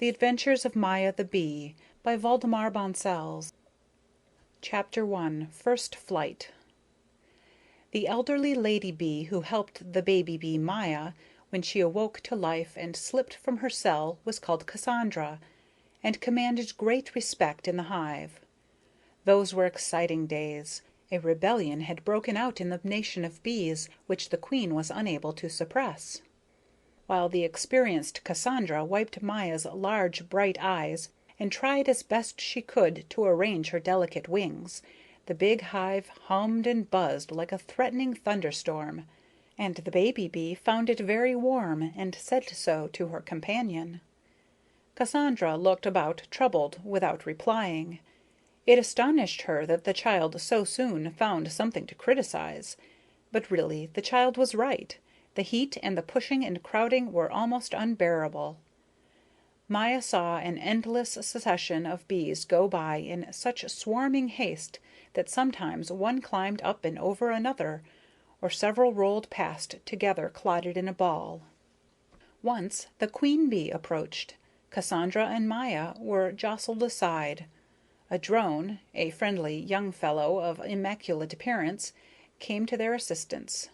The Adventures of Maya the Bee by Waldemar Bonsels. Chapter 1. First Flight. The elderly lady bee who helped the baby bee Maya when she awoke to life and slipped from her cell was called Cassandra, and commanded great respect in the hive. Those were exciting days. A rebellion had broken out in the nation of bees, which the queen was unable to suppress. While the experienced Cassandra wiped Maya's large, bright eyes and tried as best she could to arrange her delicate wings, the big hive hummed and buzzed like a threatening thunderstorm, and the baby bee found it very warm and said so to her companion. Cassandra looked about troubled, without replying. It astonished her that the child so soon found something to criticize, but really the child was right. The heat and the pushing and crowding were almost unbearable. Maya saw an endless succession of bees go by in such swarming haste that sometimes one climbed up and over another, or several rolled past together clotted in a ball. Once the queen bee approached. Cassandra and Maya were jostled aside. A drone, a friendly young fellow of immaculate appearance, came to their assistance.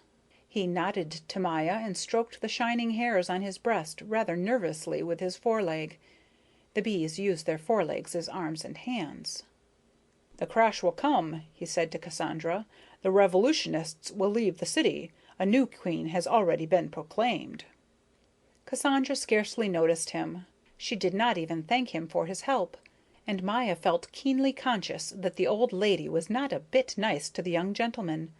He nodded to Maya and stroked the shining hairs on his breast rather nervously with his foreleg. The bees used their forelegs as arms and hands. "The crash will come," he said to Cassandra. "The revolutionists will leave the city. A new queen has already been proclaimed." Cassandra scarcely noticed him. She did not even thank him for his help, and Maya felt keenly conscious that the old lady was not a bit nice to the young gentleman.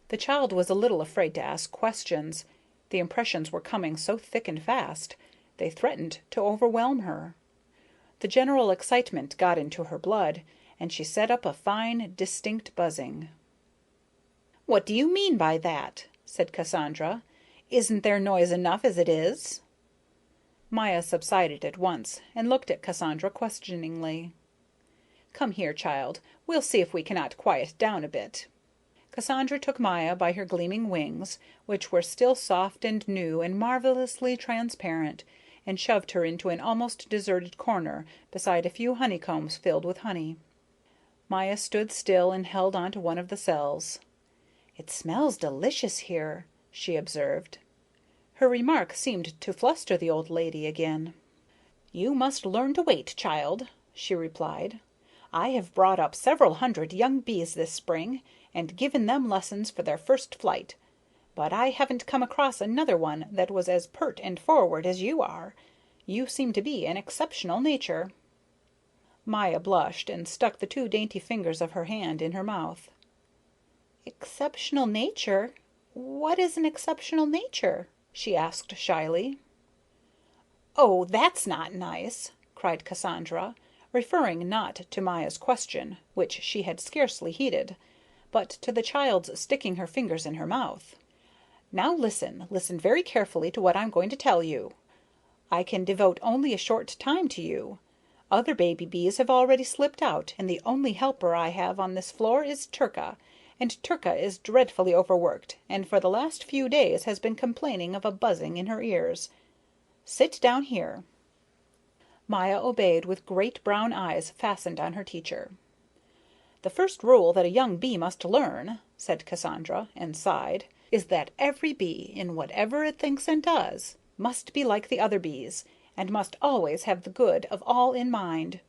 The child was a little afraid to ask questions. The impressions were coming so thick and fast, they threatened to overwhelm her. The general excitement got into her blood, and she set up a fine, distinct buzzing. "What do you mean by that?" said Cassandra. "Isn't there noise enough as it is?" Maya subsided at once, and looked at Cassandra questioningly. "Come here, child. We'll see if we cannot quiet down a bit." Cassandra took Maya by her gleaming wings, which were still soft and new and marvelously transparent, and shoved her into an almost deserted corner beside a few honeycombs filled with honey. Maya stood still and held on to one of the cells. "It smells delicious here," she observed. Her remark seemed to fluster the old lady again. "You must learn to wait, child," she replied. "I have brought up several hundred young bees this spring, and given them lessons for their first flight, but I haven't come across another one that was as pert and forward as you are. You seem to be an exceptional nature." Maya blushed and stuck the two dainty fingers of her hand in her mouth. "Exceptional nature? What is an exceptional nature?" she asked shyly. "Oh, that's not nice!" cried Cassandra, referring not to Maya's question, which she had scarcely heeded, but to the child's sticking her fingers in her mouth. "Now listen very carefully to what I'm going to tell you. I can devote only a short time to you. Other baby bees have already slipped out, and the only helper I have on this floor is Turka, and Turka is dreadfully overworked, and for the last few days has been complaining of a buzzing in her ears. Sit down here." Maya obeyed with great brown eyes fastened on her teacher. "The first rule that a young bee must learn," said Cassandra, and sighed, "is that every bee, in whatever it thinks and does, must be like the other bees, and must always have the good of all in mind.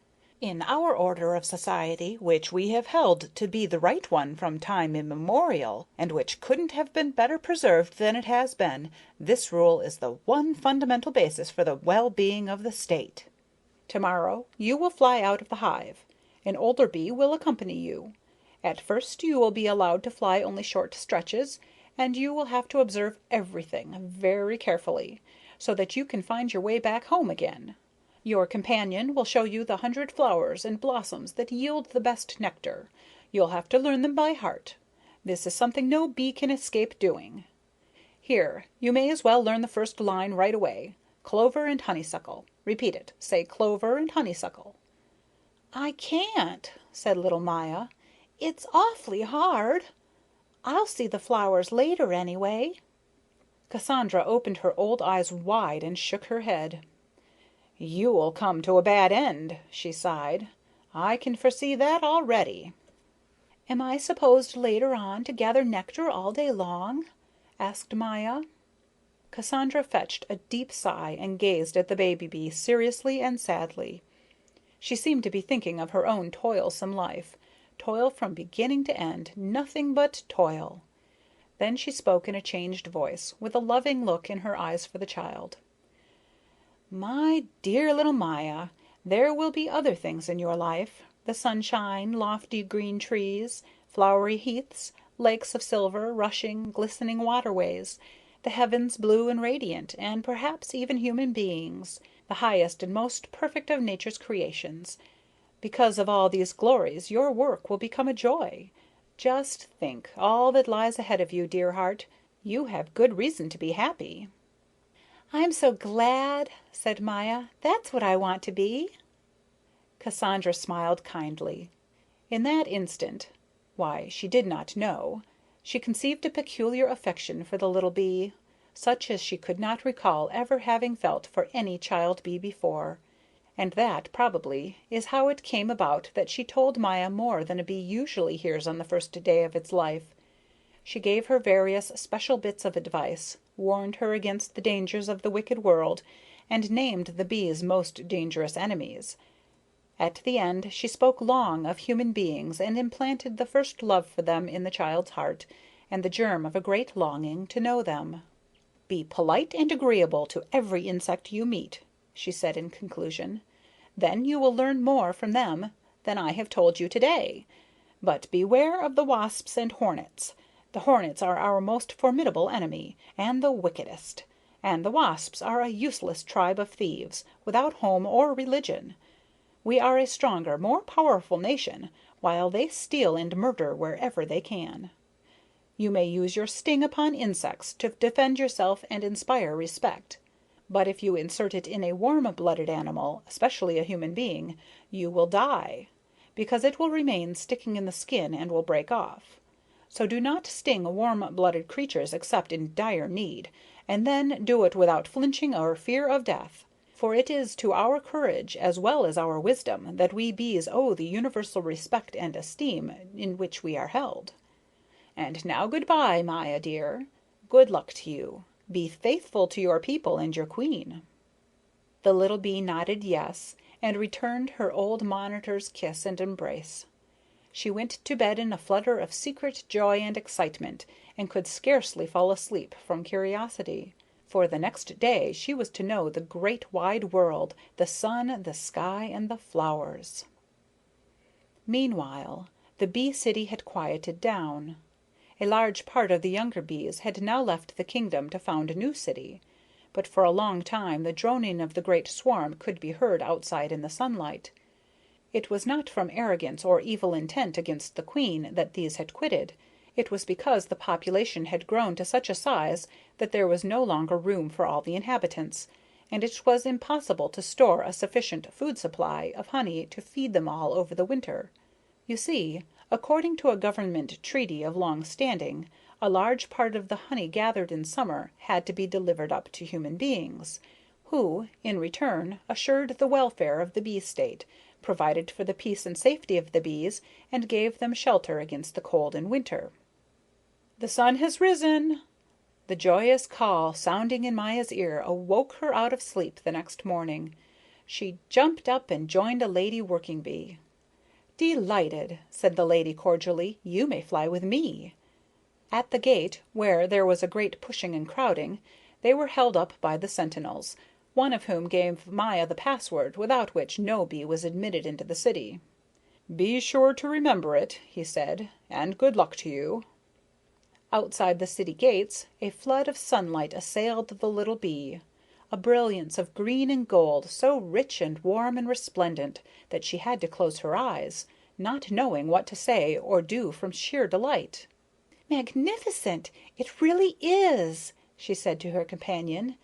In our order of society, which we have held to be the right one from time immemorial, and which couldn't have been better preserved than it has been, this rule is the one fundamental basis for the well-being of the state. Tomorrow you will fly out of the hive. An older bee will accompany you. At first you will be allowed to fly only short stretches, and you will have to observe everything very carefully, so that you can find your way back home again. Your companion will show you the 100 flowers and blossoms that yield the best nectar. You'll have to learn them by heart. This is something no bee can escape doing. Here, you may as well learn the first line right away. Clover and honeysuckle. Repeat it. Say clover and honeysuckle." "I can't," said little Maya. "It's awfully hard. I'll see the flowers later anyway." Cassandra opened her old eyes wide and shook her head. "You'll come to a bad end," she sighed. "I can foresee that already." "Am I supposed later on to gather nectar all day long?" asked Maya. Cassandra fetched a deep sigh and gazed at the baby bee seriously and sadly. She seemed to be thinking of her own toilsome life. Toil from beginning to end, nothing but toil. Then she spoke in a changed voice, with a loving look in her eyes for the child. "My dear little Maya, there will be other things in your life. The sunshine, lofty green trees, flowery heaths, lakes of silver, rushing, glistening waterways, the heavens blue and radiant, and perhaps even human beings, the highest and most perfect of nature's creations. Because of all these glories, your work will become a joy. Just think, all that lies ahead of you, dear heart. You have good reason to be happy." "I'm so glad," said Maya. "That's what I want to be." Cassandra smiled kindly. In that instant, why, she did not know, she conceived a peculiar affection for the little bee, such as she could not recall ever having felt for any child bee before. And that, probably, is how it came about that she told Maya more than a bee usually hears on the first day of its life. She gave her various special bits of advice, warned her against the dangers of the wicked world, and named the bee's most dangerous enemies. At the end she spoke long of human beings and implanted the first love for them in the child's heart, and the germ of a great longing to know them. "Be polite and agreeable to every insect you meet," she said in conclusion. "Then you will learn more from them than I have told you today. But beware of the wasps and hornets. The hornets are our most formidable enemy, and the wickedest. And the wasps are a useless tribe of thieves, without home or religion. We are a stronger, more powerful nation, while they steal and murder wherever they can. You may use your sting upon insects to defend yourself and inspire respect. But if you insert it in a warm-blooded animal, especially a human being, you will die, because it will remain sticking in the skin and will break off. So do not sting warm-blooded creatures except in dire need, and then do it without flinching or fear of death. For it is to our courage, as well as our wisdom, that we bees owe the universal respect and esteem in which we are held. And now good-by, Maya dear. Good luck to you. Be faithful to your people and your queen." The little bee nodded yes, and returned her old monitor's kiss and embrace. She went to bed in a flutter of secret joy and excitement, and could scarcely fall asleep from curiosity. For the next day she was to know the great wide world, the sun, the sky, and the flowers. Meanwhile, the bee city had quieted down. A large part of the younger bees had now left the kingdom to found a new city, but for a long time the droning of the great swarm could be heard outside in the sunlight. It was not from arrogance or evil intent against the queen that these had quitted. It was because the population had grown to such a size that there was no longer room for all the inhabitants, and it was impossible to store a sufficient food supply of honey to feed them all over the winter. You see, according to a government treaty of long standing, a large part of the honey gathered in summer had to be delivered up to human beings, who, in return, assured the welfare of the bee state, provided for the peace and safety of the bees, and gave them shelter against the cold in winter. "The sun has risen!" The joyous call sounding in Maya's ear awoke her out of sleep the next morning. She jumped up and joined a lady working bee. "Delighted," said the lady cordially. "You may fly with me." At the gate, where there was a great pushing and crowding, they were held up by the sentinels, one of whom gave Maya the password without which no bee was admitted into the city. "Be sure to remember it," he said, "and good luck to you." Outside the city gates a flood of sunlight assailed the little bee, a brilliance of green and gold so rich and warm and resplendent that she had to close her eyes, not knowing what to say or do from sheer delight. "Magnificent! It really is," she said to her companion.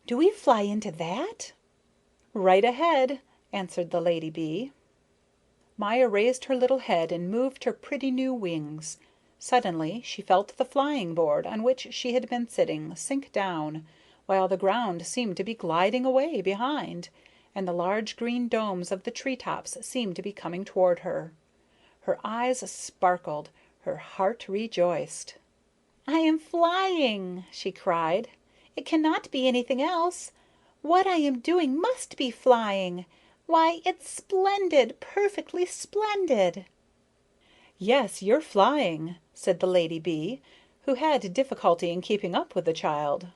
"Do we fly into that?" "Right ahead," answered the lady bee. Maya raised her little head and moved her pretty new wings. Suddenly she felt the flying board on which she had been sitting sink down, while the ground seemed to be gliding away behind, and the large green domes of the tree-tops seemed to be coming toward her. Her eyes sparkled, her heart rejoiced. "I am flying!" she cried. "It cannot be anything else. What I am doing must be flying. Why, it's splendid, perfectly splendid!" "Yes, you're flying," said the lady bee, who had difficulty in keeping up with the child.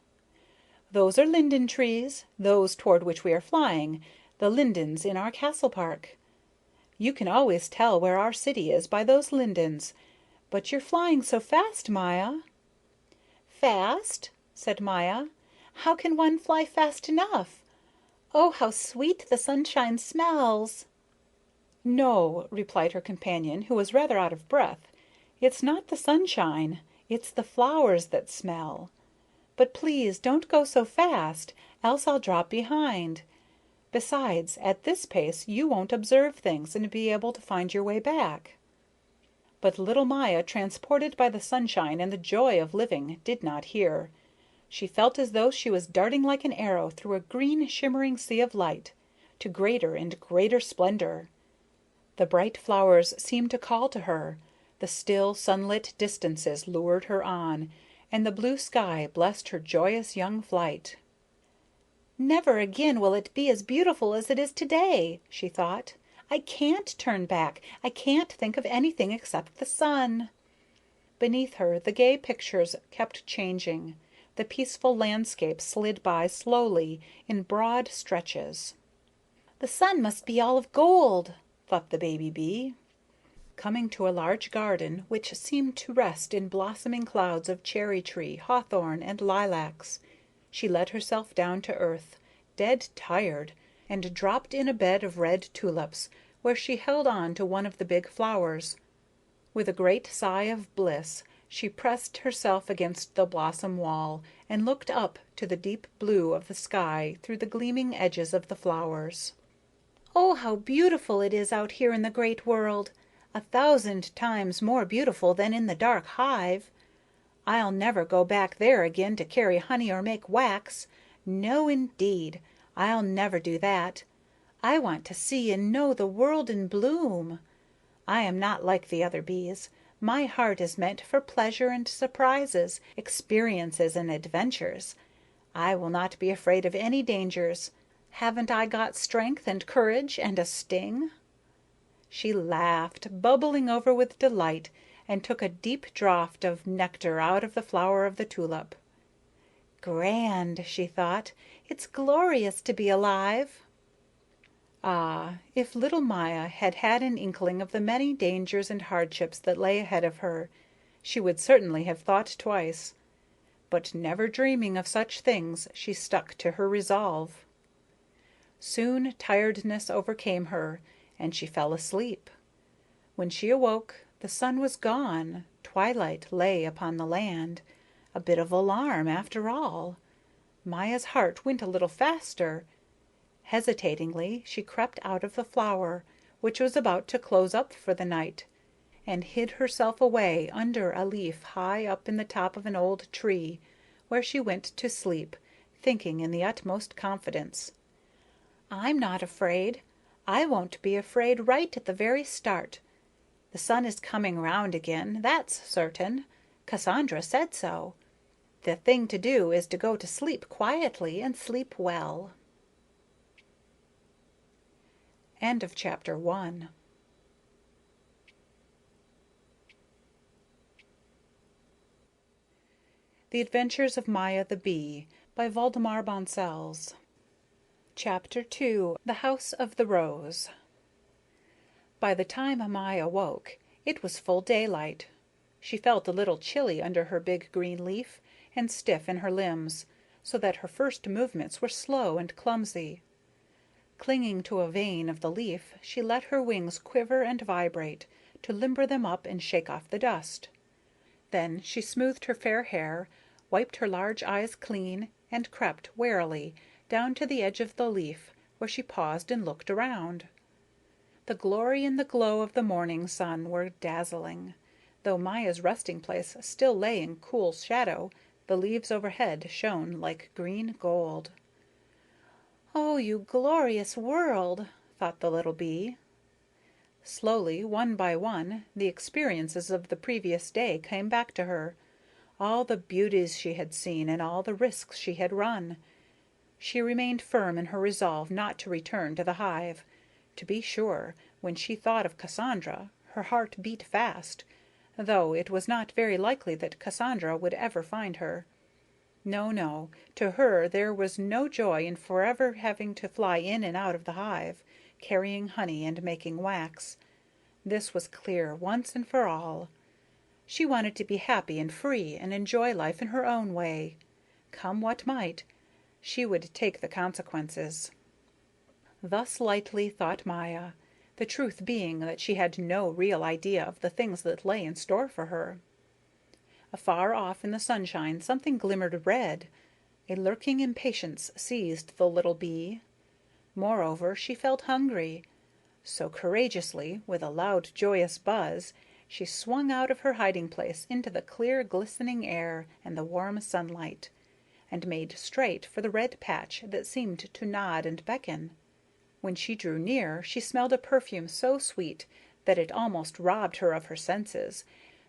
"Those are linden trees, those toward which we are flying, the lindens in our castle park. You can always tell where our city is by those lindens. But you're flying so fast, Maya." "Fast?" said Maya. "How can one fly fast enough? Oh, how sweet the sunshine smells!" "No," replied her companion, who was rather out of breath. "It's not the sunshine. It's the flowers that smell. But please don't go so fast, else I'll drop behind. Besides, at this pace you won't observe things and be able to find your way back." But little Maya, transported by the sunshine and the joy of living, did not hear. She felt as though she was darting like an arrow through a green shimmering sea of light, to greater and greater splendor. The bright flowers seemed to call to her, the still sunlit distances lured her on, and the blue sky blessed her joyous young flight. "Never again will it be as beautiful as it is today," she thought. "I can't turn back. I can't think of anything except the sun." Beneath her the gay pictures kept changing. The peaceful landscape slid by slowly in broad stretches. "The sun must be all of gold," thought the baby bee. Coming to a large garden which seemed to rest in blossoming clouds of cherry tree, hawthorn, and lilacs, she let herself down to earth, dead tired, and dropped in a bed of red tulips, where she held on to one of the big flowers. With a great sigh of bliss, she pressed herself against the blossom wall and looked up to the deep blue of the sky through the gleaming edges of the flowers. "Oh, how beautiful it is out here in the great world! 1,000 times more beautiful than in the dark hive. I'll never go back there again to carry honey or make wax. No, indeed, I'll never do that. I want to see and know the world in bloom. I am not like the other bees. My heart is meant for pleasure and surprises, experiences and adventures. I will not be afraid of any dangers. Haven't I got strength and courage and a sting?" She laughed, bubbling over with delight, and took a deep draught of nectar out of the flower of the tulip. "Grand," she thought. "It's glorious to be alive." Ah, if little Maya had had an inkling of the many dangers and hardships that lay ahead of her, she would certainly have thought twice. But never dreaming of such things, she stuck to her resolve. Soon tiredness overcame her, and she fell asleep. When she awoke, the sun was gone, twilight lay upon the land. A bit of alarm, after all. Maya's heart went a little faster. Hesitatingly, she crept out of the flower, which was about to close up for the night, and hid herself away under a leaf high up in the top of an old tree, where she went to sleep, thinking in the utmost confidence. "I'm not afraid. I won't be afraid right at the very start. The sun is coming round again, that's certain. Cassandra said so. The thing to do is to go to sleep quietly and sleep well." End of chapter 1. The Adventures of Maya the Bee by Waldemar Bonsels. Chapter 2. The House of the Rose. By the time Maya woke, it was full daylight. She felt a little chilly under her big green leaf, and stiff in her limbs, so that her first movements were slow and clumsy. Clinging to a vein of the leaf, she let her wings quiver and vibrate, to limber them up and shake off the dust. Then she smoothed her fair hair, wiped her large eyes clean, and crept warily down to the edge of the leaf, where she paused and looked around. The glory and the glow of the morning sun were dazzling. Though Maya's resting place still lay in cool shadow, the leaves overhead shone like green gold. "Oh, you glorious world!" thought the little bee. Slowly, one by one, the experiences of the previous day came back to her, all the beauties she had seen and all the risks she had run. She remained firm in her resolve not to return to the hive. To be sure, when she thought of Cassandra, her heart beat fast, though it was not very likely that Cassandra would ever find her. No, no, to her there was no joy in forever having to fly in and out of the hive, carrying honey and making wax. This was clear once and for all. She wanted to be happy and free and enjoy life in her own way. Come what might, she would take the consequences. Thus lightly thought Maya, the truth being that she had no real idea of the things that lay in store for her. Afar off in the sunshine something glimmered red. A lurking impatience seized the little bee. Moreover, she felt hungry. So courageously, with a loud joyous buzz, she swung out of her hiding place into the clear glistening air and the warm sunlight, and made straight for the red patch that seemed to nod and beckon. When she drew near, she smelled a perfume so sweet that it almost robbed her of her senses,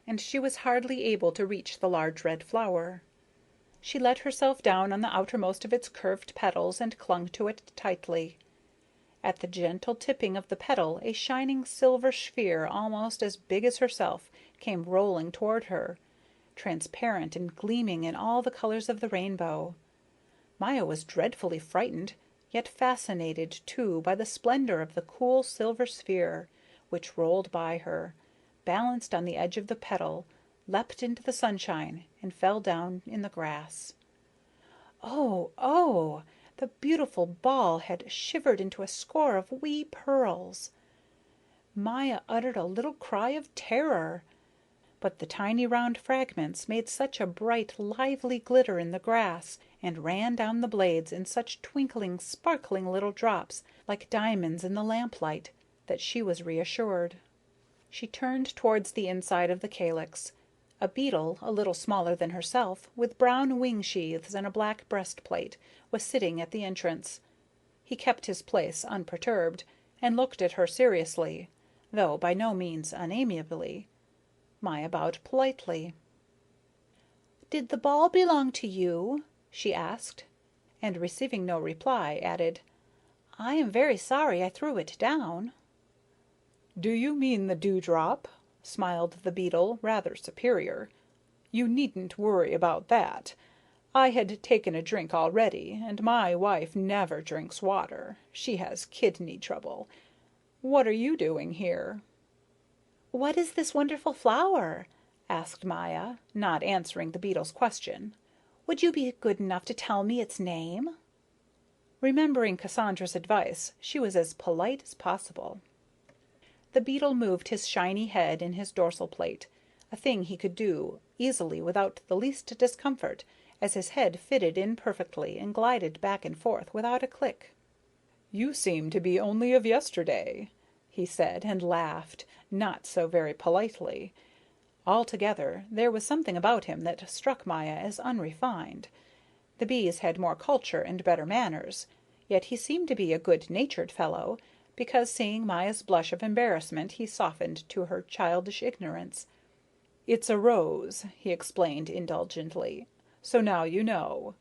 and she was hardly able to reach the large red flower. She let herself down on the outermost of its curved petals and clung to it tightly. At the gentle tipping of the petal a shining silver sphere almost as big as herself came rolling toward her, transparent and gleaming in all the colors of the rainbow. Maya was dreadfully frightened, yet fascinated too by the splendor of the cool silver sphere, which rolled by her, balanced on the edge of the petal, leapt into the sunshine, and fell down in the grass. Oh, oh! The beautiful ball had shivered into a score of wee pearls. Maya uttered a little cry of terror, but the tiny round fragments made such a bright, lively glitter in the grass, and ran down the blades in such twinkling, sparkling little drops, like diamonds in the lamplight, that she was reassured. She turned towards the inside of the calyx. A beetle, a little smaller than herself, with brown wing sheaths and a black breastplate, was sitting at the entrance. He kept his place unperturbed, and looked at her seriously, though by no means unamiably. Maya bowed politely. "Did the ball belong to you?" she asked, and receiving no reply, added, "I am very sorry I threw it down." "Do you mean the dewdrop?" smiled the beetle, rather superior. "You needn't worry about that. I had taken a drink already, and my wife never drinks water. She has kidney trouble. What are you doing here?" "What is this wonderful flower?" asked Maya, not answering the beetle's question. "Would you be good enough to tell me its name?" Remembering Cassandra's advice, she was as polite as possible. The beetle moved his shiny head in his dorsal plate, a thing he could do easily without the least discomfort, as his head fitted in perfectly and glided back and forth without a click. "You seem to be only of yesterday," he said, and laughed, not so very politely. Altogether, there was something about him that struck Maya as unrefined. The bees had more culture and better manners, yet he seemed to be a good-natured fellow, because seeing Maya's blush of embarrassment he softened to her childish ignorance. "It's a rose," he explained indulgently, "so now you know.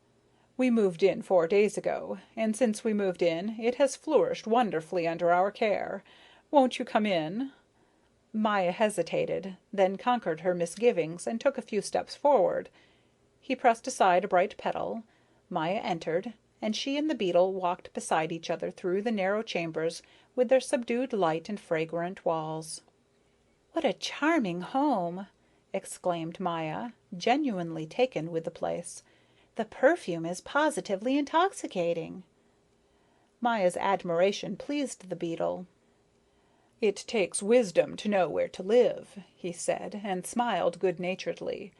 We moved in 4 days ago, and since we moved in it has flourished wonderfully under our care. Won't you come in?" Maya hesitated, then conquered her misgivings and took a few steps forward. He pressed aside a bright petal. Maya entered, and she and the beetle walked beside each other through the narrow chambers with their subdued light and fragrant walls. "What a charming home!" exclaimed Maya, genuinely taken with the place. "The perfume is positively intoxicating." Maya's admiration pleased the beetle. "It takes wisdom to know where to live," he said, and smiled good-naturedly.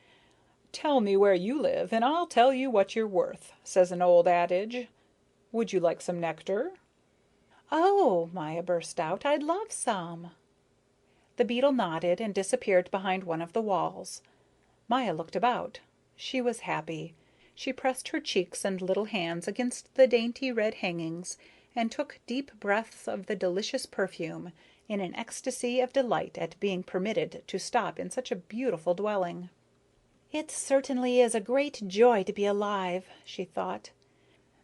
"Tell me where you live, and I'll tell you what you're worth, says an old adage. Would you like some nectar?" "Oh," Maya burst out, "I'd love some." The beetle nodded and disappeared behind one of the walls. Maya looked about. She was happy. She pressed her cheeks and little hands against the dainty red hangings, and took deep breaths of the delicious perfume, in an ecstasy of delight at being permitted to stop in such a beautiful dwelling. "It certainly is a great joy to be alive," she thought.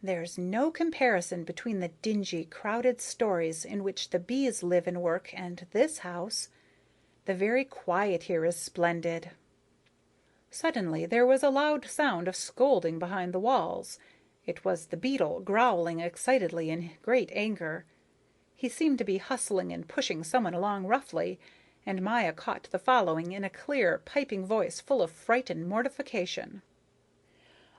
"There's no comparison between the dingy, crowded stories in which the bees live and work and this house. The very quiet here is splendid." Suddenly there was a loud sound of scolding behind the walls. It was the beetle, growling excitedly in great anger. He seemed to be hustling and pushing someone along roughly, and Maya caught the following in a clear, piping voice full of fright and mortification.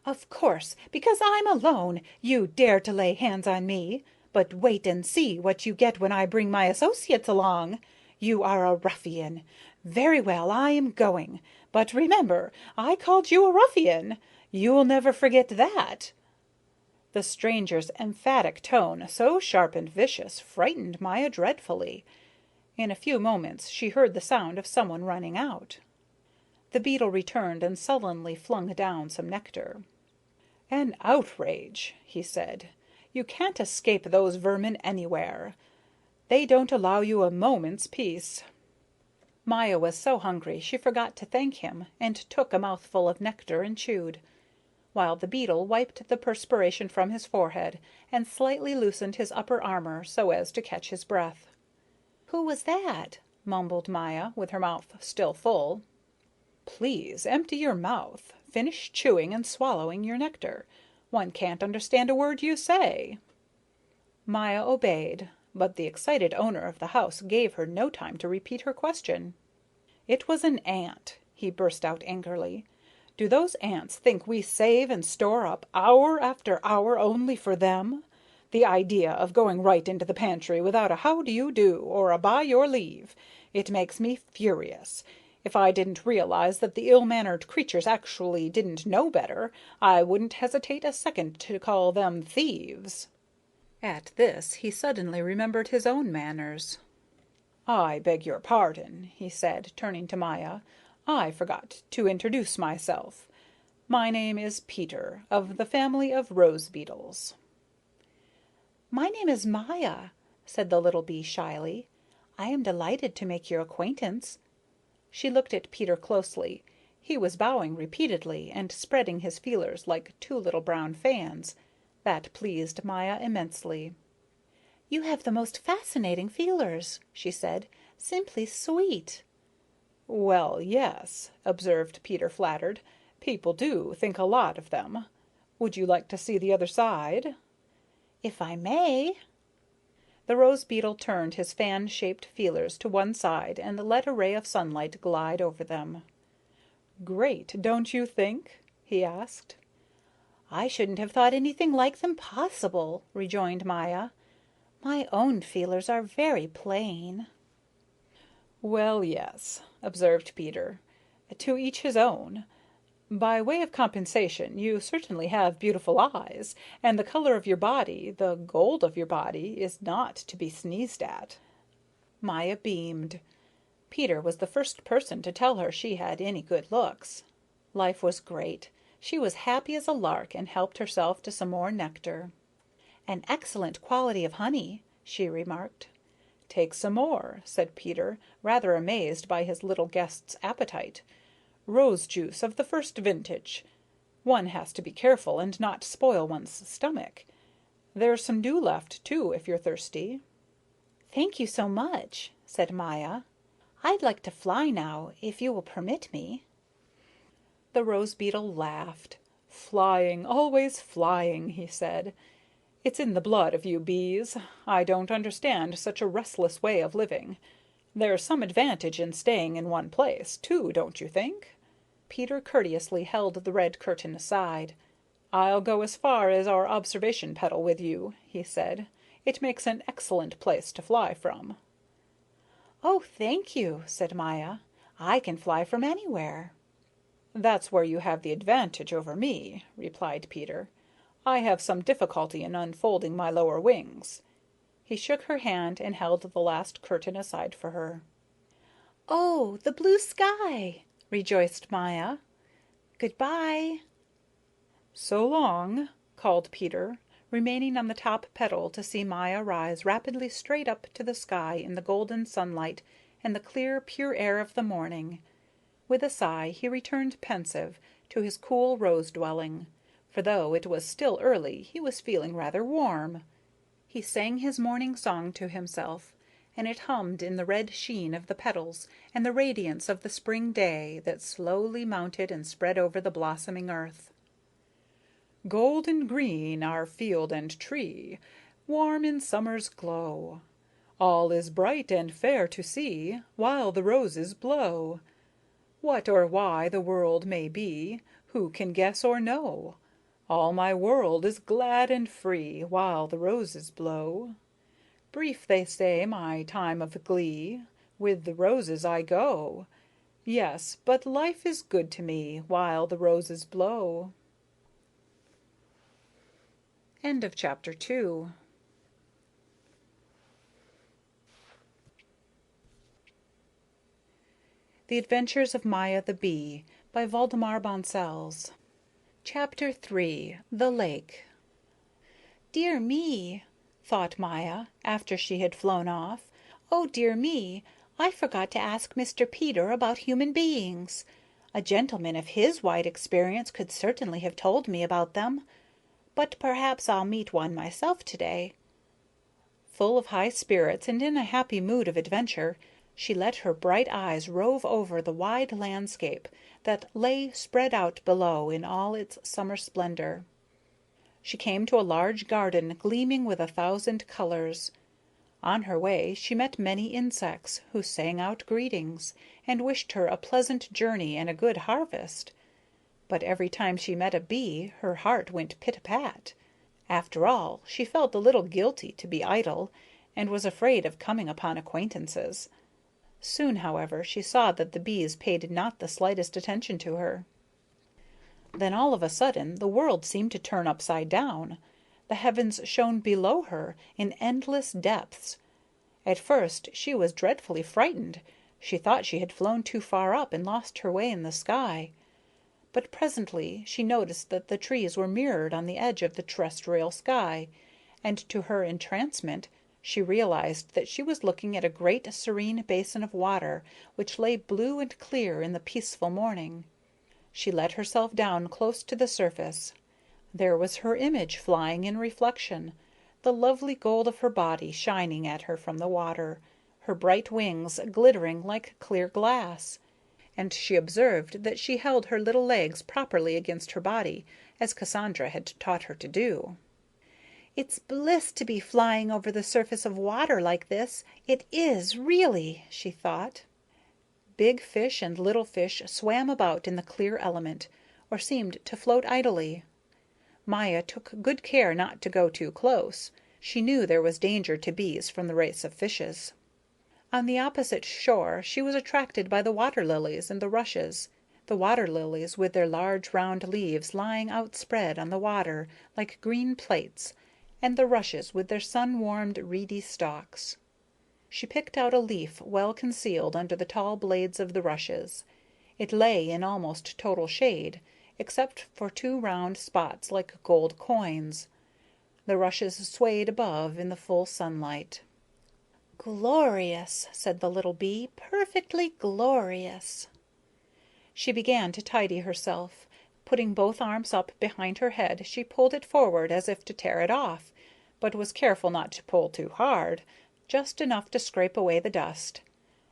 "Of course, because I'm alone, you dare to lay hands on me. But wait and see what you get when I bring my associates along. You are a ruffian. Very well, I am going. But remember, I called you a ruffian. You'll never forget that." The stranger's emphatic tone, so sharp and vicious, frightened Maya dreadfully. In a few moments she heard the sound of someone running out. The beetle returned and sullenly flung down some nectar. "An outrage," he said. "You can't escape those vermin anywhere. They don't allow you a moment's peace." Maya was so hungry she forgot to thank him, and took a mouthful of nectar and chewed, while the beetle wiped the perspiration from his forehead and slightly loosened his upper armor so as to catch his breath. "Who was that?" mumbled Maya, with her mouth still full. "Please empty your mouth. Finish chewing and swallowing your nectar. One can't understand a word you say." Maya obeyed, but the excited owner of the house gave her no time to repeat her question. "It was an ant," he burst out angrily. "Do those ants think we save and store up hour after hour only for them? The idea of going right into the pantry without a how do you do or a by your leave. It makes me furious. If I didn't realize that the ill-mannered creatures actually didn't know better, I wouldn't hesitate a second to call them thieves." At this he suddenly remembered his own manners. "I beg your pardon," he said, turning to Maya. "I forgot to introduce myself. My name is Peter, of the family of rose beetles." "My name is Maya," said the little bee shyly. "I am delighted to make your acquaintance." She looked at Peter closely. He was bowing repeatedly and spreading his feelers like two little brown fans. That pleased Maya immensely. "You have the most fascinating feelers," she said. "Simply sweet." "Well, yes," observed Peter, flattered. "People do think a lot of them. Would you like to see the other side?" "If I may." The rose beetle turned his fan-shaped feelers to one side and let a ray of sunlight glide over them. "Great, don't you think?" he asked. "I shouldn't have thought anything like them possible," rejoined Maya. "My own feelers are very plain." "Well, yes," observed Peter. "To each his own. By way of compensation, you certainly have beautiful eyes, and the color of your body, the gold of your body, is not to be sneezed at." Maya beamed. Peter was the first person to tell her she had any good looks. Life was great. She was happy as a lark and helped herself to some more nectar. "An excellent quality of honey," she remarked. "Take some more," said Peter, rather amazed by his little guest's appetite. "Rose juice of the first vintage. One has to be careful and not spoil one's stomach. There's some dew left, too, if you're thirsty." "Thank you so much," said Maya. "I'd like to fly now, if you will permit me." The rose beetle laughed. "Flying, always flying," he said. "It's in the blood of you bees. I don't understand such a restless way of living. There's some advantage in staying in one place, too, don't you think?" Peter courteously held the red curtain aside. "I'll go as far as our observation petal with you," he said. "It makes an excellent place to fly from." "Oh, thank you," said Maya. "I can fly from anywhere." "That's where you have the advantage over me," replied Peter. "I have some difficulty in unfolding my lower wings." He shook her hand and held the last curtain aside for her. "Oh, the blue sky!" rejoiced Maya. "Goodbye." "So long," called Peter, remaining on the top petal to see Maya rise rapidly straight up to the sky in the golden sunlight and the clear, pure air of the morning. With a sigh he returned pensive to his cool rose dwelling, for though it was still early he was feeling rather warm. He sang his morning song to himself, and it hummed in the red sheen of the petals and the radiance of the spring day that slowly mounted and spread over the blossoming earth. Golden green our field and tree, warm in summer's glow. All is bright and fair to see, while the roses blow. What or why the world may be, who can guess or know? All my world is glad and free, while the roses blow. Brief, they say, my time of glee, with the roses I go. Yes, but life is good to me, while the roses blow. End of chapter 2. The Adventures of Maya the Bee by Waldemar Bonsels. Chapter 3. The Lake. Dear me, thought Maya, after she had flown off. Oh, dear me, I forgot to ask Mr. Peter about human beings. A gentleman of his wide experience could certainly have told me about them. But perhaps I'll meet one myself today. Full of high spirits and in a happy mood of adventure, she let her bright eyes rove over the wide landscape that lay spread out below in all its summer splendor. She came to a large garden gleaming with 1,000 colors. On her way she met many insects, who sang out greetings and wished her a pleasant journey and a good harvest. But every time she met a bee her heart went pit-a-pat. After all, she felt a little guilty to be idle, and was afraid of coming upon acquaintances. Soon, however, she saw that the bees paid not the slightest attention to her. Then all of a sudden the world seemed to turn upside down. The heavens shone below her in endless depths. At first she was dreadfully frightened. She thought she had flown too far up and lost her way in the sky. But presently she noticed that the trees were mirrored on the edge of the terrestrial sky, and to her entrancement she realized that she was looking at a great serene basin of water which lay blue and clear in the peaceful morning. She let herself down close to the surface. There was her image flying in reflection, the lovely gold of her body shining at her from the water, her bright wings glittering like clear glass. And she observed that she held her little legs properly against her body, as Cassandra had taught her to do. "It's bliss to be flying over the surface of water like this. It is, really," she thought. Big fish and little fish swam about in the clear element, or seemed to float idly. Maya took good care not to go too close. She knew there was danger to bees from the race of fishes. On the opposite shore she was attracted by the water lilies and the rushes, the water lilies with their large round leaves lying outspread on the water like green plates, and the rushes with their sun-warmed reedy stalks. She picked out a leaf well concealed under the tall blades of the rushes. It lay in almost total shade, except for 2 round spots like gold coins. The rushes swayed above in the full sunlight. "Glorious," said the little bee, "perfectly glorious." She began to tidy herself. Putting both arms up behind her head, she pulled it forward as if to tear it off, but was careful not to pull too hard, just enough to scrape away the dust.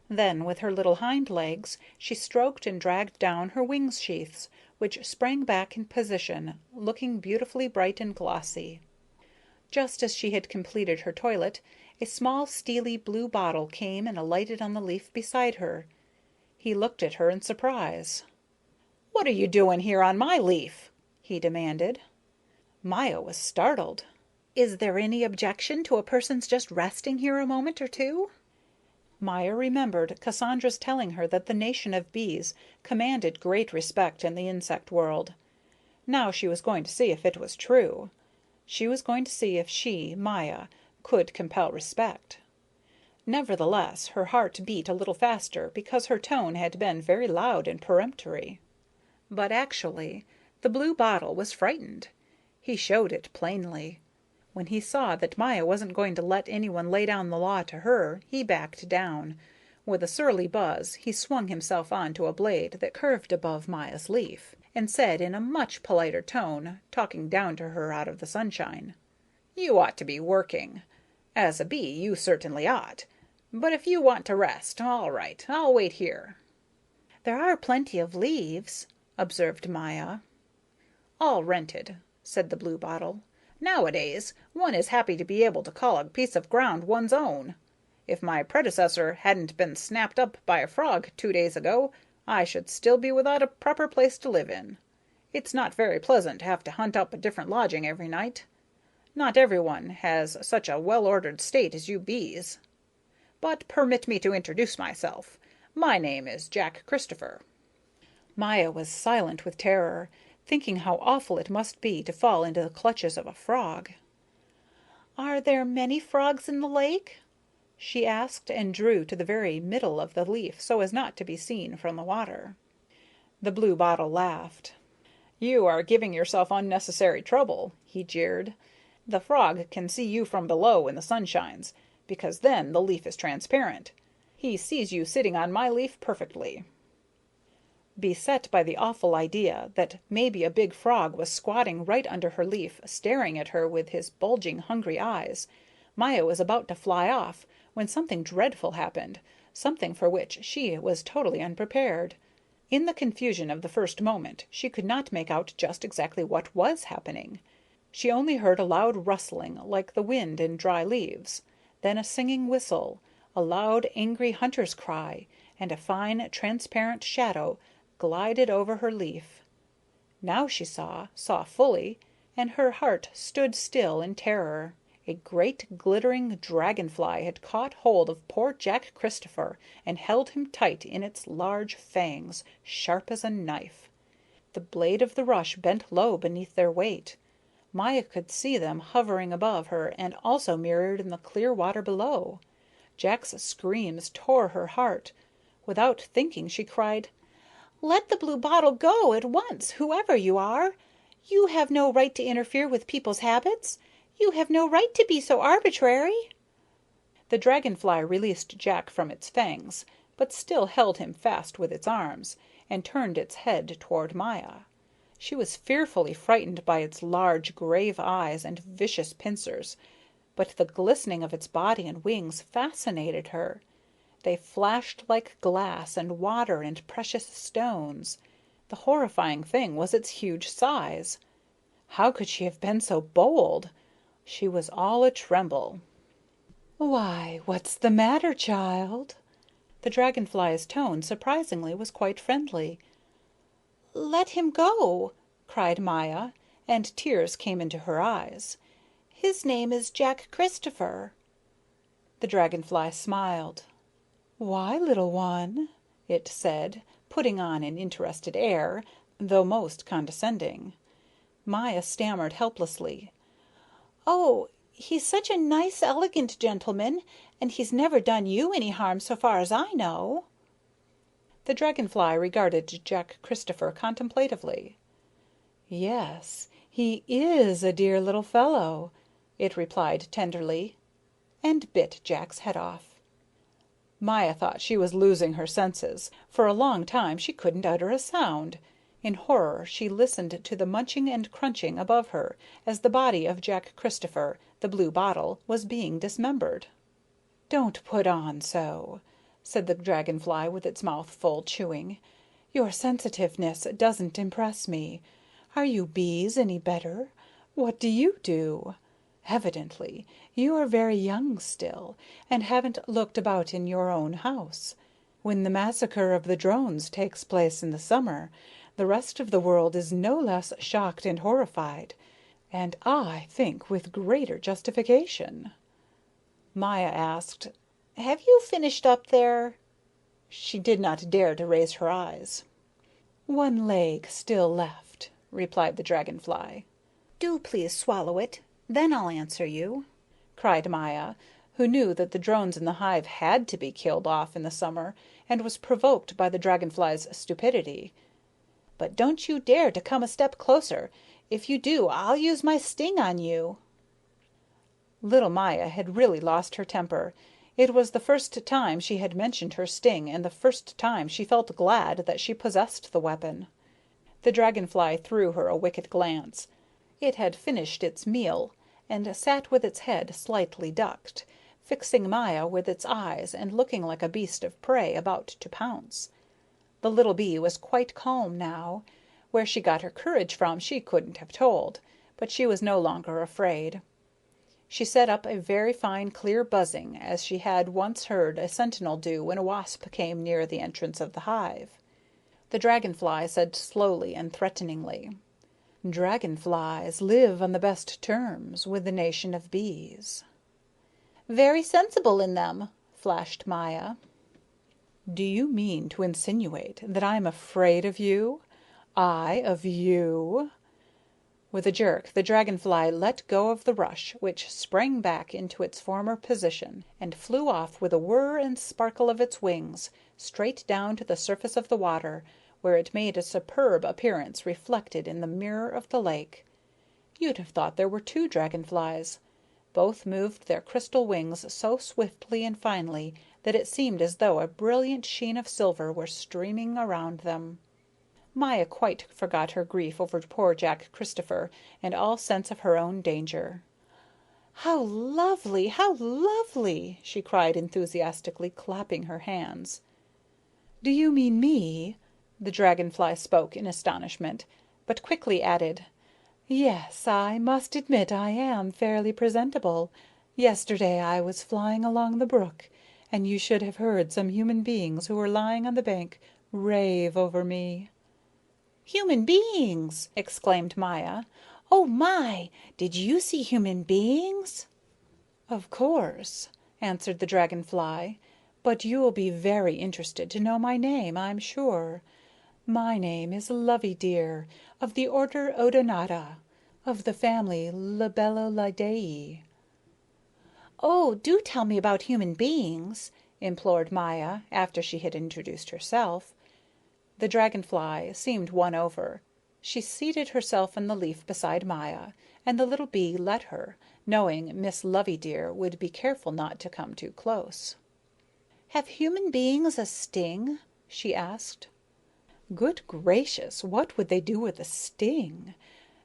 Then, with her little hind legs, she stroked and dragged down her wing sheaths, which sprang back in position, looking beautifully bright and glossy. Just as she had completed her toilet, a small steely blue bottle came and alighted on the leaf beside her. He looked at her in surprise. "What are you doing here on my leaf?" he demanded. Maya was startled. "Is there any objection to a person's just resting here a moment or two?" Maya remembered Cassandra's telling her that the nation of bees commanded great respect in the insect world. Now she was going to see if it was true. She was going to see if she, Maya, could compel respect. Nevertheless, her heart beat a little faster because her tone had been very loud and peremptory. But actually, The blue bottle was frightened. He showed it plainly. When he saw that Maya wasn't going to let anyone lay down the law to her, he backed down. With a surly buzz, he swung himself on to a blade that curved above Maya's leaf, and said in a much politer tone, talking down to her out of the sunshine, "You ought to be working. As a bee, you certainly ought. But if you want to rest, all right, I'll wait here." "There are plenty of leaves," observed Maya. "All rented," said the blue bottle. "Nowadays, one is happy to be able to call a piece of ground one's own. If my predecessor hadn't been snapped up by a frog 2 days ago, I should still be without a proper place to live in. It's not very pleasant to have to hunt up a different lodging every night. Not everyone has such a well-ordered state as you bees. But permit me to introduce myself. My name is Jack Christopher." Maya was silent with terror, thinking how awful it must be to fall into the clutches of a frog. "Are there many frogs in the lake?" she asked, and drew to the very middle of the leaf so as not to be seen from the water. The blue bottle laughed. "You are giving yourself unnecessary trouble," he jeered. "The frog can see you from below when the sun shines, because then the leaf is transparent. He sees you sitting on my leaf perfectly." Beset by the awful idea that maybe a big frog was squatting right under her leaf, staring at her with his bulging, hungry eyes, Maya was about to fly off when something dreadful happened, something for which she was totally unprepared. In the confusion of the first moment, she could not make out just exactly what was happening. She only heard a loud rustling like the wind in dry leaves, then a singing whistle, a loud, angry hunter's cry, and a fine, transparent shadow glided over her leaf. Now she saw fully, and her heart stood still in terror. A great glittering dragonfly had caught hold of poor Jack Christopher and held him tight in its large fangs, sharp as a knife. The blade of the rush bent low beneath their weight. Maya could see them hovering above her and also mirrored in the clear water below. Jack's screams tore her heart. Without thinking, she cried, "Let the blue bottle go at once, whoever you are. You have no right to interfere with people's habits. You have no right to be so arbitrary." The dragonfly released Jack from its fangs, but still held him fast with its arms, and turned its head toward Maya. She was fearfully frightened by its large, grave eyes and vicious pincers, but the glistening of its body and wings fascinated her. They flashed like glass and water and precious stones. The horrifying thing was its huge size. How could she have been so bold? She was all a tremble. "Why, what's the matter, child?" The dragonfly's tone, surprisingly, was quite friendly. "Let him go," cried Maya, and tears came into her eyes. "His name is Jack Christopher." The dragonfly smiled. "Why, little one?" it said, putting on an interested air, though most condescending. Maya stammered helplessly. "Oh, he's such a nice, elegant gentleman, and he's never done you any harm so far as I know." The dragonfly regarded Jack Christopher contemplatively. "Yes, he is a dear little fellow," it replied tenderly, and bit Jack's head off. Maya thought she was losing her senses. For a long time she couldn't utter a sound. In horror she listened to the munching and crunching above her as the body of Jack Christopher, the blue bottle, was being dismembered. "Don't put on so," said the dragonfly with its mouth full, chewing. "Your sensitiveness doesn't impress me. Are you bees any better? What do you do? Evidently you are very young still, and haven't looked about in your own house. When the massacre of the drones takes place in the summer, the rest of the world is no less shocked and horrified, and I think with greater justification." Maya asked, "Have you finished up there?" She did not dare to raise her eyes. "One leg still left," replied the dragonfly. "Do please swallow it, then I'll answer you," cried Maya, who knew that the drones in the hive had to be killed off in the summer, and was provoked by the dragonfly's stupidity. But don't you dare to come a step closer. If you do, I'll use my sting on you." Little Maya had really lost her temper. It was the first time she had mentioned her sting, and the first time she felt glad that she possessed the weapon. The dragonfly threw her a wicked glance. It had finished its meal, and sat with its head slightly ducked, fixing Maya with its eyes and looking like a beast of prey about to pounce. The little bee was quite calm now. Where she got her courage from she couldn't have told, but she was no longer afraid. She set up a very fine clear buzzing, as she had once heard a sentinel do when a wasp came near the entrance of the hive. The dragonfly said slowly and threateningly, "Dragonflies live on the best terms with the nation of bees." "Very sensible in them," flashed Maya. "Do you mean to insinuate that I'm afraid of you? I of you?" With a jerk, the dragonfly let go of the rush, which sprang back into its former position, and flew off with a whir and sparkle of its wings, straight down to the surface of the water, where it made a superb appearance reflected in the mirror of the lake. You'd have thought there were two dragonflies. Both moved their crystal wings so swiftly and finely that it seemed as though a brilliant sheen of silver were streaming around them. Maya quite forgot her grief over poor Jack Christopher and all sense of her own danger. "How lovely! How lovely!" she cried enthusiastically, clapping her hands. "Do you mean me?" The dragonfly spoke in astonishment, but quickly added, "Yes, I must admit I am fairly presentable. Yesterday I was flying along the brook, and you should have heard some human beings who were lying on the bank rave over me." "Human beings!" exclaimed Maya. "Oh my! Did you see human beings?" "Of course," answered the dragonfly, "but you'll be very interested to know my name, I'm sure. My name is Loveydear, of the order Odonata, of the family Libellulidæ." "Oh, do tell me about human beings," implored Maya, after she had introduced herself. The dragonfly seemed won over. She seated herself on the leaf beside Maya, and the little bee let her, knowing Miss Loveydear would be careful not to come too close. "Have human beings a sting?" she asked. "Good gracious, what would they do with a sting?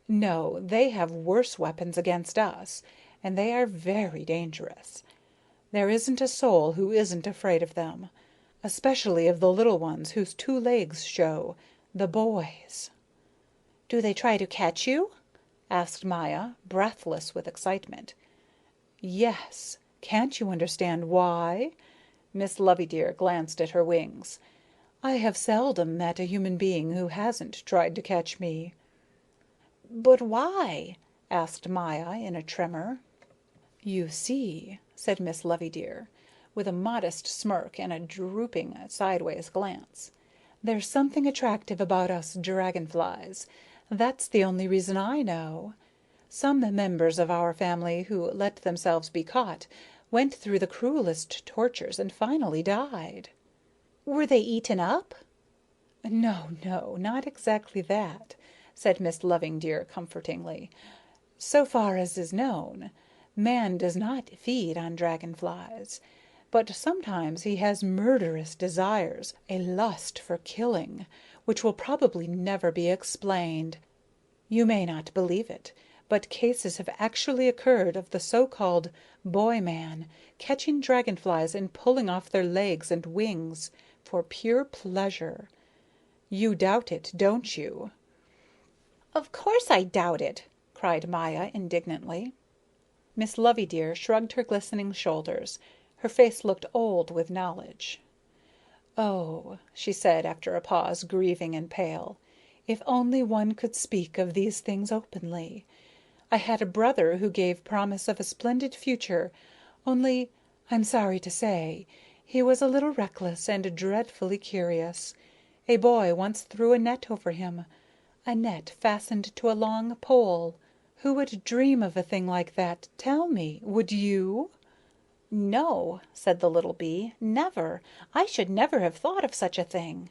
No, they have worse weapons against us, and they are very dangerous. There isn't a soul who isn't afraid of them, especially of the little ones whose 2 legs show, the boys." "Do they try to catch you?" asked Maya, breathless with excitement. "Yes. Can't you understand why?" Miss Loveydear glanced at her wings. "I have seldom met a human being who hasn't tried to catch me." "But why?" asked Maya in a tremor. "You see," said Miss Loveydear, with a modest smirk and a drooping sideways glance, "there's something attractive about us dragonflies. That's the only reason I know. Some members of our family who let themselves be caught went through the cruelest tortures and finally died." "Were they eaten up?" "No, no, not exactly that," said Miss Loveydear comfortingly. "So far as is known, man does not feed on dragonflies. But sometimes he has murderous desires, a lust for killing, which will probably never be explained. You may not believe it, but cases have actually occurred of the so-called boy man catching dragonflies and pulling off their legs and wings for pure pleasure. You doubt it, don't you?" "Of course I doubt it," cried Maya indignantly. Miss Loveydear shrugged her glistening shoulders. Her face looked old with knowledge. "Oh," she said after a pause, grieving and pale, "if only one could speak of these things openly. I had a brother who gave promise of a splendid future, only, I'm sorry to say, he was a little reckless and dreadfully curious. A boy once threw a net over him, a net fastened to a long pole. Who would dream of a thing like that? Tell me, would you?" "No," said the little bee, "never. I should never have thought of such a thing."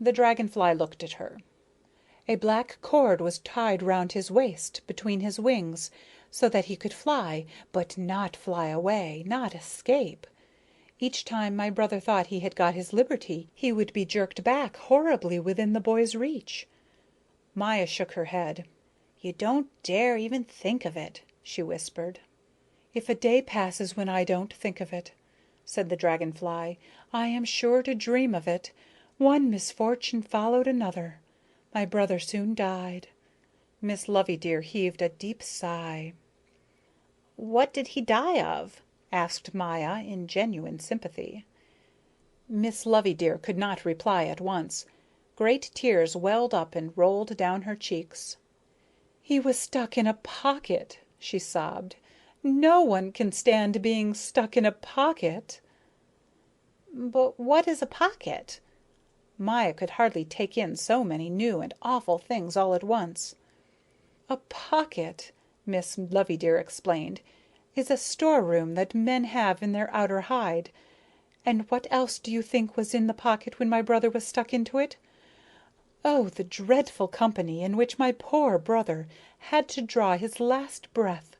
The dragonfly looked at her. A black cord was tied round his waist between his wings, so that he could fly, but not fly away, not escape. Each time my brother thought he had got his liberty, he would be jerked back horribly within the boy's reach. Maya shook her head. "You don't dare even think of it," she whispered. "If a day passes when I don't think of it," said the dragonfly, "I am sure to dream of it. One misfortune followed another. My brother soon died." Miss Loveydear heaved a deep sigh. "What did he die of?" asked Maya in genuine sympathy. Miss Loveydear could not reply at once. Great tears welled up and rolled down her cheeks. "He was stuck in a pocket," she sobbed. "No one can stand being stuck in a pocket." "But what is a pocket?" Maya could hardly take in so many new and awful things all at once. "A pocket," Miss Loveydear explained, "is a storeroom that men have in their outer hide. And what else do you think was in the pocket when my brother was stuck into it? Oh, the dreadful company in which my poor brother had to draw his last breath.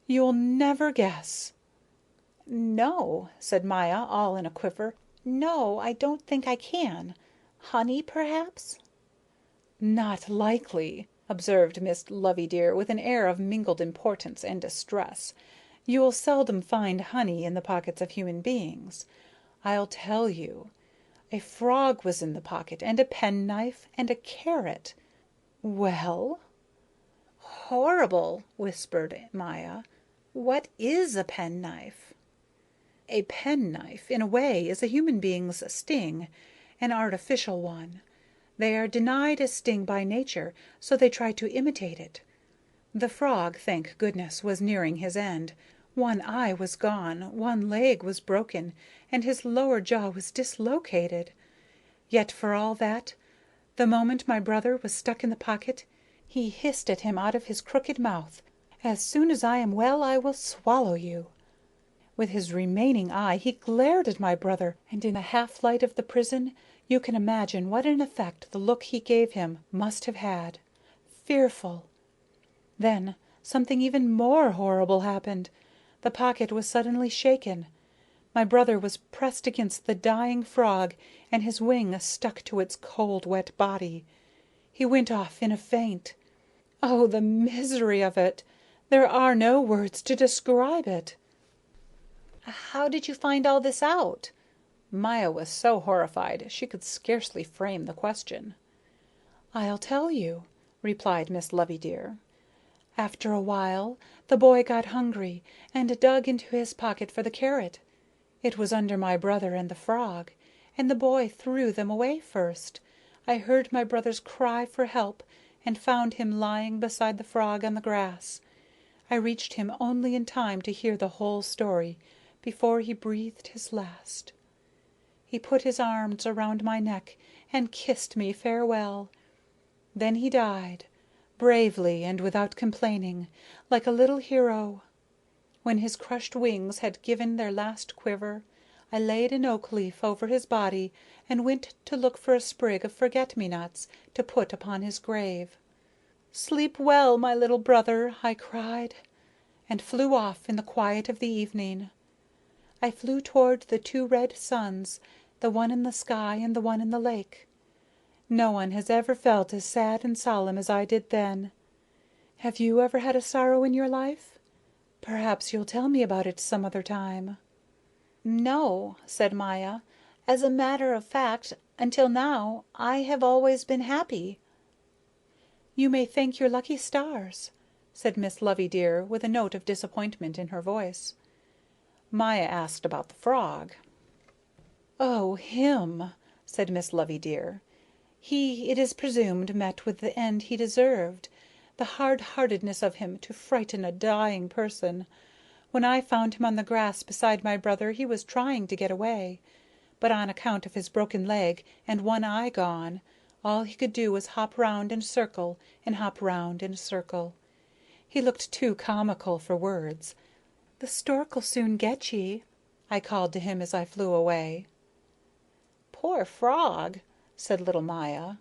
You'll never guess." "No," said Maya, all in a quiver. "No, I don't think I can. Honey, perhaps?" "Not likely," observed Miss Loveydear with an air of mingled importance and distress. "You'll seldom find honey in the pockets of human beings. I'll tell you. A frog was in the pocket, and a penknife, and a carrot." "Well?" "Horrible," whispered Maya. "What is a penknife?" "A penknife, in a way, is a human being's sting, an artificial one. They are denied a sting by nature, so they try to imitate it. The frog, thank goodness, was nearing his end. One eye was gone, one leg was broken, and his lower jaw was dislocated. Yet for all that, the moment my brother was stuck in the pocket, he hissed at him out of his crooked mouth, 'As soon as I am well, I will swallow you.' With his remaining eye he glared at my brother, and in the half light of the prison you can imagine what an effect the look he gave him must have had. Fearful! Then something even more horrible happened. The pocket was suddenly shaken. My brother was pressed against the dying frog, and his wing stuck to its cold, wet body. He went off in a faint. Oh, the misery of it! There are no words to describe it." "How did you find all this out?" Maya was so horrified she could scarcely frame the question. "I'll tell you," replied Miss Loveydear. "After a while the boy got hungry and dug into his pocket for the carrot. It was under my brother and the frog, and the boy threw them away first. I heard my brother's cry for help and found him lying beside the frog on the grass. I reached him only in time to hear the whole story before he breathed his last. He put his arms around my neck and kissed me farewell. Then he died, bravely and without complaining, like a little hero. When his crushed wings had given their last quiver, I laid an oak leaf over his body and went to look for a sprig of forget-me-nots to put upon his grave. 'Sleep well, my little brother,' I cried, and flew off in the quiet of the evening. I flew toward the two red suns, the one in the sky and the one in the lake. No one has ever felt as sad and solemn as I did then. Have you ever had a sorrow in your life? Perhaps you'll tell me about it some other time." "No," said Maya. "As a matter of fact, until now, I have always been happy." "You may thank your lucky stars," said Miss Loveydear, with a note of disappointment in her voice. Maya asked about the frog. "Oh, him," said Miss Loveydear. "He, it is presumed, met with the end he deserved. The hard-heartedness of him to frighten a dying person. When I found him on the grass beside my brother he was trying to get away, but on account of his broken leg and one eye gone, all he could do was hop round in a circle and hop round in a circle. He looked too comical for words. 'The stork'll soon get ye,' I called to him as I flew away." "Poor frog," said little Maya.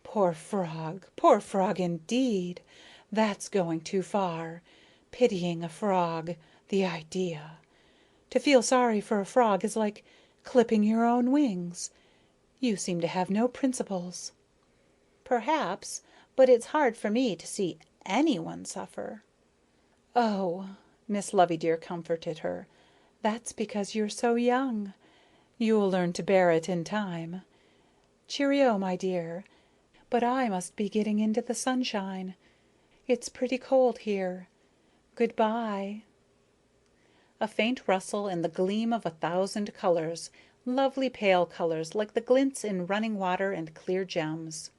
Poor frog indeed! That's going too far. Pitying a frog, the idea! To feel sorry for a frog is like clipping your own wings. You seem to have no principles." "Perhaps, but it's hard for me to see anyone suffer." "Oh," Miss Loveydear comforted her, "that's because you're so young. You'll learn to bear it in time. Cheerio, my dear. But I must be getting into the sunshine. It's pretty cold here. Good-bye." A faint rustle and the gleam of 1,000 colors, lovely pale colors like the glints in running water and clear gems.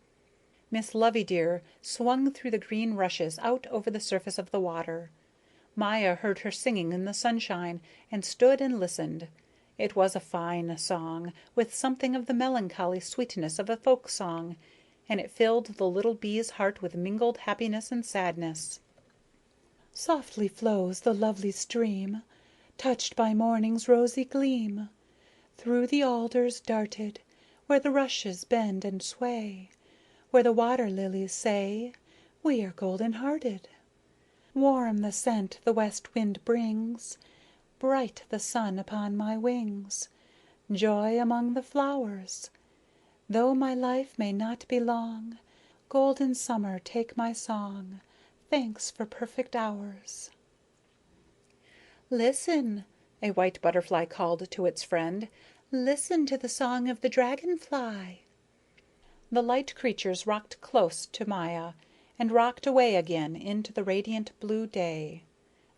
Miss Loveydear swung through the green rushes out over the surface of the water. Maya heard her singing in the sunshine and stood and listened. It was a fine song, with something of the melancholy sweetness of a folk song, and it filled the little bee's heart with mingled happiness and sadness. "Softly flows the lovely stream, touched by morning's rosy gleam. Through the alders darted, where the rushes bend and sway, where the water lilies say, 'We are golden-hearted.' Warm the scent the west wind brings, bright the sun upon my wings, joy among the flowers. Though my life may not be long, golden summer, take my song, thanks for perfect hours." "Listen," a white butterfly called to its friend. "Listen to the song of the dragonfly." The light creatures rocked close to Maya, and rocked away again into the radiant blue day.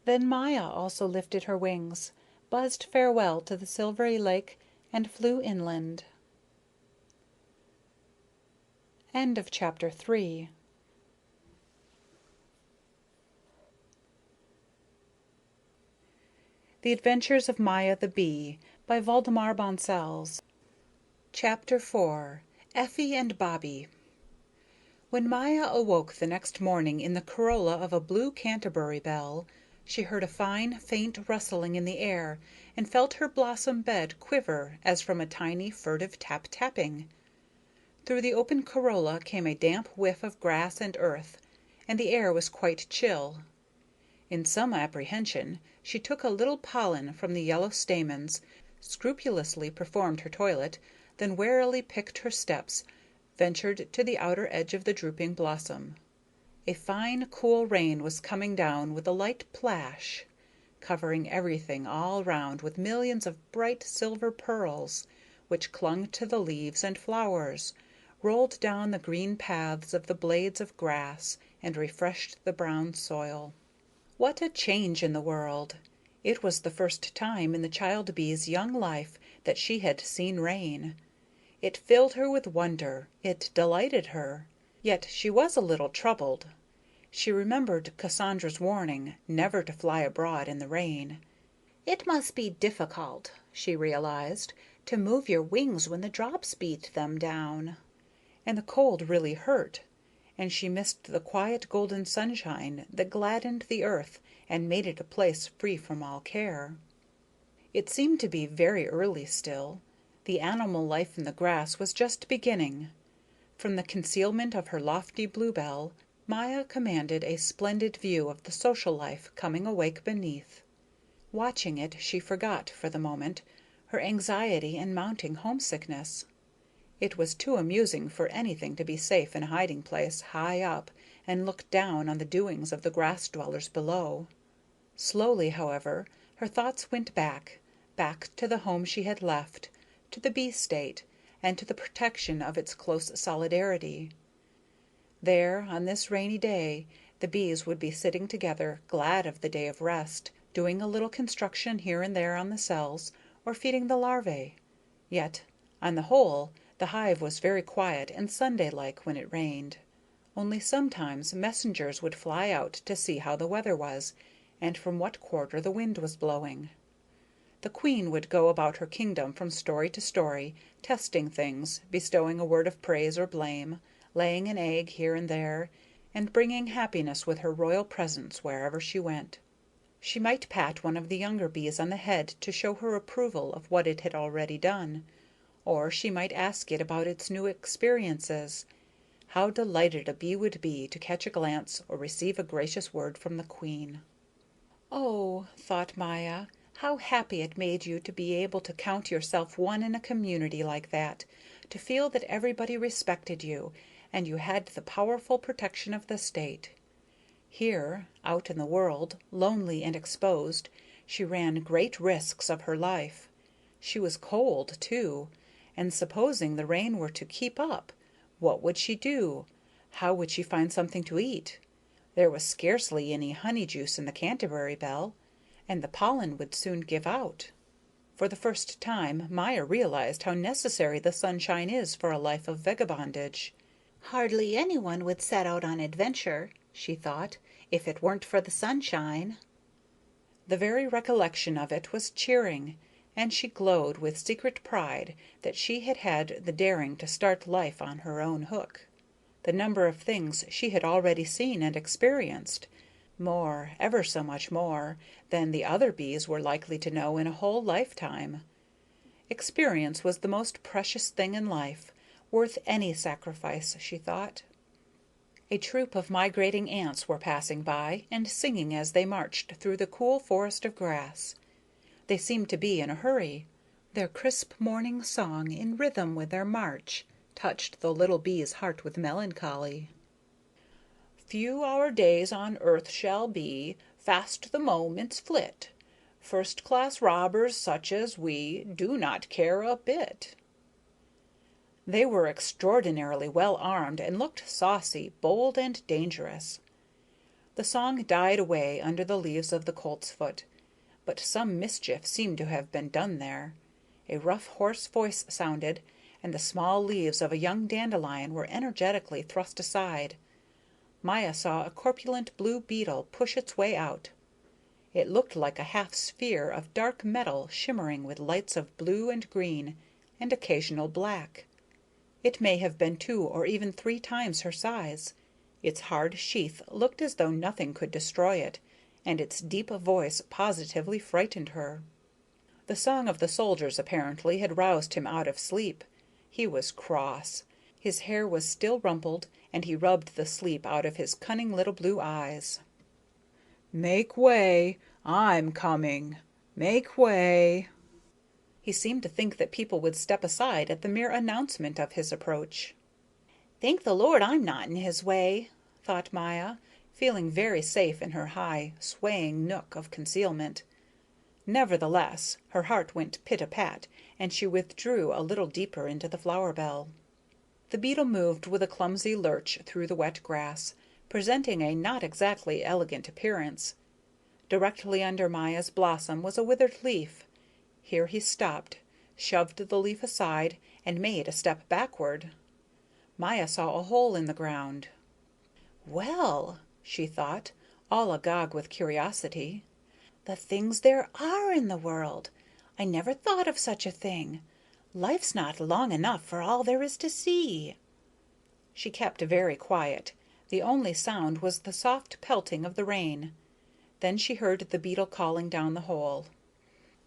Then Maya also lifted her wings, buzzed farewell to the silvery lake, and flew inland. End of chapter 3. The Adventures of Maya the Bee by Waldemar Bonsels. Chapter 4. Effie and Bobbie. When Maya awoke the next morning in the corolla of a blue Canterbury bell, she heard a fine, faint rustling in the air, and felt her blossom bed quiver as from a tiny, furtive tap-tapping. Through the open corolla came a damp whiff of grass and earth, and the air was quite chill. In some apprehension, she took a little pollen from the yellow stamens, scrupulously performed her toilet, then warily picked her steps, ventured to the outer edge of the drooping blossom. A fine, cool rain was coming down with a light plash, covering everything all round with millions of bright silver pearls, which clung to the leaves and flowers, rolled down the green paths of the blades of grass, and refreshed the brown soil. What a change in the world! It was the first time in the child bee's young life that she had seen rain. It filled her with wonder, it delighted her. Yet she was a little troubled. She remembered Cassandra's warning never to fly abroad in the rain. "It must be difficult," she realized, "to move your wings when the drops beat them down." And the cold really hurt, and she missed the quiet golden sunshine that gladdened the earth and made it a place free from all care. It seemed to be very early still. The animal life in the grass was just beginning. From the concealment of her lofty bluebell, Maya commanded a splendid view of the social life coming awake beneath. Watching it, she forgot, for the moment, her anxiety and mounting homesickness. It was too amusing for anything to be safe in a hiding place high up and look down on the doings of the grass dwellers below. Slowly, however, her thoughts went back to the home she had left, to the bee state, and to the protection of its close solidarity. There, on this rainy day, the bees would be sitting together, glad of the day of rest, doing a little construction here and there on the cells, or feeding the larvae. Yet, on the whole, the hive was very quiet and Sunday-like when it rained. Only sometimes messengers would fly out to see how the weather was, and from what quarter the wind was blowing. The queen would go about her kingdom from story to story, testing things, bestowing a word of praise or blame, laying an egg here and there, and bringing happiness with her royal presence wherever she went. She might pat one of the younger bees on the head to show her approval of what it had already done, or she might ask it about its new experiences, How delighted a bee would be to catch a glance or receive a gracious word from the queen. "Oh," thought Maya, "how happy it made you to be able to count yourself one in a community like that, to feel that everybody respected you, and you had the powerful protection of the state." Here, out in the world, lonely and exposed, she ran great risks of her life. She was cold, too, and supposing the rain were to keep up, what would she do? How would she find something to eat? There was scarcely any honey juice in the Canterbury Bell, and the pollen would soon give out. For the first time Maya realized how necessary the sunshine is for a life of vagabondage. "Hardly anyone would set out on adventure," she thought, "if it weren't for the sunshine." The very recollection of it was cheering, and she glowed with secret pride that she had had the daring to start life on her own hook. The number of things she had already seen and experienced, more, ever so much more, than the other bees were likely to know in a whole lifetime. Experience was the most precious thing in life, worth any sacrifice, she thought. A troop of migrating ants were passing by and singing as they marched through the cool forest of grass. They seemed to be in a hurry. Their crisp morning song, in rhythm with their march, touched the little bee's heart with melancholy. "Few our days on earth shall be, fast the moments flit. First-class robbers such as we do not care a bit." They were extraordinarily well armed and looked saucy, bold, and dangerous. The song died away under the leaves of the coltsfoot, but some mischief seemed to have been done there. A rough, hoarse voice sounded, and the small leaves of a young dandelion were energetically thrust aside. Maya saw a corpulent blue beetle push its way out. It looked like a half-sphere of dark metal shimmering with lights of blue and green and occasional black. It may have been 2 or even 3 times her size. Its hard sheath looked as though nothing could destroy it, and its deep voice positively frightened her. The song of the soldiers apparently had roused him out of sleep. He was cross. His hair was still rumpled, and he rubbed the sleep out of his cunning little blue eyes. "Make way! I'm coming! Make way!" He seemed to think that people would step aside at the mere announcement of his approach. "Thank the Lord I'm not in his way," thought Maya, feeling very safe in her high, swaying nook of concealment. Nevertheless, her heart went pit-a-pat, and she withdrew a little deeper into the flower bell. The beetle moved with a clumsy lurch through the wet grass, presenting a not exactly elegant appearance. Directly under Maya's blossom was a withered leaf. Here he stopped, shoved the leaf aside, and made a step backward. Maya saw a hole in the ground. "Well," she thought, all agog with curiosity, "the things there are in the world! I never thought of such a thing. Life's not long enough for all there is to see." She kept very quiet. The only sound was the soft pelting of the rain. Then she heard the beetle calling down the hole.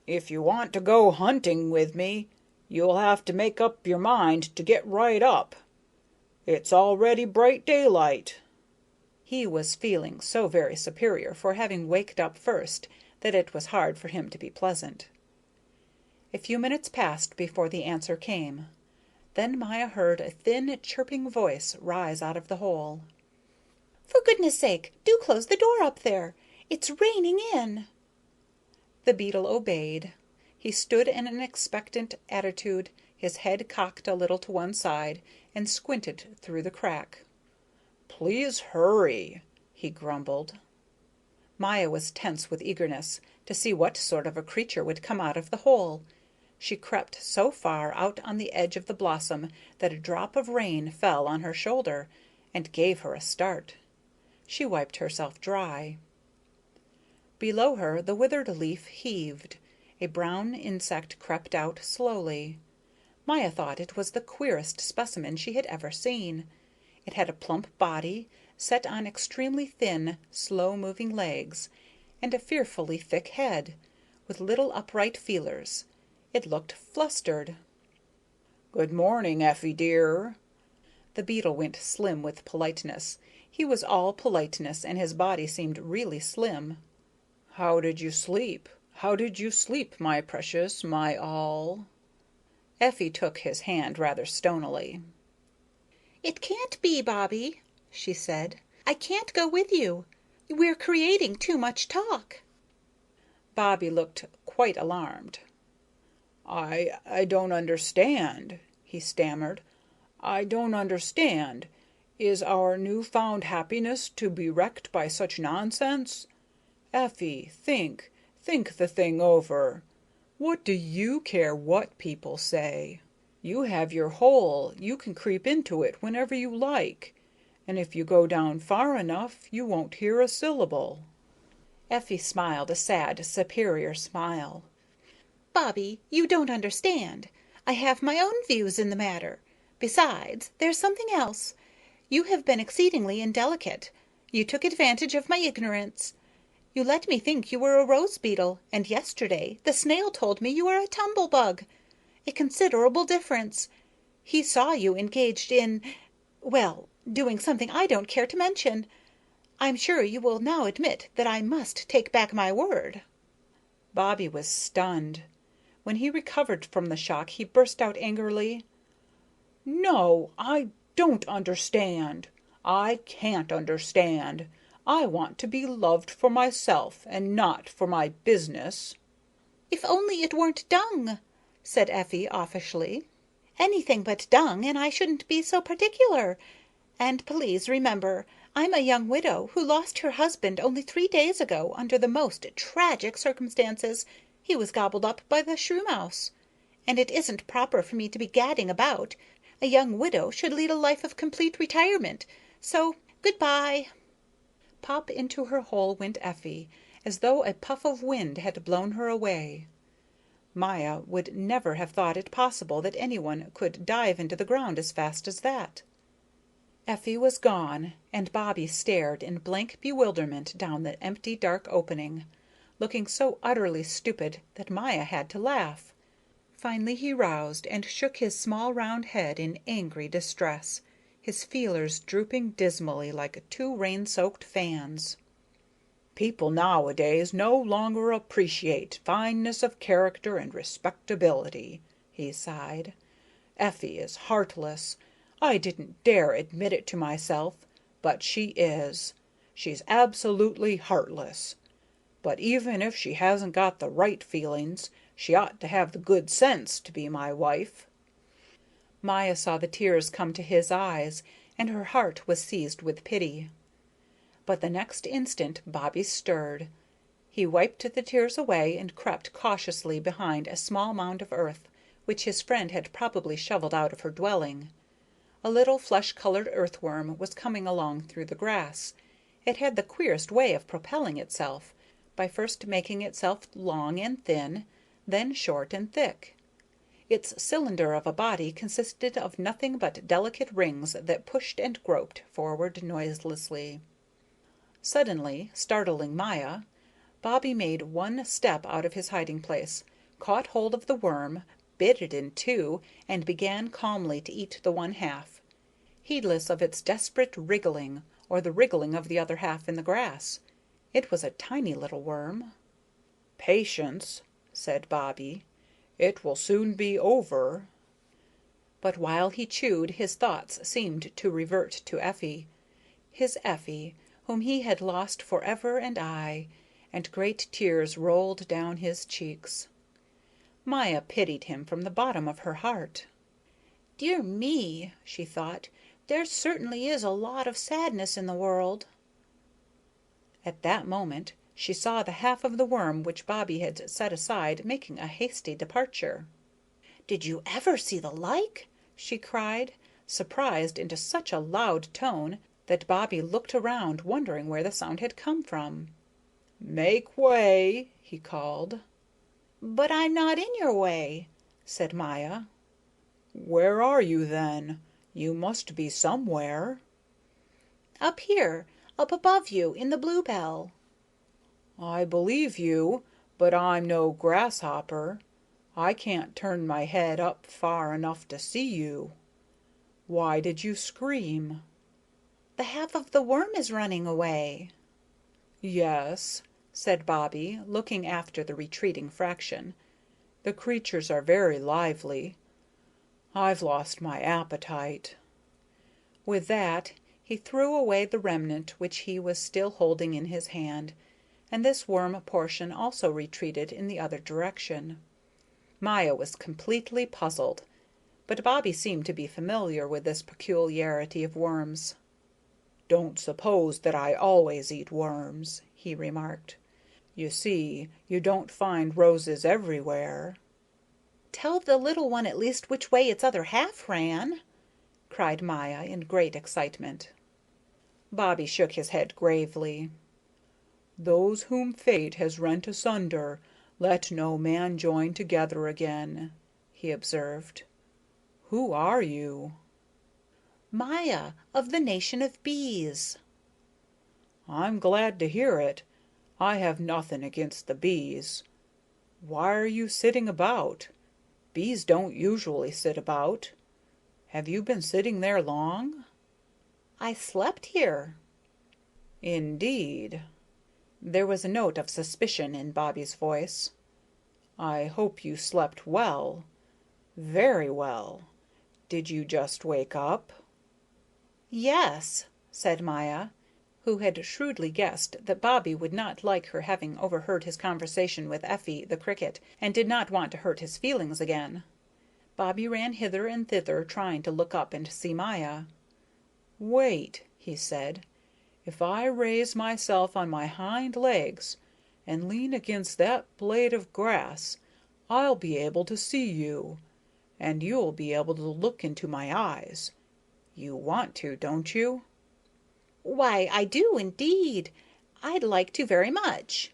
"If you want to go hunting with me, you'll have to make up your mind to get right up. It's already bright daylight." He was feeling so very superior for having waked up first that it was hard for him to be pleasant. A few minutes passed before the answer came. Then Maya heard a thin, chirping voice rise out of the hole. "For goodness sake, do close the door up there. It's raining in." The beetle obeyed. He stood in an expectant attitude, his head cocked a little to one side, and squinted through the crack. "Please hurry," he grumbled. Maya was tense with eagerness to see what sort of a creature would come out of the hole. She crept so far out on the edge of the blossom that a drop of rain fell on her shoulder and gave her a start. She wiped herself dry. Below her the withered leaf heaved. A brown insect crept out slowly. Maya thought it was the queerest specimen she had ever seen. It had a plump body, set on extremely thin, slow-moving legs, and a fearfully thick head, with little upright feelers. It looked flustered. "Good morning, Effie dear." The beetle went slim with politeness. He was all politeness, and his body seemed really slim. "How did you sleep? How did you sleep, my precious, my all?" Effie took his hand rather stonily. "It can't be, Bobbie," she said. "I can't go with you. We're creating too much talk." Bobbie looked quite alarmed. I don't understand," he stammered. "I don't understand. Is our new-found happiness to be wrecked by such nonsense? Effie, think the thing over. What do you care what people say? You have your hole, you can creep into it whenever you like, and if you go down far enough you won't hear a syllable." Effie smiled a sad, superior smile. "Bobbie, you don't understand. I have my own views in the matter. Besides, there's something else. You have been exceedingly indelicate. You took advantage of my ignorance. You let me think you were a rose beetle, and yesterday the snail told me you were a tumble-bug. A considerable difference. He saw you engaged in, well, doing something I don't care to mention. I'm sure you will now admit that I must take back my word." Bobbie was stunned. When he recovered from the shock, he burst out angrily, "No, I don't understand. I can't understand. I want to be loved for myself and not for my business." "If only it weren't dung," said Effie offishly. "Anything but dung, and I shouldn't be so particular. And please remember, I'm a young widow who lost her husband only 3 days ago under the most tragic circumstances. He was gobbled up by the shrew mouse. And it isn't proper for me to be gadding about. A young widow should lead a life of complete retirement. So, good-bye." Pop into her hole went Effie, as though a puff of wind had blown her away. Maya would never have thought it possible that anyone could dive into the ground as fast as that. Effie was gone, and Bobbie stared in blank bewilderment down the empty, dark opening, looking so utterly stupid that Maya had to laugh. Finally he roused and shook his small round head in angry distress, his feelers drooping dismally like 2 rain-soaked fans. "People nowadays no longer appreciate fineness of character and respectability," he sighed. "Effie is heartless. I didn't dare admit it to myself, but she is. She's absolutely heartless. But even if she hasn't got the right feelings, she ought to have the good sense to be my wife." Maya saw the tears come to his eyes, and her heart was seized with pity. But the next instant Bobbie stirred. He wiped the tears away and crept cautiously behind a small mound of earth, which his friend had probably shoveled out of her dwelling. A little flesh-colored earthworm was coming along through the grass. It had the queerest way of propelling itself, by first making itself long and thin, then short and thick. Its cylinder of a body consisted of nothing but delicate rings that pushed and groped forward noiselessly. Suddenly, startling Maya, Bobbie made one step out of his hiding-place, caught hold of the worm, bit it in two, and began calmly to eat the one half, heedless of its desperate wriggling or the wriggling of the other half in the grass. It was a tiny little worm. "Patience," said Bobbie. "It will soon be over." But while he chewed, his thoughts seemed to revert to Effie, his Effie, whom he had lost forever and aye, and great tears rolled down his cheeks. Maya pitied him from the bottom of her heart. "Dear me," she thought, "there certainly is a lot of sadness in the world." At that moment she saw the half of the worm which Bobbie had set aside making a hasty departure. "Did you ever see the like?" she cried, surprised into such a loud tone that Bobbie looked around, wondering where the sound had come from. "Make way," he called. "But I'm not in your way," said Maya. "Where are you, then? You must be somewhere." "Up here, up above you, in the bluebell." "I believe you, but I'm no grasshopper. I can't turn my head up far enough to see you." Why did you scream?" "The half of the worm is running away." "Yes," said Bobbie, looking after the retreating fraction. "The creatures are very lively. I've lost my appetite." With that he threw away the remnant which he was still holding in his hand, and this worm portion also retreated in the other direction. Maya was completely puzzled, but Bobbie seemed to be familiar with this peculiarity of worms. "Don't suppose that I always eat worms," he remarked. "You see, you don't find roses everywhere." "Tell the little one at least which way its other half ran," cried Maya in great excitement. Bobbie shook his head gravely. "Those whom fate has rent asunder, let no man join together again," he observed. "Who are you?" "Maya, of the nation of bees." "I'm glad to hear it. I have nothing against the bees. Why are you sitting about? Bees don't usually sit about. Have you been sitting there long?" "I slept here." "Indeed." There was a note of suspicion in Bobbie's voice. "I hope you slept well. Very well. Did you just wake up?" "Yes," said Maya, who had shrewdly guessed that Bobbie would not like her having overheard his conversation with Effie the cricket, and did not want to hurt his feelings again. Bobbie ran hither and thither, trying to look up and see Maya. "Wait," he said. "If I raise myself on my hind legs and lean against that blade of grass, I'll be able to see you, and you'll be able to look into my eyes. You want to, don't you?" "Why, I do indeed. I'd like to very much."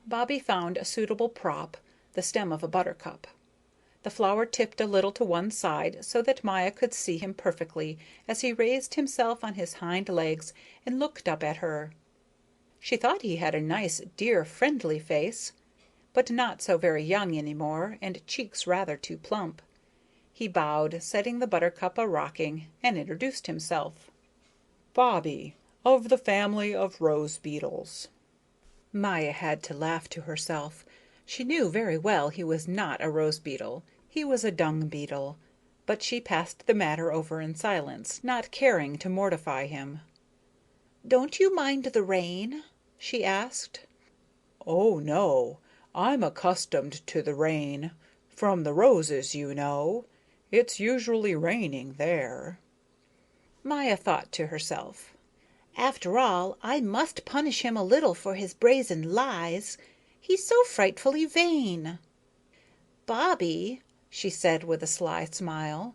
Bobbie found a suitable prop, the stem of a buttercup. The flower tipped a little to one side so that Maya could see him perfectly as he raised himself on his hind legs and looked up at her. She thought he had a nice, dear, friendly face, but not so very young any more, and cheeks rather too plump. He bowed, setting the buttercup a-rocking, and introduced himself. "Bobbie, of the family of rose beetles." Maya had to laugh to herself. She knew very well he was not a rose beetle. He was a dung beetle, but she passed the matter over in silence, not caring to mortify him. "Don't you mind the rain?" she asked. "Oh, no. I'm accustomed to the rain. From the roses, you know. It's usually raining there." Maya thought to herself, "After all, I must punish him a little for his brazen lies. He's so frightfully vain." "Bobbie," she said with a sly smile,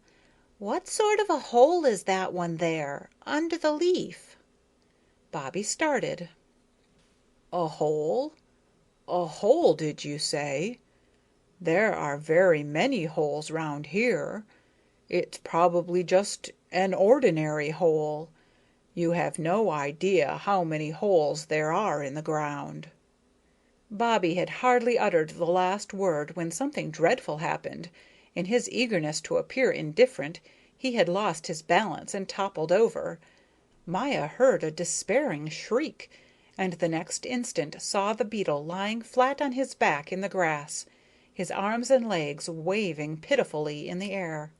"what sort of a hole is that one there, under the leaf?" Bobbie started. "A hole? A hole, did you say? There are very many holes round here. It's probably just an ordinary hole. You have no idea how many holes there are in the ground." Bobbie had hardly uttered the last word when something dreadful happened. In his eagerness to appear indifferent, he had lost his balance and toppled over. Maya heard a despairing shriek, and the next instant saw the beetle lying flat on his back in the grass, his arms and legs waving pitifully in the air.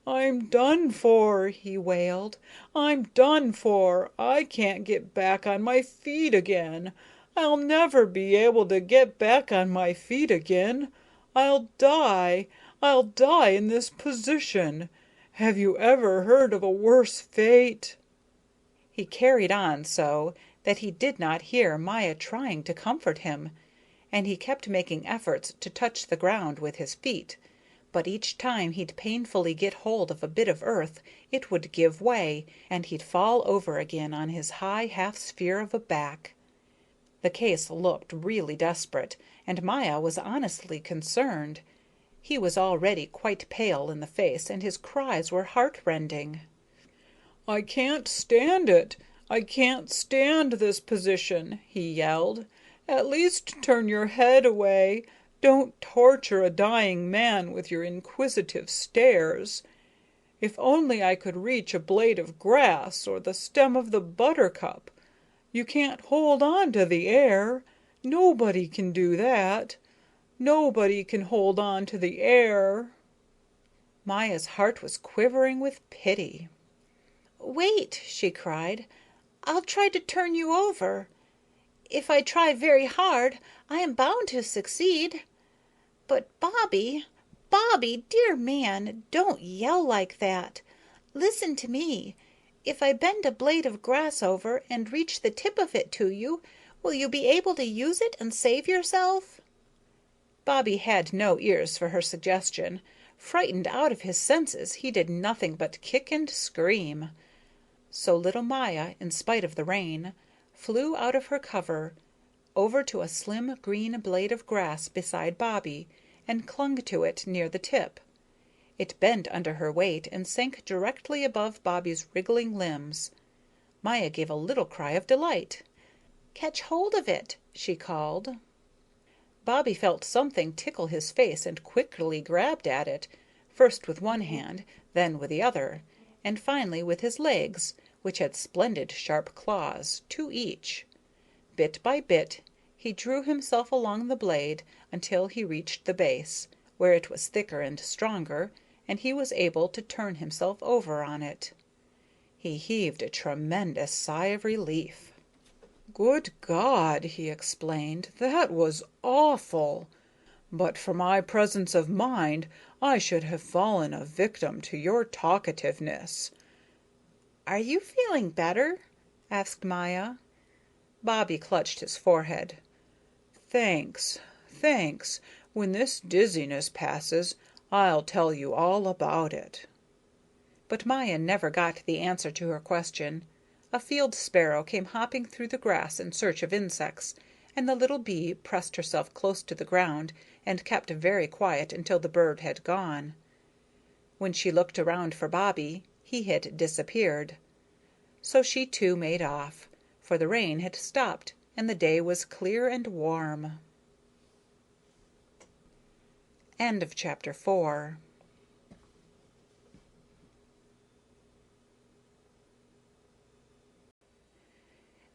"I'm done for," he wailed. "I'm done for. I can't get back on my feet again. I'll never be able to get back on my feet again. I'll die. I'll die in this position. Have you ever heard of a worse fate?" He carried on so that he did not hear Maya trying to comfort him, and he kept making efforts to touch the ground with his feet, but each time he'd painfully get hold of a bit of earth it would give way, and he'd fall over again on his high half-sphere of a back. The case looked really desperate, and Maya was honestly concerned. He was already quite pale in the face, and his cries were heartrending. "I can't stand it. I can't stand this position," he yelled. "At least turn your head away. Don't torture a dying man with your inquisitive stares. If only I could reach a blade of grass or the stem of the buttercup. You can't hold on to the air. Nobody can do that. Nobody can hold on to the air." Maya's heart was quivering with pity. "Wait," she cried. "I'll try to turn you over. If I try very hard, I am bound to succeed. But Bobby, dear man, don't yell like that. Listen to me. If I bend a blade of grass over and reach the tip of it to you, will you be able to use it and save yourself?" Bobby had no ears for her suggestion. Frightened out of his senses, he did nothing but kick and scream. So little Maya, in spite of the rain, flew out of her cover, over to a slim green blade of grass beside Bobby, and clung to it near the tip. It bent under her weight and sank directly above Bobby's wriggling limbs. Maya gave a little cry of delight. "Catch hold of it," she called. Bobby felt something tickle his face and quickly grabbed at it, first with one hand, then with the other, and finally with his legs, which had splendid sharp claws, two each. Bit by bit he drew himself along the blade until he reached the base, where it was thicker and stronger, and he was able to turn himself over on it. He heaved a tremendous sigh of relief. "Good God," he explained, "that was awful. But for my presence of mind, I should have fallen a victim to your talkativeness." "Are you feeling better?" asked Maya. Bobby clutched his forehead. Thanks. When this dizziness passes, I'll tell you all about it." But Maya never got the answer to her question. A field sparrow came hopping through the grass in search of insects, and the little bee pressed herself close to the ground and kept very quiet until the bird had gone. When she looked around for Bobby, he had disappeared. So she too made off, for the rain had stopped and the day was clear and warm. End of chapter 4.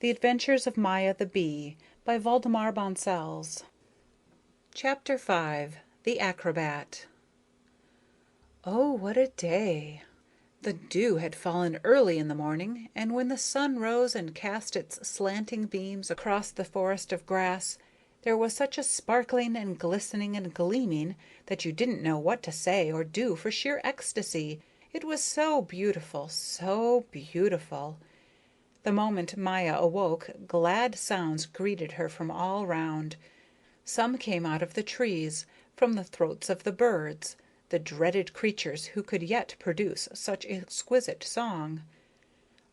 The Adventures of Maya the Bee by Waldemar Bonsels. Chapter 5. The Acrobat. Oh, what a day! The dew had fallen early in the morning, and when the sun rose and cast its slanting beams across the forest of grass, there was such a sparkling and glistening and gleaming that you didn't know what to say or do for sheer ecstasy. It was so beautiful, so beautiful. The moment Maya awoke, glad sounds greeted her from all round. Some came out of the trees, from the throats of the birds, the dreaded creatures who could yet produce such exquisite song.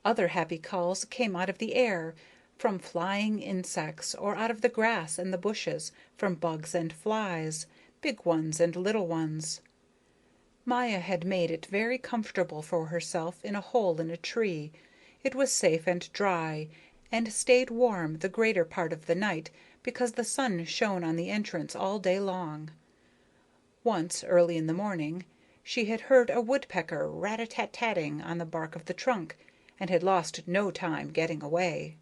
Other happy calls came out of the air, from flying insects, or out of the grass and the bushes, from bugs and flies, big ones and little ones. Maya had made it very comfortable for herself in a hole in a tree. It was safe and dry, and stayed warm the greater part of the night because the sun shone on the entrance all day long. Once, early in the morning, she had heard a woodpecker rat-a-tat-tatting on the bark of the trunk, and had lost no time getting away.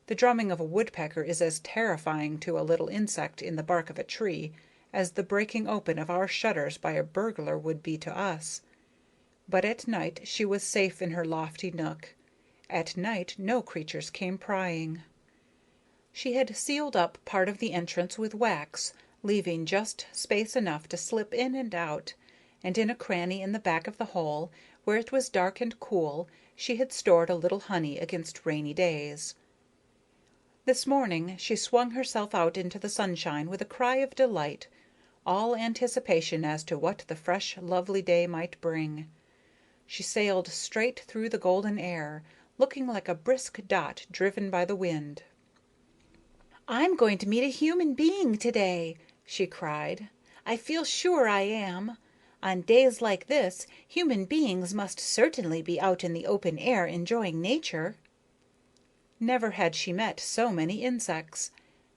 The drumming of a woodpecker is as terrifying to a little insect in the bark of a tree as the breaking open of our shutters by a burglar would be to us. But at night she was safe in her lofty nook. At night no creatures came prying. She had sealed up part of the entrance with wax, leaving just space enough to slip in and out, and in a cranny in the back of the hole, where it was dark and cool, she had stored a little honey against rainy days. This morning she swung herself out into the sunshine with a cry of delight, all anticipation as to what the fresh, lovely day might bring. She sailed straight through the golden air, looking like a brisk dot driven by the wind. "I'm going to meet a human being today," she cried. "I feel sure I am. On days like this, human beings must certainly be out in the open air enjoying nature." Never had she met so many insects.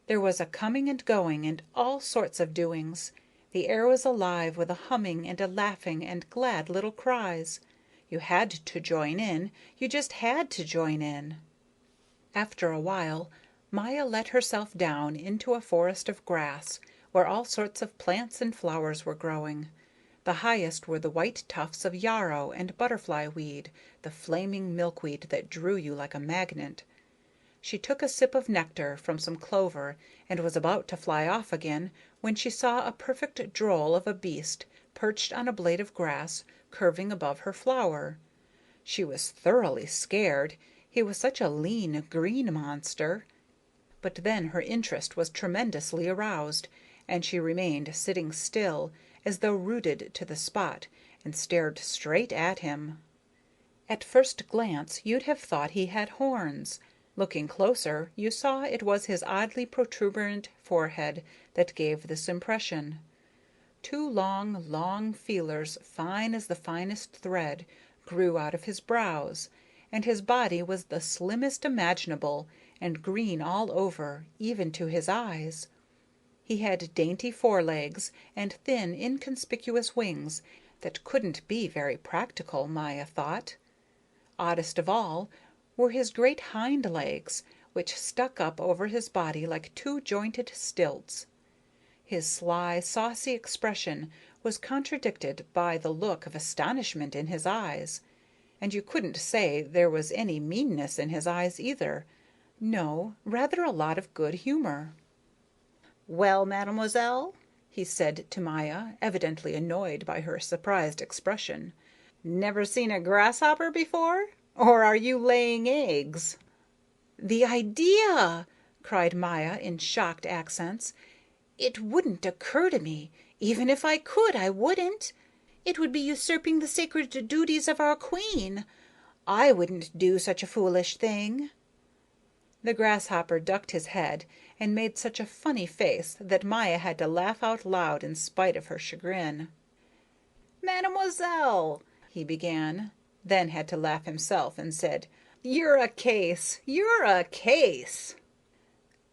There was a coming and going and all sorts of doings. The air was alive with a humming and a laughing and glad little cries. You had to join in. You just had to join in. After a while, Maya let herself down into a forest of grass, where all sorts of plants and flowers were growing. The highest were the white tufts of yarrow and butterfly weed, the flaming milkweed that drew you like a magnet. She took a sip of nectar from some clover and was about to fly off again when she saw a perfect droll of a beast perched on a blade of grass curving above her flower. She was thoroughly scared. He was such a lean, green monster. But then her interest was tremendously aroused, and she remained sitting still, as though rooted to the spot, and stared straight at him. At first glance you'd have thought he had horns. Looking closer, you saw it was his oddly protuberant forehead that gave this impression. Two long, long feelers, fine as the finest thread, grew out of his brows, and his body was the slimmest imaginable, and green all over, even to his eyes. He had dainty forelegs and thin, inconspicuous wings that couldn't be very practical, Maya thought. Oddest of all were his great hind legs, which stuck up over his body like two jointed stilts. His sly, saucy expression was contradicted by the look of astonishment in his eyes, and you couldn't say there was any meanness in his eyes either. No, rather a lot of good humor. Well, mademoiselle, He said to Maya, evidently annoyed by her surprised expression. never seen a grasshopper before? Or are you laying eggs? The idea! Cried Maya in shocked accents. It wouldn't occur to me. Even if I could, I wouldn't. It would be usurping the sacred duties of our queen. I wouldn't do such a foolish thing. The grasshopper ducked his head and made such a funny face that Maya had to laugh out loud in spite of her chagrin. Mademoiselle, He began, then had to laugh himself and said, you're a case. You're a case.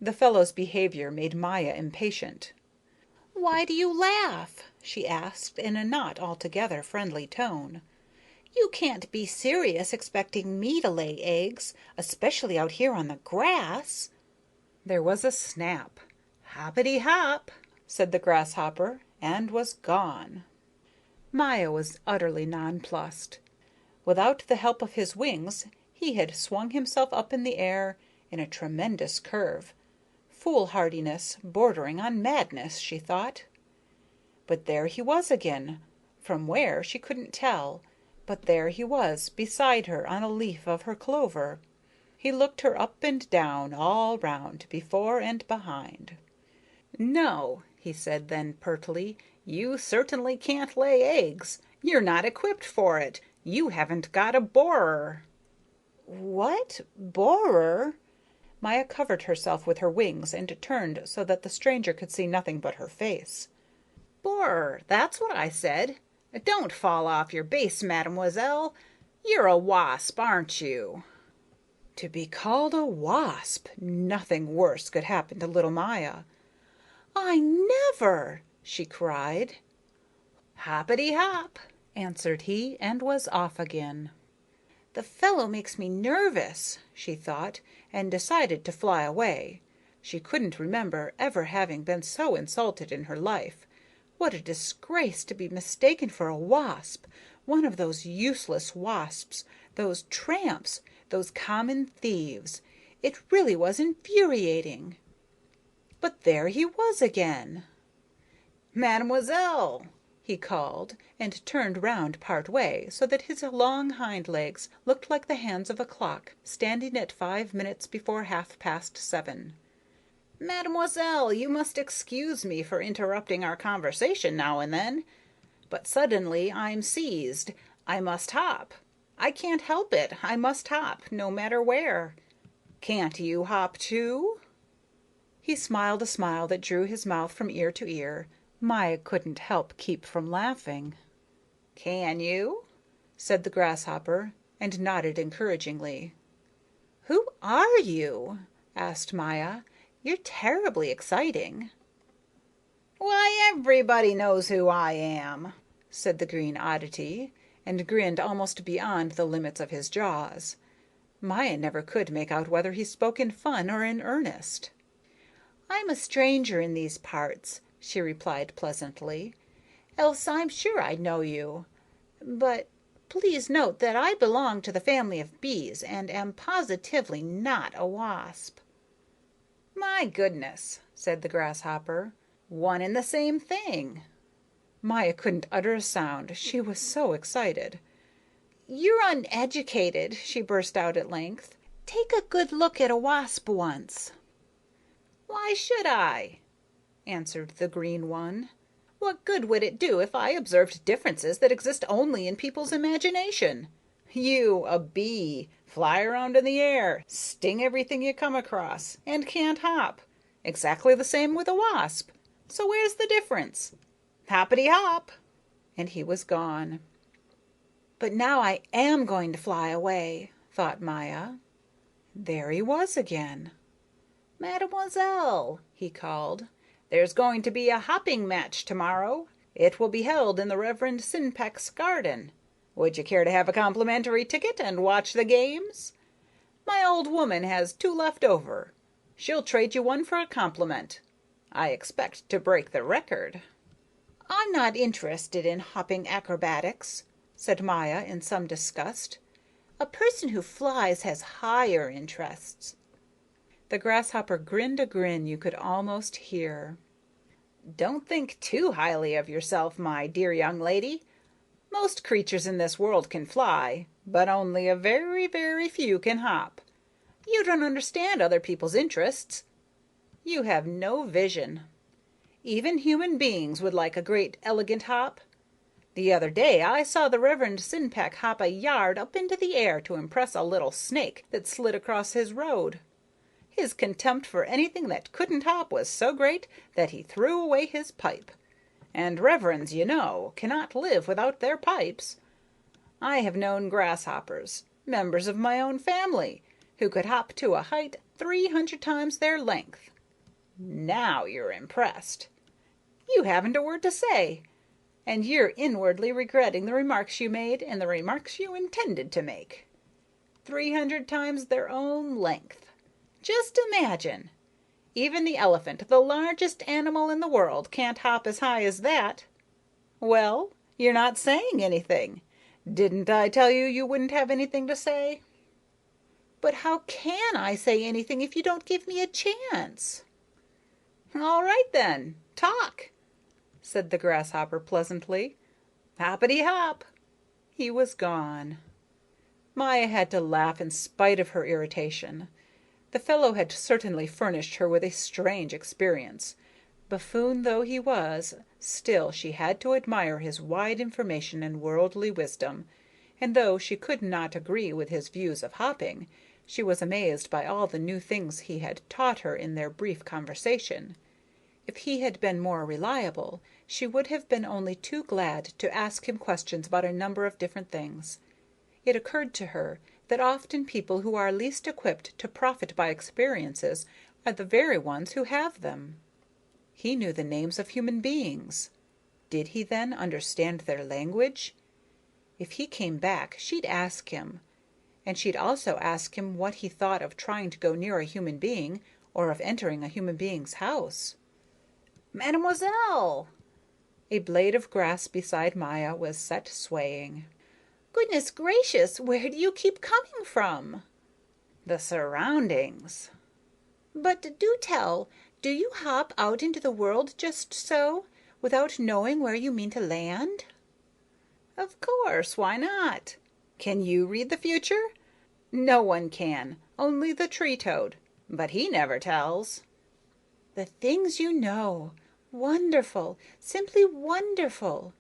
The fellow's behavior made Maya impatient. Why do you laugh? She asked in a not altogether friendly tone. You can't be serious expecting me to lay eggs, especially out here on the grass. There was a snap. Hoppity hop, said the grasshopper, and was gone. Maya was utterly nonplussed. Without the help of his wings, he had swung himself up in the air in a tremendous curve. Foolhardiness bordering on madness, she thought. But there he was again. From where, she couldn't tell. But there he was, beside her on a leaf of her clover. He looked her up and down, all round, before and behind. No, he said then pertly, you certainly can't lay eggs. You're not equipped for it. You haven't got a borer. What? Borer? Maya covered herself with her wings and turned so that the stranger could see nothing but her face. Borer, that's what I said. Don't fall off your base, mademoiselle. You're a wasp, aren't you? To be called a wasp! Nothing worse could happen to little Maya. I never! She cried. Hoppity hop, answered he, and was off again. The fellow makes me nervous, she thought, and decided to fly away. She couldn't remember ever having been so insulted in her life. What a disgrace to be mistaken for a wasp, one of those useless wasps, those tramps, those common thieves. It really was infuriating. But there he was again. Mademoiselle, he called, and turned round part way so that his long hind legs looked like the hands of a clock standing at 5 minutes before 7:30. Mademoiselle, you must excuse me for interrupting our conversation now and then, but suddenly I'm seized. I must hop. I can't help it. I must hop, no matter where. Can't you hop too? He smiled a smile that drew his mouth from ear to ear. Maya couldn't keep from laughing. Can you? Said the grasshopper, and nodded encouragingly. Who are you? Asked Maya. You're terribly exciting. Why, everybody knows who I am, said the green oddity, and grinned almost beyond the limits of his jaws. Maya never could make out whether he spoke in fun or in earnest. I'm a stranger in these parts, she replied pleasantly, else I'm sure I'd know you. But please note that I belong to the family of bees and am positively not a wasp. My goodness, said the grasshopper. One and the same thing. Maya couldn't utter a sound. She was so excited. You're uneducated, she burst out at length. Take a good look at a wasp once. Why should I? Answered the green one. What good would it do if I observed differences that exist only in people's imagination? You, a bee, fly around in the air, sting everything you come across, and can't hop. Exactly the same with a wasp. So where's the difference? Hoppity hop. And he was gone. But now I am going to fly away, thought Maya. There he was again. Mademoiselle, he called, there's going to be a hopping match tomorrow. It will be held in the Reverend Sinpeck's garden. Would you care to have a complimentary ticket and watch the games? My old woman has 2 left over. She'll trade you one for a compliment. I expect to break the record. I'm not interested in hopping acrobatics, said Maya in some disgust. A person who flies has higher interests. The grasshopper grinned a grin you could almost hear. Don't think too highly of yourself, my dear young lady. Most creatures in this world can fly, but only a very, very few can hop. You don't understand other people's interests. You have no vision. Even human beings would like a great elegant hop. The other day I saw the Reverend Sinpeck hop a yard up into the air to impress a little snake that slid across his road. His contempt for anything that couldn't hop was so great that he threw away his pipe. And reverends, you know, cannot live without their pipes. I have known grasshoppers, members of my own family, who could hop to a height 300 times their length. Now you're impressed. You haven't a word to say, and you're inwardly regretting the remarks you made and the remarks you intended to make. 300 times their own length. Just imagine. Even the elephant, the largest animal in the world, can't hop as high as that. Well, you're not saying anything. Didn't I tell you you wouldn't have anything to say? But how can I say anything if you don't give me a chance? All right, then. Talk, said the grasshopper pleasantly. Hoppity hop. He was gone. Maya had to laugh in spite of her irritation. The fellow had certainly furnished her with a strange experience. Buffoon though he was, still she had to admire his wide information and worldly wisdom, and though she could not agree with his views of hopping, she was amazed by all the new things he had taught her in their brief conversation. If he had been more reliable, she would have been only too glad to ask him questions about a number of different things. It occurred to her that often people who are least equipped to profit by experiences are the very ones who have them. He knew the names of human beings. Did he, then, understand their language? If he came back, she'd ask him. And she'd also ask him what he thought of trying to go near a human being or of entering a human being's house. Mademoiselle! A blade of grass beside Maya was set swaying. Goodness gracious, where do you keep coming from? The surroundings. But do tell, do you hop out into the world just so, without knowing where you mean to land? Of course, why not? Can you read the future? No one can, only the tree toad, but he never tells. The things you know. Wonderful, simply wonderful.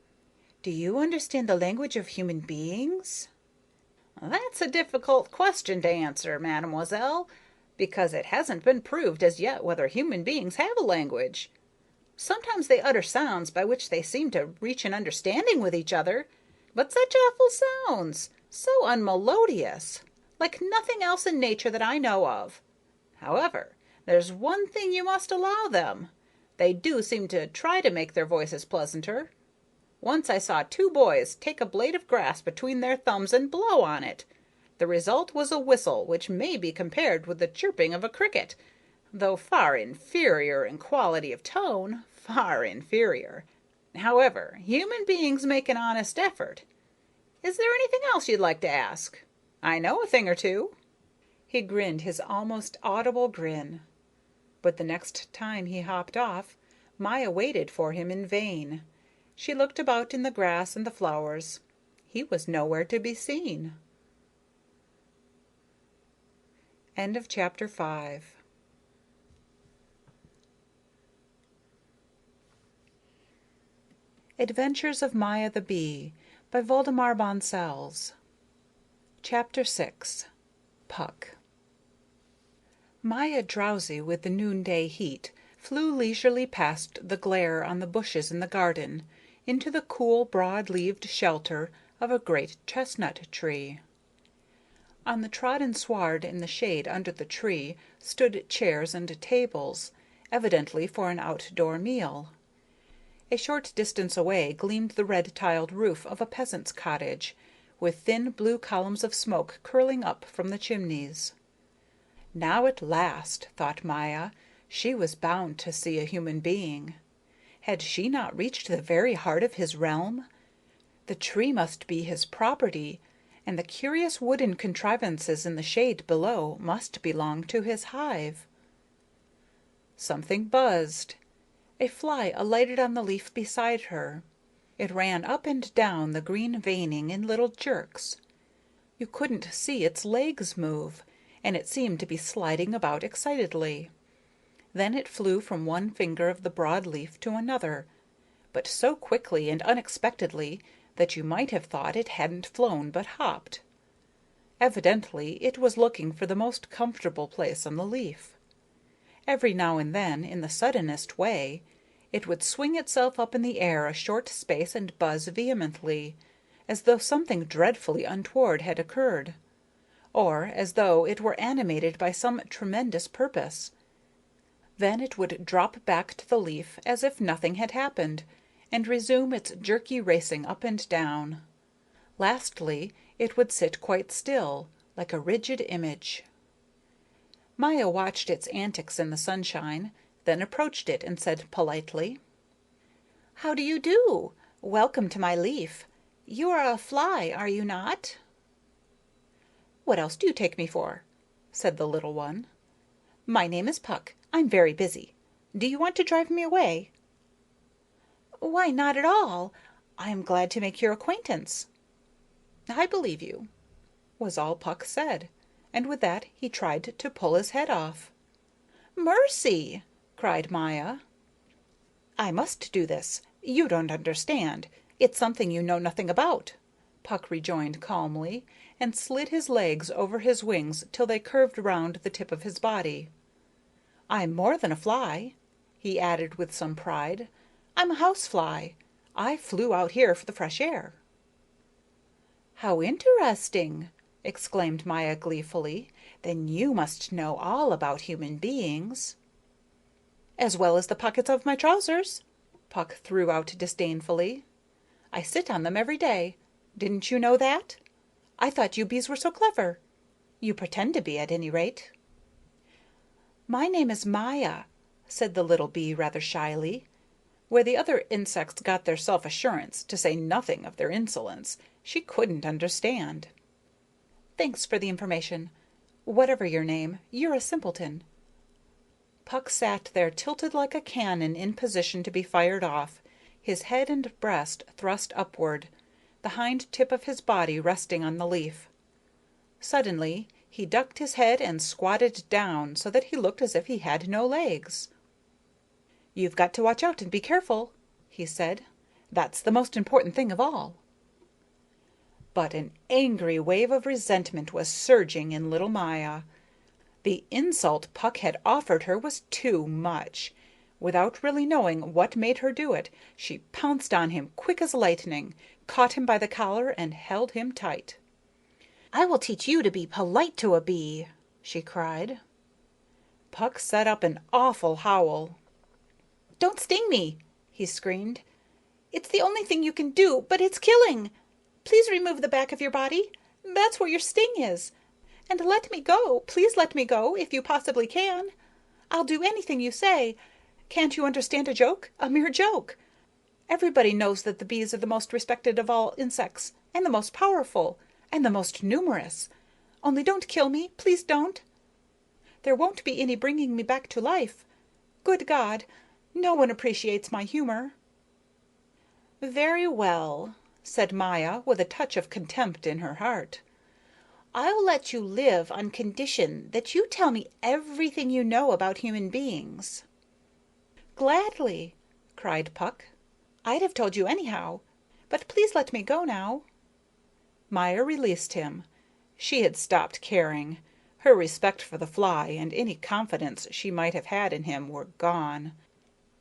Do you understand the language of human beings? That's a difficult question to answer, mademoiselle, because it hasn't been proved as yet whether human beings have a language. Sometimes they utter sounds by which they seem to reach an understanding with each other, but such awful sounds, so unmelodious, like nothing else in nature that I know of. However, there's one thing you must allow them. They do seem to try to make their voices pleasanter. Once I saw two boys take a blade of grass between their thumbs and blow on it. The result was a whistle which may be compared with the chirping of a cricket, though far inferior in quality of tone, far inferior. However, human beings make an honest effort. Is there anything else you'd like to ask? I know a thing or two." He grinned his almost audible grin. But the next time he hopped off, Maya waited for him in vain. She looked about in the grass and the flowers. He was nowhere to be seen. End of chapter 5. Adventures of Maya the Bee by Waldemar Bonsels. Chapter 6. Puck. Maya, drowsy with the noonday heat, flew leisurely past the glare on the bushes in the garden, into the cool, broad-leaved shelter of a great chestnut tree. On the trodden sward in the shade under the tree stood chairs and tables, evidently for an outdoor meal. A short distance away gleamed the red-tiled roof of a peasant's cottage, with thin blue columns of smoke curling up from the chimneys. Now at last, thought Maya, she was bound to see a human being. Had she not reached the very heart of his realm? The tree must be his property, and the curious wooden contrivances in the shade below must belong to his hive. Something buzzed. A fly alighted on the leaf beside her. It ran up and down the green veining in little jerks. You couldn't see its legs move, and it seemed to be sliding about excitedly. Then it flew from one finger of the broad leaf to another, but so quickly and unexpectedly that you might have thought it hadn't flown but hopped. Evidently it was looking for the most comfortable place on the leaf. Every now and then, in the suddenest way, it would swing itself up in the air a short space and buzz vehemently, as though something dreadfully untoward had occurred, or as though it were animated by some tremendous purpose. Then it would drop back to the leaf as if nothing had happened, and resume its jerky racing up and down. Lastly, it would sit quite still, like a rigid image. Maya watched its antics in the sunshine, then approached it and said politely, "How do you do? Welcome to my leaf. You are a fly, are you not?" "What else do you take me for?" said the little one. "My name is Puck. I'm very busy. Do you want to drive me away?" "Why, not at all. I am glad to make your acquaintance." "I believe you," was all Puck said, and with that he tried to pull his head off. "Mercy!" cried Maya. "I must do this. You don't understand. It's something you know nothing about," Puck rejoined calmly, and slid his legs over his wings till they curved round the tip of his body. "I'm more than a fly," he added with some pride. "I'm a housefly. I flew out here for the fresh air." "How interesting!" exclaimed Maya gleefully. "Then you must know all about human beings." "As well as the pockets of my trousers," Puck threw out disdainfully. "I sit on them every day. Didn't you know that? I thought you bees were so clever. You pretend to be, at any rate." "My name is Maya," said the little bee rather shyly. Where the other insects got their self-assurance, to say nothing of their insolence, she couldn't understand. "Thanks for the information. Whatever your name, you're a simpleton." Puck sat there tilted like a cannon in position to be fired off, his head and breast thrust upward, the hind tip of his body resting on the leaf. Suddenly he ducked his head and squatted down so that he looked as if he had no legs. "You've got to watch out and be careful," he said. "That's the most important thing of all." But an angry wave of resentment was surging in little Maya. The insult Puck had offered her was too much. Without really knowing what made her do it, she pounced on him quick as lightning, caught him by the collar, and held him tight. "I will teach you to be polite to a bee," she cried. Puck set up an awful howl. Don't sting me, he screamed. It's the only thing you can do, but it's killing. Please remove the back of your body. That's where your sting is. And let me go. Please let me go, if you possibly can. I'll do anything you say. Can't you understand a joke? A mere joke. Everybody knows that the bees are the most respected of all insects, and the most powerful, and the most numerous. Only don't kill me. Please don't. There won't be any bringing me back to life. Good God, no one appreciates my humor. Very well, said Maya, with a touch of contempt in her heart. I'll let you live on condition that you tell me everything you know about human beings. Gladly, cried Puck. I'd have told you anyhow, but please let me go now. Maya released him. She had stopped caring. Her respect for the fly and any confidence she might have had in him were gone.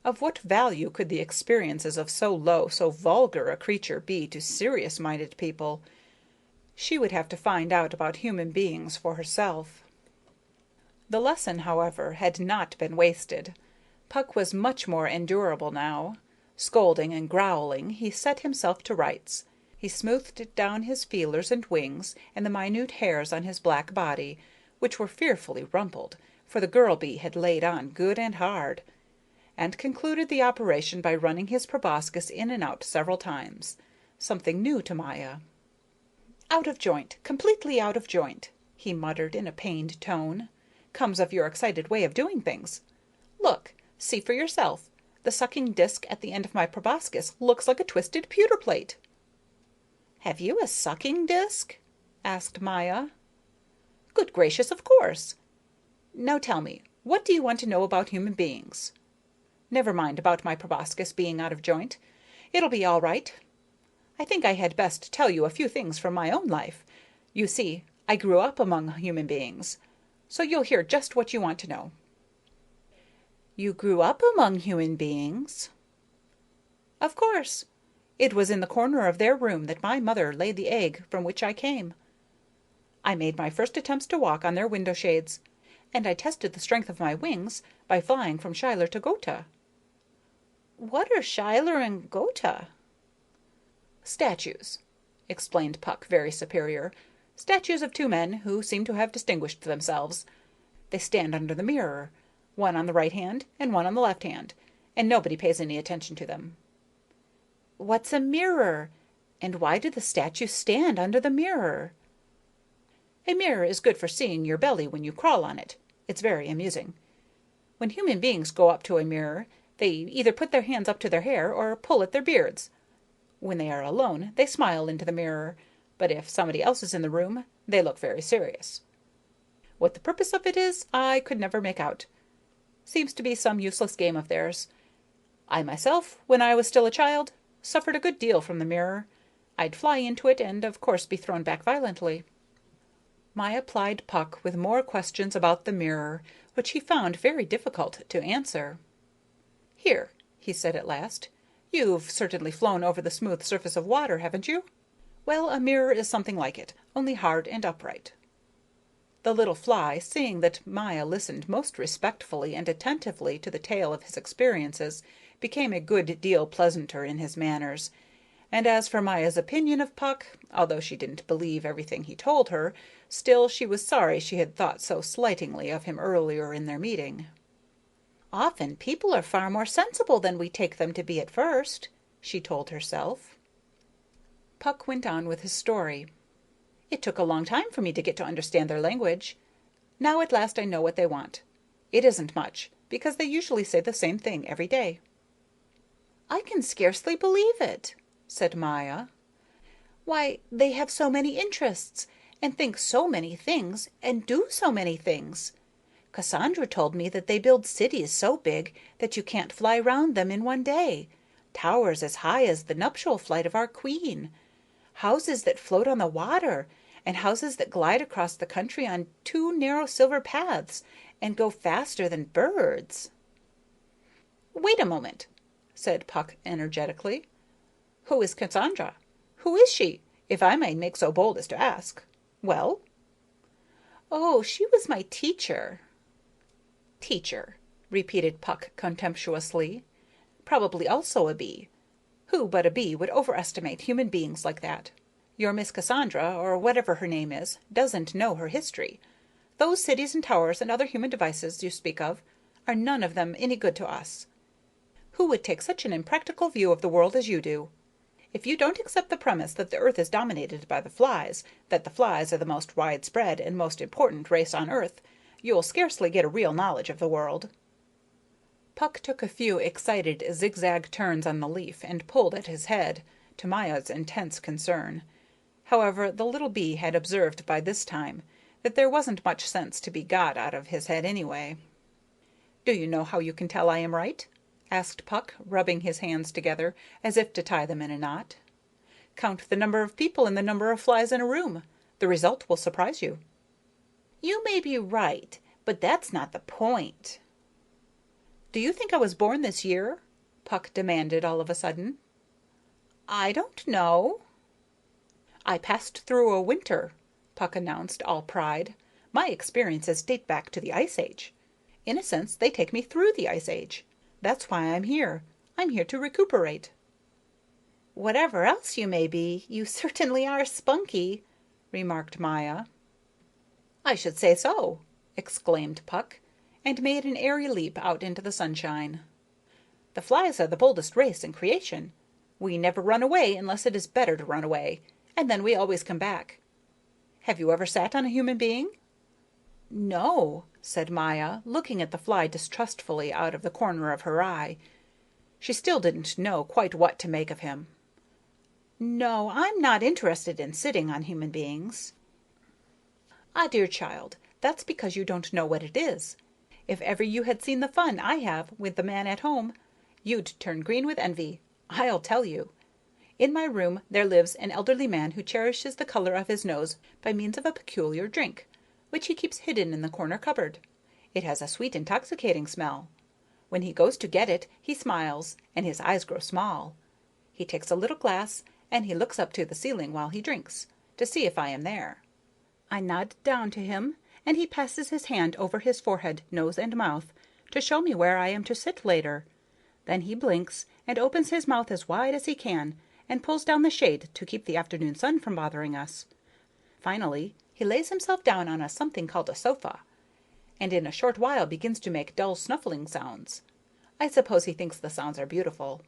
Of what value could the experiences of so low, so vulgar a creature be to serious-minded people? She would have to find out about human beings for herself. The lesson, however, had not been wasted. Puck was much more endurable now. Scolding and growling, he set himself to rights. He smoothed down his feelers and wings and the minute hairs on his black body, which were fearfully rumpled, for the girl bee had laid on good and hard, and concluded the operation by running his proboscis in and out several times, something new to Maya. Out of joint, completely out of joint, he muttered in a pained tone. Comes of your excited way of doing things. Look, see for yourself. The sucking disc at the end of my proboscis looks like a twisted pewter plate. Have you a sucking disc? Asked Maya. Good gracious, of course. Now tell me, what do you want to know about human beings? Never mind about my proboscis being out of joint. It'll be all right. I think I had best tell you a few things from my own life. You see, I grew up among human beings, so you'll hear just what you want to know. You grew up among human beings? Of course. It was in the corner of their room that my mother laid the egg from which I came. I made my first attempts to walk on their window shades, and I tested the strength of my wings by flying from Schuyler to Gotha. What are Schuyler and Gotha? Statues, explained Puck, very superior. Statues of two men who seem to have distinguished themselves. They stand under the mirror, one on the right hand and one on the left hand, and nobody pays any attention to them. What's a mirror? And why do the statues stand under the mirror? A mirror is good for seeing your belly when you crawl on it. It's very amusing. When human beings go up to a mirror, they either put their hands up to their hair or pull at their beards. When they are alone, they smile into the mirror, but if somebody else is in the room, they look very serious. What the purpose of it is, I could never make out. Seems to be some useless game of theirs. I myself, when I was still a child, suffered a good deal from the mirror. I'd fly into it and, of course, be thrown back violently. Maya plied Puck with more questions about the mirror, which he found very difficult to answer. Here, he said at last, you've certainly flown over the smooth surface of water, haven't you? Well, a mirror is something like it, only hard and upright. The little fly, seeing that Maya listened most respectfully and attentively to the tale of his experiences, became a good deal pleasanter in his manners, and as for Maya's opinion of Puck, although she didn't believe everything he told her, still she was sorry she had thought so slightingly of him earlier in their meeting. Often people are far more sensible than we take them to be at first, she told herself. Puck went on with his story. It took a long time for me to get to understand their language. Now at last I know what they want. It isn't much, because they usually say the same thing every day. I can scarcely believe it, said Maya. Why, they have so many interests, and think so many things, and do so many things. Cassandra told me that they build cities so big that you can't fly round them in one day, towers as high as the nuptial flight of our queen, houses that float on the water, and houses that glide across the country on two narrow silver paths and go faster than birds. Wait a moment, said Puck energetically. Who is Cassandra? Who is she, if I may make so bold as to ask? Well? Oh, she was my teacher. Teacher, repeated Puck contemptuously. probably also a bee. Who but a bee would overestimate human beings like that? Your Miss Cassandra, or whatever her name is, doesn't know her history. Those cities and towers and other human devices you speak of are none of them any good to us. Who would take such an impractical view of the world as you do? If you don't accept the premise that the earth is dominated by the flies, that the flies are the most widespread and most important race on earth, you'll scarcely get a real knowledge of the world." Puck took a few excited zigzag turns on the leaf and pulled at his head, to Maya's intense concern. However, the little bee had observed by this time that there wasn't much sense to be got out of his head anyway. "Do you know how you can tell I am right?" asked Puck, rubbing his hands together as if to tie them in a knot. "Count the number of people and the number of flies in a room. The result will surprise you." You may be right, but that's not the point. "Do you think I was born this year?" Puck demanded all of a sudden. I don't know. "I passed through a winter," Puck announced, all pride. "My experiences date back to the Ice Age. In a sense, they take me through the Ice Age. That's why I'm here. I'm here to recuperate." Whatever else you may be, you certainly are spunky, remarked Maya. "I should say so!" exclaimed Puck, and made an airy leap out into the sunshine. "The flies are the boldest race in creation. We never run away unless it is better to run away, and then we always come back. Have you ever sat on a human being?" "No," said Maya, looking at the fly distrustfully out of the corner of her eye. She still didn't know quite what to make of him. "No, I'm not interested in sitting on human beings." "Ah, dear child, that's because you don't know what it is. If ever you had seen the fun I have with the man at home, you'd turn green with envy, I'll tell you. In my room there lives an elderly man who cherishes the color of his nose by means of a peculiar drink, which he keeps hidden in the corner cupboard. It has a sweet, intoxicating smell. When he goes to get it, he smiles, and his eyes grow small. He takes a little glass, and he looks up to the ceiling while he drinks, to see if I am there. I nod down to him, and he passes his hand over his forehead, nose, and mouth, to show me where I am to sit later. Then he blinks, and opens his mouth as wide as he can, and pulls down the shade to keep the afternoon sun from bothering us. Finally, he lays himself down on a something called a sofa, and in a short while begins to make dull snuffling sounds. I suppose he thinks the sounds are beautiful.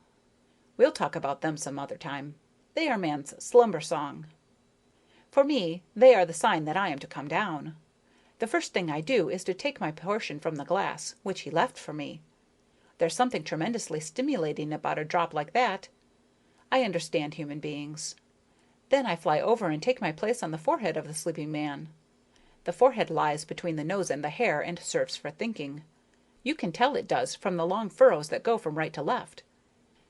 We'll talk about them some other time. They are man's slumber song. For me, they are the sign that I am to come down. The first thing I do is to take my portion from the glass, which he left for me. There's something tremendously stimulating about a drop like that. I understand human beings. Then I fly over and take my place on the forehead of the sleeping man. The forehead lies between the nose and the hair and serves for thinking. You can tell it does from the long furrows that go from right to left.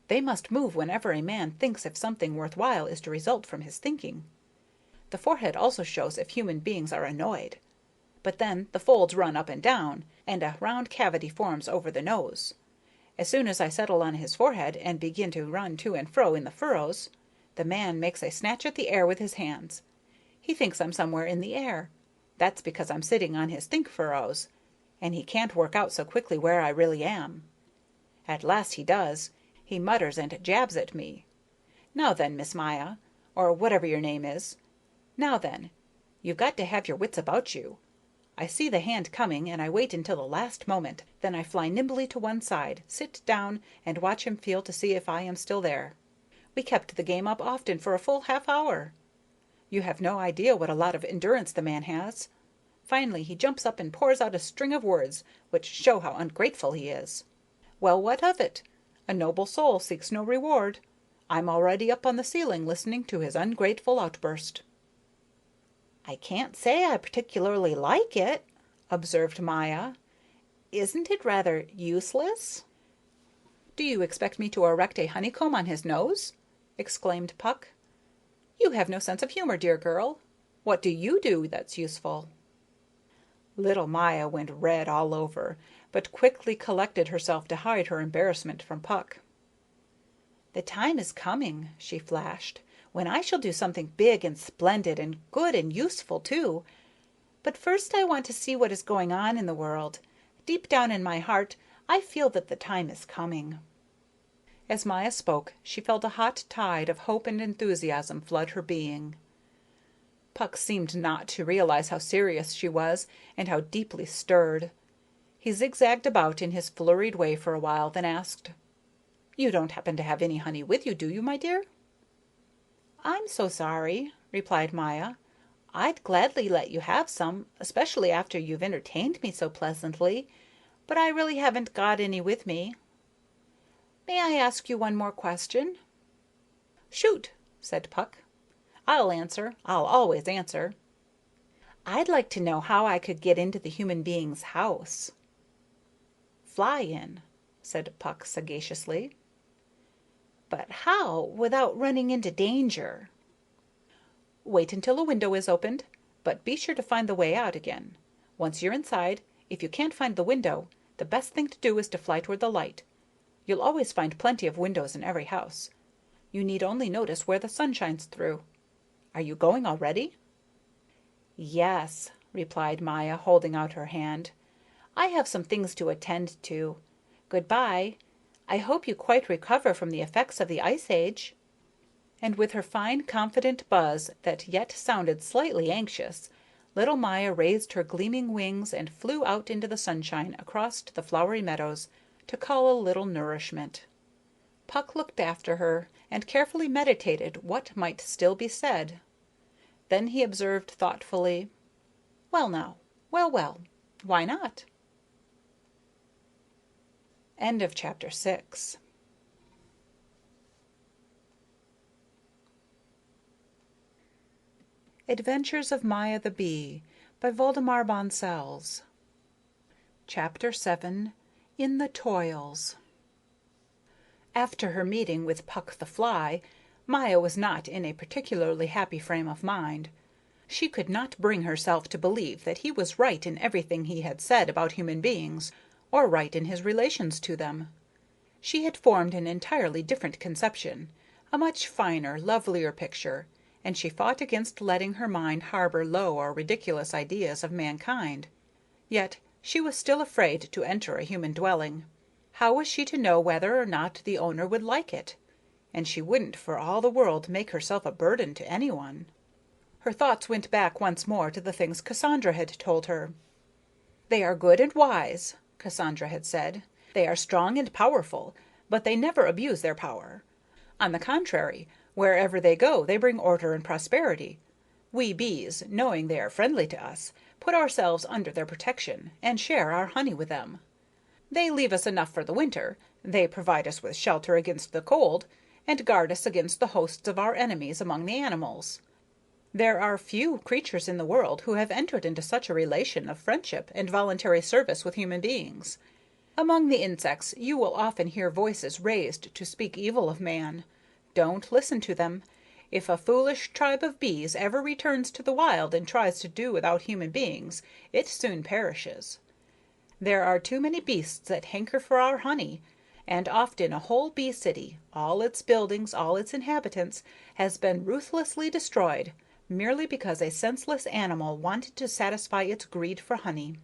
They must move whenever a man thinks if something worthwhile is to result from his thinking. The forehead also shows if human beings are annoyed. But then the folds run up and down, and a round cavity forms over the nose. As soon as I settle on his forehead and begin to run to and fro in the furrows, the man makes a snatch at the air with his hands. He thinks I'm somewhere in the air. That's because I'm sitting on his think furrows, and he can't work out so quickly where I really am. At last he does. He mutters and jabs at me. Now then, Miss Maya, or whatever your name is. Now then, you've got to have your wits about you. I see the hand coming, and I wait until the last moment. Then I fly nimbly to one side, sit down, and watch him feel to see if I am still there. We kept the game up often for a full half-hour. You have no idea what a lot of endurance the man has. Finally he jumps up and pours out a string of words which show how ungrateful he is. Well, what of it? A noble soul seeks no reward. I'm already up on the ceiling listening to his ungrateful outburst. I can't say I particularly like it, observed Maya. Isn't it rather useless? Do you expect me to erect a honeycomb on his nose? Exclaimed Puck. You have no sense of humor, dear girl. What do you do that's useful? Little Maya went red all over, but quickly collected herself to hide her embarrassment from Puck. The time is coming, she flashed, when I shall do something big and splendid and good and useful, too. But first I want to see what is going on in the world. Deep down in my heart, I feel that the time is coming. As Maya spoke, she felt a hot tide of hope and enthusiasm flood her being. Puck seemed not to realize how serious she was and how deeply stirred. He zigzagged about in his flurried way for a while, then asked, "You don't happen to have any honey with you, do you, my dear?" I'm so sorry, replied Maya. I'd gladly let you have some, especially after you've entertained me so pleasantly, but I really haven't got any with me. May I ask you one more question? "Shoot," said Puck. "I'll answer. I'll always answer." I'd like to know how I could get into the human being's house. "Fly in," said Puck sagaciously. But how, without running into danger? "Wait until a window is opened, but be sure to find the way out again. Once you're inside, if you can't find the window, the best thing to do is to fly toward the light. You'll always find plenty of windows in every house. You need only notice where the sun shines through. Are you going already?" Yes, replied Maya, holding out her hand. I have some things to attend to. Goodbye. I hope you quite recover from the effects of the ice age. And with her fine, confident buzz that yet sounded slightly anxious, little Maya raised her gleaming wings and flew out into the sunshine across the flowery meadows to cull a little nourishment. Puck looked after her and carefully meditated what might still be said. Then he observed thoughtfully, "Well now, well, why not?" End of chapter 6. Adventures of Maya the Bee by Waldemar Bonsels. Chapter 7. In the Toils. After her meeting with Puck the Fly, Maya was not in a particularly happy frame of mind. She could not bring herself to believe that he was right in everything he had said about human beings, or right in his relations to them. She had formed an entirely different conception, a much finer, lovelier picture, and she fought against letting her mind harbor low or ridiculous ideas of mankind. Yet she was still afraid to enter a human dwelling. How was she to know whether or not the owner would like it? And she wouldn't for all the world make herself a burden to anyone. Her thoughts went back once more to the things Cassandra had told her. "They are good and wise," Cassandra had said. "They are strong and powerful, but they never abuse their power. On the contrary, wherever they go they bring order and prosperity. We bees, knowing they are friendly to us, put ourselves under their protection and share our honey with them. They leave us enough for the winter, they provide us with shelter against the cold, and guard us against the hosts of our enemies among the animals. There are few creatures in the world who have entered into such a relation of friendship and voluntary service with human beings. Among the insects you will often hear voices raised to speak evil of man. Don't listen to them. If a foolish tribe of bees ever returns to the wild and tries to do without human beings, it soon perishes. There are too many beasts that hanker for our honey, and often a whole bee city, all its buildings, all its inhabitants, has been ruthlessly destroyed, merely because a senseless animal wanted to satisfy its greed for honey."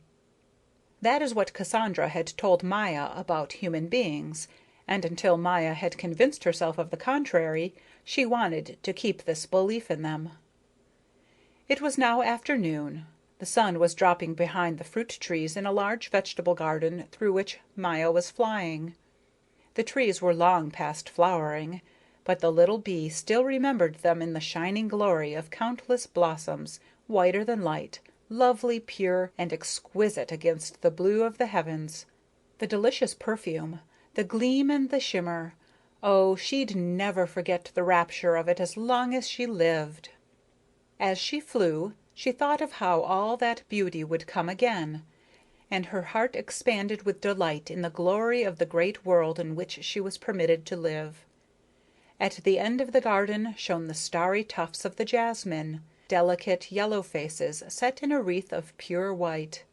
That is what Cassandra had told Maya about human beings, and until Maya had convinced herself of the contrary, she wanted to keep this belief in them. It was now afternoon. The sun was dropping behind the fruit trees in a large vegetable garden through which Maya was flying. The trees were long past flowering, but the little bee still remembered them in the shining glory of countless blossoms, whiter than light, lovely, pure, and exquisite against the blue of the heavens. The delicious perfume, the gleam and the shimmer, oh, she'd never forget the rapture of it as long as she lived. As she flew, she thought of how all that beauty would come again, and her heart expanded with delight in the glory of the great world in which she was permitted to live. At the end of the garden shone the starry tufts of the jasmine, delicate yellow faces set in a wreath of pure white.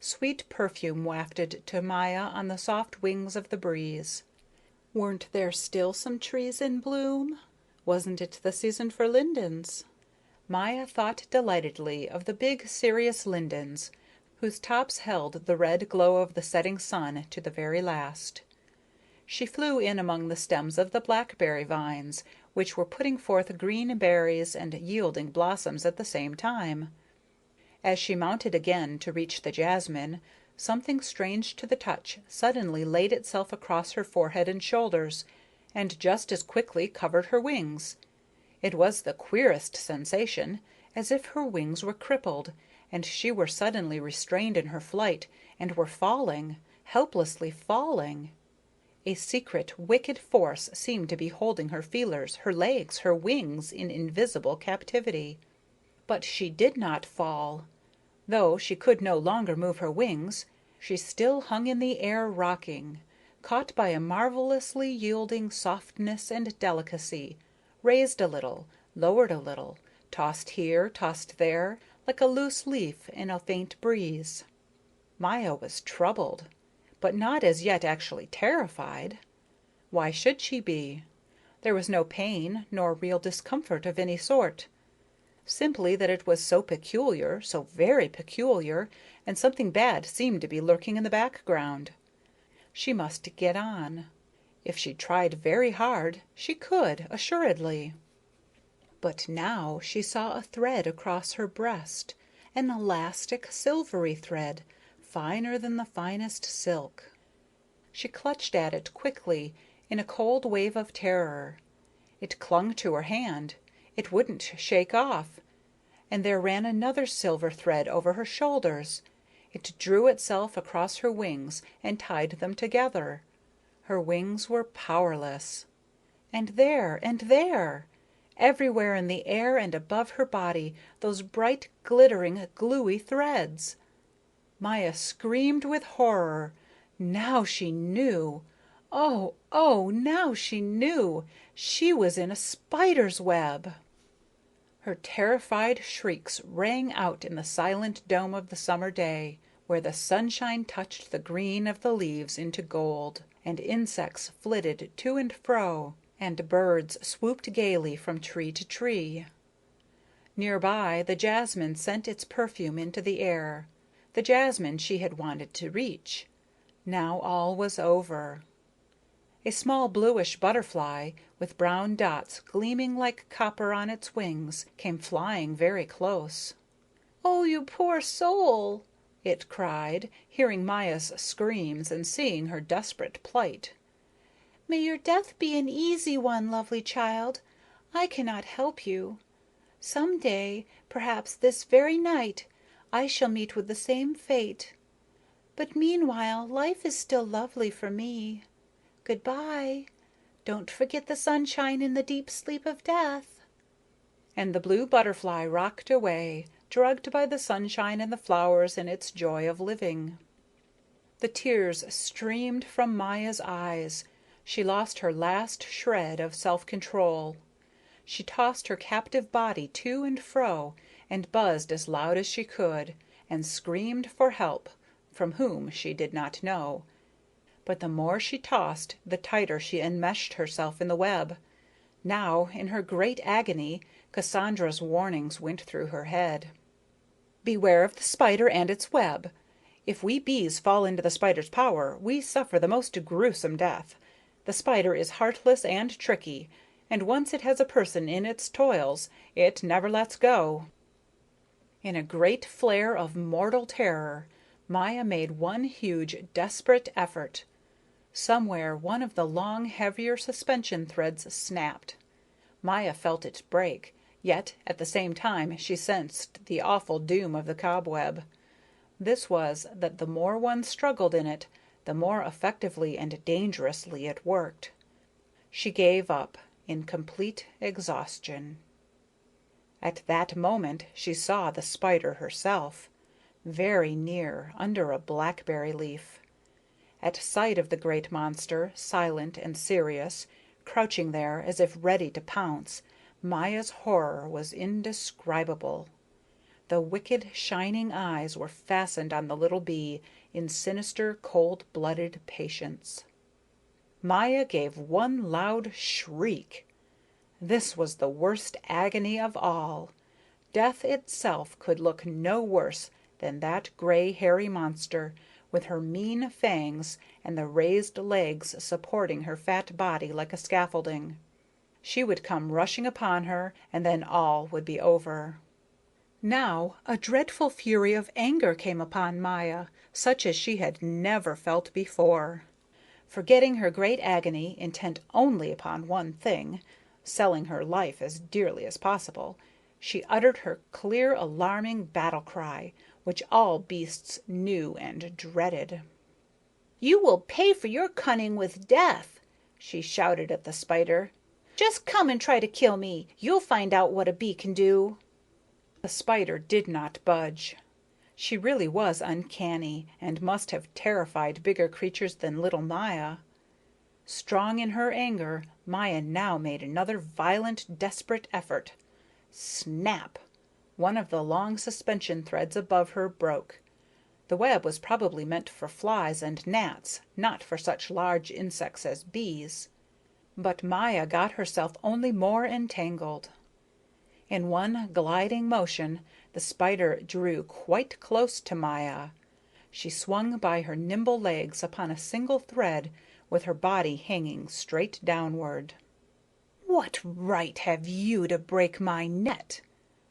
Sweet perfume wafted to Maya on the soft wings of the breeze. Weren't there still some trees in bloom? Wasn't it the season for lindens? Maya thought delightedly of the big, serious lindens, whose tops held the red glow of the setting sun to the very last. She flew in among the stems of the blackberry vines, which were putting forth green berries and yielding blossoms at the same time. As she mounted again to reach the jasmine, something strange to the touch suddenly laid itself across her forehead and shoulders, and just as quickly covered her wings. It was the queerest sensation, as if her wings were crippled, and she were suddenly restrained in her flight, and were falling, helplessly falling. A secret, wicked force seemed to be holding her feelers, her legs, her wings in invisible captivity. But she did not fall. Though she could no longer move her wings, she still hung in the air rocking, caught by a marvelously yielding softness and delicacy, raised a little, lowered a little, tossed here, tossed there, like a loose leaf in a faint breeze. Maya was troubled, but not as yet actually terrified. Why should she be? There was no pain nor real discomfort of any sort. Simply that it was so peculiar, so very peculiar, and something bad seemed to be lurking in the background. She must get on. If she tried very hard, she could, assuredly. But now she saw a thread across her breast, an elastic, silvery thread, finer than the finest silk. She clutched at it quickly in a cold wave of terror. It clung to her hand. It wouldn't shake off. And there ran another silver thread over her shoulders. It drew itself across her wings and tied them together. Her wings were powerless. And there, everywhere in the air and above her body, those bright, glittering, gluey threads. Maya screamed with horror. Now she knew. Oh, oh, now she knew. She was in a spider's web. Her terrified shrieks rang out in the silent dome of the summer day, where the sunshine touched the green of the leaves into gold, and insects flitted to and fro, and birds swooped gaily from tree to tree. Nearby, the jasmine sent its perfume into the air, the jasmine she had wanted to reach. Now all was over. A small bluish butterfly, with brown dots gleaming like copper on its wings, came flying very close. "Oh, you poor soul!" it cried, hearing Maya's screams and seeing her desperate plight. "May your death be an easy one, lovely child. I cannot help you. Some day, perhaps this very night, I shall meet with the same fate. But meanwhile life is still lovely for me. Goodbye. Don't forget the sunshine in the deep sleep of death." And the blue butterfly rocked away, drugged by the sunshine and the flowers in its joy of living. The tears streamed from Maya's eyes. She lost her last shred of self-control. She tossed her captive body to and fro, and buzzed as loud as she could, and screamed for help, from whom she did not know. But the more she tossed, the tighter she enmeshed herself in the web. Now, in her great agony, Cassandra's warnings went through her head. "Beware of the spider and its web. If we bees fall into the spider's power, we suffer the most gruesome death. The spider is heartless and tricky, and once it has a person in its toils, it never lets go." In a great flare of mortal terror, Maya made one huge, desperate effort. Somewhere one of the long, heavier suspension threads snapped. Maya felt it break, yet at the same time she sensed the awful doom of the cobweb. This was that the more one struggled in it, the more effectively and dangerously it worked. She gave up in complete exhaustion. At that moment she saw the spider herself, very near, under a blackberry leaf. At sight of the great monster, silent and serious, crouching there as if ready to pounce, Maya's horror was indescribable. The wicked, shining eyes were fastened on the little bee in sinister, cold-blooded patience. Maya gave one loud shriek. This was the worst agony of all. Death itself could look no worse than that gray, hairy monster, with her mean fangs and the raised legs supporting her fat body like a scaffolding. She would come rushing upon her, and then all would be over. Now a dreadful fury of anger came upon Maya, such as she had never felt before. Forgetting her great agony, intent only upon one thing, selling her life as dearly as possible, she uttered her clear, alarming battle cry, which all beasts knew and dreaded. "You will pay for your cunning with death," she shouted at the spider. "Just come and try to kill me. You'll find out what a bee can do." The spider did not budge. She really was uncanny, and must have terrified bigger creatures than little Maya. Strong in her anger, Maya now made another violent, desperate effort. Snap! One of the long suspension threads above her broke. The web was probably meant for flies and gnats, not for such large insects as bees. But Maya got herself only more entangled. In one gliding motion, the spider drew quite close to Maya. She swung by her nimble legs upon a single thread, with her body hanging straight downward. "What right have you to break my net?"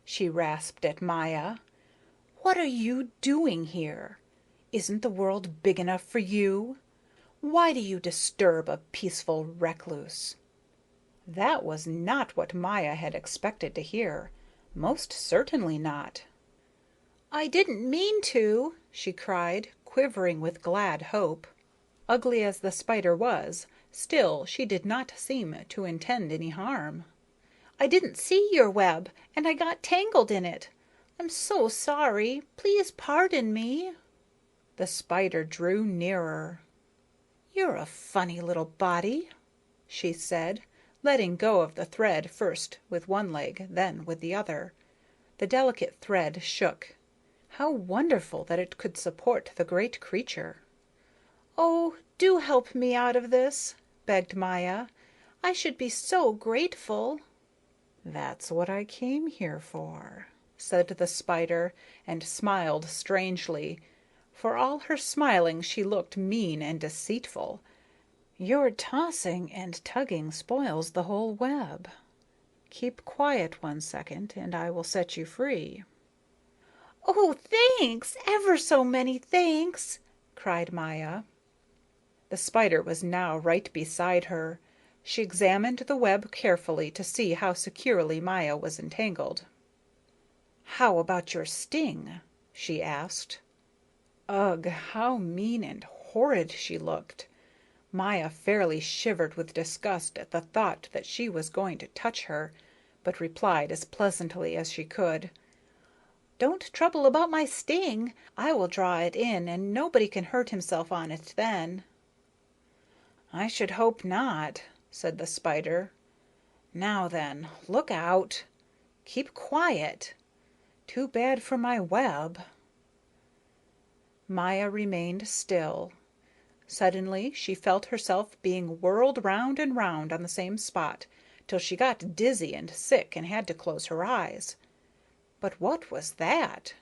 she rasped at Maya. "What are you doing here? Isn't the world big enough for you? Why do you disturb a peaceful recluse?" That was not what Maya had expected to hear. Most certainly not. "I didn't mean to," she cried, quivering with glad hope. Ugly as the spider was, still she did not seem to intend any harm. "I didn't see your web, and I got tangled in it. I'm so sorry. Please pardon me." The spider drew nearer. "You're a funny little body," she said, letting go of the thread first with one leg, then with the other. The delicate thread shook. How wonderful that it could support the great creature! "Oh, do help me out of this," begged Maya. "I should be so grateful." "That's what I came here for," said the spider, and smiled strangely. For all her smiling, she looked mean and deceitful. "Your tossing and tugging spoils the whole web. Keep quiet 1 second, and I will set you free." "Oh, thanks! Ever so many thanks!" cried Maya. The spider was now right beside her. She examined the web carefully to see how securely Maya was entangled. "How about your sting?" she asked. Ugh, how mean and horrid she looked! Maya fairly shivered with disgust at the thought that she was going to touch her, but replied as pleasantly as she could. "Don't trouble about my sting. I will draw it in, and nobody can hurt himself on it then." "I should hope not," said the spider. "Now then, look out. Keep quiet. Too bad for my web." Maya remained still. Suddenly she felt herself being whirled round and round on the same spot, till she got dizzy and sick and had to close her eyes. But what was that?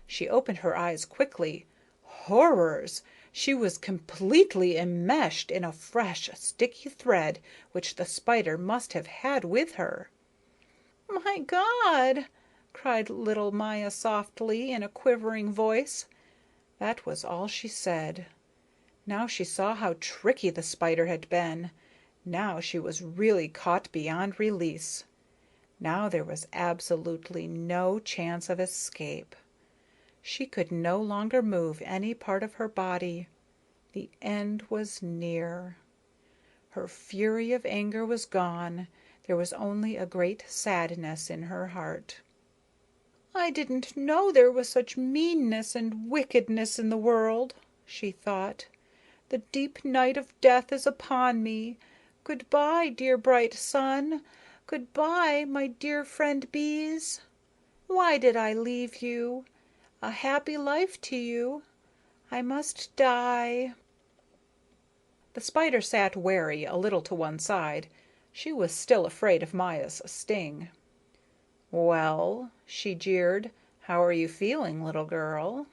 She opened her eyes quickly. Horrors! She was completely enmeshed in a fresh, sticky thread which the spider must have had with her. "My God!" cried little Maya softly in a quivering voice. That was all she said. Now she saw how tricky the spider had been. Now she was really caught beyond release. Now there was absolutely no chance of escape. She could no longer move any part of her body. The end was near. Her fury of anger was gone. There was only a great sadness in her heart. "I didn't know there was such meanness and wickedness in the world," she thought. "The deep night of death is upon me. Good-by, dear bright sun. Good-by, my dear friend bees. Why did I leave you? A happy life to you. I must die." The spider sat wary, a little to one side. She was still afraid of Maya's sting. "Well," she jeered, "how are you feeling, little girl?"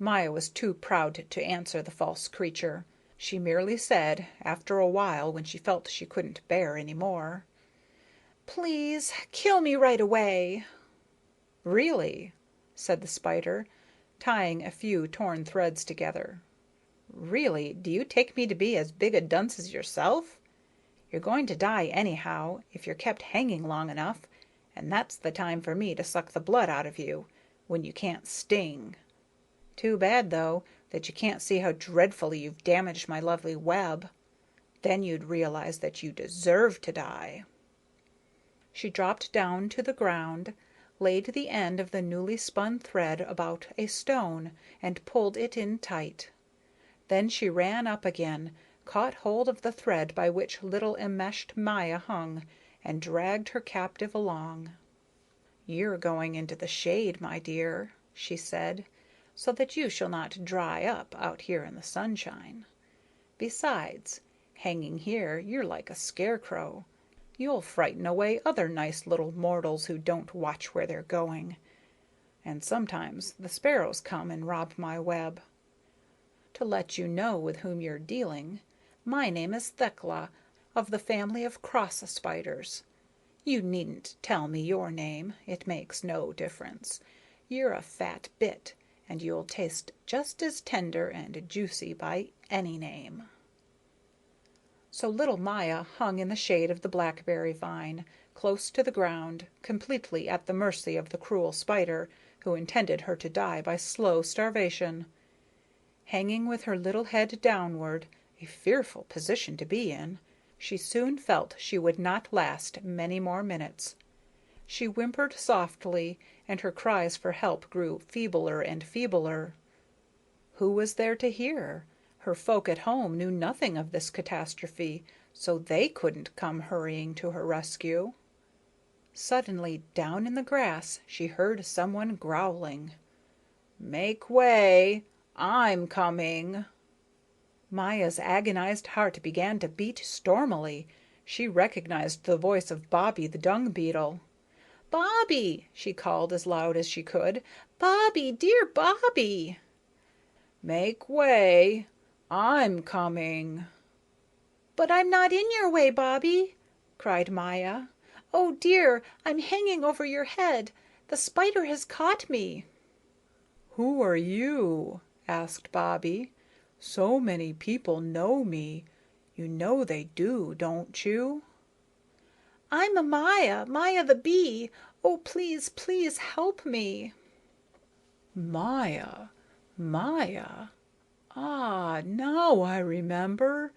Maya was too proud to answer the false creature. She merely said, after a while, when she felt she couldn't bear any more, "Please kill me right away." "Really?" said the spider, tying a few torn threads together. "Really? Do you take me to be as big a dunce as yourself? You're going to die anyhow, if you're kept hanging long enough, and that's the time for me to suck the blood out of you, when you can't sting. Too bad, though, that you can't see how dreadfully you've damaged my lovely web. Then you'd realize that you deserve to die." She dropped down to the ground, laid the end of the newly spun thread about a stone, and pulled it in tight. Then she ran up again, caught hold of the thread by which little enmeshed Maya hung, and dragged her captive along. "You're going into the shade, my dear," she said, "so that you shall not dry up out here in the sunshine. Besides, hanging here, you're like a scarecrow. You'll frighten away other nice little mortals who don't watch where they're going. And sometimes the sparrows come and rob my web. To let you know with whom you're dealing, my name is Thekla, of the family of cross spiders. You needn't tell me your name. It makes no difference. You're a fat bit, and you'll taste just as tender and juicy by any name." So little Maya hung in the shade of the blackberry vine, close to the ground, completely at the mercy of the cruel spider, who intended her to die by slow starvation. Hanging with her little head downward, a fearful position to be in, she soon felt she would not last many more minutes. She whimpered softly, and her cries for help grew feebler and feebler. Who was there to hear? Her folk at home knew nothing of this catastrophe, so they couldn't come hurrying to her rescue. Suddenly, down in the grass, she heard someone growling. "Make way! I'm coming!" Maya's agonized heart began to beat stormily. She recognized the voice of Bobbie the dung beetle. "Bobbie!" she called as loud as she could. "Bobbie, dear Bobbie!" "Make way! I'm coming!" "But I'm not in your way, Bobbie," cried Maya. "Oh dear, I'm hanging over your head. The spider has caught me." "Who are you?" asked Bobbie. "So many people know me. You know they do, don't you?" "I'm a Maya, Maya the bee. Oh, please, please help me." "Maya, Maya. Ah, now I remember.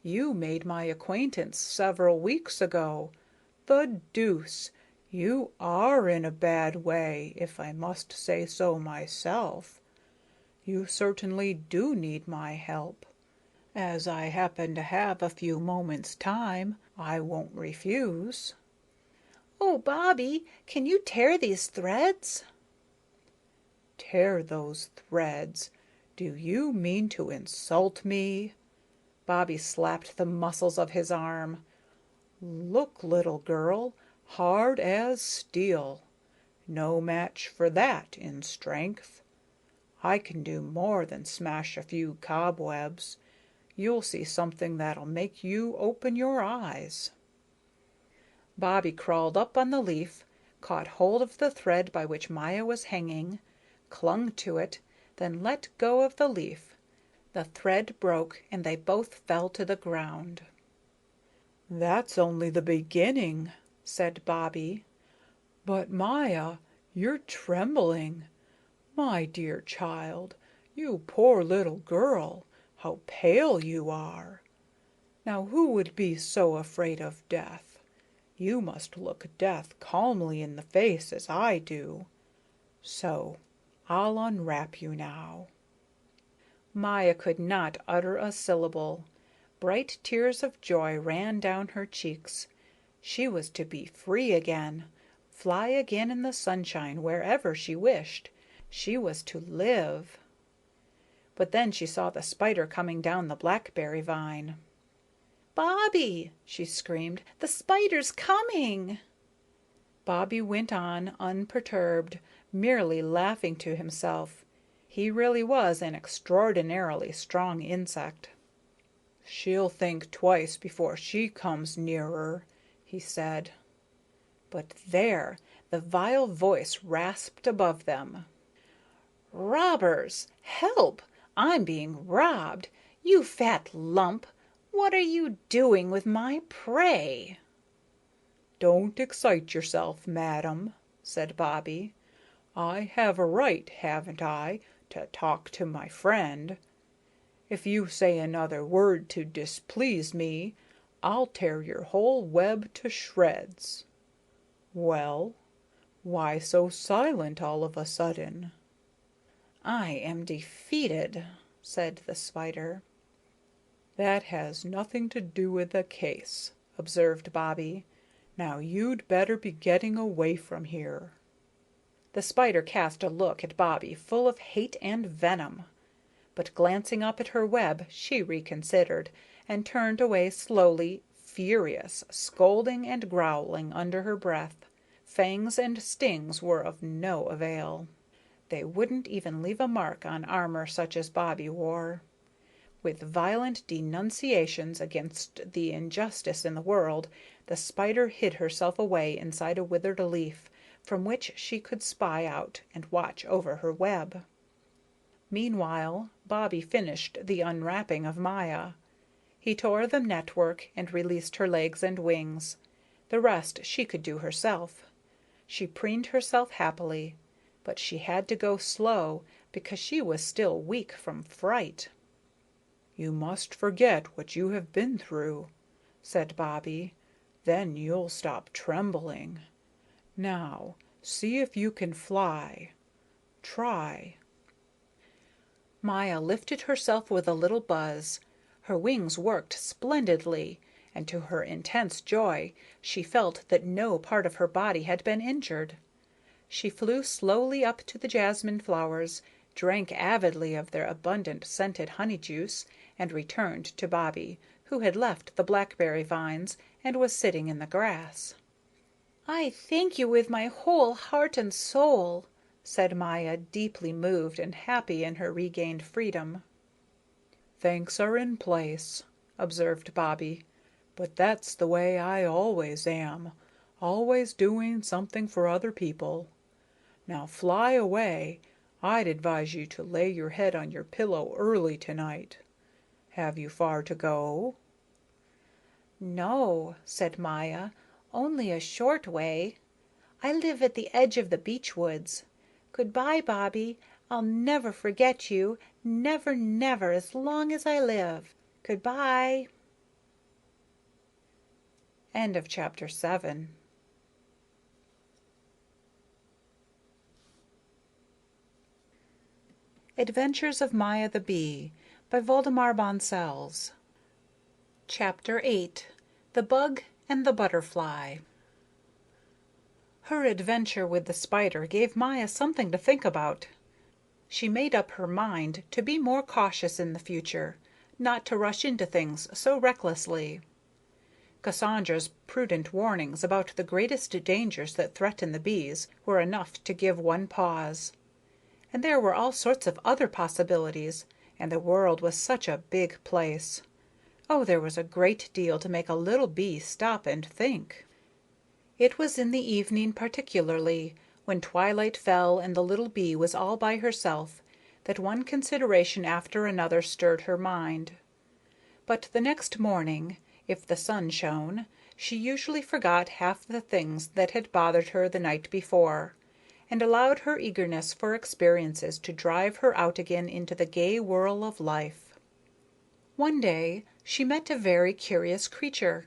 You made my acquaintance several weeks ago. The deuce! You are in a bad way, if I must say so myself. You certainly do need my help. As I happen to have a few moments' time, I won't refuse." "Oh, Bobbie, can you tear these threads?" "Tear those threads? Do you mean to insult me?" Bobbie slapped the muscles of his arm. "Look, little girl, hard as steel. No match for that in strength. I can do more than smash a few cobwebs. You'll see something that'll make you open your eyes." Bobbie crawled up on the leaf, caught hold of the thread by which Maya was hanging, clung to it, then let go of the leaf. The thread broke, and they both fell to the ground. "That's only the beginning," said Bobbie. "But, Maya, you're trembling. My dear child, you poor little girl, how pale you are. Now, who would be so afraid of death? You must look death calmly in the face as I do. So, I'll unwrap you now." Maya could not utter a syllable. Bright tears of joy ran down her cheeks. She was to be free again, fly again in the sunshine wherever she wished. She was to live. But then she saw the spider coming down the blackberry vine. "Bobbie!" she screamed. "The spider's coming!" Bobbie went on unperturbed, merely laughing to himself. He really was an extraordinarily strong insect. "She'll think twice before she comes nearer," he said. But there, the vile voice rasped above them. "Robbers! Help! I'm being robbed! You fat lump! What are you doing with my prey?" "Don't excite yourself, madam," said Bobbie. "I have a right, haven't I, to talk to my friend? If you say another word to displease me, I'll tear your whole web to shreds. Well, why so silent all of a sudden?" "I am defeated," said the spider. "That has nothing to do with the case," observed Bobbie. "Now you'd better be getting away from here." The spider cast a look at Bobbie full of hate and venom, but glancing up at her web she reconsidered, and turned away slowly, furious, scolding and growling under her breath. Fangs and stings were of no avail. They wouldn't even leave a mark on armor such as Bobbie wore. With violent denunciations against the injustice in the world, the spider hid herself away inside a withered leaf, from which she could spy out and watch over her web. Meanwhile, Bobbie finished the unwrapping of Maya. He tore the network and released her legs and wings. The rest she could do herself. She preened herself happily, but she had to go slow because she was still weak from fright. "You must forget what you have been through," said Bobbie. "Then you'll stop trembling. Now, see if you can fly. Try." Maya lifted herself with a little buzz. Her wings worked splendidly, and to her intense joy she felt that no part of her body had been injured. She flew slowly up to the jasmine flowers, drank avidly of their abundant scented honey juice, and returned to Bobbie, who had left the blackberry vines and was sitting in the grass. "I thank you with my whole heart and soul," said Maya, deeply moved and happy in her regained freedom. "Thanks are in place," observed Bobbie, "but that's the way I always am, always doing something for other people. Now fly away. I'd advise you to lay your head on your pillow early tonight. Have you far to go?" "No," said Maya, "only a short way. I live at the edge of the beech woods. Good-by, Bobbie. I'll never forget you, never, never, as long as I live. Good-by." End of chapter 7. Adventures of Maya the Bee by Waldemar Bonsels. Chapter 8. The Bug and the Butterfly. Her adventure with the spider gave Maya something to think about. She made up her mind to be more cautious in the future, not to rush into things so recklessly. Cassandra's prudent warnings about the greatest dangers that threaten the bees were enough to give one pause. And there were all sorts of other possibilities, and the world was such a big place. Oh, there was a great deal to make a little bee stop and think. It was in the evening particularly, when twilight fell and the little bee was all by herself, that one consideration after another stirred her mind. But the next morning, if the sun shone, she usually forgot half the things that had bothered her the night before, and allowed her eagerness for experiences to drive her out again into the gay whirl of life. One day she met a very curious creature.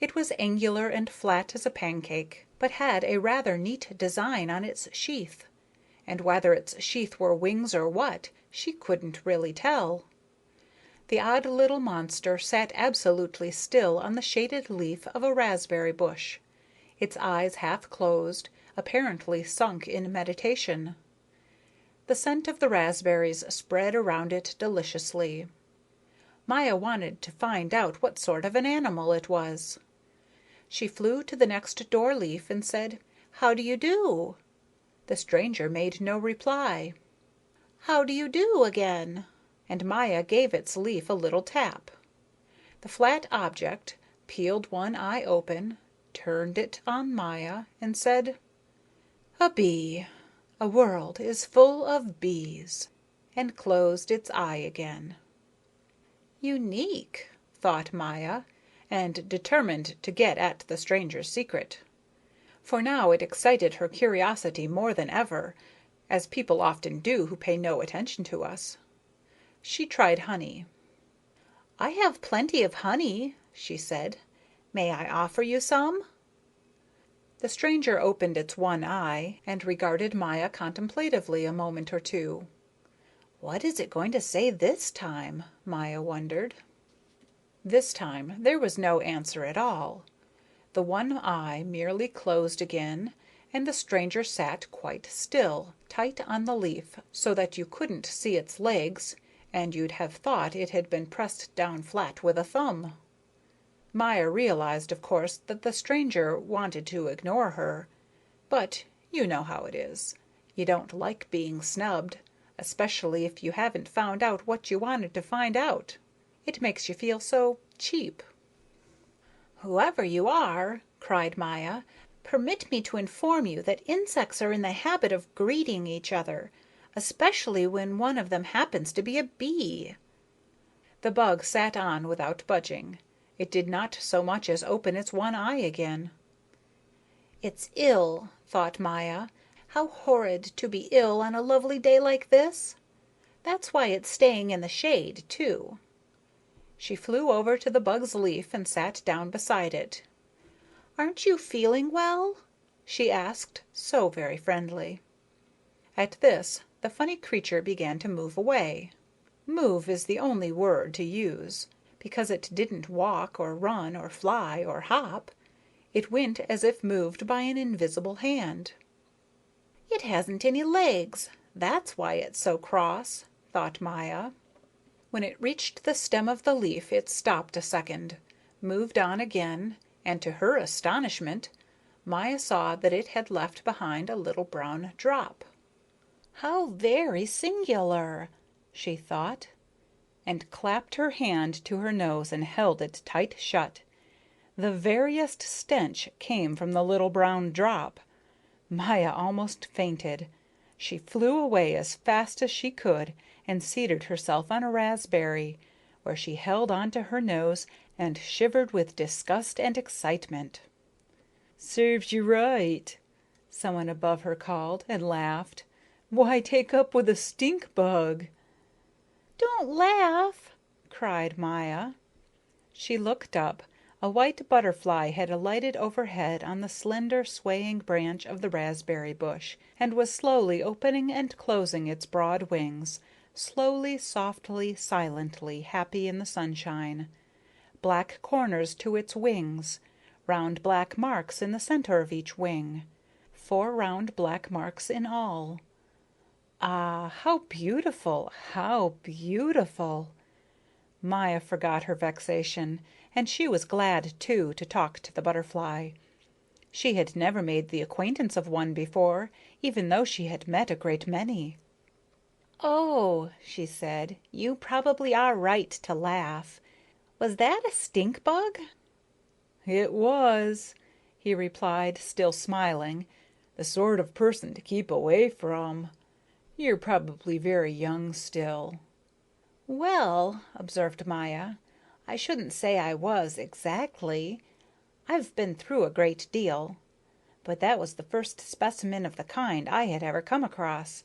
It was angular and flat as a pancake, but had a rather neat design on its sheath, and whether its sheath were wings or what, she couldn't really tell. The odd little monster sat absolutely still on the shaded leaf of a raspberry bush, its eyes half closed, apparently sunk in meditation. The scent of the raspberries spread around it deliciously. Maya wanted to find out what sort of an animal it was. She flew to the next door leaf and said, "How do you do?" The stranger made no reply. How do you do again?" And Maya gave its leaf a little tap. The flat object peeled one eye open, turned it on Maya, and said, "A bee. A world is full of bees," and closed its eye again. Unique, thought Maya, and determined to get at the stranger's secret. For now it excited her curiosity more than ever, as people often do who pay no attention to us. She tried honey. "I have plenty of honey," she said. "May I offer you some?" The stranger opened its one eye and regarded Maya contemplatively a moment or two. What is it going to say this time? Maya wondered. This time there was no answer at all. The one eye merely closed again, and the stranger sat quite still, tight on the leaf so that you couldn't see its legs, and you'd have thought it had been pressed down flat with a thumb. Maya realized, of course, that the stranger wanted to ignore her, but you know how it is. You don't like being snubbed, especially if you haven't found out what you wanted to find out. It makes you feel so cheap. "Whoever you are," cried Maya, "permit me to inform you that insects are in the habit of greeting each other, especially when one of them happens to be a bee." The bug sat on without budging. It did not so much as open its one eye again. "It's ill," thought Maya. "How horrid to be ill on a lovely day like this. That's why it's staying in the shade, too." She flew over to the bug's leaf and sat down beside it. "Aren't you feeling well?" she asked, so very friendly. At this, the funny creature began to move away. Move is the only word to use, because it didn't walk or run or fly or hop. It went as if moved by an invisible hand. "It hasn't any legs. That's why it's so cross," thought Maya. When it reached the stem of the leaf, it stopped a second, moved on again, and to her astonishment, Maya saw that it had left behind a little brown drop. "How very singular," she thought, and clapped her hand to her nose and held it tight shut. The veriest stench came from the little brown drop. Maya almost fainted. She flew away as fast as she could and seated herself on a raspberry, where she held on to her nose and shivered with disgust and excitement. "Serves you right," someone above her called, and laughed. "Why take up with a stink bug?" "Don't laugh," cried Maya. She looked up. A white butterfly had alighted overhead on the slender, swaying branch of the raspberry bush, and was slowly opening and closing its broad wings, slowly, softly, silently, happy in the sunshine. Black corners to its wings, round black marks in the center of each wing, 4 round black marks in all. Ah, how beautiful, how beautiful! Maya forgot her vexation, and she was glad, too, to talk to the butterfly. She had never made the acquaintance of one before, even though she had met a great many. "Oh," she said, "you probably are right to laugh. Was that a stink bug?" "It was," he replied, still smiling. "The sort of person to keep away from. You're probably very young still." "Well," observed Maya, "I shouldn't say I was, exactly. I've been through a great deal. But that was the first specimen of the kind I had ever come across.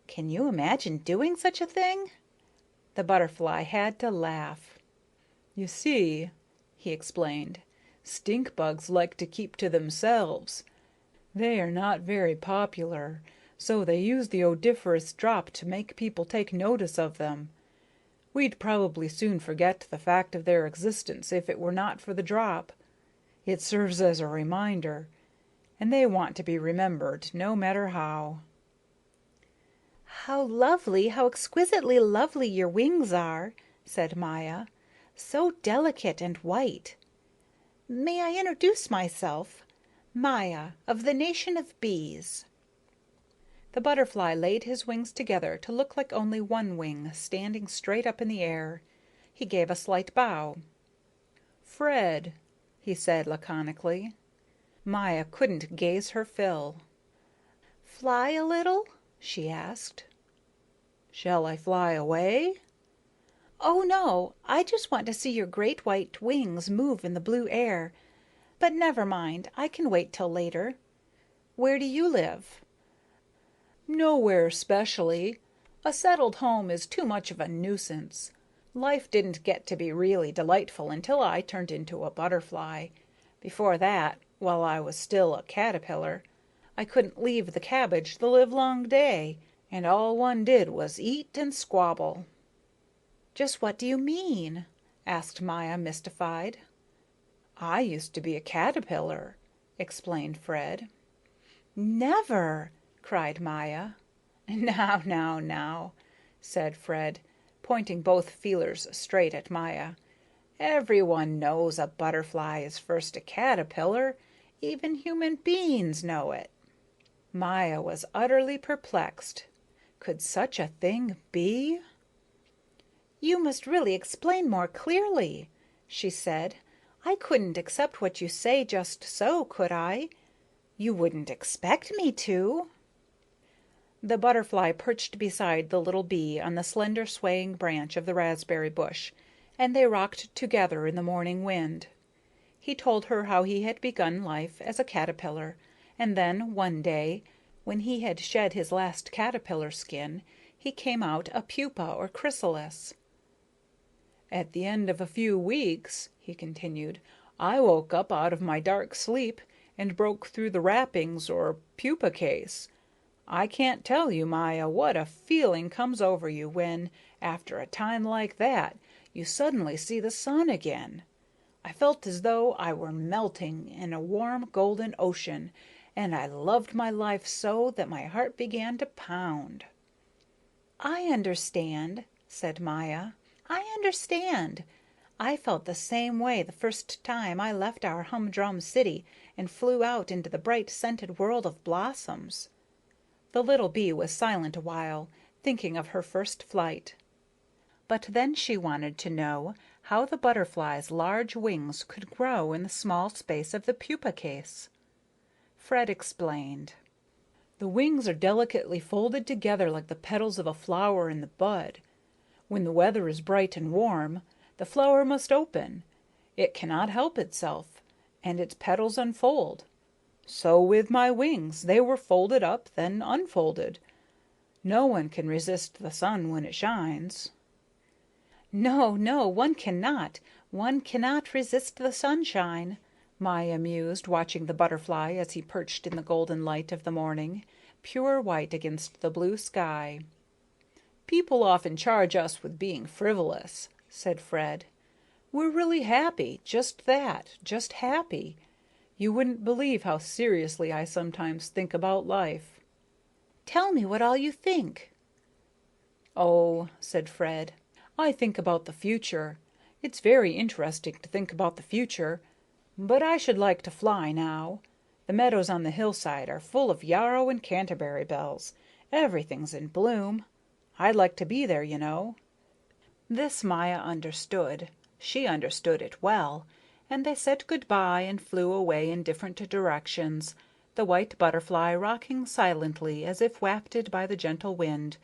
Can you imagine doing such a thing?" The butterfly had to laugh. "You see," he explained, "stink bugs like to keep to themselves. They are not very popular, so they use the odoriferous drop to make people take notice of them. We'd probably soon forget the fact of their existence if it were not for the drop. It serves as a reminder, and they want to be remembered no matter how." "How lovely, how exquisitely lovely your wings are," said Maya. "So delicate and white. May I introduce myself? Maya, of the nation of bees." The butterfly laid his wings together to look like only one wing standing straight up in the air. He gave a slight bow. "Fred," he said laconically. Maya couldn't gaze her fill. Fly a little? She asked. "Shall I fly away?" Oh, no, I just want to see your great white wings move in the blue air. But never mind, I can wait till later. Where do you live? "Nowhere specially. A settled home is too much of a nuisance. Life didn't get to be really delightful until I turned into a butterfly. Before that, while I was still a caterpillar, I couldn't leave the cabbage the livelong day, and all one did was eat and squabble." Just what do you mean? Asked Maya, mystified. "I used to be a caterpillar," explained Fred. Never! Cried Maya. Now, said Fred, pointing both feelers straight at Maya. "Everyone knows a butterfly is first a caterpillar. Even human beings know it." Maya was utterly perplexed. Could such a thing be? You must really explain more clearly, she said. I couldn't accept what you say just so, could I? You wouldn't expect me to. The butterfly perched beside the little bee on the slender swaying branch of the raspberry bush, and they rocked together in the morning wind. He told her how he had begun life as a caterpillar, and then one day, when he had shed his last caterpillar skin, he came out a pupa or chrysalis. "At the end of a few weeks," he continued, "I woke up out of my dark sleep and broke through the wrappings or pupa case. I can't tell you, Maya, what a feeling comes over you when, after a time like that, you suddenly see the sun again. I felt as though I were melting in a warm golden ocean, and I loved my life so that my heart began to pound." "I understand," said Maya. "I understand. I felt the same way the first time I left our humdrum city and flew out into the bright scented world of blossoms." The little bee was silent a while, thinking of her first flight. But then she wanted to know how the butterfly's large wings could grow in the small space of the pupa case. Fred explained. "The wings are delicately folded together like the petals of a flower in the bud. When the weather is bright and warm, the flower must open. It cannot help itself, and its petals unfold. So with my wings, they were folded up, then unfolded. No one can resist the sun when it shines." No, one cannot. One cannot resist the sunshine," Maya mused, watching the butterfly as he perched in the golden light of the morning, pure white against the blue sky. "People often charge us with being frivolous," said Fred. "We're really happy, just that, just happy. You wouldn't believe how seriously I sometimes think about life." "Tell me what all you think." "Oh," said Fred, "I think about the future. It's very interesting to think about the future. But I should like to fly now. The meadows on the hillside are full of yarrow and canterbury bells. Everything's in bloom. I'd like to be there, you know." This Maya understood. She understood it well, and they said good-by and flew away in different directions, the white butterfly rocking silently as if wafted by the gentle wind,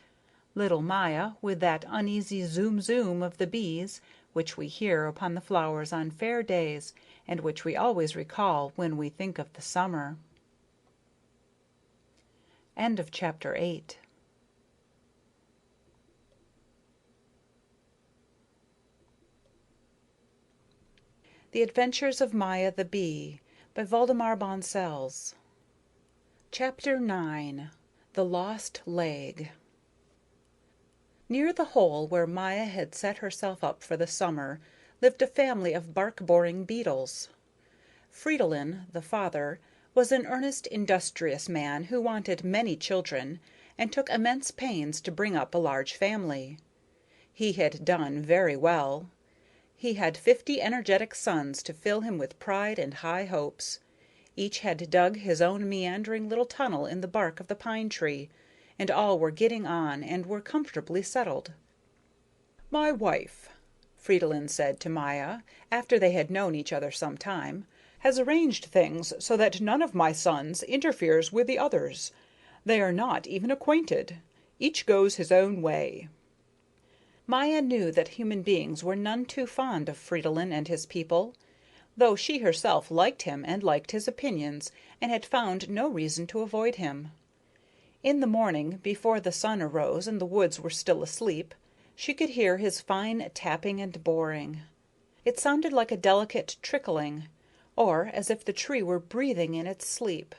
little Maya with that uneasy zoom-zoom of the bees which we hear upon the flowers on fair days and which we always recall when we think of the summer. End of chapter 8. The Adventures of Maya the Bee by Waldemar Bonsels. Chapter 9. The Lost Leg. Near the hole where Maya had set herself up for the summer lived a family of bark-boring beetles. Fridolin, the father, was an earnest, industrious man who wanted many children and took immense pains to bring up a large family. He had done very well. He had 50 energetic sons to fill him with pride and high hopes. Each had dug his own meandering little tunnel in the bark of the pine tree, and all were getting on and were comfortably settled. "My wife," Fridolin said to Maya, after they had known each other some time, "has arranged things so that none of my sons interferes with the others. They are not even acquainted. Each goes his own way." Maya knew that human beings were none too fond of Fridolin and his people, though she herself liked him and liked his opinions, and had found no reason to avoid him. In the morning, before the sun arose and the woods were still asleep, she could hear his fine tapping and boring. It sounded like a delicate trickling, or as if the tree were breathing in its sleep.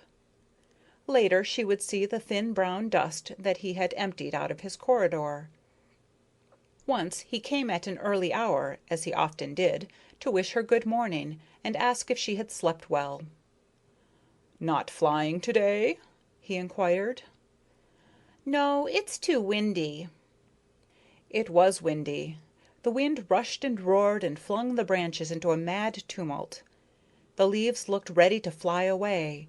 Later she would see the thin brown dust that he had emptied out of his corridor. Once he came at an early hour, as he often did, to wish her good morning and ask if she had slept well. "Not flying today?" he inquired. No, it's too windy. It was windy. The wind rushed and roared and flung the branches into a mad tumult. The leaves looked ready to fly away.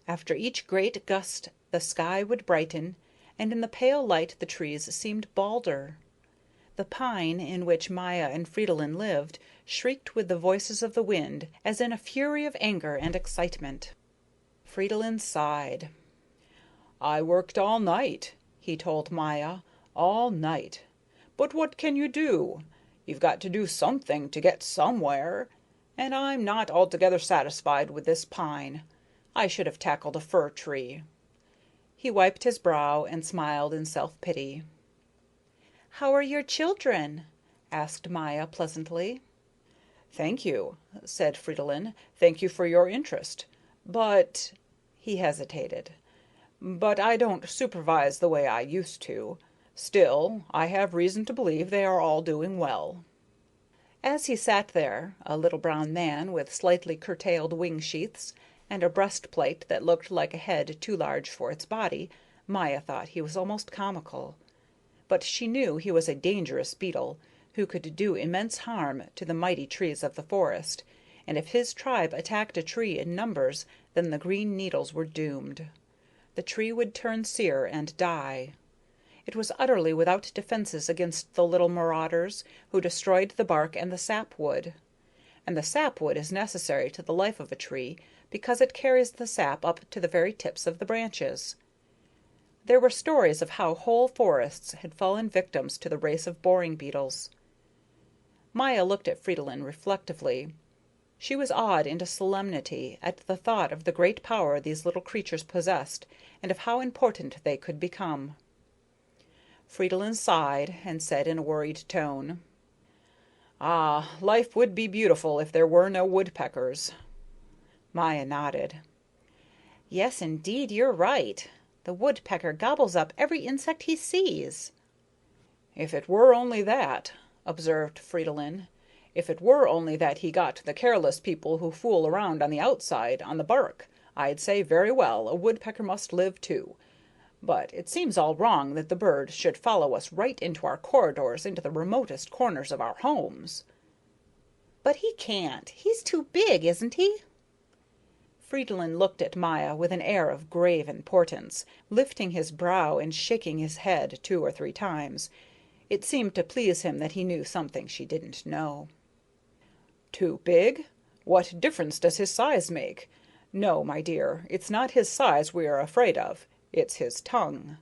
After each great gust the sky would brighten, and in the pale light the trees seemed balder. The pine in which Maya and Fridolin lived shrieked with the voices of the wind, as in a fury of anger and excitement. Fridolin sighed. "I worked all night," he told Maya, "all night. But what can you do? You've got to do something to get somewhere, and I'm not altogether satisfied with this pine. I should have tackled a fir tree." He wiped his brow and smiled in self-pity. How are your children? asked Maya pleasantly. "Thank you," said Fridolin. "Thank you for your interest. But," he hesitated, "but I don't supervise the way I used to. Still, I have reason to believe they are all doing well." As he sat there, a little brown man with slightly curtailed wing sheaths and a breastplate that looked like a head too large for its body, Maya thought he was almost comical. But she knew he was a dangerous beetle, who could do immense harm to the mighty trees of the forest, and if his tribe attacked a tree in numbers, then the green needles were doomed. The tree would turn sere and die. It was utterly without defenses against the little marauders who destroyed the bark and the sapwood. And the sapwood is necessary to the life of a tree because it carries the sap up to the very tips of the branches. There were stories of how whole forests had fallen victims to the race of boring beetles. Maya looked at Fridolin reflectively. She was awed into solemnity at the thought of the great power these little creatures possessed, and of how important they could become. Fridolin sighed and said in a worried tone, "Ah, life would be beautiful if there were no woodpeckers." Maya nodded. Yes, indeed, you're right. The woodpecker gobbles up every insect he sees. "If it were only that," observed Fridolin, "if it were only that he got the careless people who fool around on the outside, on the bark, I'd say very well, a woodpecker must live too. But it seems all wrong that the bird should follow us right into our corridors, into the remotest corners of our homes." But he can't. He's too big, isn't he? Fridolin looked at Maya with an air of grave importance, lifting his brow and shaking his head 2 or 3 times. It seemed to please him that he knew something she didn't know. "Too big? What difference does his size make? No, my dear, it's not his size we are afraid of. It's his tongue."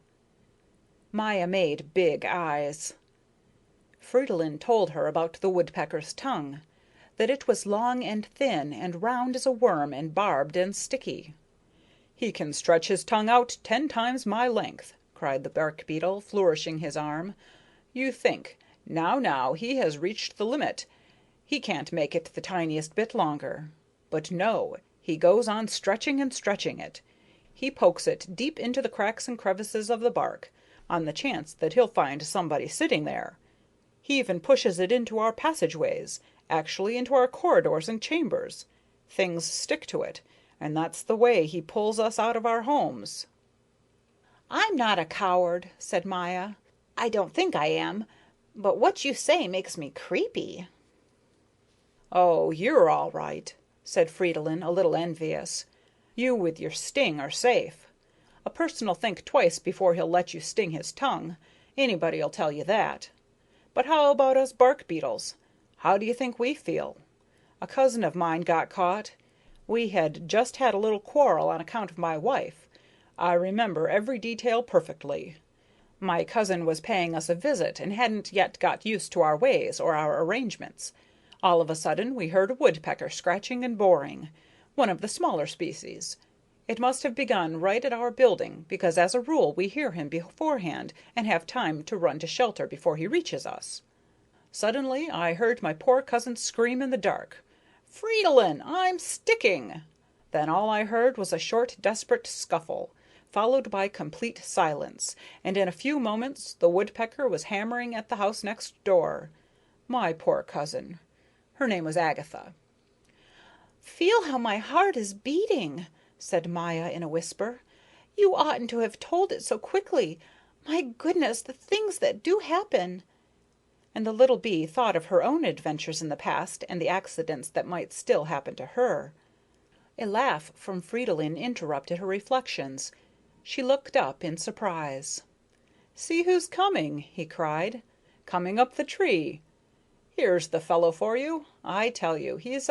Maya made big eyes. Fridolin told her about the woodpecker's tongue, that it was long and thin and round as a worm and barbed and sticky. "He can stretch his tongue out 10 times my length," cried the bark beetle, flourishing his arm. "You think, now, he has reached the limit. He can't make it the tiniest bit longer. But no, he goes on stretching and stretching it. He pokes it deep into the cracks and crevices of the bark, on the chance that he'll find somebody sitting there. He even pushes it into our passageways, actually into our corridors and chambers. Things stick to it, and that's the way he pulls us out of our homes." I'm not a coward, said Maya. I don't think I am, but what you say makes me creepy. "Oh, you're all right," said Fridolin, a little envious. "You with your sting are safe. A person'll think twice before he'll let you sting his tongue. Anybody'll tell you that. But how about us bark beetles? How do you think we feel? A cousin of mine got caught. We had just had a little quarrel on account of my wife. I remember every detail perfectly. My cousin was paying us a visit and hadn't yet got used to our ways or our arrangements. All of a sudden we heard a woodpecker scratching and boring, one of the smaller species. It must have begun right at our building, because as a rule we hear him beforehand and have time to run to shelter before he reaches us. Suddenly I heard my poor cousin scream in the dark, "Fridolin, I'm sticking!" Then all I heard was a short, desperate scuffle, followed by complete silence, and in a few moments the woodpecker was hammering at the house next door. My poor cousin. Her name was Agatha. "Feel how my heart is beating," said Maya in a whisper. "You oughtn't to have told it so quickly. My goodness, the things that do happen!" And the little bee thought of her own adventures in the past and the accidents that might still happen to her. A laugh from Fridolin interrupted her reflections. She looked up in surprise. "See who's coming!" he cried. "Coming up the tree. Here's the fellow for you. I tell you, he's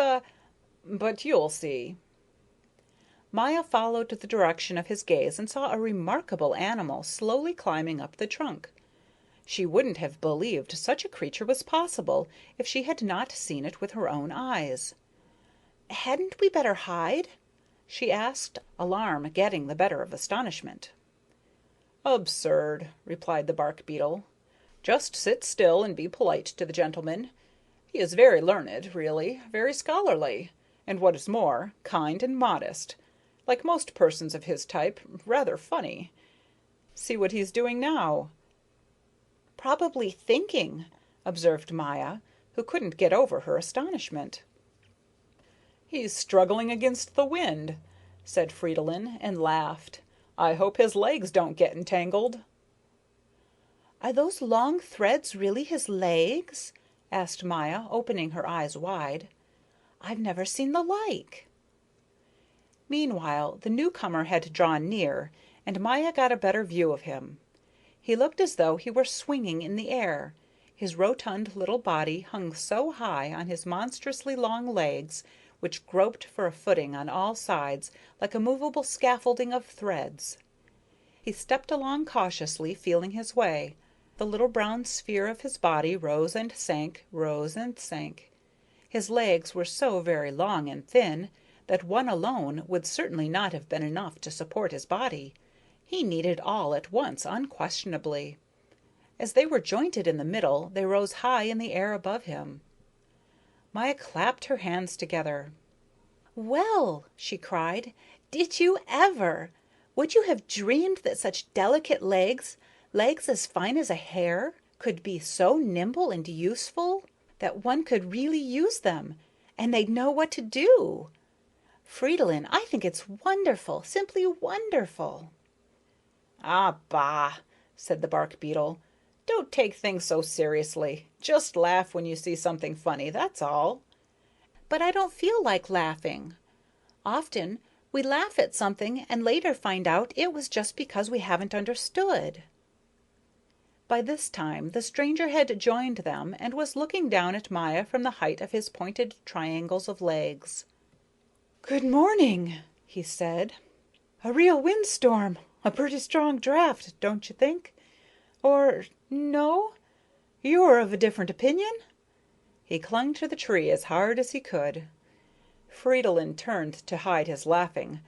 but you'll see." Maya followed the direction of his gaze and saw a remarkable animal slowly climbing up the trunk. She wouldn't have believed such a creature was possible if she had not seen it with her own eyes. "Hadn't we better hide?" she asked, alarm getting the better of astonishment. "Absurd," replied the bark beetle. "Just sit still and be polite to the gentleman. He is very learned, really, very scholarly, and what is more, kind and modest. Like most persons of his type, rather funny. See what he's doing now." "Probably thinking," observed Maya, who couldn't get over her astonishment. "He's struggling against the wind," said Fridolin, and laughed. "I hope his legs don't get entangled." "Are those long threads really his legs?" asked Maya, opening her eyes wide. "I've never seen the like." Meanwhile, the newcomer had drawn near, and Maya got a better view of him. He looked as though he were swinging in the air. His rotund little body hung so high on his monstrously long legs, which groped for a footing on all sides like a movable scaffolding of threads. He stepped along cautiously, feeling his way. The little brown sphere of his body rose and sank, rose and sank. His legs were so very long and thin that one alone would certainly not have been enough to support his body. He needed all at once, unquestionably. As they were jointed in the middle, they rose high in the air above him. Maya clapped her hands together. "Well," she cried, "did you ever? Would you have dreamed that such delicate legs, legs as fine as a hair, could be so nimble and useful, that one could really use them, and they'd know what to do? Fridolin, I think it's wonderful, simply wonderful." "Ah, bah!" said the bark beetle. "Don't take things so seriously. Just laugh when you see something funny, that's all." "But I don't feel like laughing. Often we laugh at something and later find out it was just because we haven't understood." By this time the stranger had joined them and was looking down at Maya from the height of his pointed triangles of legs. "Good morning," he said. "A real windstorm. A pretty strong draft, don't you think? Or no? You're of a different opinion?" He clung to the tree as hard as he could. Fridolin turned to hide his laughing,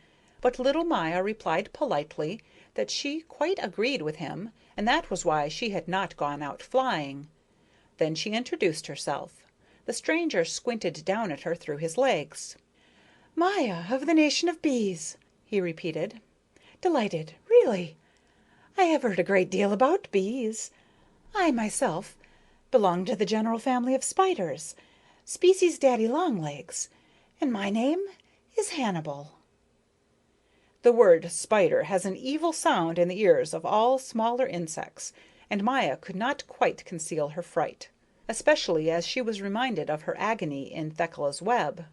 but little Maya replied politely that she quite agreed with him, and that was why she had not gone out flying. Then she introduced herself. The stranger squinted down at her through his legs. "Maya of the nation of bees," he repeated. "Delighted, really. I have heard a great deal about bees. I myself belong to the general family of spiders, species daddy longlegs, and my name is Hannibal." The word spider has an evil sound in the ears of all smaller insects, and Maya could not quite conceal her fright, especially as she was reminded of her agony in Thekla's web.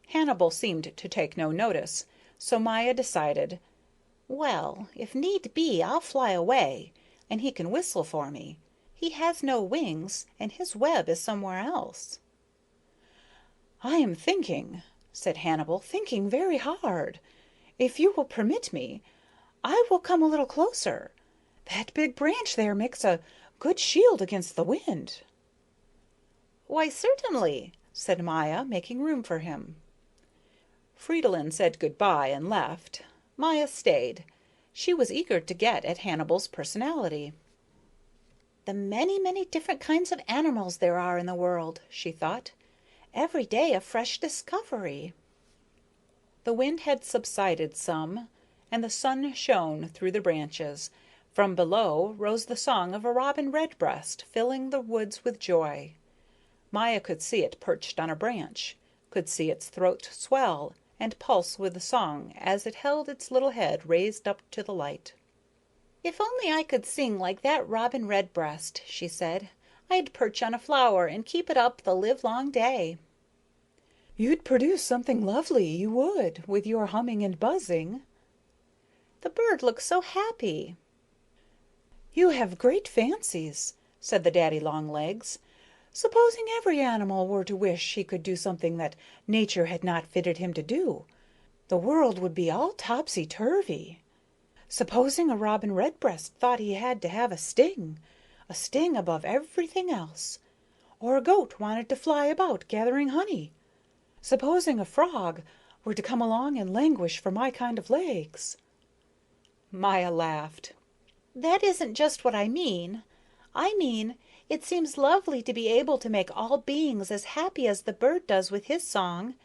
Hannibal seemed to take no notice, so Maya decided Well, if need be, I'll fly away, and he can whistle for me. He has no wings, and his web is somewhere else." "I am thinking," said Hannibal, "thinking very hard. If you will permit me, I will come a little closer. That big branch there makes a good shield against the wind." "Why, certainly," said Maya, making room for him. Fridolin said good-bye and left. Maya stayed. She was eager to get at Hannibal's personality. "The many, many different kinds of animals there are in the world," she thought. "Every day a fresh discovery." The wind had subsided some, and the sun shone through the branches. From below rose the song of a robin redbreast, filling the woods with joy. Maya could see it perched on a branch, could see its throat swell and pulse with the song as it held its little head raised up to the light. "If only I could sing like that robin redbreast," she said, "I'd perch on a flower and keep it up the livelong day." "You'd produce something lovely, you would, with your humming and buzzing." "The bird looks so happy." "You have great fancies," said the daddy-long-legs. "Supposing every animal were to wish he could do something that nature had not fitted him to do, the world would be all topsy-turvy. Supposing a robin redbreast thought he had to have a sting above everything else, or a goat wanted to fly about gathering honey. Supposing a frog were to come along and languish for my kind of legs." Maya laughed. "That isn't just what I mean. I mean, it seems lovely to be able to make all beings as happy as the bird does with his song.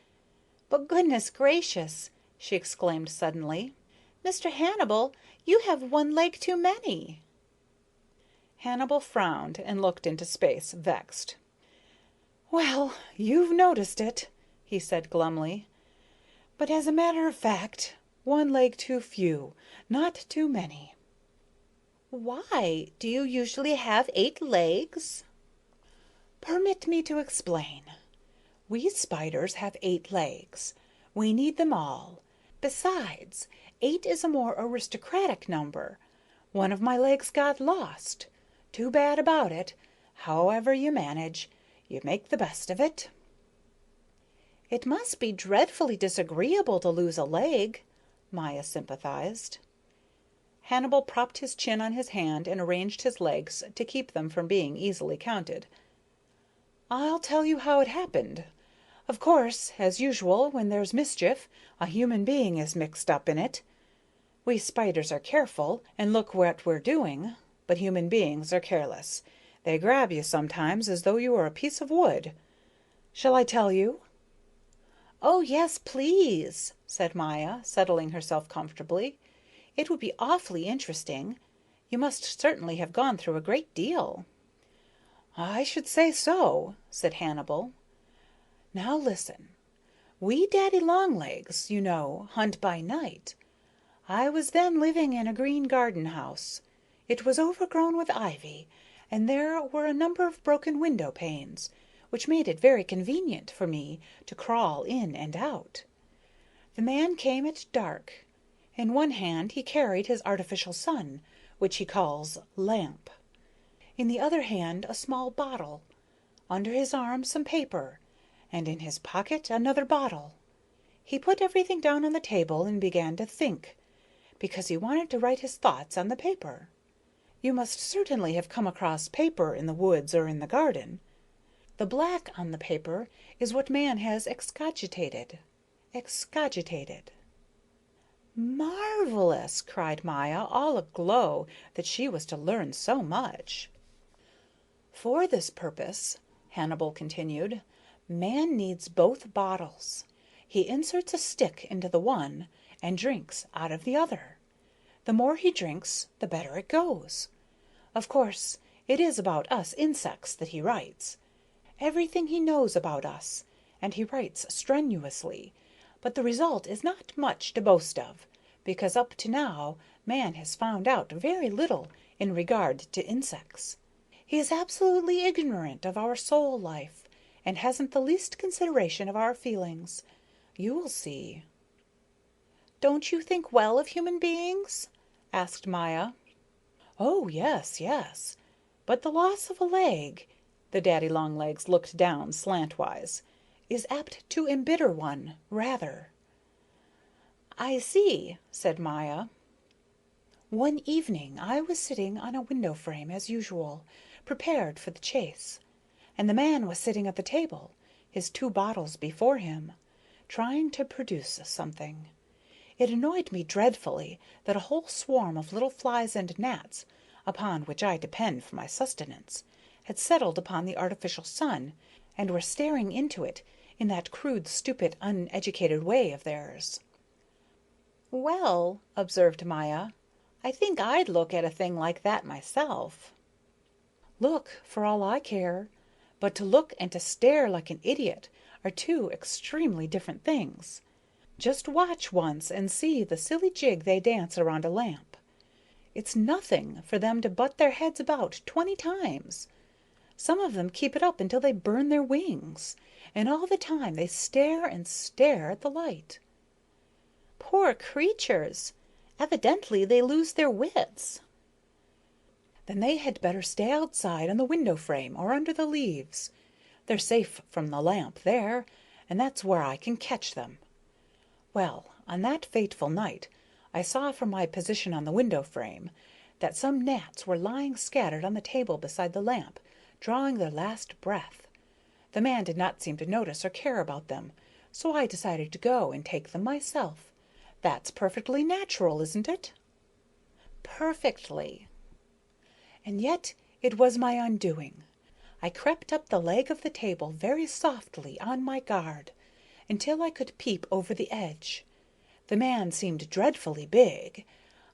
But goodness gracious," she exclaimed suddenly, "Mr. Hannibal, you have one leg too many." Hannibal frowned and looked into space, vexed. "Well, you've noticed it," he said glumly. "But as a matter of fact, one leg too few, not too many." "Why? Do you usually have 8 legs?" "Permit me to explain. We spiders have 8 legs. We need them all. Besides, 8 is a more aristocratic number. One of my legs got lost. Too bad about it. However you manage, you make the best of it." "It must be dreadfully disagreeable to lose a leg," Maya sympathized. Hannibal propped his chin on his hand and arranged his legs to keep them from being easily counted. "I'll tell you how it happened. Of course, as usual, when there's mischief, a human being is mixed up in it. We spiders are careful and look what we're doing, but human beings are careless. They grab you sometimes as though you were a piece of wood. Shall I tell you?" "Oh, yes, please," said Maya, settling herself comfortably. "It would be awfully interesting. You must certainly have gone through a great deal." "I should say so," said Hannibal. "Now listen. We daddy-long-legs, you know, hunt by night. I was then living in a green garden house. It was overgrown with ivy, and there were a number of broken window panes, which made it very convenient for me to crawl in and out. The man came at dark. In one hand he carried his artificial sun, which he calls lamp. In the other hand a small bottle. Under his arm some paper, and in his pocket another bottle. He put everything down on the table and began to think, because he wanted to write his thoughts on the paper. You must certainly have come across paper in the woods or in the garden. The black on the paper is what man has excogitated. Excogitated." "Marvelous!" cried Maya, all aglow that she was to learn so much. "For this purpose," Hannibal continued, "man needs both bottles. He inserts a stick into the one and drinks out of the other. The more he drinks, the better it goes. Of course, it is about us insects that he writes. Everything he knows about us, and he writes strenuously, but the result is not much to boast of, because up to now man has found out very little in regard to insects. He is absolutely ignorant of our soul life, and hasn't the least consideration of our feelings. You will see." Don't you think well of human beings?" asked Maya. Oh, yes, yes. But the loss of a leg, the daddy-long-legs looked down slantwise, is apt to embitter one, rather. "I see," said Maya. One evening I was sitting on a window frame as usual, prepared for the chase, and the man was sitting at the table, his 2 bottles before him, trying to produce something. It annoyed me dreadfully that a whole swarm of little flies and gnats, upon which I depend for my sustenance, had settled upon the artificial sun, and were staring into it in that crude, stupid, uneducated way of theirs. "Well," observed Maya, "I think I'd look at a thing like that myself." Look, for all I care, but to look and to stare like an idiot are 2 extremely different things. Just watch once and see the silly jig they dance around a lamp. It's nothing for them to butt their heads about 20 times. Some of them keep it up until they burn their wings, and all the time they stare and stare at the light. "Poor creatures! Evidently they lose their wits." Then they had better stay outside on the window frame or under the leaves. They're safe from the lamp there, and that's where I can catch them. Well, on that fateful night I saw from my position on the window frame that some gnats were lying scattered on the table beside the lamp, drawing their last breath. The man did not seem to notice or care about them, so I decided to go and take them myself. That's perfectly natural, isn't it? "Perfectly." And yet it was my undoing. I crept up the leg of the table very softly, on my guard, until I could peep over the edge. The man seemed dreadfully big.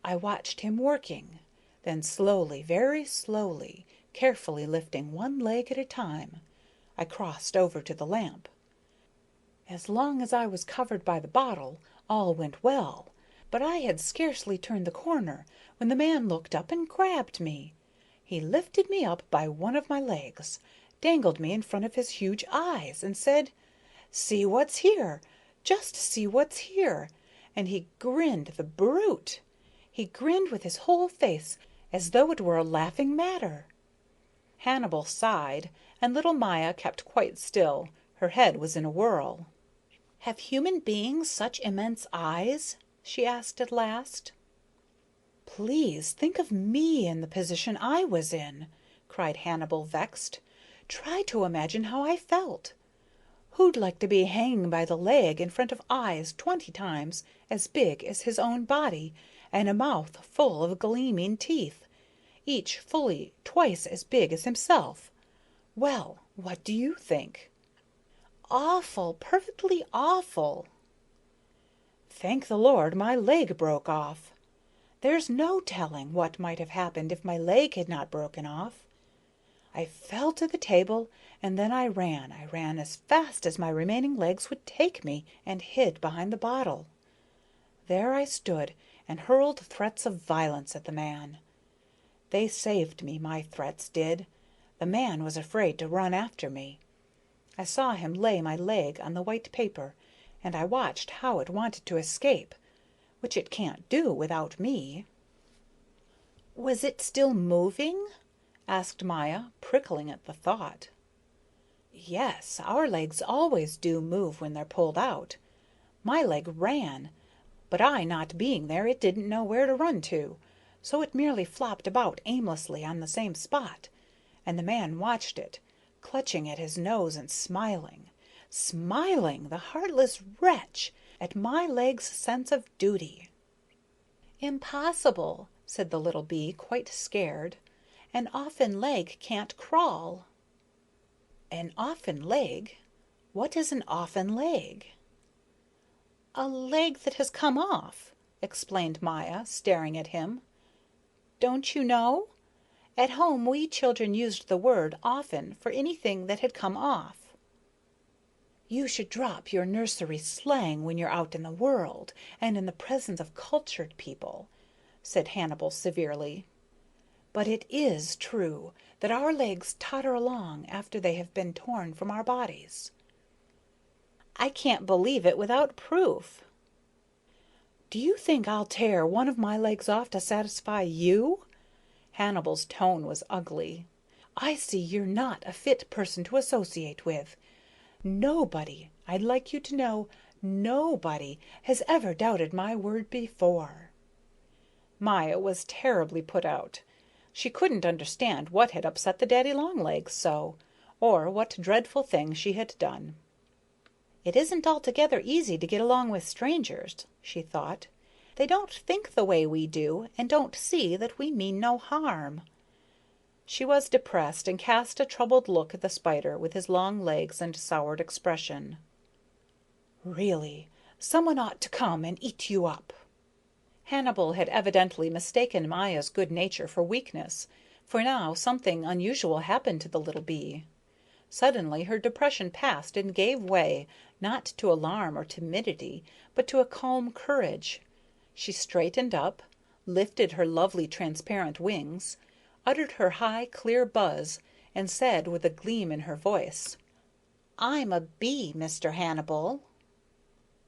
I watched him working, then slowly, very slowly, carefully lifting one leg at a time, I crossed over to the lamp. As long as I was covered by the bottle, all went well, but I had scarcely turned the corner when the man looked up and grabbed me. He lifted me up by one of my legs, dangled me in front of his huge eyes, and said, "See what's here! Just see what's here!" And he grinned, the brute! He grinned with his whole face, as though it were a laughing matter. Hannibal sighed, and little Maya kept quite still. Her head was in a whirl. "Have human beings such immense eyes?" she asked at last. "Please think of me in the position I was in," cried Hannibal, vexed. "Try to imagine how I felt. Who'd like to be hanging by the leg in front of eyes 20 times as big as his own body, and a mouth full of gleaming teeth, each fully twice as big as himself? Well, what do you think?" "Awful, perfectly awful." Thank the Lord my leg broke off. There's no telling what might have happened if my leg had not broken off. I fell to the table, and then I ran as fast as my remaining legs would take me, and hid behind the bottle. There I stood and hurled threats of violence at the man. They saved me, my threats did. The man was afraid to run after me. I saw him lay my leg on the white paper, and I watched how it wanted to escape, which it can't do without me. "Was it still moving?" asked Maya, prickling at the thought. Yes, our legs always do move when they're pulled out. My leg ran, but I not being there, it didn't know where to run to, so it merely flopped about aimlessly on the same spot, and the man watched it, clutching at his nose and smiling, the heartless wretch, at my leg's sense of duty. "Impossible," said the little bee, quite scared. "An offen leg can't crawl." An offen leg? What is an offen leg? "A leg that has come off," explained Maya, staring at him. "Don't you know? At home we children used the word often for anything that had come off." You should drop your nursery slang when you're out in the world and in the presence of cultured people," said Hannibal severely. "But it is true that our legs totter along after they have been torn from our bodies." "I can't believe it without proof." Do you think I'll tear one of my legs off to satisfy you?" Hannibal's tone was ugly. "I see you're not a fit person to associate with. Nobody, I'd like you to know, nobody has ever doubted my word before." Maya was terribly put out. She couldn't understand what had upset the daddy longlegs so, or what dreadful thing she had done. "It isn't altogether easy to get along with strangers," she thought. "They don't think the way we do, and don't see that we mean no harm." She was depressed and cast a troubled look at the spider with his long legs and soured expression. "Really, someone ought to come and eat you up." Hannibal had evidently mistaken Maya's good nature for weakness, for now something unusual happened to the little bee. Suddenly her depression passed and gave way, not to alarm or timidity, but to a calm courage. She straightened up, lifted her lovely transparent wings, uttered her high, clear buzz, and said with a gleam in her voice, "I'm a bee, Mr. Hannibal."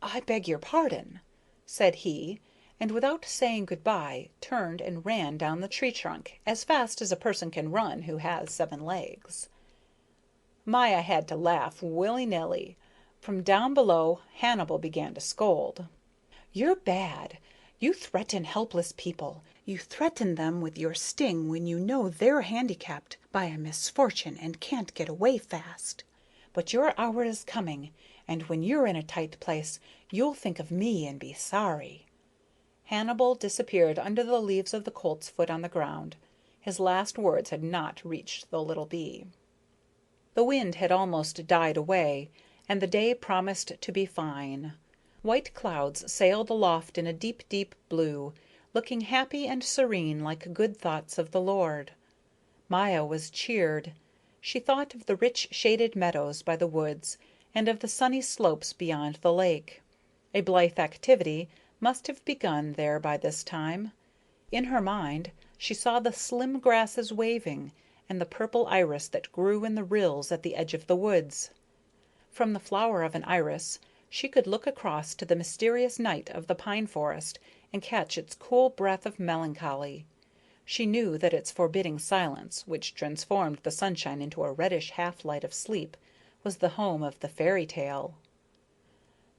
"I beg your pardon," said he, and without saying good-by, turned and ran down the tree trunk as fast as a person can run who has 7 legs. Maya had to laugh willy-nilly. From down below Hannibal began to scold. "You're bad. You threaten helpless people. You threaten them with your sting when you know they're handicapped by a misfortune and can't get away fast. But your hour is coming, and when you're in a tight place, you'll think of me and be sorry." Hannibal disappeared under the leaves of the coltsfoot on the ground. His last words had not reached the little bee. The wind had almost died away, and the day promised to be fine. White clouds sailed aloft in a deep, deep blue, looking happy and serene like good thoughts of the Lord. Maya was cheered. She thought of the rich shaded meadows by the woods and of the sunny slopes beyond the lake. A blithe activity must have begun there by this time. In her mind she saw the slim grasses waving and the purple iris that grew in the rills at the edge of the woods. From the flower of an iris she could look across to the mysterious night of the pine forest and catch its cool breath of melancholy. She knew that its forbidding silence, which transformed the sunshine into a reddish half-light of sleep, was the home of the fairy tale.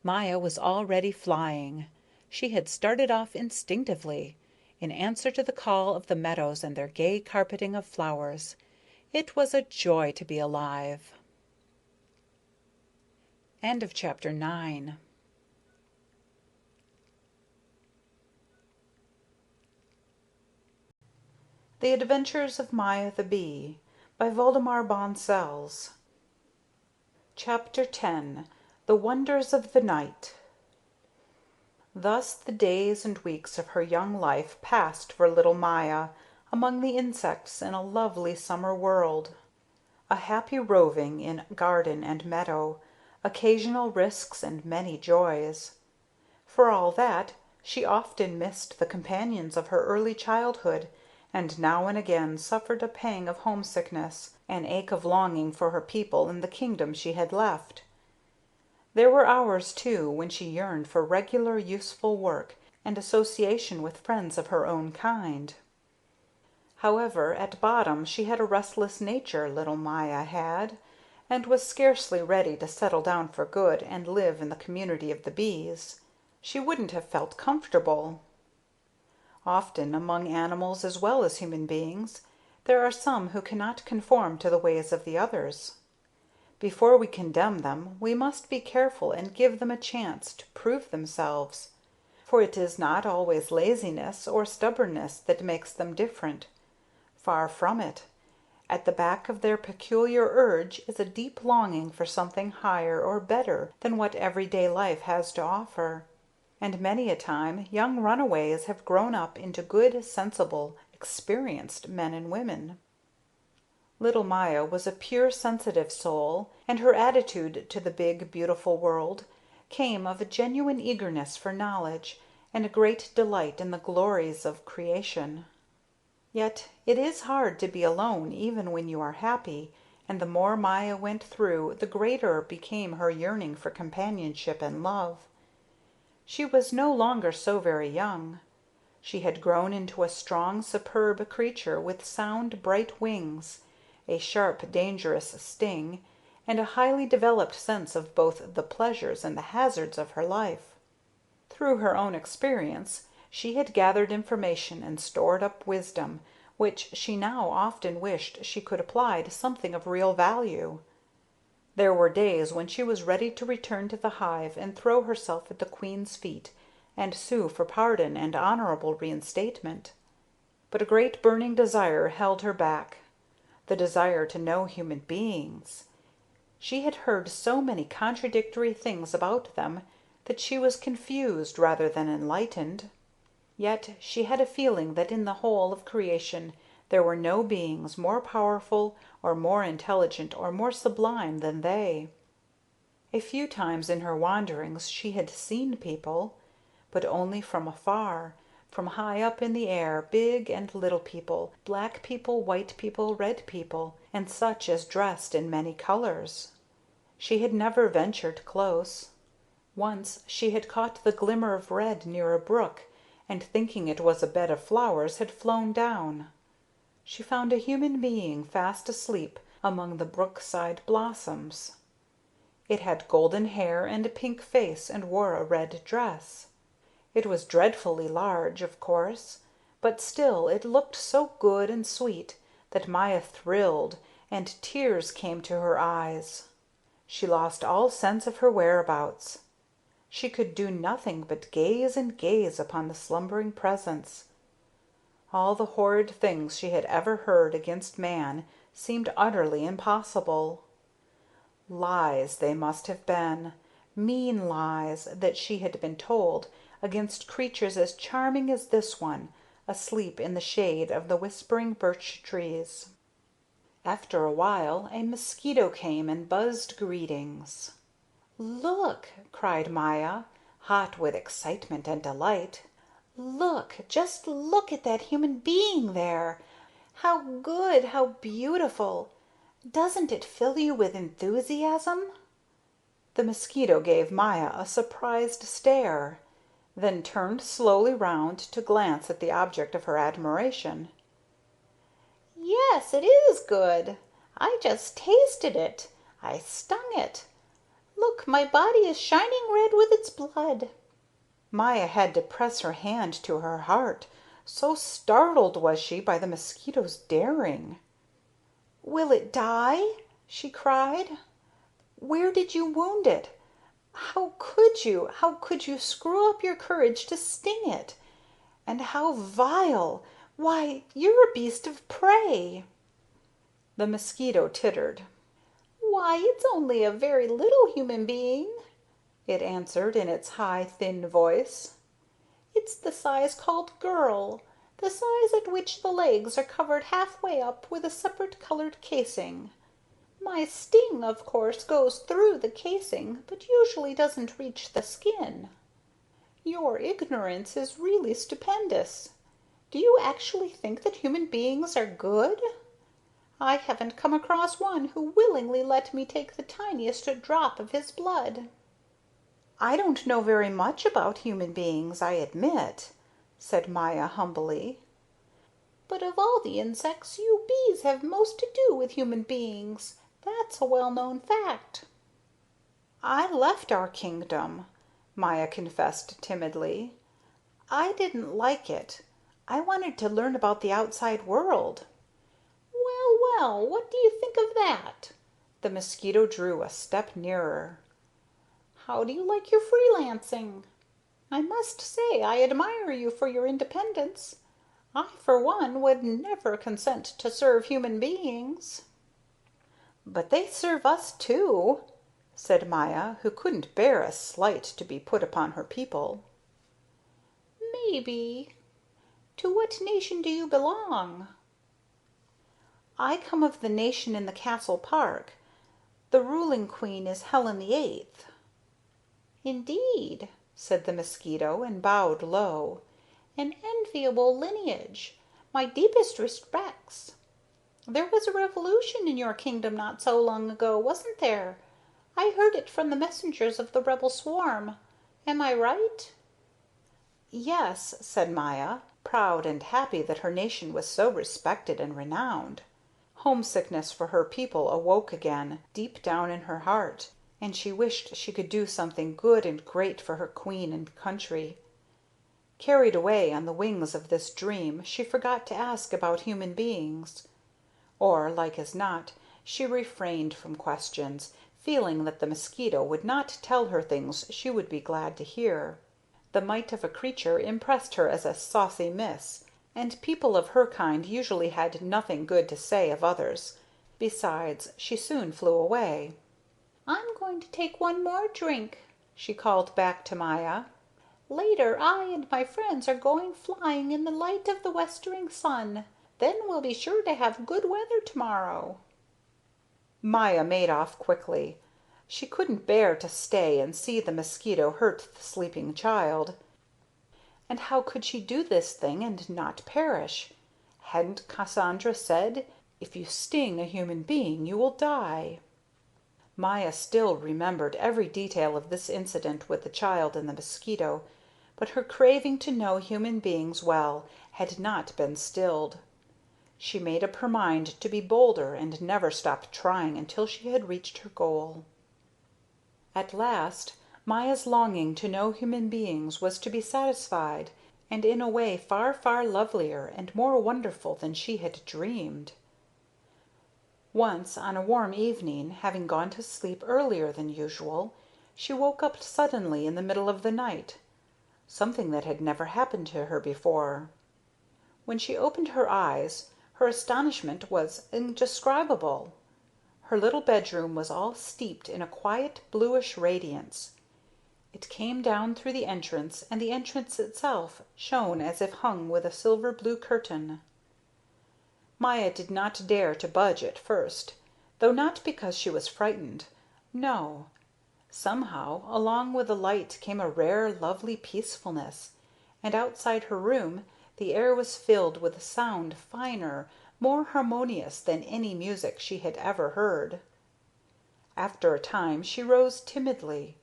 Maya was already flying. She had started off instinctively, in answer to the call of the meadows and their gay carpeting of flowers. It was a joy to be alive. End of chapter 9. The Adventures of Maya the Bee by Waldemar Bonsels. Chapter 10. The Wonders of the Night. Thus the days and weeks of her young life passed for little Maya among the insects in a lovely summer world. A happy roving in garden and meadow, occasional risks and many joys. For all that, she often missed the companions of her early childhood, and now and again suffered a pang of homesickness, an ache of longing for her people in the kingdom she had left. There were hours, too, when she yearned for regular, useful work and association with friends of her own kind. However, at bottom she had a restless nature, little Maya had, and was scarcely ready to settle down for good and live in the community of the bees. She wouldn't have felt comfortable. Often, among animals as well as human beings, there are some who cannot conform to the ways of the others. Before we condemn them, we must be careful and give them a chance to prove themselves, for it is not always laziness or stubbornness that makes them different. Far from it. At the back of their peculiar urge is a deep longing for something higher or better than what everyday life has to offer. And many a time young runaways have grown up into good, sensible, experienced men and women. Little Maya was a pure, sensitive soul, and her attitude to the big, beautiful world came of a genuine eagerness for knowledge and a great delight in the glories of creation. Yet it is hard to be alone even when you are happy, and the more Maya went through, the greater became her yearning for companionship and love. She was no longer so very young. She had grown into a strong, superb creature with sound, bright wings, a sharp, dangerous sting, and a highly developed sense of both the pleasures and the hazards of her life. Through her own experience she had gathered information and stored up wisdom, which she now often wished she could apply to something of real value. There were days when she was ready to return to the hive and throw herself at the queen's feet and sue for pardon and honorable reinstatement. But a great burning desire held her back, the desire to know human beings. She had heard so many contradictory things about them that she was confused rather than enlightened. Yet she had a feeling that in the whole of creation there were no beings more powerful or more intelligent or more sublime than they. A few times in her wanderings she had seen people, but only from afar, from high up in the air, big and little people, black people, white people, red people, and such as dressed in many colors. She had never ventured close. Once she had caught the glimmer of red near a brook, and thinking it was a bed of flowers had flown down. She found a human being fast asleep among the brookside blossoms. It had golden hair and a pink face and wore a red dress. It was dreadfully large, of course, but still it looked so good and sweet that Maya thrilled and tears came to her eyes. She lost all sense of her whereabouts. She could do nothing but gaze and gaze upon the slumbering presence. All the horrid things she had ever heard against man seemed utterly impossible. Lies they must have been, mean lies that she had been told against creatures as charming as this one, asleep in the shade of the whispering birch trees. After a while a mosquito came and buzzed greetings. "Look!" cried Maya, hot with excitement and delight. "Look, just look at that human being there! How good, how beautiful! Doesn't it fill you with enthusiasm?" The mosquito gave Maya a surprised stare, then turned slowly round to glance at the object of her admiration. Yes, it is good. I just tasted it. I stung it. Look, my body is shining red with its blood." Maya had to press her hand to her heart, so startled was she by the mosquito's daring. "Will it die?" she cried. "Where did you wound it? How could you? How could you screw up your courage to sting it? And how vile! Why, you're a beast of prey!" The mosquito tittered. "Why, it's only a very little human being," it answered in its high, thin voice. "It's the size called girl, the size at which the legs are covered halfway up with a separate colored casing. My sting, of course, goes through the casing, but usually doesn't reach the skin. Your ignorance is really stupendous. Do you actually think that human beings are good? I haven't come across one who willingly let me take the tiniest drop of his blood." "I don't know very much about human beings, I admit," said Maya humbly. "But of all the insects, you bees have most to do with human beings. That's a well-known fact." "I left our kingdom," Maya confessed timidly. "I didn't like it. I wanted to learn about the outside world." "Well, well, what do you think of that?" The mosquito drew a step nearer. "How do you like your freelancing? I must say I admire you for your independence. I, for one, would never consent to serve human beings." "But they serve us too," said Maya, who couldn't bear a slight to be put upon her people. "Maybe. To what nation do you belong?" "I come of the nation in the castle park. The ruling queen is Helen the Eighth." "Indeed," said the mosquito, and bowed low. "An enviable lineage. My deepest respects. There was a revolution in your kingdom not so long ago, wasn't there? I heard it from the messengers of the rebel swarm. Am I right?" "Yes," said Maya, proud and happy that her nation was so respected and renowned. Homesickness for her people awoke again, deep down in her heart, and she wished she could do something good and great for her queen and country. Carried away on the wings of this dream, she forgot to ask about human beings. Or, like as not, she refrained from questions, feeling that the mosquito would not tell her things she would be glad to hear. The mite of a creature impressed her as a saucy miss, and people of her kind usually had nothing good to say of others. Besides, she soon flew away. "I'm going to take one more drink," She called back to Maya. "Later I and my friends are going flying in the light of the westering sun. Then we'll be sure to have good weather tomorrow." Maya made off quickly. She couldn't bear to stay and see the mosquito hurt the sleeping child. And how could she do this thing and not perish? Hadn't Cassandra said, "If you sting a human being you will die"? Maya still remembered every detail of this incident with the child and the mosquito, but her craving to know human beings well had not been stilled. She made up her mind to be bolder and never stop trying until she had reached her goal. At last Maya's longing to know human beings was to be satisfied, and in a way far, far lovelier and more wonderful than she had dreamed. Once, on a warm evening, having gone to sleep earlier than usual, she woke up suddenly in the middle of the night, something that had never happened to her before. When she opened her eyes, her astonishment was indescribable. Her little bedroom was all steeped in a quiet bluish radiance. It came down through the entrance, and the entrance itself shone as if hung with a silver blue curtain. Maya did not dare to budge at first, though not because she was frightened. No. Somehow, along with the light came a rare, lovely peacefulness, and outside her room the air was filled with a sound finer, more harmonious than any music she had ever heard. After a time she rose timidly,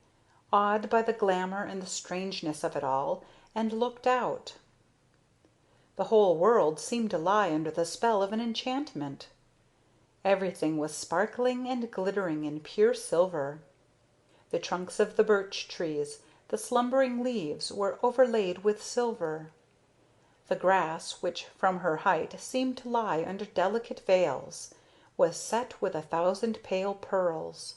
awed by the glamour and the strangeness of it all, and looked out. The whole world seemed to lie under the spell of an enchantment. Everything was sparkling and glittering in pure silver. The trunks of the birch trees, the slumbering leaves, were overlaid with silver. The grass, which from her height seemed to lie under delicate veils, was set with 1,000 pale pearls.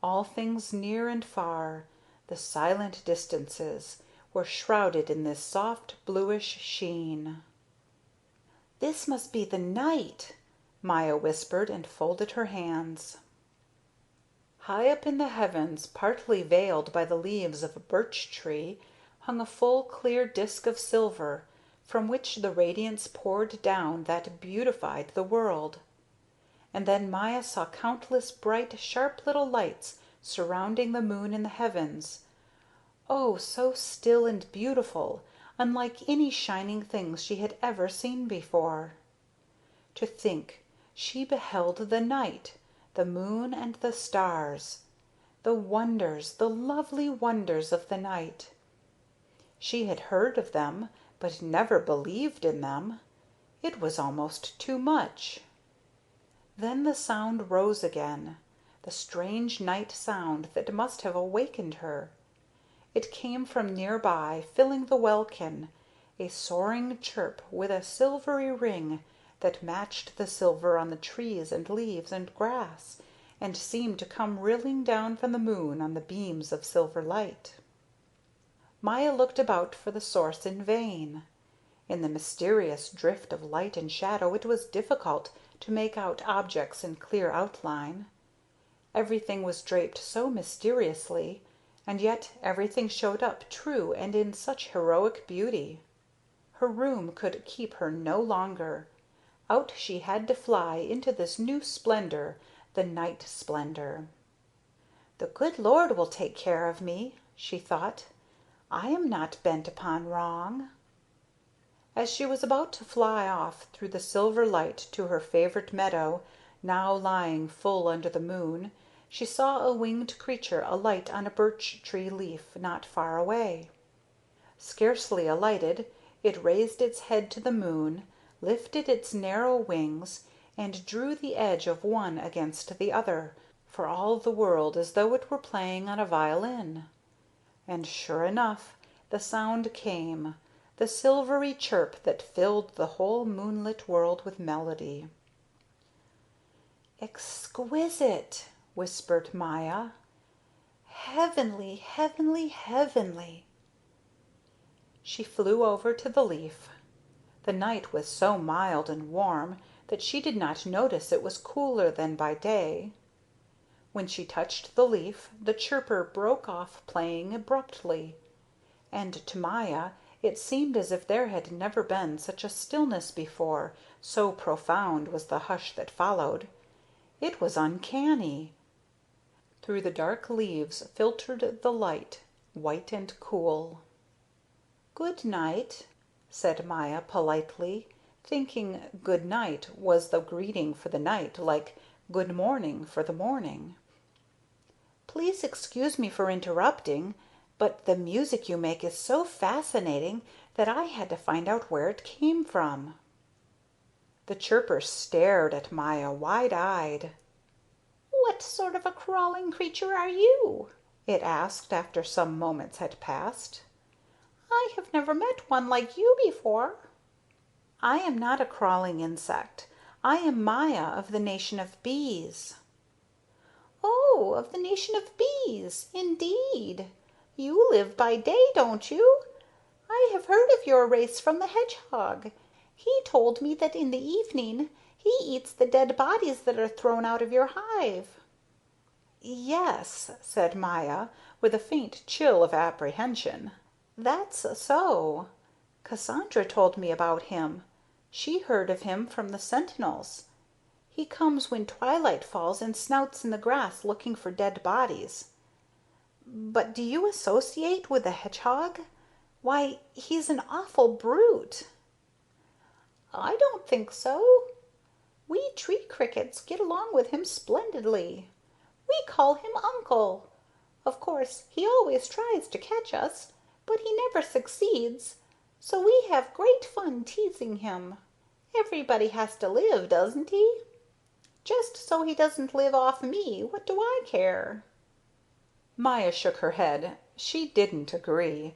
All things near and far, the silent distances, were shrouded in this soft bluish sheen. "This must be the night," Maya whispered, and folded her hands. High up in the heavens, partly veiled by the leaves of a birch tree, hung a full clear disk of silver, from which the radiance poured down that beautified the world. And then Maya saw countless bright, sharp little lights surrounding the moon in the heavens. Oh, so still and beautiful, unlike any shining things she had ever seen before. To think she beheld the night, the moon and the stars, the wonders, the lovely wonders of the night. She had heard of them, but never believed in them. It was almost too much. Then the sound rose again, the strange night sound that must have awakened her. It came from near by, filling the welkin, a soaring chirp with a silvery ring that matched the silver on the trees and leaves and grass, and seemed to come rilling down from the moon on the beams of silver light. Maya looked about for the source in vain. In the mysterious drift of light and shadow it was difficult to make out objects in clear outline. Everything was draped so mysteriously, and yet everything showed up true and in such heroic beauty. Her room could keep her no longer. Out she had to fly into this new splendor, the night splendor. "The good Lord will take care of me," she thought. "I am not bent upon wrong." As she was about to fly off through the silver light to her favorite meadow, now lying full under the moon, she saw a winged creature alight on a birch tree leaf not far away. Scarcely alighted, it raised its head to the moon, lifted its narrow wings, and drew the edge of one against the other, for all the world as though it were playing on a violin. And sure enough, the sound came, the silvery chirp that filled the whole moonlit world with melody. "Exquisite!" whispered Maya. "Heavenly, heavenly, heavenly!" She flew over to the leaf. The night was so mild and warm that she did not notice it was cooler than by day. When she touched the leaf, the chirper broke off playing abruptly, and to Maya it seemed as if there had never been such a stillness before, so profound was the hush that followed. It was uncanny. Through the dark leaves filtered the light, white and cool. "Good night," said Maya politely, thinking good night was the greeting for the night, like good morning for the morning. "Please excuse me for interrupting, but the music you make is so fascinating that I had to find out where it came from." The chirper stared at Maya wide-eyed. "What sort of a crawling creature are you?" it asked after some moments had passed. "I have never met one like you before." "I am not a crawling insect. I am Maya of the nation of bees." "Oh, of the nation of bees, indeed. You live by day, don't you? I have heard of your race from the hedgehog. He told me that in the evening he eats the dead bodies that are thrown out of your hive." "Yes," said Maya, with a faint chill of apprehension. "That's so. Cassandra told me about him. She heard of him from the sentinels. He comes when twilight falls and snouts in the grass looking for dead bodies. But do you associate with the hedgehog? Why, he's an awful brute." "I don't think so. We tree crickets get along with him splendidly. We call him Uncle. Of course, he always tries to catch us, but he never succeeds, so we have great fun teasing him. Everybody has to live, doesn't he? Just so he doesn't live off me, what do I care?" Maya shook her head. She didn't agree,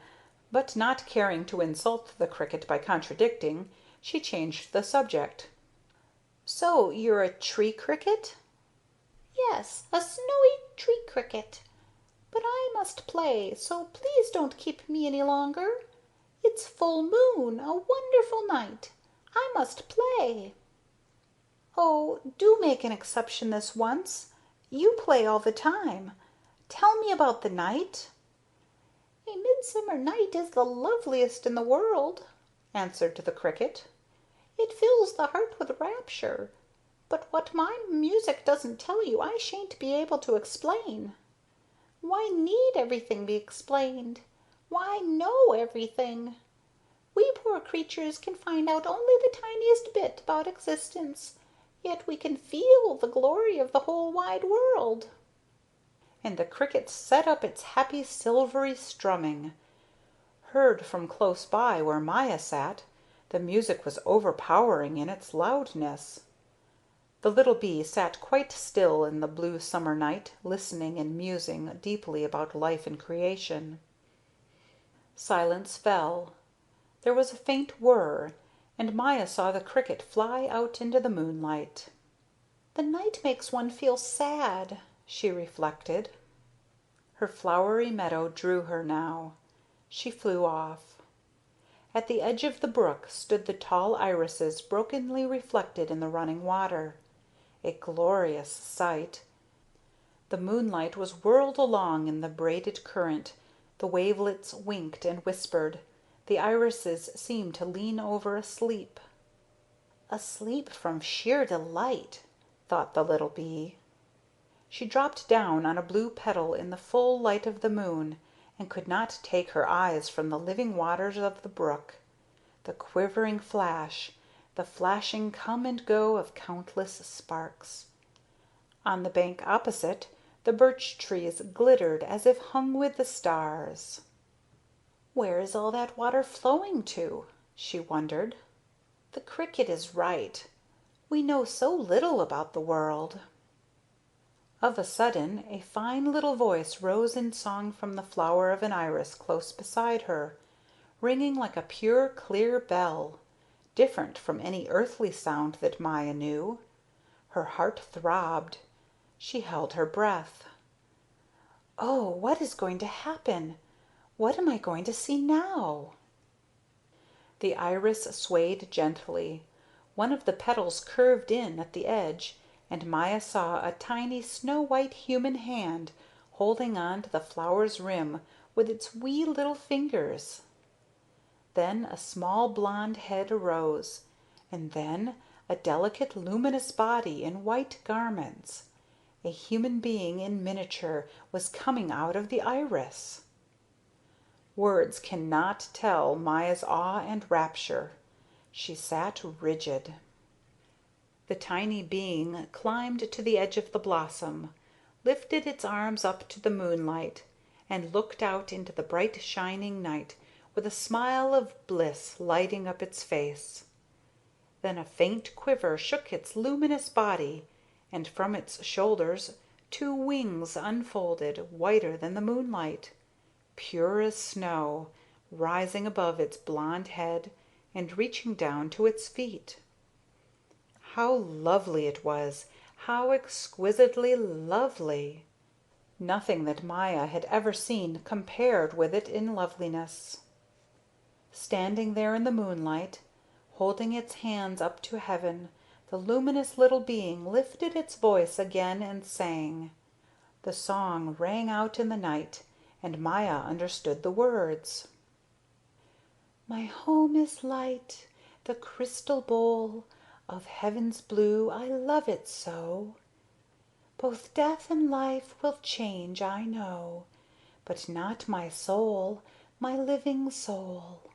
but not caring to insult the cricket by contradicting, she changed the subject. "So you're a tree cricket?" "Yes, a snowy tree cricket. But I must play, so please don't keep me any longer. It's full moon, a wonderful night. I must play." "Oh, do make an exception this once. You play all the time. Tell me about the night." "A midsummer night is the loveliest in the world," answered the cricket. "It fills the heart with rapture. But what my music doesn't tell you I shan't be able to explain. Why need everything be explained? Why know everything? We poor creatures can find out only the tiniest bit about existence, yet we can feel the glory of the whole wide world." And the cricket set up its happy silvery strumming. Heard from close by where Maya sat, the music was overpowering in its loudness. The little bee sat quite still in the blue summer night, listening and musing deeply about life and creation. Silence fell. There was a faint whir, and Maya saw the cricket fly out into the moonlight. "The night makes one feel sad," she reflected. Her flowery meadow drew her now. She flew off. At the edge of the brook stood the tall irises brokenly reflected in the running water. A glorious sight. The moonlight was whirled along in the braided current, the wavelets winked and whispered, the irises seemed to lean over asleep. "Asleep from sheer delight," thought the little bee. She dropped down on a blue petal in the full light of the moon, and could not take her eyes from the living waters of the brook, the quivering flash, the flashing come and go of countless sparks. On the bank opposite, The birch trees glittered as if hung with the stars. "Where is all that water flowing to?" she wondered. "The cricket is right. We know so little about the world." Of a sudden a fine little voice rose in song from the flower of an iris close beside her, ringing like a pure, clear bell, different from any earthly sound that Maya knew. Her heart throbbed. She held her breath. "Oh, what is going to happen? What am I going to see now?" The iris swayed gently. One of the petals curved in at the edge, and Maya saw a tiny snow-white human hand holding on to the flower's rim with its wee little fingers. Then a small blonde head arose, and then a delicate luminous body in white garments. A human being in miniature was coming out of the iris. Words cannot tell Maya's awe and rapture. She sat rigid. The tiny being climbed to the edge of the blossom, lifted its arms up to the moonlight, and looked out into the bright shining night with a smile of bliss lighting up its face. Then a faint quiver shook its luminous body, and from its shoulders two wings unfolded, whiter than the moonlight, pure as snow, rising above its blonde head and reaching down to its feet. How lovely it was! How exquisitely lovely! Nothing that Maya had ever seen compared with it in loveliness. Standing there in the moonlight, holding its hands up to heaven, the luminous little being lifted its voice again and sang. The song rang out in the night, and Maya understood the words. "My home is light, the crystal bowl of heaven's blue, I love it so. Both death and life will change, I know, but not my soul, my living soul.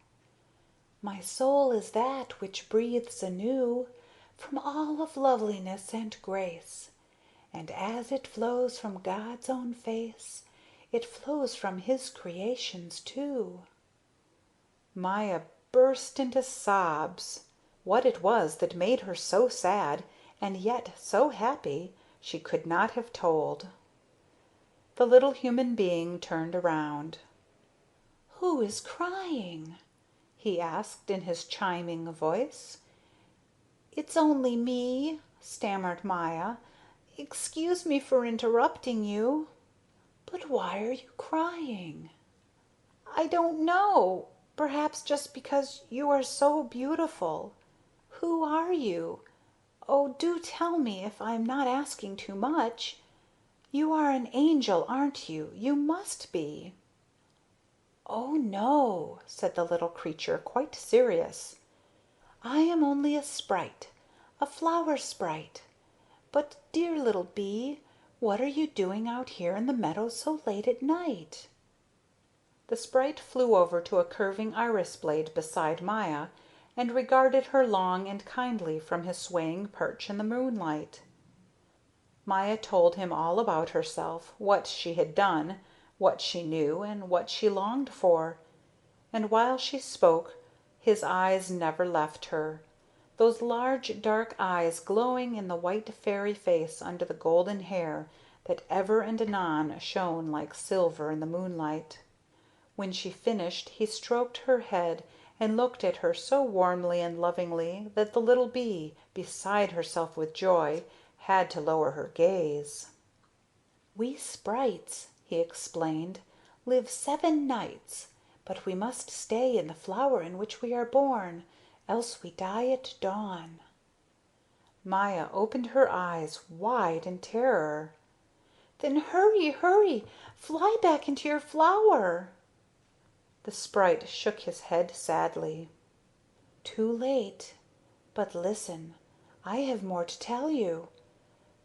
My soul is that which breathes anew from all of loveliness and grace, and as it flows from God's own face, it flows from his creations too." Maya burst into sobs. What it was that made her so sad and yet so happy, she could not have told. The little human being turned around. "Who is crying?" he asked in his chiming voice. "It's only me," stammered Maya. "Excuse me for interrupting you." "But why are you crying?" "I don't know. Perhaps just because you are so beautiful. Who are you? Oh, do tell me if I'm not asking too much. You are an angel, aren't you? You must be." "Oh, no," said the little creature, quite serious. "I am only a sprite, a flower sprite. But, dear little bee, what are you doing out here in the meadow so late at night?" The sprite flew over to a curving iris blade beside Maya and regarded her long and kindly from his swaying perch in the moonlight. Maya told him all about herself, what she had done, what she knew, and what she longed for, and while she spoke his eyes never left her, those large dark eyes glowing in the white fairy face under the golden hair that ever and anon shone like silver in the moonlight. When she finished he stroked her head and looked at her so warmly and lovingly that the little bee, beside herself with joy, had to lower her gaze. "We sprites," he explained, "live 7 nights, but we must stay in the flower in which we are born, else we die at dawn." Maya opened her eyes wide in terror. "Then hurry, hurry! Fly back into your flower!" The sprite shook his head sadly. "Too late. But listen, I have more to tell you.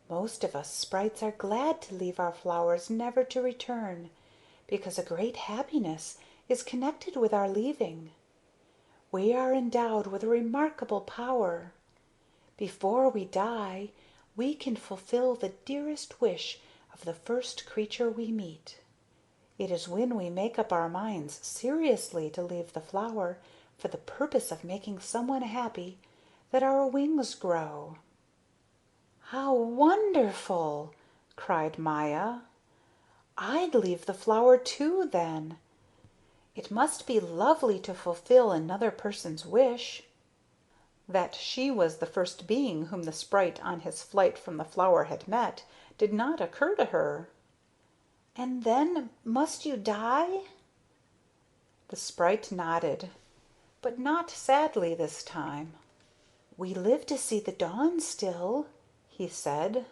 Most of us sprites are glad to leave our flowers never to return, because a great happiness is connected with our leaving. We are endowed with a remarkable power. Before we die, we can fulfill the dearest wish of the first creature we meet. It is when we make up our minds seriously to leave the flower for the purpose of making someone happy that our wings grow." "How wonderful!" cried Maya. "I'd leave the flower too, then. It must be lovely to fulfill another person's wish." That she was the first being whom the sprite on his flight from the flower had met did not occur to her. "And then must you die?" The sprite nodded, but not sadly this time. "We live to see the dawn still," he said.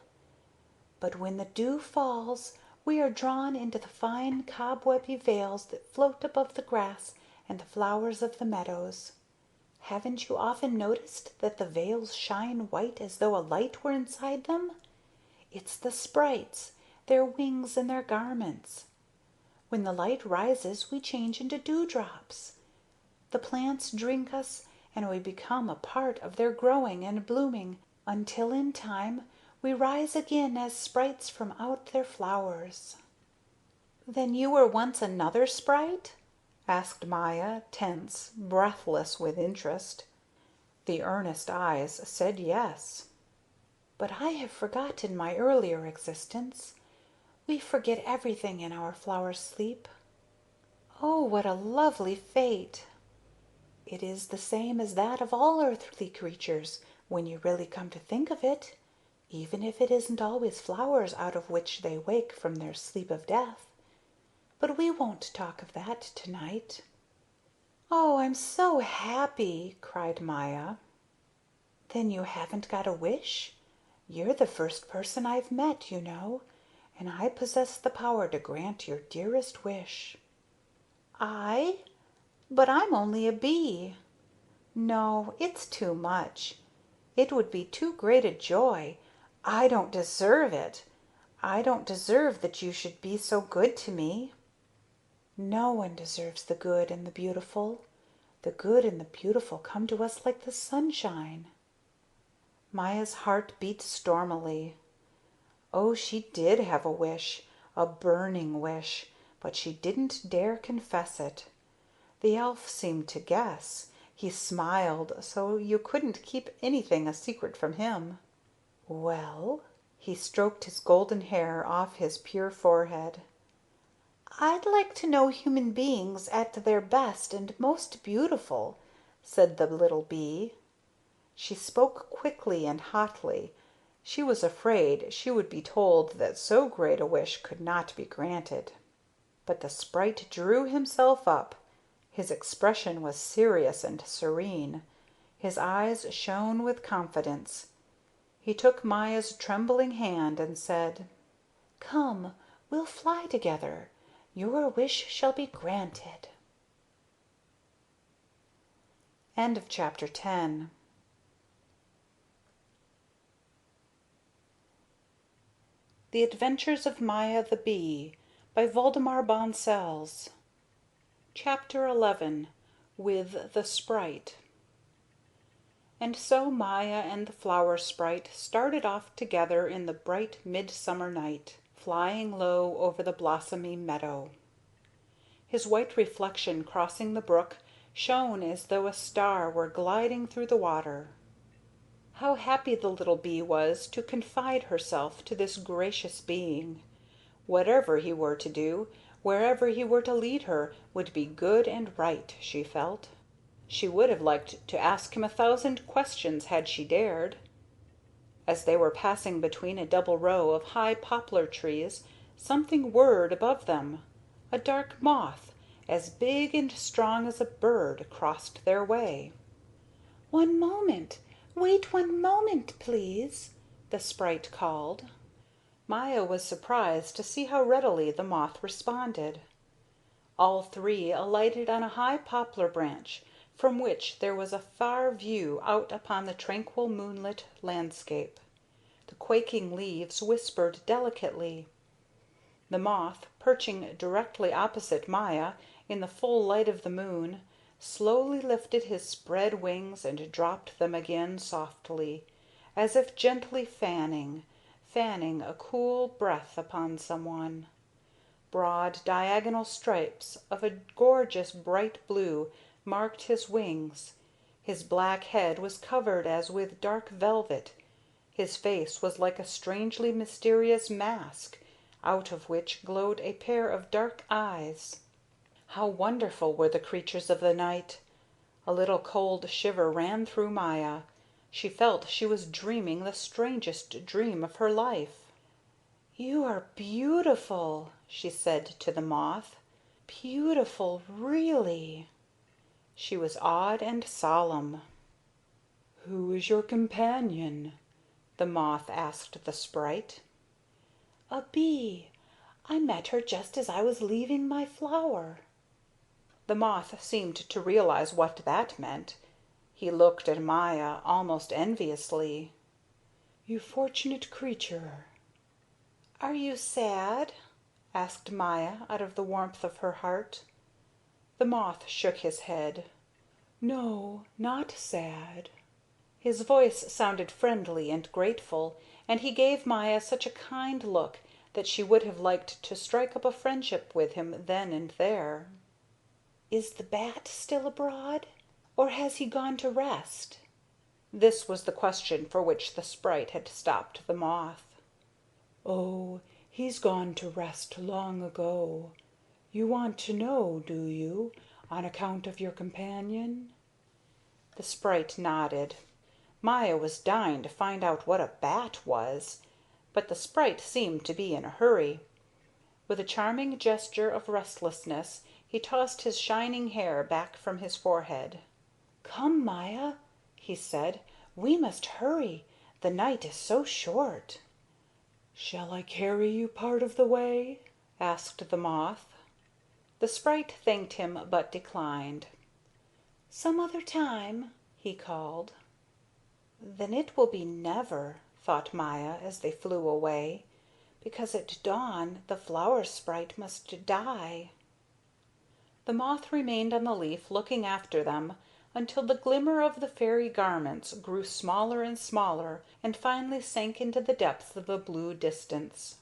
"But when the dew falls, we are drawn into the fine cobwebby veils that float above the grass and the flowers of the meadows. Haven't you often noticed that the veils shine white as though a light were inside them? It's the sprites, their wings and their garments. When the light rises, we change into dewdrops. The plants drink us, and we become a part of their growing and blooming, until in time we rise again as sprites from out their flowers." "Then you were once another sprite?" asked Maya, tense, breathless with interest. The earnest eyes said yes. "But I have forgotten my earlier existence. We forget everything in our flower sleep." "Oh, what a lovely fate!" "It is the same as that of all earthly creatures, when you really come to think of it, even if it isn't always flowers out of which they wake from their sleep of death. But we won't talk of that tonight." "Oh, I'm so happy!" cried Maya. "Then you haven't got a wish? You're the first person I've met, you know, and I possess the power to grant your dearest wish." "I? But I'm only a bee." "No, it's too much. It would be too great a joy. I don't deserve it. I don't deserve that you should be so good to me." "No one deserves the good and the beautiful. The good and the beautiful come to us like the sunshine." Maya's heart beat stormily. Oh, she did have a wish, a burning wish, but she didn't dare confess it. The elf seemed to guess. He smiled, so you couldn't keep anything a secret from him. "Well?" He stroked his golden hair off his pure forehead. "I'd like to know human beings at their best and most beautiful," said the little bee. She spoke quickly and hotly. She was afraid she would be told that so great a wish could not be granted. But the sprite drew himself up. His expression was serious and serene. His eyes shone with confidence. He took Maya's trembling hand and said: "Come, we'll fly together. Your wish shall be granted." End of chapter 10. The Adventures of Maya the Bee by Waldemar Bonsels. Chapter 11. With the Sprite. And so Maya and the flower sprite started off together in the bright midsummer night, flying low over the blossomy meadow. His white reflection crossing the brook shone as though a star were gliding through the water. How happy the little bee was to confide herself to this gracious being. Whatever he were to do, wherever he were to lead her, would be good and right, she felt. She would have liked to ask him 1,000 questions had she dared. As they were passing between a double row of high poplar trees, something whirred above them. A dark moth, as big and strong as a bird, crossed their way. "One moment. Wait 1 moment, please," the sprite called. Maya was surprised to see how readily the moth responded. All three alighted on a high poplar branch, from which there was a far view out upon the tranquil moonlit landscape. The quaking leaves whispered delicately. The moth, perching directly opposite Maya in the full light of the moon, slowly lifted his spread wings and dropped them again softly, as if gently fanning, fanning a cool breath upon someone. Broad diagonal stripes of a gorgeous bright blue marked his wings. His black head was covered as with dark velvet. His face was like a strangely mysterious mask, out of which glowed a pair of dark eyes. How wonderful were the creatures of the night! A little cold shiver ran through Maya. She felt she was dreaming the strangest dream of her life. "You are beautiful," she said to the moth. "Beautiful, really." She was awed and solemn. "Who is your companion?" the moth asked the sprite. "A bee. I met her just as I was leaving my flower." The moth seemed to realize what that meant. He looked at Maya almost enviously. "You fortunate creature." "Are you sad?" asked Maya out of the warmth of her heart. The moth shook his head. "No, not sad." His voice sounded friendly and grateful, and he gave Maya such a kind look that she would have liked to strike up a friendship with him then and there. "Is the bat still abroad, or has he gone to rest?" This was the question for which the sprite had stopped the moth. "Oh, he's gone to rest long ago. You want to know, do you, on account of your companion?" The sprite nodded. Maya was dying to find out what a bat was, but the sprite seemed to be in a hurry. With a charming gesture of restlessness, he tossed his shining hair back from his forehead. "Come, Maya," he said. "We must hurry. The night is so short." "Shall I carry you part of the way?" asked the moth. The sprite thanked him but declined. "Some other time," he called. Then it will be never, thought Maya as they flew away, because at dawn the flower sprite must die. The moth remained on the leaf looking after them until the glimmer of the fairy garments grew smaller and smaller and finally sank into the depths of the blue distance.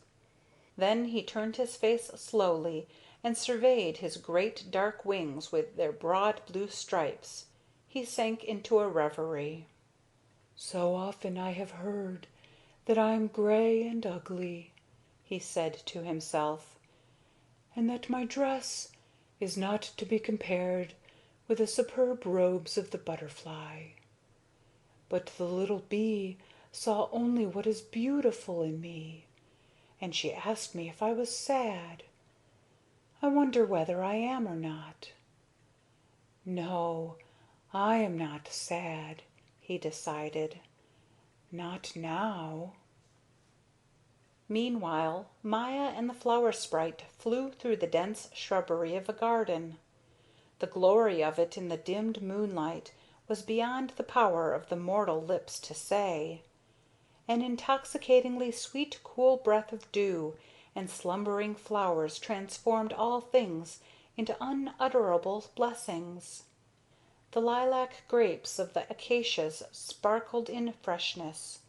Then he turned his face slowly and surveyed his great dark wings with their broad blue stripes. He sank into a reverie. "So often I have heard that I am gray and ugly," he said to himself, "and that my dress is not to be compared with the superb robes of the butterfly. But the little bee saw only what is beautiful in me, and she asked me if I was sad. I wonder whether I am or not. No, I am not sad," he decided. "Not now." Meanwhile, Maya and the flower sprite flew through the dense shrubbery of a garden. The glory of it in the dimmed moonlight was beyond the power of the mortal lips to say. An intoxicatingly sweet cool breath of dew and slumbering flowers transformed all things into unutterable blessings. The lilac grapes of the acacias sparkled in freshness.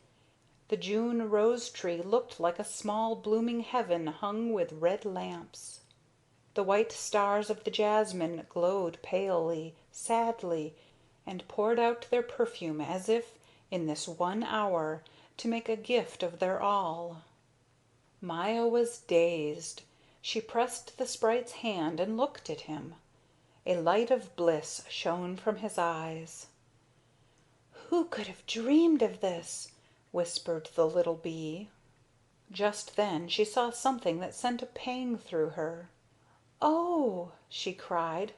The June rose tree looked like a small blooming heaven hung with red lamps. The white stars of the jasmine glowed palely, sadly, and poured out their perfume as if, in this one hour, to make a gift of their all. Maya was dazed. She pressed the sprite's hand and looked at him. A light of bliss shone from his eyes. "Who could have dreamed of this?" whispered the little bee. Just then she saw something that sent a pang through her. "Oh," she cried,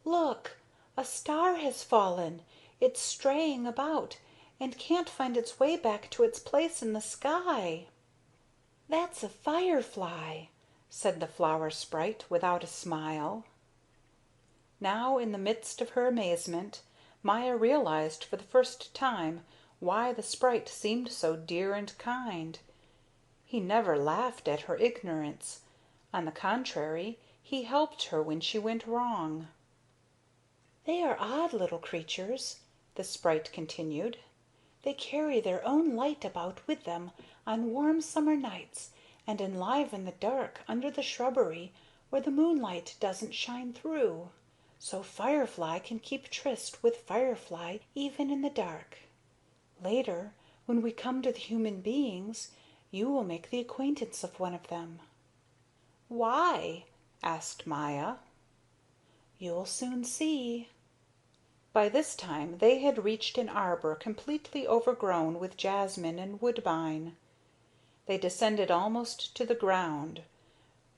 "look! A star has fallen. It's straying about and can't find its way back to its place in the sky." "That's a firefly," said the flower sprite without a smile. Now, in the midst of her amazement, Maya realized for the first time why the sprite seemed so dear and kind. He never laughed at her ignorance. On the contrary, he helped her when she went wrong. "They are odd little creatures," the sprite continued. They carry their own light about with them on warm summer nights and enliven the dark under the shrubbery where the moonlight doesn't shine through. So Firefly can keep tryst with Firefly even in the dark. Later, when we come to the human beings, you will make the acquaintance of one of them." "Why?" asked Maya. "You'll soon see." By this time they had reached an arbor completely overgrown with jasmine and woodbine. They descended almost to the ground.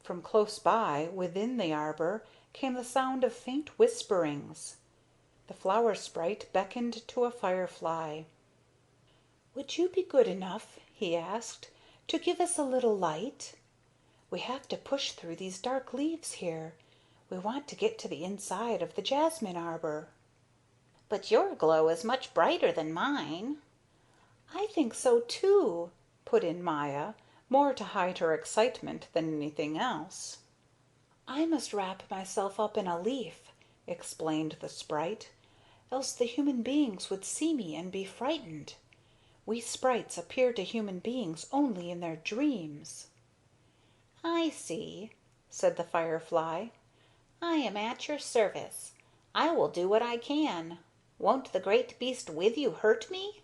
From close by, within the arbor, came the sound of faint whisperings. The flower sprite beckoned to a firefly. "Would you be good enough," he asked, "to give us a little light? We have to push through these dark leaves here. We want to get to the inside of the jasmine arbor." "But your glow is much brighter than mine." "I think so too," put in Maya, more to hide her excitement than anything else. "I must wrap myself up in a leaf," explained the sprite, "else the human beings would see me and be frightened. We sprites appear to human beings only in their dreams." "I see," said the firefly. "I am at your service. I will do what I can. Won't the great beast with you hurt me?"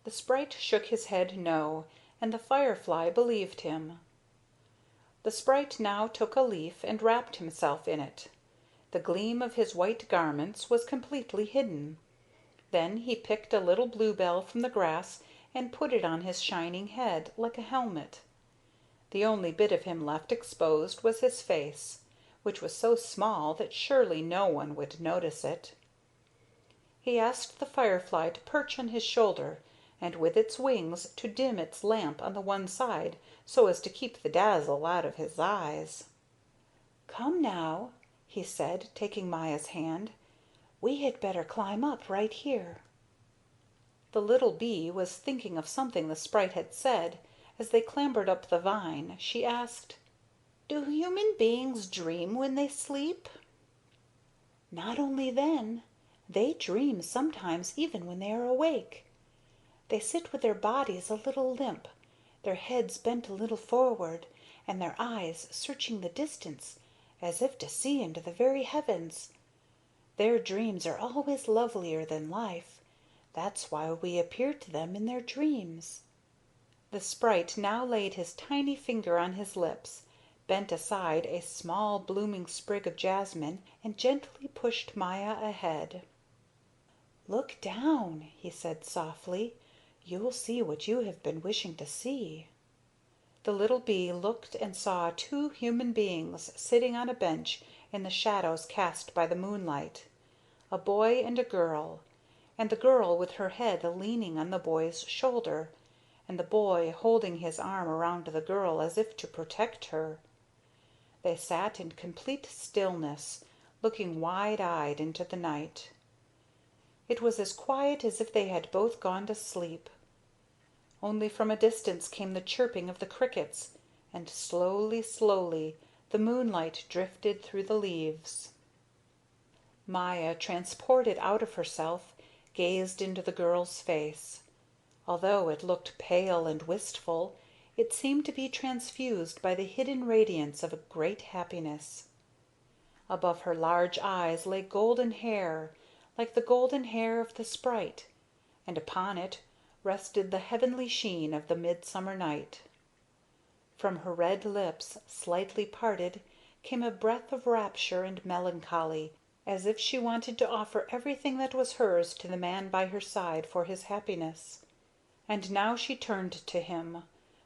The sprite shook his head no, and the firefly believed him. The sprite now took a leaf and wrapped himself in it. The gleam of his white garments was completely hidden. Then he picked a little bluebell from the grass and put it on his shining head, like a helmet. The only bit of him left exposed was his face, which was so small that surely no one would notice it. He asked the firefly to perch on his shoulder, and with its wings to dim its lamp on the one side so as to keep the dazzle out of his eyes. "Come now," he said, taking Maya's hand. "We had better climb up right here." The little bee was thinking of something the sprite had said. As they clambered up the vine, she asked, "Do human beings dream when they sleep?" "Not only then. They dream sometimes even when they are awake. They sit with their bodies a little limp, their heads bent a little forward, and their eyes searching the distance, as if to see into the very heavens. Their dreams are always lovelier than life. That's why we appear to them in their dreams." The sprite now laid his tiny finger on his lips, bent aside a small blooming sprig of jasmine, and gently pushed Maya ahead. "Look down," he said softly. "You'll see what you have been wishing to see." The little bee looked and saw two human beings sitting on a bench in the shadows cast by the moonlight, a boy and a girl, and the girl with her head leaning on the boy's shoulder, and the boy holding his arm around the girl as if to protect her. They sat in complete stillness, looking wide-eyed into the night. It was as quiet as if they had both gone to sleep. Only from a distance came the chirping of the crickets, and slowly, slowly the moonlight drifted through the leaves. Maya, transported out of herself, gazed into the girl's face. Although it looked pale and wistful, it seemed to be transfused by the hidden radiance of a great happiness. Above her large eyes lay golden hair, like the golden hair of the sprite, and upon it rested the heavenly sheen of the midsummer night. From her red lips, slightly parted, came a breath of rapture and melancholy, as if she wanted to offer everything that was hers to the man by her side for his happiness. And now she turned to him,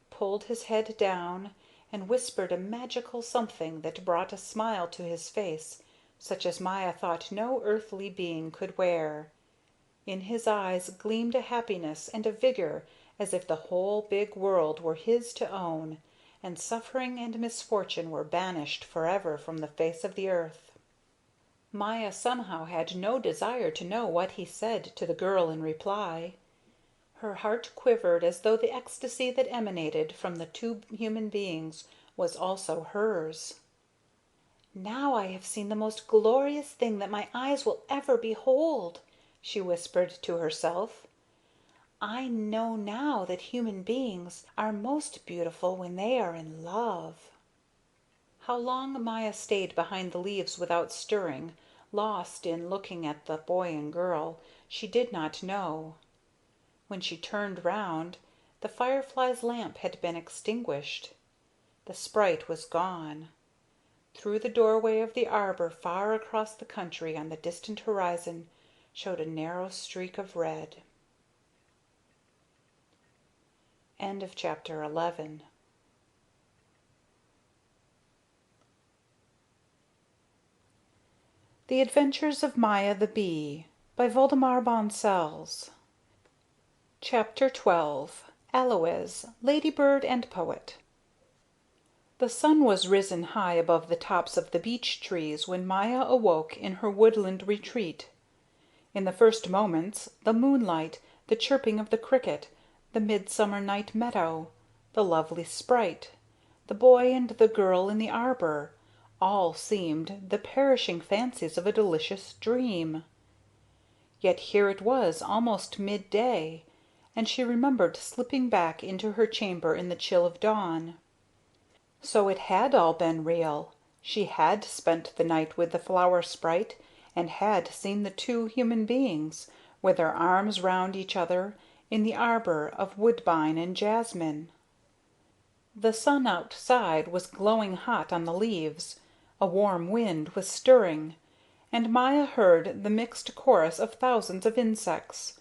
pulled his head down, and whispered a magical something that brought a smile to his face such as Maya thought no earthly being could wear. In his eyes gleamed a happiness and a vigor as if the whole big world were his to own, and suffering and misfortune were banished forever from the face of the earth. Maya somehow had no desire to know what he said to the girl in reply. Her heart quivered as though the ecstasy that emanated from the two human beings was also hers. "Now I have seen the most glorious thing that my eyes will ever behold," she whispered to herself. I know now that human beings are most beautiful when they are in love." How long Maya stayed behind the leaves without stirring, lost in looking at the boy and girl, she did not know. When she turned round, the firefly's lamp had been extinguished. The sprite was gone. Through the doorway of the arbor far across the country on the distant horizon showed a narrow streak of red. End of chapter 11. The Adventures of Maya the Bee by Waldemar Bonsels. Chapter 12. Aloes, Ladybird and Poet. The sun was risen high above the tops of the beech trees when Maya awoke in her woodland retreat. In the first moments, the moonlight, the chirping of the cricket, the midsummer night meadow, the lovely sprite, the boy and the girl in the arbor, all seemed the perishing fancies of a delicious dream. Yet here it was almost midday, and she remembered slipping back into her chamber in the chill of dawn. So it had all been real. She had spent the night with the flower sprite, and had seen the two human beings, with their arms round each other, in the arbor of woodbine and jasmine. The sun outside was glowing hot on the leaves, a warm wind was stirring, and Maya heard the mixed chorus of thousands of insects.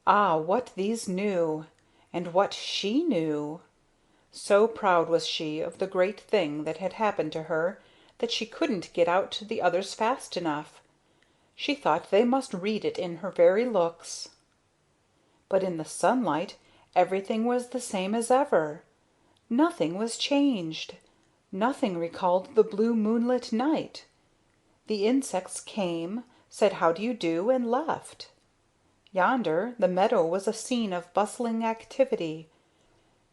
Ah, what these knew! And what she knew! So proud was she of the great thing that had happened to her that she couldn't get out to the others fast enough. She thought they must read it in her very looks. But in the sunlight everything was the same as ever. Nothing was changed. Nothing recalled the blue moonlit night. The insects came, said how do you do, and left. Yonder the meadow was a scene of bustling activity.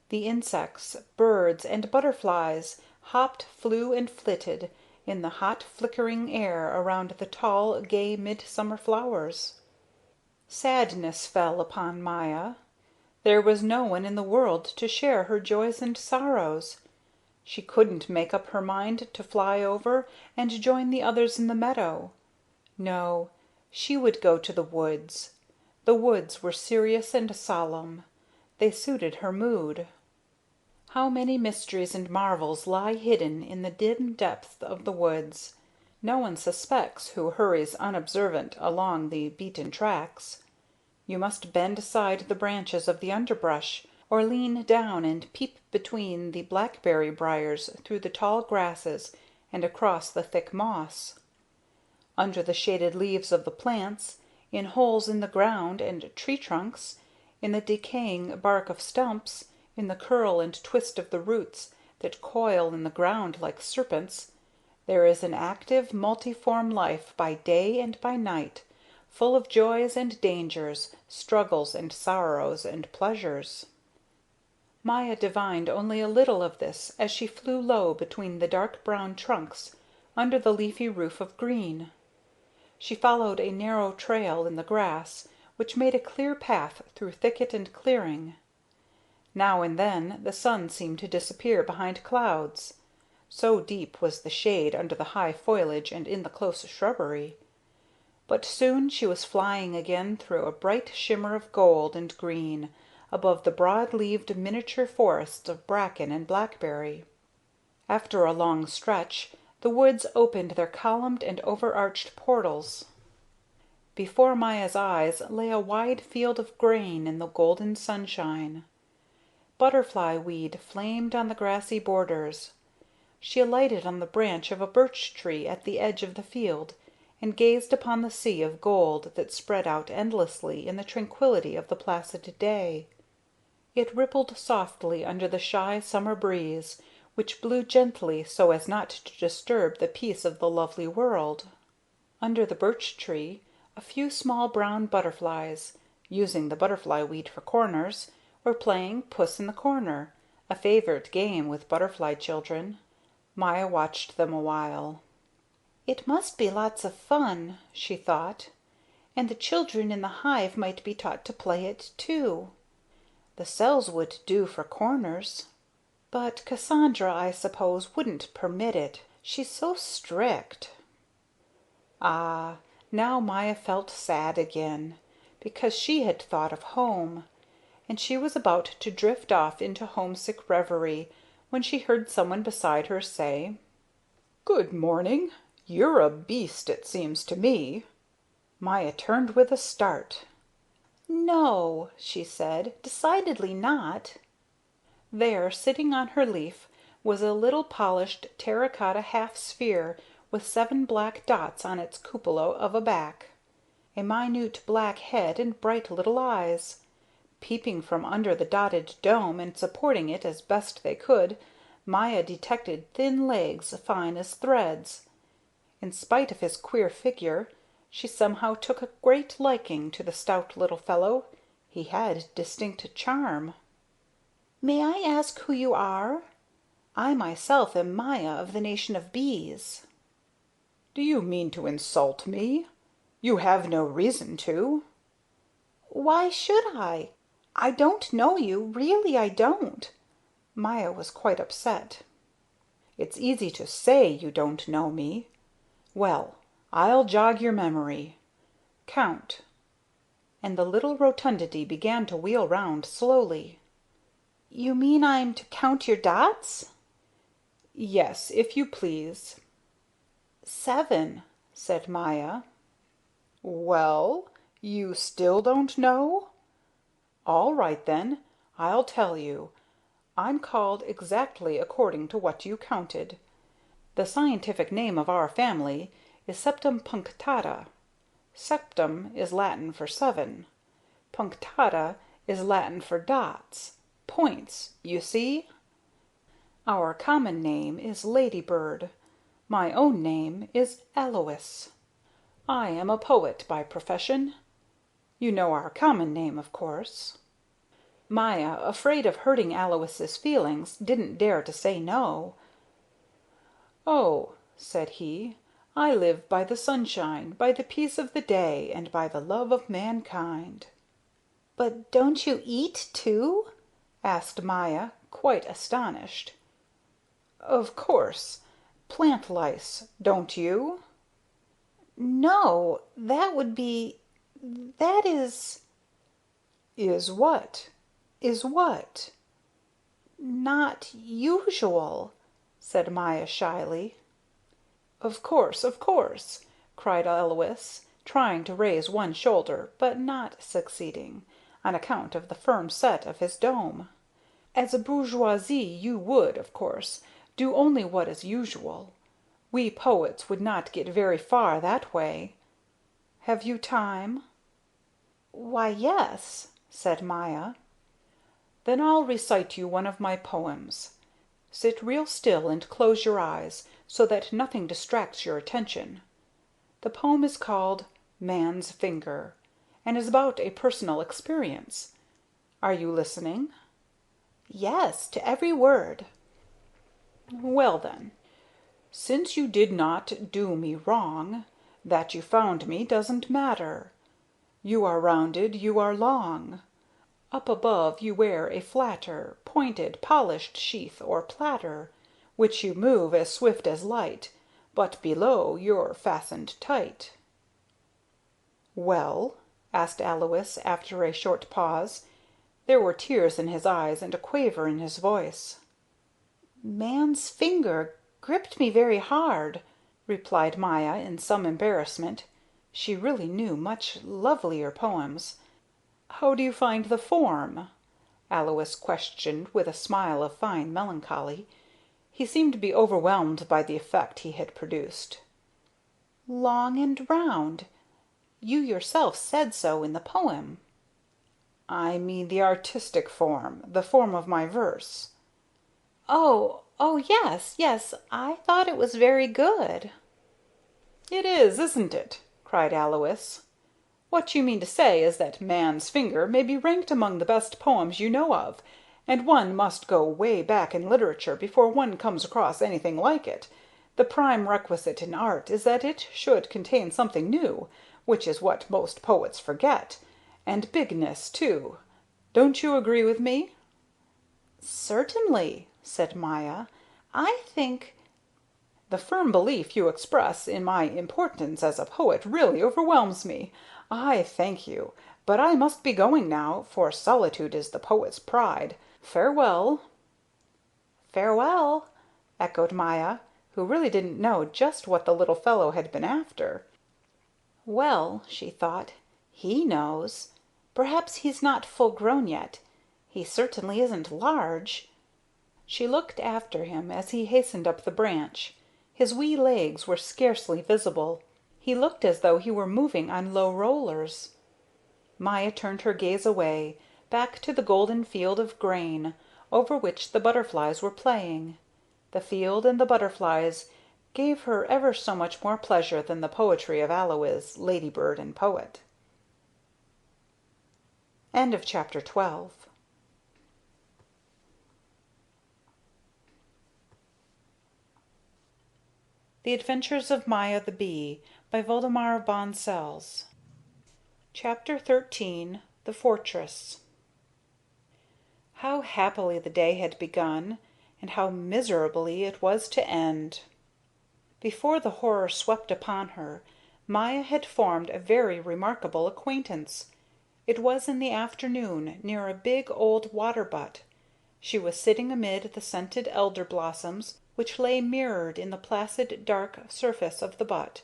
The insects, birds, and butterflies hopped, flew, and flitted in the hot flickering air around the tall, gay midsummer flowers. Sadness fell upon Maya. There was no one in the world to share her joys and sorrows. She couldn't make up her mind to fly over and join the others in the meadow. No, she would go to the woods. The woods were serious and solemn. They suited her mood. How many mysteries and marvels lie hidden in the dim depths of the woods! No one suspects who hurries unobservant along the beaten tracks. You must bend aside the branches of the underbrush, or lean down and peep between the blackberry briars through the tall grasses and across the thick moss. Under the shaded leaves of the plants, in holes in the ground and tree trunks, in the decaying bark of stumps, in the curl and twist of the roots that coil in the ground like serpents, there is an active, multiform life by day and by night, full of joys and dangers, struggles and sorrows and pleasures. Maya divined only a little of this as she flew low between the dark brown trunks under the leafy roof of green. She followed a narrow trail in the grass, which made a clear path through thicket and clearing. Now and then the sun seemed to disappear behind clouds, so deep was the shade under the high foliage and in the close shrubbery. But soon she was flying again through a bright shimmer of gold and green, above the broad-leaved miniature forests of bracken and blackberry. After a long stretch, the woods opened their columned and overarched portals. Before Maya's eyes lay a wide field of grain in the golden sunshine. Butterfly weed flamed on the grassy borders. She alighted on the branch of a birch tree at the edge of the field, and gazed upon the sea of gold that spread out endlessly in the tranquillity of the placid day. It rippled softly under the shy summer breeze, which blew gently so as not to disturb the peace of the lovely world. Under the birch tree a few small brown butterflies, using the butterfly weed for corners, were playing Puss in the Corner, a favorite game with butterfly children. Maya watched them a while. "It must be lots of fun," she thought, And the children in the hive might be taught to play it, too. The cells would do for corners. But Cassandra, I suppose, wouldn't permit it. She's so strict." Ah, now Maya felt sad again, because she had thought of home, and she was about to drift off into homesick reverie when she heard someone beside her say, "Good morning. You're a beast, it seems to me." Maya turned with a start. "No," she said, "decidedly not." There, sitting on her leaf, was a little polished terracotta half-sphere with 7 black dots on its cupola of a back, a minute black head and bright little eyes. Peeping from under the dotted dome and supporting it as best they could, Maya detected thin legs fine as threads. In spite of his queer figure, she somehow took a great liking to the stout little fellow. He had distinct charm. "May I ask who you are?" "I myself am Maya of the nation of bees." "Do you mean to insult me? You have no reason to." "Why should I? I don't know you, really I don't." Maya was quite upset. "It's easy to say you don't know me. Well, I'll jog your memory. Count." And the little rotundity began to wheel round slowly. "You mean I'm to count your dots?" "Yes, if you please." 7," said Maya. "Well, you still don't know?" "All right, then. I'll tell you. I'm called exactly according to what you counted. The scientific name of our family is Septum punctata. Septum is Latin for 7. Punctata is Latin for dots. Points, you see? Our common name is ladybird. My own name is Alois. I am a poet by profession. You know our common name, of course." Maya, afraid of hurting Alois's feelings, didn't dare to say no. "Oh," said he, "I live by the sunshine, by the peace of the day, and by the love of mankind." "But don't you eat, too?" asked Maya, quite astonished. "Of course. Plant lice, don't you?" "No, that would be that is "Is what? Is what?" not usual," said Maya shyly. Of course," cried Alois, trying to raise one shoulder, but not succeeding, on account of the firm set of his dome. "As a bourgeoisie you would, of course, do only what is usual. We poets would not get very far that way. Have you time?" "Why, yes," said Maya. "Then I'll recite you one of my poems. Sit real still and close your eyes, so that nothing distracts your attention. The poem is called 'Man's Finger,' and is about a personal experience. Are you listening?" "Yes, to every word." Well, then. Since you did not do me wrong, that you found me doesn't matter. You are rounded, you are long. Up above you wear a flatter, pointed, polished sheath or platter, which you move as swift as light, but below you're fastened tight." "Well?" asked Alois after a short pause. There were tears in his eyes and a quaver in his voice. "Man's finger gripped me very hard," replied Maya in some embarrassment. She really knew much lovelier poems. "How do you find the form?" Alois questioned with a smile of fine melancholy. He seemed to be overwhelmed by the effect he had produced. "Long and round. You yourself said so in the poem." "I mean the artistic form, the form of my verse." Oh, yes, I thought it was very good." "It is, isn't it?" cried Alois. "What you mean to say is that 'Man's Finger' may be ranked among the best poems you know of, and one must go way back in literature before one comes across anything like it. The prime requisite in art is that it should contain something new, which is what most poets forget, and bigness, too. Don't you agree with me?" Certainly, said Maya. I think The firm belief you express in my importance as a poet really overwhelms me. I thank you, but I must be going now, for solitude is the poet's pride. Farewell." farewell, Echoed Maya, who really didn't know just what the little fellow had been after. Well, she thought, he knows. Perhaps he's not full grown yet. He certainly isn't large. She looked after him as he hastened up the branch. His wee legs were scarcely visible. He looked as though he were moving on low rollers. Maya turned her gaze away, back to the golden field of grain, over which the butterflies were playing. The field and the butterflies gave her ever so much more pleasure than the poetry of Alois, ladybird and poet. Chapter 12. The Adventures of Maya the Bee by Waldemar Bonsels. Chapter 13. The Fortress. How happily the day had begun, and how miserably it was to end! Before the horror swept upon her, Maya had formed a very remarkable acquaintance. It was in the afternoon, near a big old water-butt. She was sitting amid the scented elder blossoms, which lay mirrored in the placid dark surface of the butt,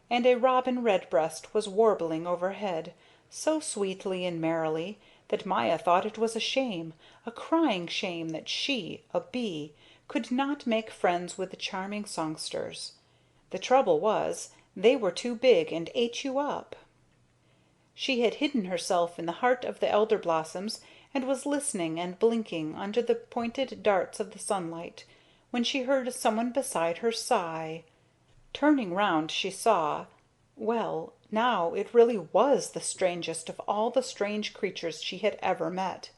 and a robin redbreast was warbling overhead, so sweetly and merrily that Maya thought it was a shame, a crying shame, that she, a bee, could not make friends with the charming songsters. The trouble was, they were too big and ate you up. She had hidden herself in the heart of the elder blossoms and was listening and blinking under the pointed darts of the sunlight, when she heard someone beside her sigh. Turning round she saw, well, now it really was the strangest of all the strange creatures she had ever met.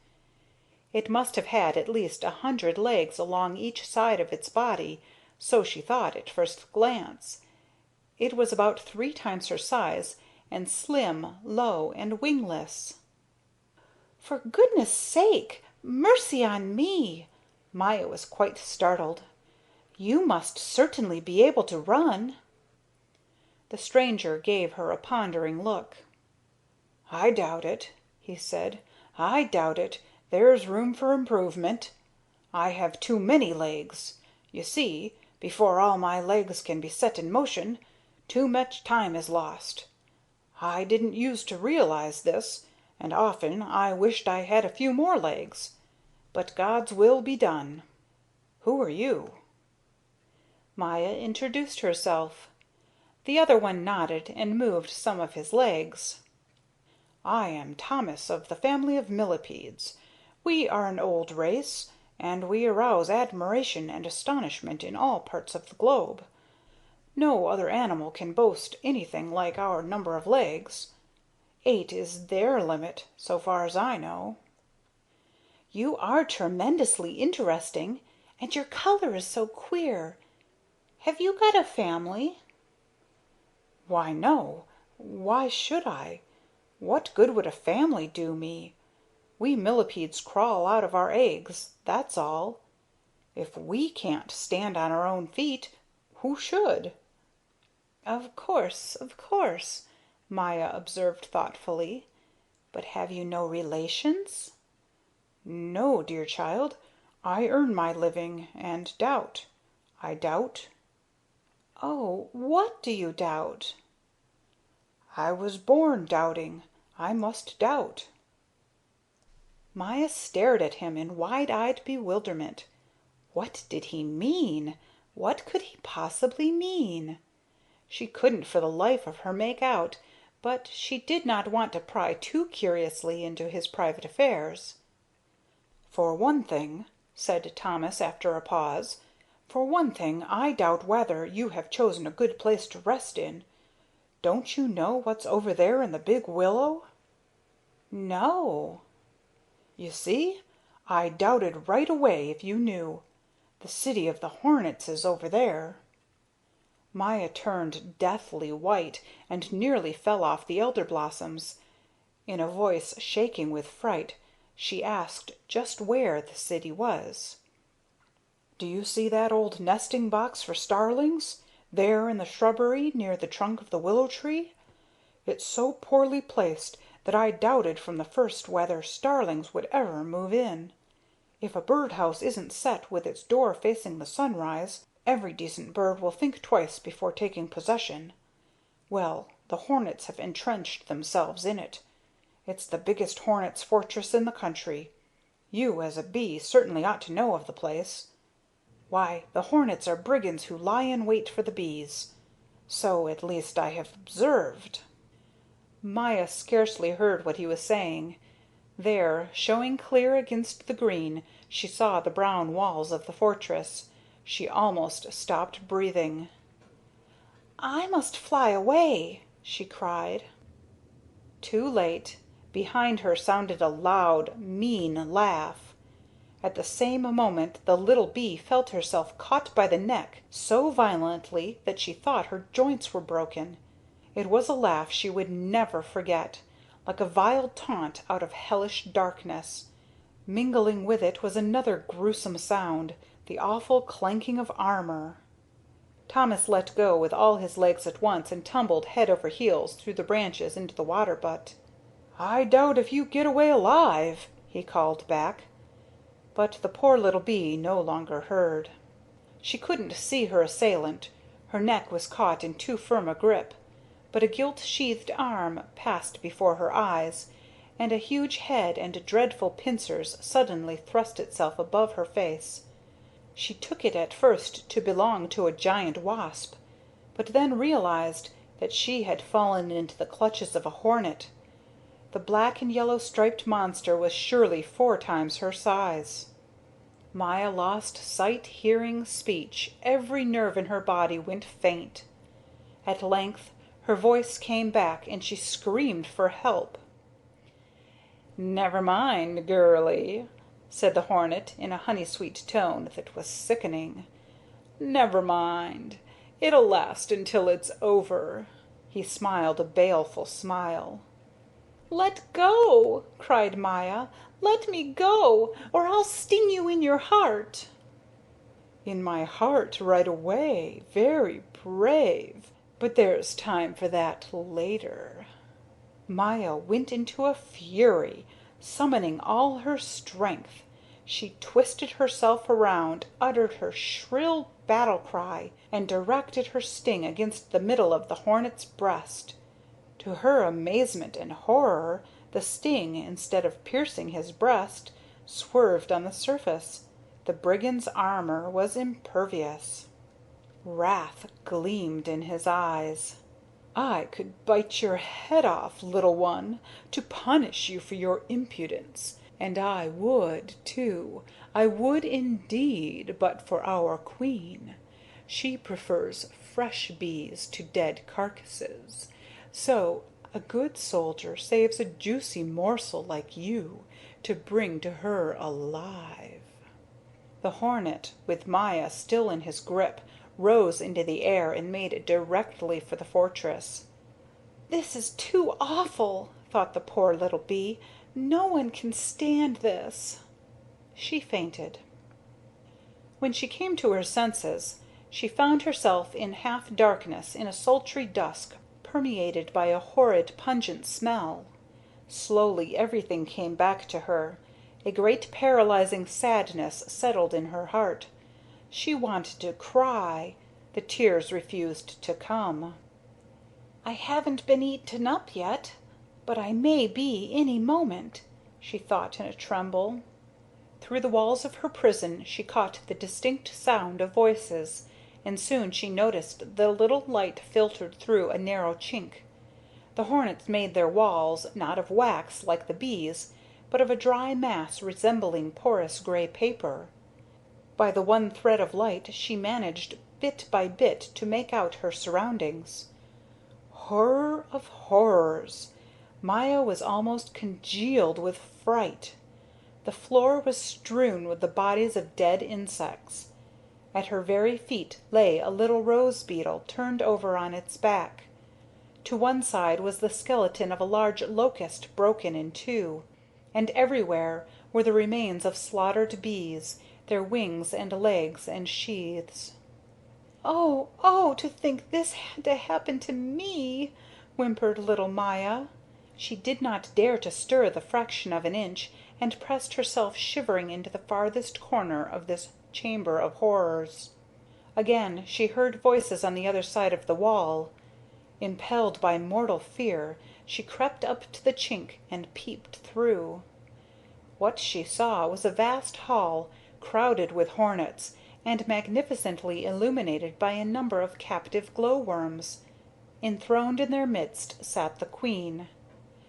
It must have had at least 100 legs along each side of its body, so she thought at first glance. It was about 3 times her size, and slim, low, and wingless. "For goodness' sake! Mercy on me!" Maya was quite startled. "You must certainly be able to run." The stranger gave her a pondering look. "I doubt it," he said. "I doubt it. There's room for improvement. I have too many legs. You see, before all my legs can be set in motion, too much time is lost. I didn't use to realize this, and often I wished I had a few more legs. But God's will be done. Who are you?" Maya introduced herself. The other one nodded and moved some of his legs. "I am Thomas of the family of millipedes. We are an old race, and we arouse admiration and astonishment in all parts of the globe. No other animal can boast anything like our number of legs. 8 is their limit, so far as I know." "You are tremendously interesting, and your color is so queer. Have you got a family?" "Why, no. Why should I? What good would a family do me? We millipedes crawl out of our eggs, that's all. If we can't stand on our own feet, who should?" Of course," Maya observed thoughtfully. "But have you no relations?" "No, dear child. I earn my living, and doubt. I doubt." "Oh, what do you doubt?" "I was born doubting. I must doubt." Maya stared at him in wide-eyed bewilderment. What did he mean? What could he possibly mean? She couldn't for the life of her make out, but she did not want to pry too curiously into his private affairs. "For one thing," said Thomas after a pause, "for one thing, I doubt whether you have chosen a good place to rest in. Don't you know what's over there in the big willow?" "No." "You see? I doubted right away if you knew. The city of the hornets is over there." Maya turned deathly white and nearly fell off the elder blossoms. In a voice shaking with fright, she asked just where the city was. "Do you see that old nesting box for starlings, there in the shrubbery near the trunk of the willow tree? It's so poorly placed that I doubted from the first whether starlings would ever move in. If a birdhouse isn't set with its door facing the sunrise, every decent bird will think twice before taking possession. Well, the hornets have entrenched themselves in it. It's the biggest hornets' fortress in the country. You, as a bee, certainly ought to know of the place. Why, the hornets are brigands who lie in wait for the bees. So, at least, I have observed." Maya scarcely heard what he was saying. There, showing clear against the green, she saw the brown walls of the fortress. She almost stopped breathing. "I must fly away," she cried. Too late. Behind her sounded a loud, mean laugh. At the same moment the little bee felt herself caught by the neck so violently that she thought her joints were broken. It was a laugh she would never forget, like a vile taunt out of hellish darkness. Mingling with it was another gruesome sound, the awful clanking of armor. Thomas let go with all his legs at once and tumbled head over heels through the branches into the water butt. "I doubt if you get away alive," he called back. But the poor little bee no longer heard. She couldn't see her assailant. Her neck was caught in too firm a grip, but a gilt-sheathed arm passed before her eyes, and a huge head and dreadful pincers suddenly thrust itself above her face. She took it at first to belong to a giant wasp, but then realized that she had fallen into the clutches of a hornet. The black and yellow striped monster was surely 4 times her size. Maya lost sight, hearing, speech. Every nerve in her body went faint. At length her voice came back and she screamed for help. "Never mind, girlie," said the hornet in a honey-sweet tone that was sickening. "Never mind. It'll last until it's over." He smiled a baleful smile. "Let go!" cried Maya. "Let me go, or I'll sting you in your heart." "In my heart right away. Very brave. But there's time for that later." Maya went into a fury, summoning all her strength. She twisted herself around, uttered her shrill battle cry, and directed her sting against the middle of the hornet's breast. To her amazement and horror, the sting, instead of piercing his breast, swerved on the surface. The brigand's armor was impervious. Wrath gleamed in his eyes. "I could bite your head off, little one, to punish you for your impudence. And I would, too. I would indeed, but for our queen. She prefers fresh bees to dead carcasses. So a good soldier saves a juicy morsel like you to bring to her alive." The hornet, with Maya still in his grip, rose into the air and made directly for the fortress. "This is too awful," thought the poor little bee. "No one can stand this." She fainted. When she came to her senses, she found herself in half darkness in a sultry dusk permeated by a horrid pungent smell. Slowly everything came back to her. A great paralyzing sadness settled in her heart. She wanted to cry. The tears refused to come. "I haven't been eaten up yet, but I may be any moment," she thought in a tremble. Through the walls of her prison she caught the distinct sound of voices, and soon she noticed the little light filtered through a narrow chink. The hornets made their walls, not of wax like the bees, but of a dry mass resembling porous gray paper. By the one thread of light she managed bit by bit to make out her surroundings. Horror of horrors! Maya was almost congealed with fright. The floor was strewn with the bodies of dead insects. At her very feet lay a little rose beetle turned over on its back. To one side was the skeleton of a large locust broken in two, and everywhere were the remains of slaughtered bees, their wings and legs and sheaths. "Oh, oh, to think this had to happen to me!" whimpered little Maya. She did not dare to stir the fraction of an inch, and pressed herself shivering into the farthest corner of this chamber of horrors. Again she heard voices on the other side of the wall. Impelled by mortal fear, she crept up to the chink and peeped through. What she saw was a vast hall, crowded with hornets, and magnificently illuminated by a number of captive glowworms. Enthroned in their midst sat the queen.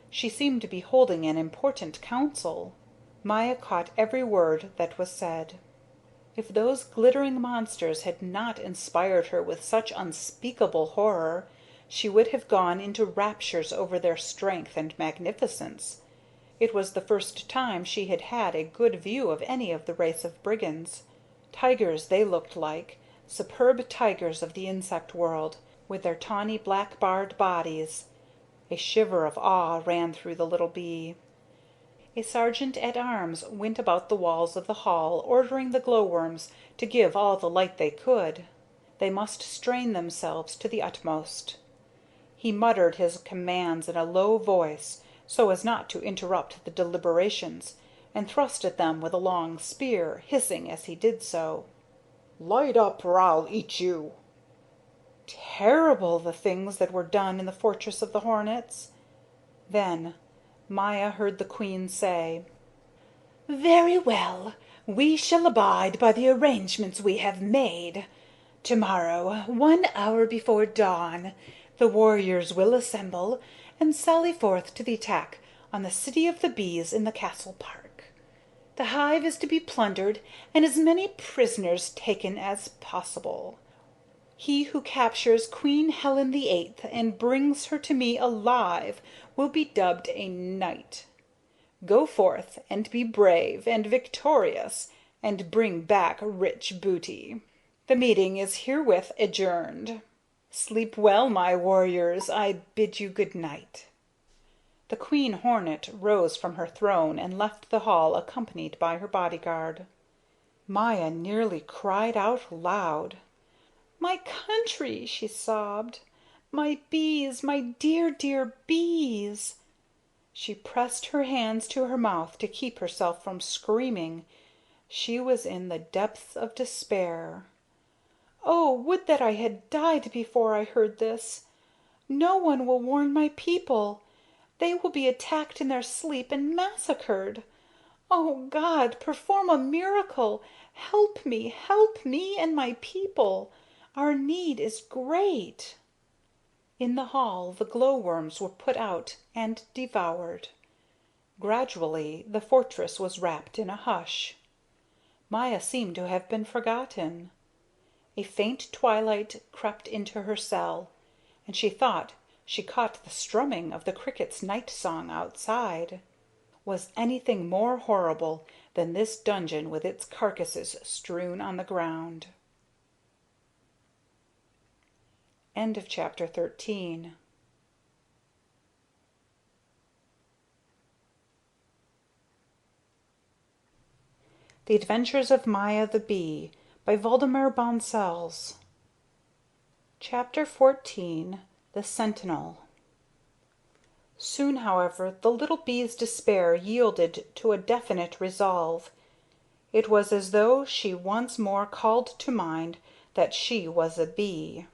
She seemed to be holding an important council. Maya caught every word that was said. If those glittering monsters had not inspired her with such unspeakable horror, she would have gone into raptures over their strength and magnificence. It was the first time she had had a good view of any of the race of brigands. Tigers they looked like, superb tigers of the insect world, with their tawny black-barred bodies. A shiver of awe ran through the little bee. A sergeant-at-arms went about the walls of the hall, ordering the glowworms to give all the light they could. They must strain themselves to the utmost. He muttered his commands in a low voice, so as not to interrupt the deliberations, and thrust at them with a long spear, hissing as he did so. "Light up, or I'll eat you!" Terrible the things that were done in the fortress of the hornets. Then Maya heard the queen say: "Very well. We shall abide by the arrangements we have made. Tomorrow, 1 hour before dawn, the warriors will assemble and sally forth to the attack on the city of the bees in the castle park. The hive is to be plundered and as many prisoners taken as possible. He who captures Queen Helen the Eighth and brings her to me alive will be dubbed a knight. Go forth and be brave and victorious, and bring back rich booty. The meeting is herewith adjourned. Sleep well, my warriors. I bid you good night." The queen hornet rose from her throne and left the hall accompanied by her bodyguard. Maya nearly cried out loud. "My country!" she sobbed. "My bees, my dear, dear bees!" She pressed her hands to her mouth to keep herself from screaming. She was in the depths of despair. "Oh, would that I had died before I heard this! No one will warn my people. They will be attacked in their sleep and massacred. Oh, God, perform a miracle! Help me and my people! Our need is great." In the hall the glowworms were put out and devoured. Gradually the fortress was wrapped in a hush. Maya seemed to have been forgotten. A faint twilight crept into her cell, and she thought she caught the strumming of the cricket's night song outside. Was anything more horrible than this dungeon with its carcasses strewn on the ground? End of chapter 13. The Adventures of Maya the Bee by Waldemar Bonsels. Chapter 14. The Sentinel. Soon, however, the little bee's despair yielded to a definite resolve. It was as though she once more called to mind that she was a bee.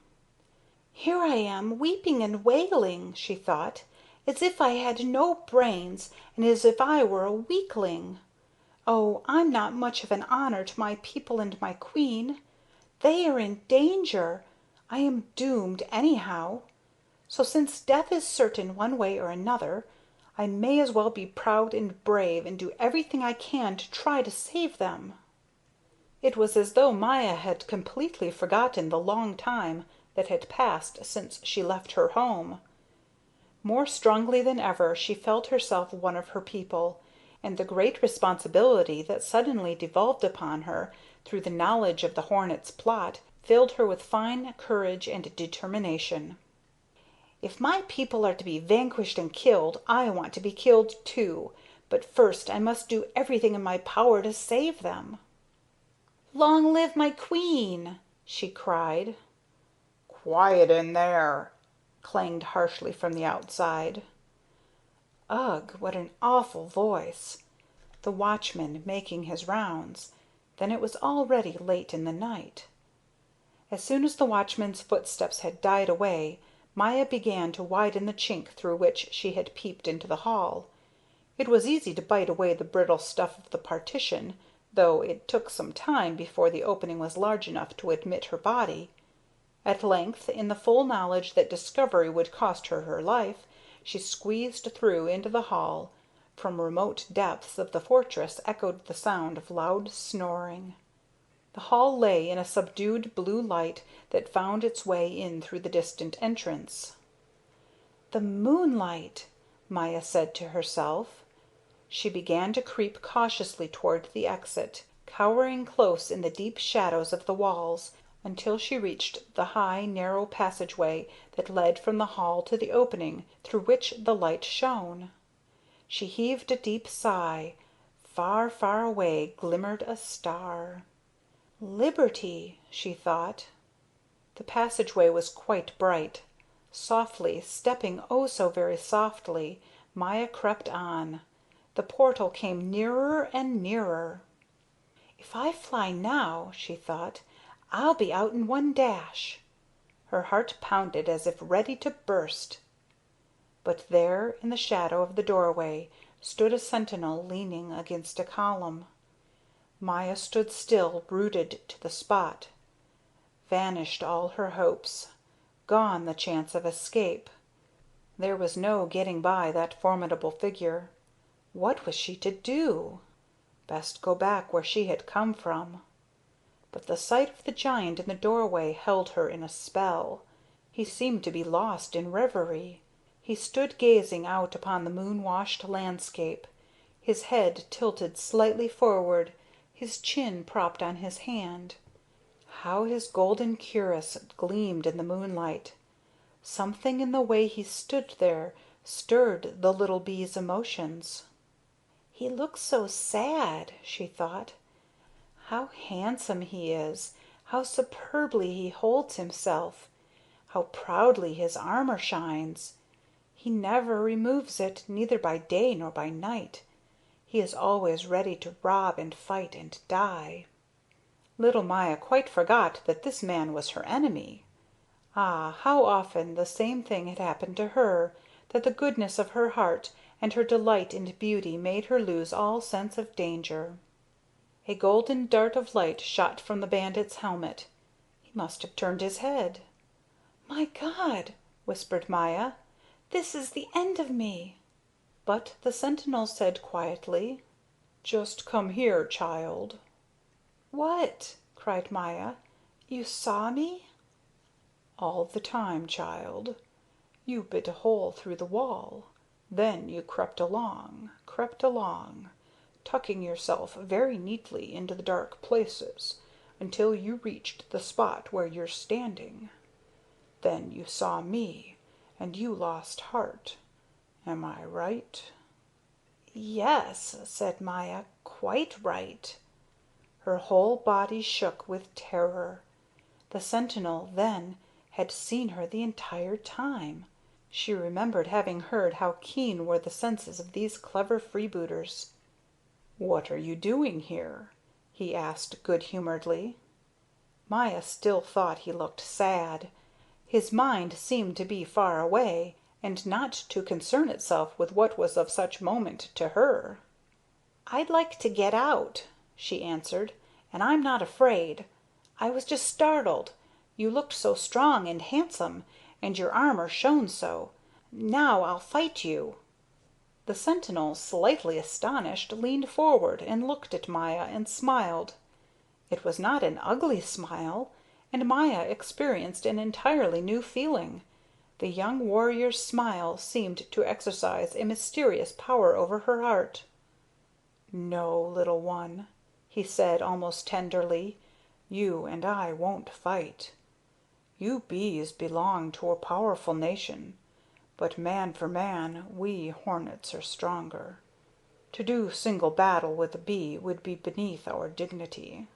"Here I am, weeping and wailing," she thought, "as if I had no brains and as if I were a weakling. Oh, I'm not much of an honor to my people and my queen. They are in danger. I am doomed anyhow. So since death is certain one way or another, I may as well be proud and brave and do everything I can to try to save them." It was as though Maya had completely forgotten the long time that had passed since she left her home. More strongly than ever she felt herself one of her people, and the great responsibility that suddenly devolved upon her through the knowledge of the hornet's plot, filled her with fine courage and determination. "If my people are to be vanquished and killed, I want to be killed too, but first I must do everything in my power to save them." "Long live my queen!" she cried. "Quiet in there!" clanged harshly from the outside. Ugh, what an awful voice! The watchman making his rounds. Then it was already late in the night. As soon as the watchman's footsteps had died away, Maya began to widen the chink through which she had peeped into the hall. It was easy to bite away the brittle stuff of the partition, though it took some time before the opening was large enough to admit her body. At length, in the full knowledge that discovery would cost her her life, she squeezed through into the hall. From remote depths of the fortress echoed the sound of loud snoring. The hall lay in a subdued blue light that found its way in through the distant entrance. "The moonlight," Maya said to herself. She began to creep cautiously toward the exit, cowering close in the deep shadows of the walls, until she reached the high, narrow passageway that led from the hall to the opening through which the light shone. She heaved a deep sigh. Far, far away glimmered a star. "Liberty," she thought. The passageway was quite bright. Softly, stepping oh so very softly, Maya crept on. The portal came nearer and nearer. "If I fly now," she thought, "I'll be out in one dash." Her heart pounded as if ready to burst. But there, in the shadow of the doorway, stood a sentinel leaning against a column. Maya stood still, rooted to the spot. Vanished all her hopes. Gone the chance of escape. There was no getting by that formidable figure. What was she to do? Best go back where she had come from. But the sight of the giant in the doorway held her in a spell. He seemed to be lost in reverie. He stood gazing out upon the moon-washed landscape, his head tilted slightly forward, his chin propped on his hand. How his golden cuirass gleamed in the moonlight! Something in the way he stood there stirred the little bee's emotions. "He looks so sad," she thought. "How handsome he is! How superbly he holds himself! How proudly his armor shines! He never removes it, neither by day nor by night. He is always ready to rob and fight and die." Little Maya quite forgot that this man was her enemy. Ah, how often the same thing had happened to her, that the goodness of her heart and her delight in beauty made her lose all sense of danger. A golden dart of light shot from the bandit's helmet. He must have turned his head. "My God!" whispered Maya. "This is the end of me." But the sentinel said quietly, "Just come here, child." "What?" cried Maya. "You saw me?" "All the time, child. You bit a hole through the wall. Then you crept along, tucking yourself very neatly into the dark places, until you reached the spot where you're standing. Then you saw me, and you lost heart. Am I right?" "Yes," said Maya, "quite right." Her whole body shook with terror. The sentinel, then, had seen her the entire time. She remembered having heard how keen were the senses of these clever freebooters. "What are you doing here?" he asked good-humoredly. Maya still thought he looked sad. His mind seemed to be far away, and not to concern itself with what was of such moment to her. "I'd like to get out," she answered, "and I'm not afraid. I was just startled. You looked so strong and handsome, and your armor shone so. Now I'll fight you." The sentinel, slightly astonished, leaned forward and looked at Maya and smiled. It was not an ugly smile, and Maya experienced an entirely new feeling. The young warrior's smile seemed to exercise a mysterious power over her heart. "No, little one," he said almost tenderly. "You and I won't fight. You bees belong to a powerful nation, but man for man we hornets are stronger. To do single battle with a bee would be beneath our dignity.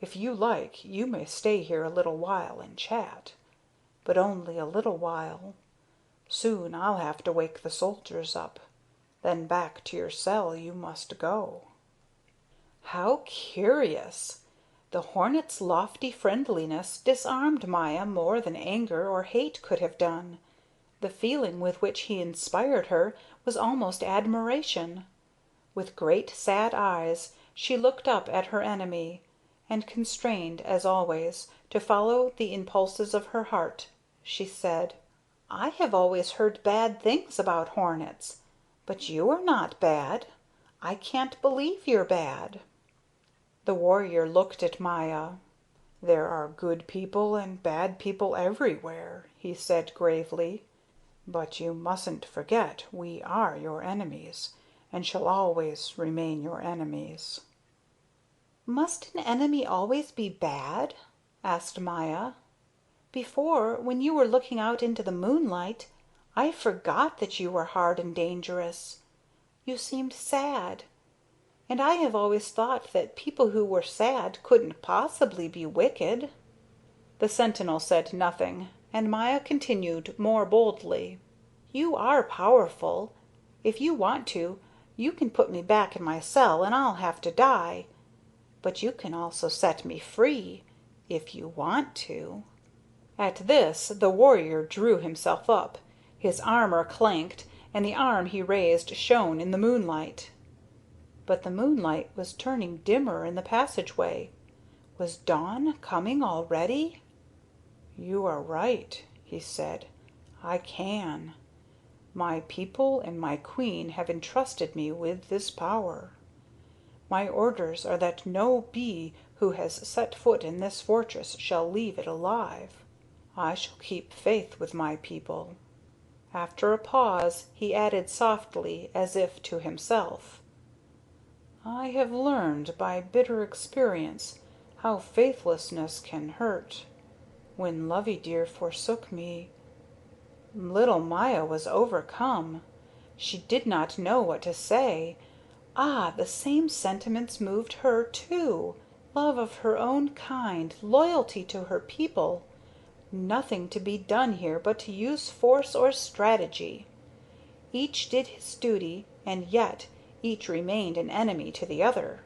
If you like, you may stay here a little while and chat, but only a little while. Soon I'll have to wake the soldiers up. Then back to your cell you must go." How curious! The hornet's lofty friendliness disarmed Maya more than anger or hate could have done. The feeling with which he inspired her was almost admiration. With great sad eyes she looked up at her enemy, and constrained, as always, to follow the impulses of her heart, she said: "I have always heard bad things about hornets, but you are not bad. I can't believe you're bad." The warrior looked at Maya. "There are good people and bad people everywhere," he said gravely. "But you mustn't forget we are your enemies, and shall always remain your enemies." "Must an enemy always be bad?" asked Maya. "Before, when you were looking out into the moonlight, I forgot that you were hard and dangerous. You seemed sad. And I have always thought that people who were sad couldn't possibly be wicked." The sentinel said nothing, and Maya continued more boldly: "You are powerful. If you want to, you can put me back in my cell and I'll have to die. But you can also set me free, if you want to." At this the warrior drew himself up. His armor clanked, and the arm he raised shone in the moonlight. But the moonlight was turning dimmer in the passageway. Was dawn coming already? "You are right," he said. "I can. My people and my queen have entrusted me with this power. My orders are that no bee who has set foot in this fortress shall leave it alive. I shall keep faith with my people." After a pause he added softly, as if to himself: "I have learned by bitter experience how faithlessness can hurt. When Loveydear forsook me—" Little Maya was overcome. She did not know what to say. Ah, the same sentiments moved her, too. Love of her own kind, loyalty to her people. Nothing to be done here but to use force or strategy. Each did his duty, and yet each remained an enemy to the other.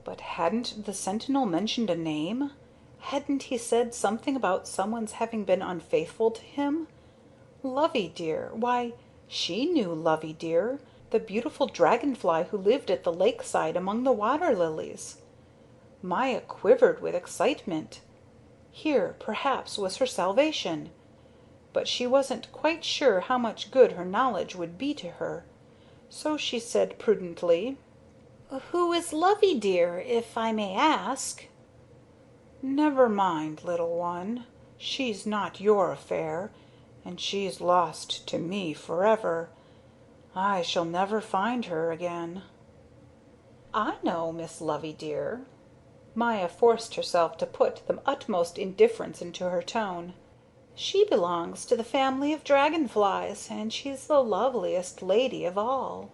But hadn't the sentinel mentioned a name? Hadn't he said something about someone's having been unfaithful to him? Loveydear, why, she knew Loveydear, the beautiful dragonfly who lived at the lakeside among the water lilies. Maya quivered with excitement. Here, perhaps, was her salvation. But she wasn't quite sure how much good her knowledge would be to her. So she said prudently: "Who is Loveydear, if I may ask?" "Never mind, little one. She's not your affair, and she's lost to me forever. I shall never find her again." "I know Miss Loveydear." Maya forced herself to put the utmost indifference into her tone. "She belongs to the family of dragonflies, and she's the loveliest lady of all."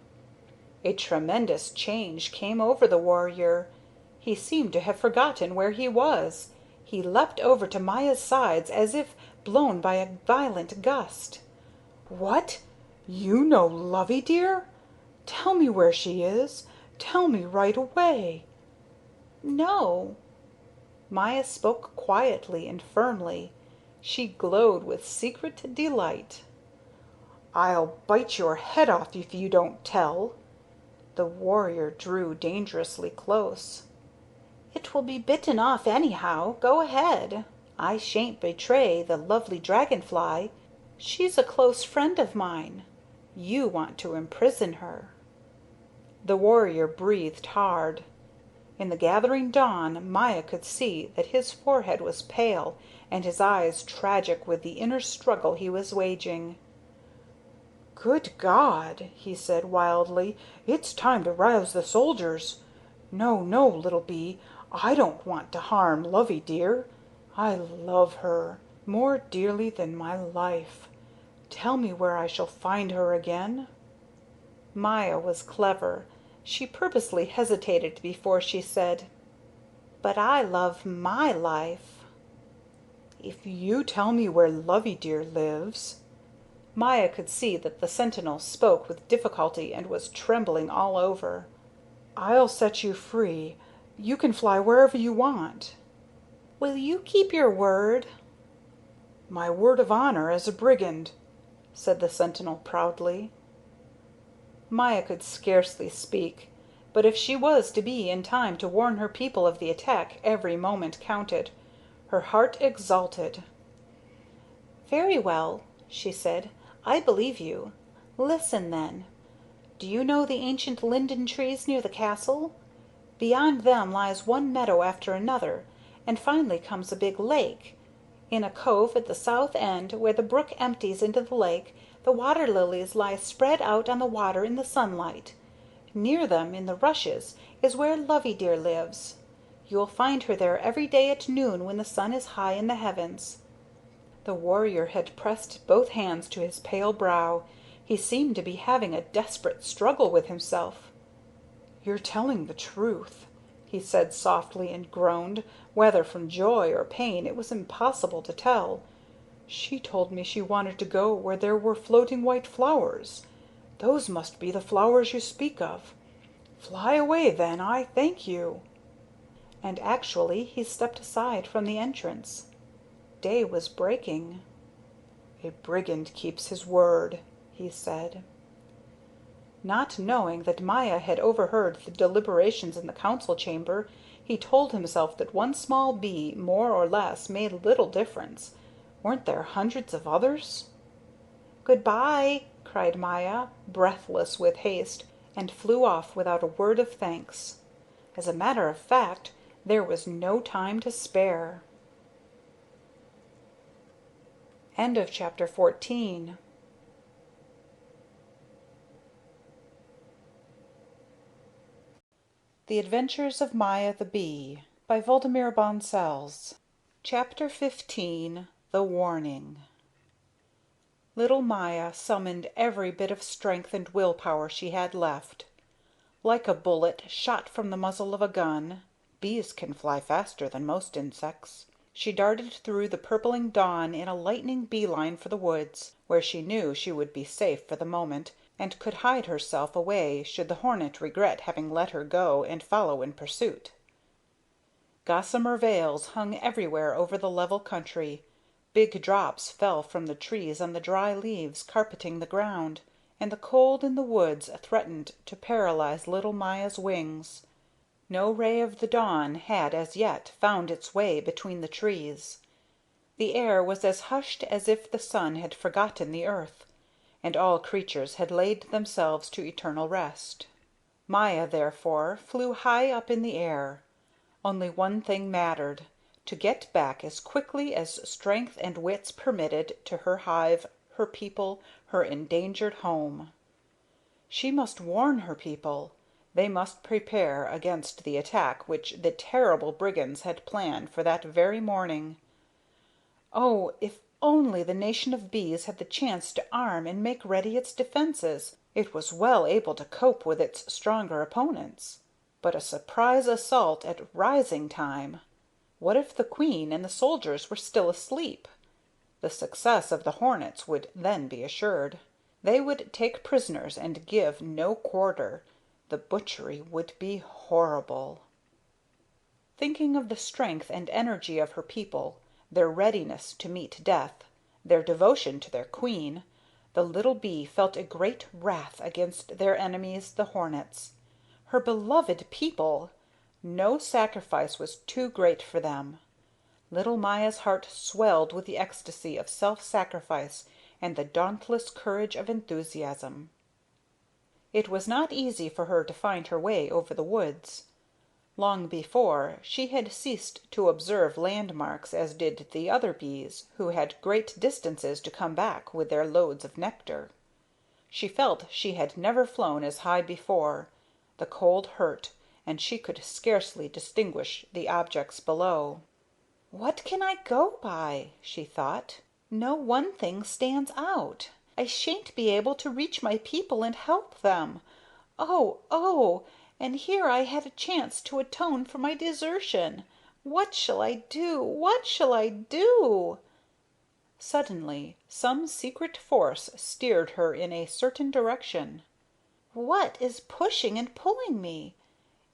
A tremendous change came over the warrior. He seemed to have forgotten where he was. He leapt over to Maya's sides as if blown by a violent gust. "What? You know Loveydear? Tell me where she is. Tell me right away." "No." Maya spoke quietly and firmly. She glowed with secret delight. "I'll bite your head off if you don't tell." The warrior drew dangerously close. "It will be bitten off anyhow. Go ahead. I shan't betray the lovely dragonfly. She's a close friend of mine. You want to imprison her." The warrior breathed hard. In the gathering dawn Maya could see that his forehead was pale and his eyes tragic with the inner struggle he was waging. "Good God!" he said wildly. "It's time to rouse the soldiers. No, no, little bee, I don't want to harm Lovey dear. I love her more dearly than my life. Tell me where I shall find her again." Maya was clever. She purposely hesitated before she said, "But I love my life." "If you tell me where Loveydear lives." Maya could see that the sentinel spoke with difficulty and was trembling all over. "I'll set you free. You can fly wherever you want." Will you keep your word? "My word of honor as a brigand," said the sentinel proudly. Maya could scarcely speak, but if she was to be in time to warn her people of the attack every moment counted. Her heart exulted. Very well, she said. I believe you. Listen, then. Do you know the ancient linden trees near the castle? Beyond them lies one meadow after another, and finally comes a big lake. In a cove at the south end, where the brook empties into the lake, the water lilies lie spread out on the water in the sunlight. Near them, in the rushes, is where Loveydear lives. You will find her there every day at noon when the sun is high in the heavens." The warrior had pressed both hands to his pale brow. He seemed to be having a desperate struggle with himself. "You're telling the truth," he said softly, and groaned, whether from joy or pain it was impossible to tell. "She told me she wanted to go where there were floating white flowers. Those must be the flowers you speak of. Fly away, then, I thank you." And actually he stepped aside from the entrance. Day was breaking. "A brigand keeps his word," he said. Not knowing that Maya had overheard the deliberations in the council chamber, he told himself that one small bee more or less made little difference. Weren't there hundreds of others? "Good-by!" cried Maya, breathless with haste, and flew off without a word of thanks. As a matter of fact, there was no time to spare. End of chapter 14. The Adventures of Maya the Bee by Waldemar Bonsels. Chapter 15. The Warning. Little Maya summoned every bit of strength and willpower she had left. Like a bullet shot from the muzzle of a gun, bees can fly faster than most insects. She darted through the purpling dawn in a lightning bee-line for the woods, where she knew she would be safe for the moment, and could hide herself away should the hornet regret having let her go and follow in pursuit. Gossamer veils hung everywhere over the level country. Big drops fell from the trees on the dry leaves carpeting the ground, and the cold in the woods threatened to paralyze little Maya's wings. No ray of the dawn had as yet found its way between the trees. The air was as hushed as if the sun had forgotten the earth, and all creatures had laid themselves to eternal rest. Maya, therefore, flew high up in the air. Only one thing mattered: to get back as quickly as strength and wits permitted to her hive, her people, her endangered home. She must warn her people. They must prepare against the attack which the terrible brigands had planned for that very morning. Oh, if only the nation of bees had the chance to arm and make ready its defenses, it was well able to cope with its stronger opponents. But a surprise assault at rising time! What if the queen and the soldiers were still asleep? The success of the hornets would then be assured. They would take prisoners and give no quarter. The butchery would be horrible. Thinking of the strength and energy of her people, their readiness to meet death, their devotion to their queen, the little bee felt a great wrath against their enemies, the hornets. Her beloved people! No sacrifice was too great for them. Little Maya's heart swelled with the ecstasy of self-sacrifice and the dauntless courage of enthusiasm. It was not easy for her to find her way over the woods. Long before, she had ceased to observe landmarks as did the other bees, who had great distances to come back with their loads of nectar. She felt she had never flown as high before. The cold hurt, and she could scarcely distinguish the objects below. "What can I go by?" she thought. "No one thing stands out. I shan't be able to reach my people and help them. Oh, oh! And here I had a chance to atone for my desertion. What shall I do? What shall I do?" Suddenly some secret force steered her in a certain direction. "What is pushing and pulling me?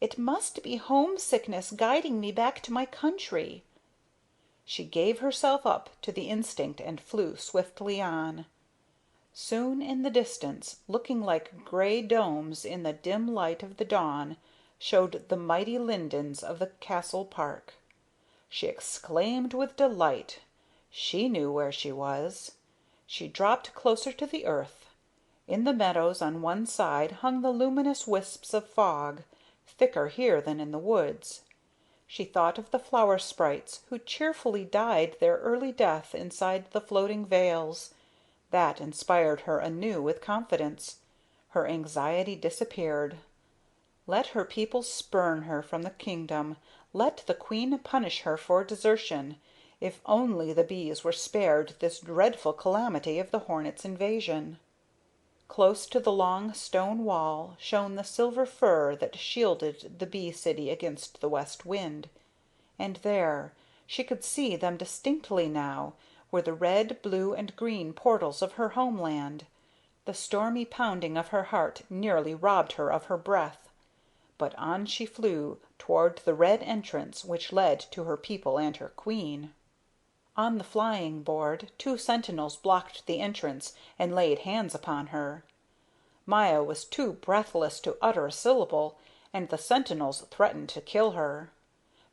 It must be homesickness guiding me back to my country." She gave herself up to the instinct and flew swiftly on. Soon in the distance, looking like gray domes in the dim light of the dawn, showed the mighty lindens of the castle park. She exclaimed with delight. She knew where she was. She dropped closer to the earth. In the meadows on one side hung the luminous wisps of fog, thicker here than in the woods. She thought of the flower sprites who cheerfully died their early death inside the floating veils. That inspired her anew with confidence. Her anxiety disappeared. Let her people spurn her from the kingdom, let the queen punish her for desertion, if only the bees were spared this dreadful calamity of the hornets' invasion. Close to the long stone wall shone the silver fir that shielded the bee city against the west wind, and there, she could see them distinctly now, were the red, blue, and green portals of her homeland. The stormy pounding of her heart nearly robbed her of her breath, but on she flew toward the red entrance which led to her people and her queen. On the flying board 2 sentinels blocked the entrance and laid hands upon her. Maya was too breathless to utter a syllable, and the sentinels threatened to kill her.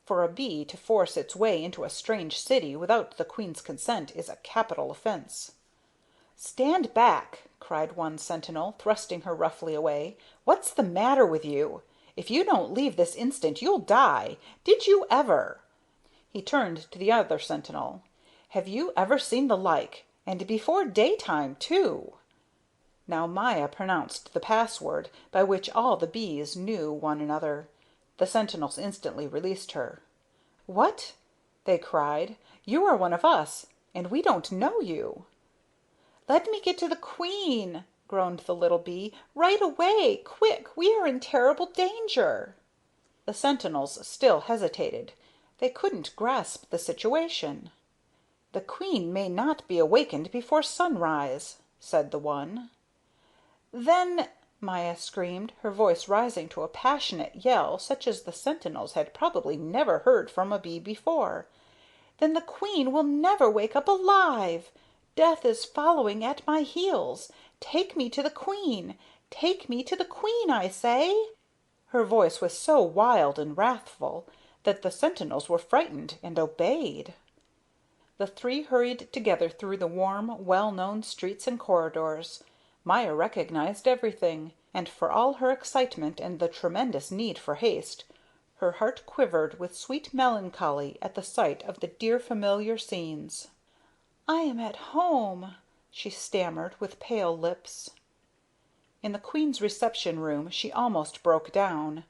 For a bee to force its way into a strange city without the queen's consent is a capital offense. "Stand back!" cried one sentinel, thrusting her roughly away. "What's the matter with you? If you don't leave this instant you'll die. Did you ever?" He turned to the other sentinel. "Have you ever seen the like? And before daytime, too!" Now Maya pronounced the password by which all the bees knew one another. The sentinels instantly released her. "What?" they cried. "You are one of us, and we don't know you." "Let me get to the queen," groaned the little bee. "Right away! Quick! We are in terrible danger!" The sentinels still hesitated. They couldn't grasp the situation. "The queen may not be awakened before sunrise," said the one. "Then," Maya screamed, her voice rising to a passionate yell such as the sentinels had probably never heard from a bee before, "then the queen will never wake up alive! Death is following at my heels. Take me to the queen! Take me to the queen, I say!" Her voice was so wild and wrathful that the sentinels were frightened and obeyed. The 3 hurried together through the warm, well-known streets and corridors. Maya recognized everything, and for all her excitement and the tremendous need for haste, her heart quivered with sweet melancholy at the sight of the dear familiar scenes. "I am at home," she stammered with pale lips. In the queen's reception room she almost broke down.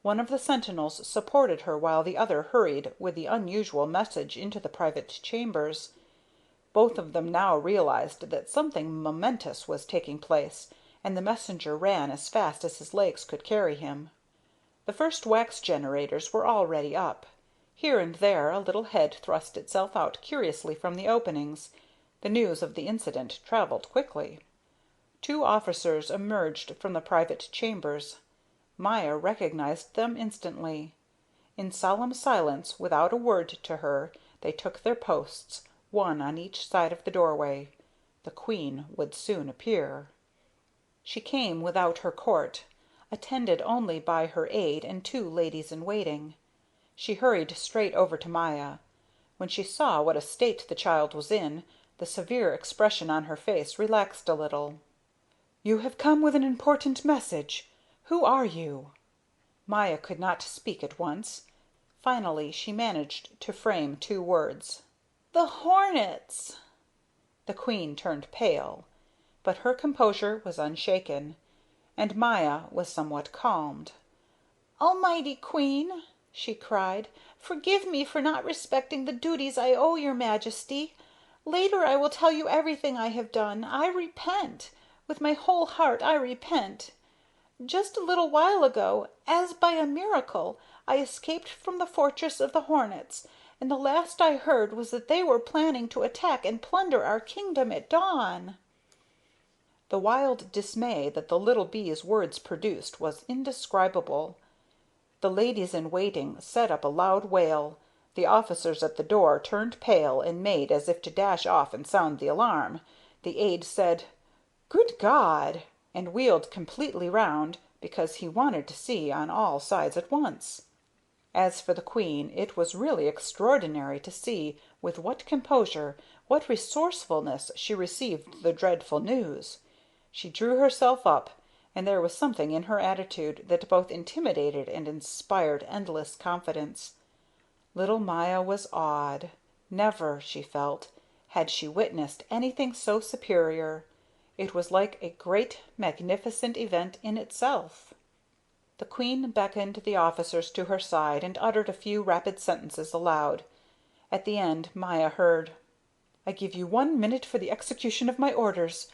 One of the sentinels supported her while the other hurried with the unusual message into the private chambers. Both of them now realized that something momentous was taking place, and the messenger ran as fast as his legs could carry him. The first wax generators were already up. Here and there a little head thrust itself out curiously from the openings. The news of the incident traveled quickly. 2 officers emerged from the private chambers. Maya recognized them instantly. In solemn silence, without a word to her, they took their posts, one on each side of the doorway. The queen would soon appear. She came without her court, attended only by her aide and 2 ladies in waiting. She hurried straight over to Maya. When she saw what a state the child was in, the severe expression on her face relaxed a little. "You have come with an important message. Who are you?" Maya could not speak at once. Finally she managed to frame 2 words. "The hornets!" The queen turned pale, but her composure was unshaken, and Maya was somewhat calmed. Almighty Queen," she cried, "forgive me for not respecting the duties I owe your Majesty. Later I will tell you everything I have done. I repent. With my whole heart I repent. Just a little while ago, as by a miracle, I escaped from the fortress of the hornets, and the last I heard was that they were planning to attack and plunder our kingdom at dawn." The wild dismay that the little bee's words produced was indescribable. The ladies in waiting set up a loud wail. The officers at the door turned pale and made as if to dash off and sound the alarm. The aide said, "Good God!" and wheeled completely round, because he wanted to see on all sides at once. As for the queen, it was really extraordinary to see with what composure, what resourcefulness she received the dreadful news. She drew herself up, and there was something in her attitude that both intimidated and inspired endless confidence. Little Maya was awed. Never, she felt, had she witnessed anything so superior. It was like a great, magnificent event in itself. The queen beckoned the officers to her side and uttered a few rapid sentences aloud. At the end Maya heard: "I give you 1 minute for the execution of my orders.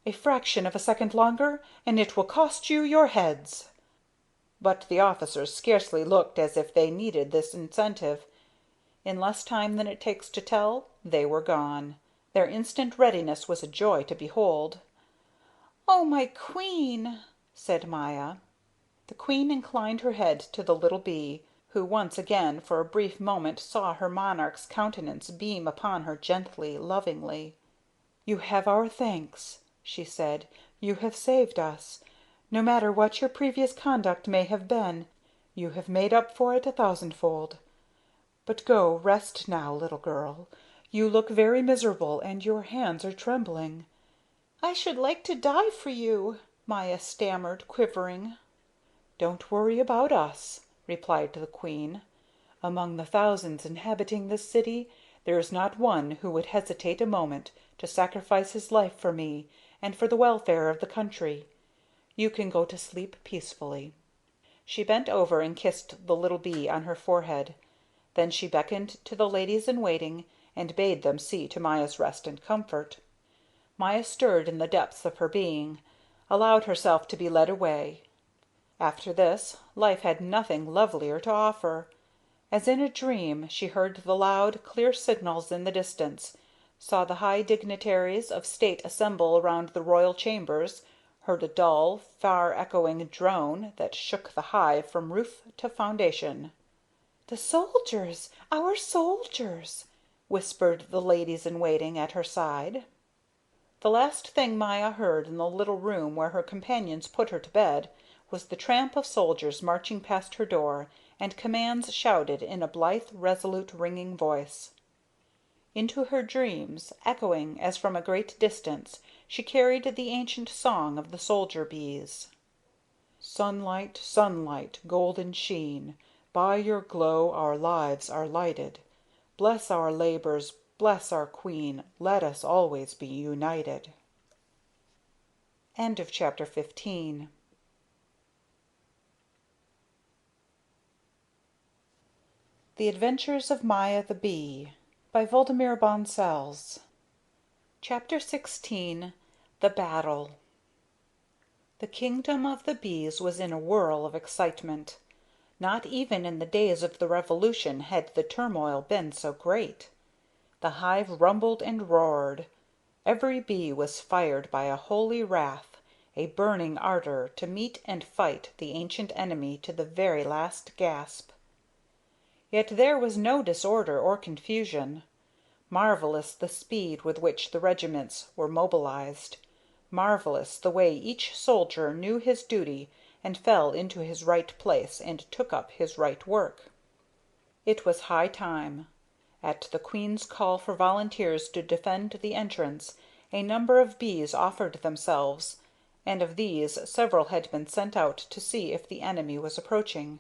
A fraction of a second longer, and it will cost you your heads." But the officers scarcely looked as if they needed this incentive. In less time than it takes to tell, they were gone. Their instant readiness was a joy to behold. "Oh, my Queen!" said Maya. The queen inclined her head to the little bee, who once again for a brief moment saw her monarch's countenance beam upon her gently, lovingly. "You have our thanks," she said. "You have saved us. No matter what your previous conduct may have been, you have made up for it 1,000-fold. But go, rest now, little girl. You look very miserable, and your hands are trembling." "I should like to die for you," Maya stammered, quivering. "Don't worry about us," replied the queen. "Among the thousands inhabiting this city, there is not one who would hesitate a moment to sacrifice his life for me and for the welfare of the country. You can go to sleep peacefully." She bent over and kissed the little bee on her forehead. Then she beckoned to the ladies in waiting and bade them see to Maya's rest and comfort. Maya stirred in the depths of her being, allowed herself to be led away. After this, life had nothing lovelier to offer. As in a dream, she heard the loud, clear signals in the distance, saw the high dignitaries of state assemble around the royal chambers, heard a dull, far-echoing drone that shook the hive from roof to foundation. "The soldiers! Our soldiers!" whispered the ladies in waiting at her side. The last thing Maya heard in the little room where her companions put her to bed was the tramp of soldiers marching past her door, and commands shouted in a blithe, resolute, ringing voice. Into her dreams, echoing as from a great distance, she carried the ancient song of the soldier bees: "Sunlight, sunlight, golden sheen, by your glow our lives are lighted. Bless our labors, bless our queen, let us always be united." End of chapter 15. The Adventures of Maya the Bee by Waldemar Bonsels. Chapter 16. The Battle. The kingdom of the bees was in a whirl of excitement. Not even in the days of the Revolution had the turmoil been so great. The hive rumbled and roared. Every bee was fired by a holy wrath, a burning ardor to meet and fight the ancient enemy to the very last gasp. Yet there was no disorder or confusion. Marvelous the speed with which the regiments were mobilized. Marvelous the way each soldier knew his duty and fell into his right place and took up his right work. It was high time. At the Queen's call for volunteers to defend the entrance, a number of bees offered themselves, and of these several had been sent out to see if the enemy was approaching.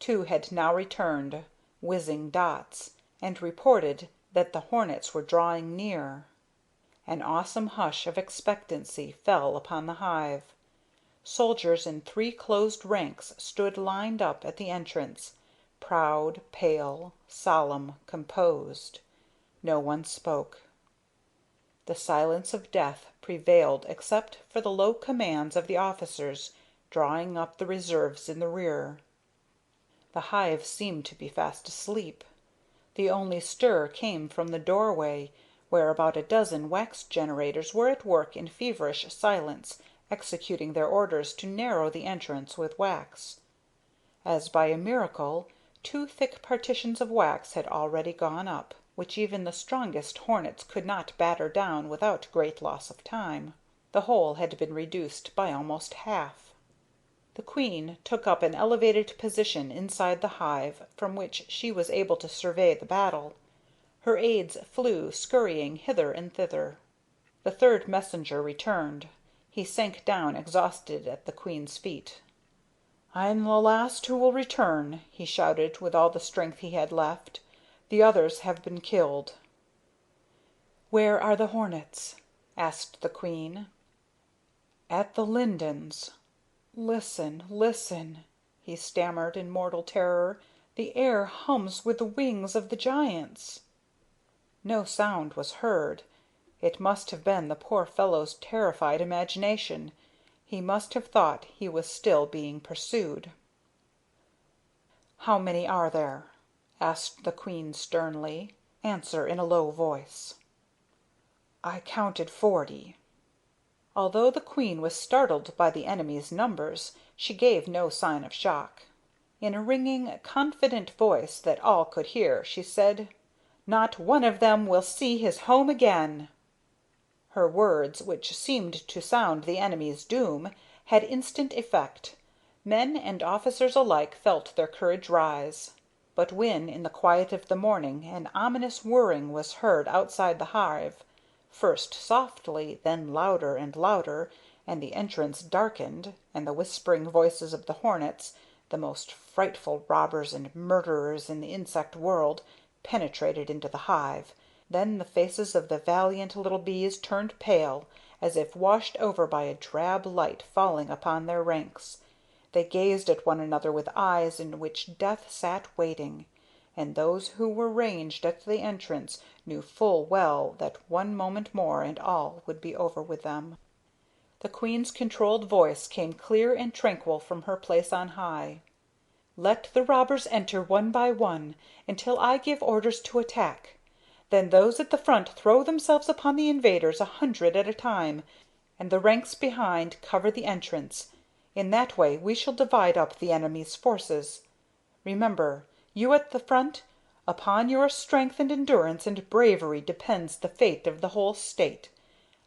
2 had now returned, whizzing dots, and reported that the hornets were drawing near. An awesome hush of expectancy fell upon the hive. Soldiers in 3 closed ranks stood lined up at the entrance, proud, pale, solemn, composed. No one spoke. The silence of death prevailed except for the low commands of the officers drawing up the reserves in the rear. The hive seemed to be fast asleep. The only stir came from the doorway, where about a dozen wax generators were at work in feverish silence, executing their orders to narrow the entrance with wax. As by a miracle, 2 thick partitions of wax had already gone up, which even the strongest hornets could not batter down without great loss of time. The hole had been reduced by almost half. The queen took up an elevated position inside the hive, from which she was able to survey the battle. Her aides flew scurrying hither and thither. The 3rd messenger returned. He sank down exhausted at the queen's feet. "I'm the last who will return," he shouted with all the strength he had left. "The others have been killed." "Where are the hornets?" asked the queen. "At the lindens. Listen, listen," he stammered in mortal terror. "The air hums with the wings of the giants." No sound was heard. It must have been the poor fellow's terrified imagination. He must have thought he was still being pursued. "How many are there?" asked the queen sternly. "Answer in a low voice." "I counted 40." Although the queen was startled by the enemy's numbers, she gave no sign of shock. In a ringing, confident voice that all could hear, she said: "Not one of them will see his home again." Her words, which seemed to sound the enemy's doom, had instant effect. Men and officers alike felt their courage rise. But when, in the quiet of the morning, an ominous whirring was heard outside the hive, first softly, then louder and louder, and the entrance darkened, and the whispering voices of the hornets, the most frightful robbers and murderers in the insect world, penetrated into the hive, then the faces of the valiant little bees turned pale, as if washed over by a drab light falling upon their ranks. They gazed at one another with eyes in which death sat waiting, and those who were ranged at the entrance knew full well that one moment more and all would be over with them. The queen's controlled voice came clear and tranquil from her place on high. "Let the robbers enter one by one, until I give orders to attack. Then those at the front throw themselves upon the invaders 100 at a time, and the ranks behind cover the entrance. In that way we shall divide up the enemy's forces. Remember, you at the front, upon your strength and endurance and bravery depends the fate of the whole state.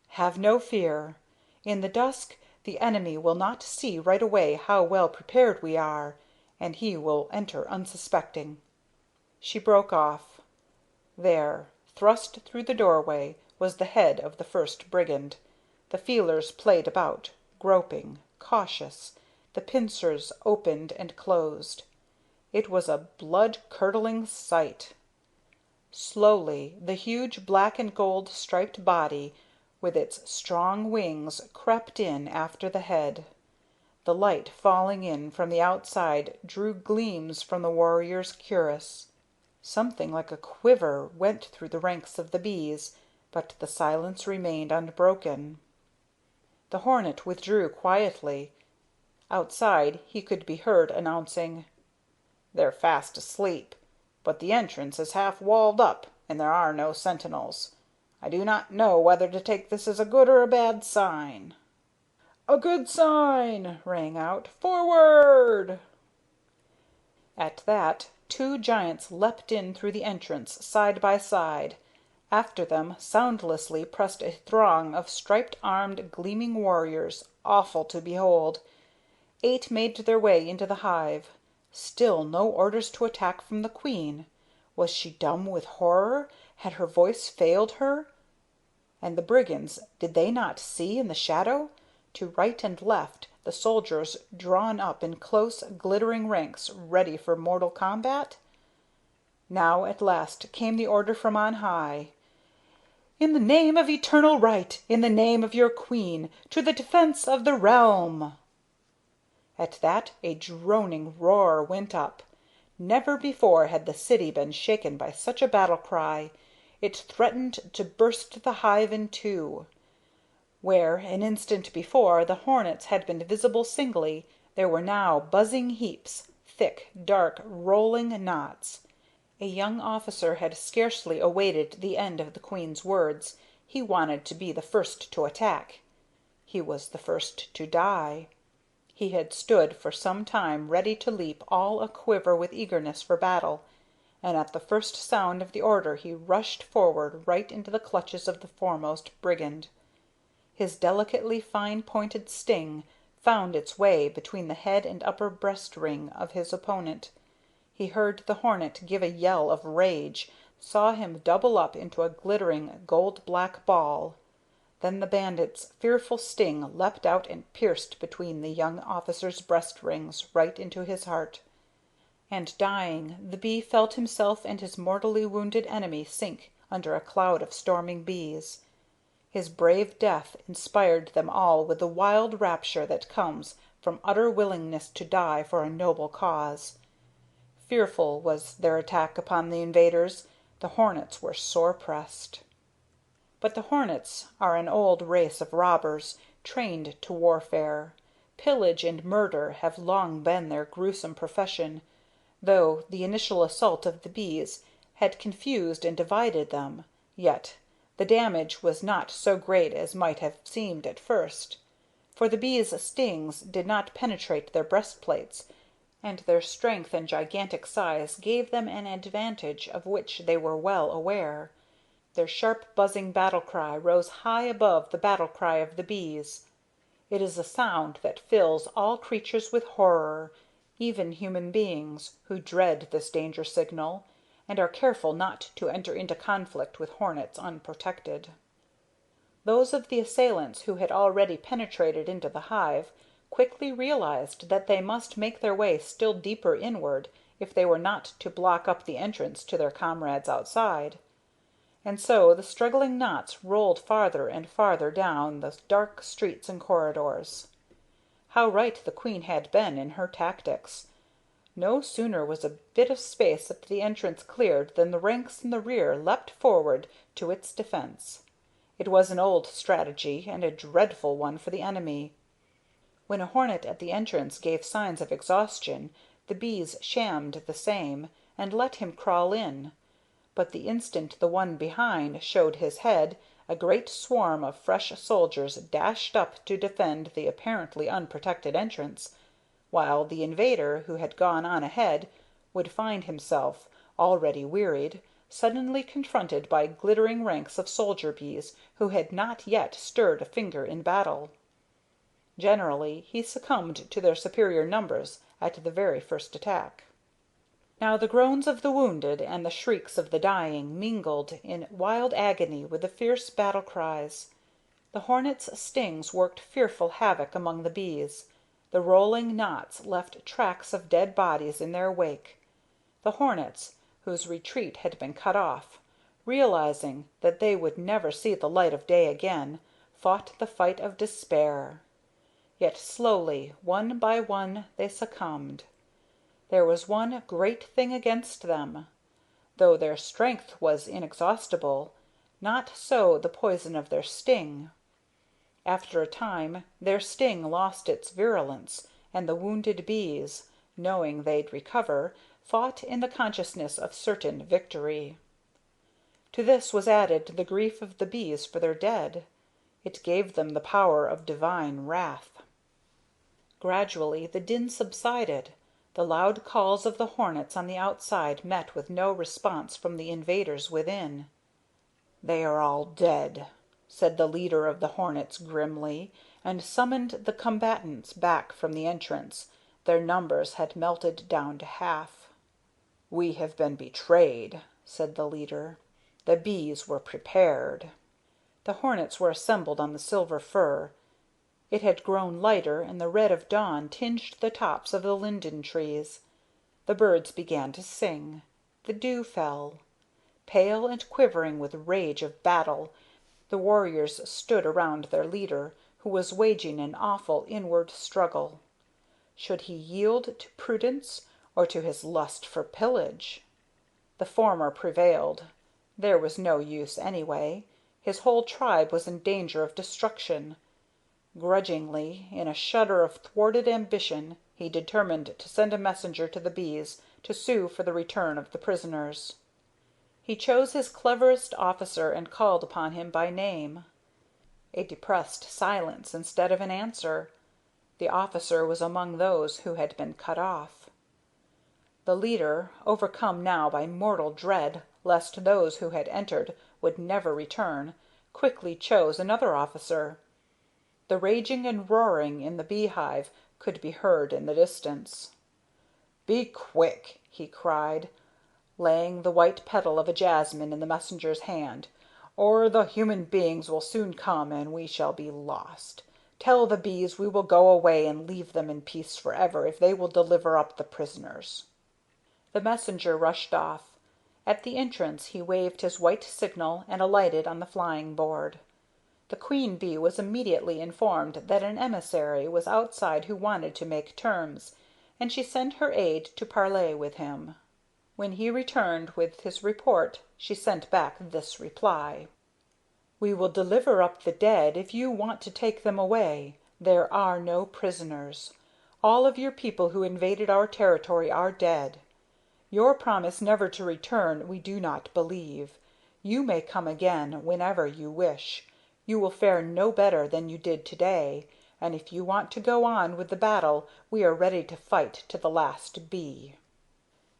Have no fear. In the dusk the enemy will not see right away how well prepared we are, and he will enter unsuspecting." She broke off. There, thrust through the doorway, was the head of the first brigand. The feelers played about, groping, cautious, the pincers opened and closed. It was a blood-curdling sight. Slowly the huge black and gold striped body, with its strong wings, crept in after the head. The light falling in from the outside drew gleams from the warrior's cuirass. Something like a quiver went through the ranks of the bees, but the silence remained unbroken. The hornet withdrew quietly. Outside he could be heard announcing: "They're fast asleep, but the entrance is half walled up, and there are no sentinels. I do not know whether to take this as a good or a bad sign." "A good sign!" rang out. "Forward!" At that 2 giants leapt in through the entrance, side by side. After them soundlessly pressed a throng of striped-armed, gleaming warriors, awful to behold. 8 made their way into the hive. Still no orders to attack from the queen. Was she dumb with horror? Had her voice failed her? And the brigands, did they not see in the shadow, to right and left, the soldiers drawn up in close, glittering ranks, ready for mortal combat? Now at last came the order from on high: "In the name of eternal right, in the name of your queen, to the defense of the realm!" At that a droning roar went up. Never before had the city been shaken by such a battle cry. It threatened to burst the hive in two. Where, an instant before, the hornets had been visible singly, there were now buzzing heaps, thick, dark, rolling knots. A young officer had scarcely awaited the end of the queen's words. He wanted to be the first to attack. He was the first to die. He had stood for some time ready to leap, all a-quiver with eagerness for battle, and at the first sound of the order he rushed forward right into the clutches of the foremost brigand. His delicately fine-pointed sting found its way between the head and upper breast-ring of his opponent. He heard the hornet give a yell of rage, saw him double up into a glittering gold-black ball. Then the bandit's fearful sting leapt out and pierced between the young officer's breast-rings right into his heart. And, dying, the bee felt himself and his mortally wounded enemy sink under a cloud of storming bees. His brave death inspired them all with the wild rapture that comes from utter willingness to die for a noble cause. Fearful was their attack upon the invaders. The hornets were sore pressed. But the hornets are an old race of robbers, trained to warfare. Pillage and murder have long been their gruesome profession, though the initial assault of the bees had confused and divided them, yet the damage was not so great as might have seemed at first, for the bees' stings did not penetrate their breastplates, and their strength and gigantic size gave them an advantage of which they were well aware. Their sharp buzzing battle cry rose high above the battle cry of the bees. It is a sound that fills all creatures with horror, even human beings, who dread this danger signal, and are careful not to enter into conflict with hornets unprotected. Those of the assailants who had already penetrated into the hive quickly realized that they must make their way still deeper inward if they were not to block up the entrance to their comrades outside. And so the struggling knots rolled farther and farther down the dark streets and corridors. How right the queen had been in her tactics! No sooner was a bit of space at the entrance cleared than the ranks in the rear leapt forward to its defense. It was an old strategy, and a dreadful one for the enemy. When a hornet at the entrance gave signs of exhaustion, the bees shammed the same, and let him crawl in. But the instant the one behind showed his head, a great swarm of fresh soldiers dashed up to defend the apparently unprotected entrance, while the invader, who had gone on ahead, would find himself, already wearied, suddenly confronted by glittering ranks of soldier bees who had not yet stirred a finger in battle. Generally he succumbed to their superior numbers at the very first attack. Now the groans of the wounded and the shrieks of the dying mingled in wild agony with the fierce battle cries. The hornets' stings worked fearful havoc among the bees. The rolling knots left tracks of dead bodies in their wake. The hornets, whose retreat had been cut off, realizing that they would never see the light of day again, fought the fight of despair. Yet slowly, one by one, they succumbed. There was one great thing against them. Though their strength was inexhaustible, not so the poison of their sting. After a time their sting lost its virulence, and the wounded bees, knowing they'd recover, fought in the consciousness of certain victory. To this was added the grief of the bees for their dead. It gave them the power of divine wrath. Gradually the din subsided. The loud calls of the hornets on the outside met with no response from the invaders within. "They are all dead," said the leader of the hornets grimly, and summoned the combatants back from the entrance. Their numbers had melted down to half. "We have been betrayed," said the leader. "The bees were prepared." The hornets were assembled on the silver fir. It had grown lighter, and the red of dawn tinged the tops of the linden trees. The birds began to sing. The dew fell. Pale and quivering with rage of battle, the warriors stood around their leader, who was waging an awful inward struggle. Should he yield to prudence or to his lust for pillage? The former prevailed. There was no use, anyway. His whole tribe was in danger of destruction. Grudgingly, in a shudder of thwarted ambition, he determined to send a messenger to the bees to sue for the return of the prisoners. He chose his cleverest officer and called upon him by name. A depressed silence instead of an answer. The officer was among those who had been cut off. The leader, overcome now by mortal dread lest those who had entered would never return, quickly chose another officer. The raging and roaring in the beehive could be heard in the distance. "Be quick!" he cried, laying the white petal of a jasmine in the messenger's hand, "or the human beings will soon come and we shall be lost. Tell the bees we will go away and leave them in peace forever if they will deliver up the prisoners." The messenger rushed off. At the entrance he waved his white signal and alighted on the flying board. The queen bee was immediately informed that an emissary was outside who wanted to make terms, and she sent her aide to parley with him. When he returned with his report she sent back this reply: "We will deliver up the dead if you want to take them away. There are no prisoners. All of your people who invaded our territory are dead. Your promise never to return we do not believe. You may come again whenever you wish. You will fare no better than you did to-day, and if you want to go on with the battle we are ready to fight to the last bee."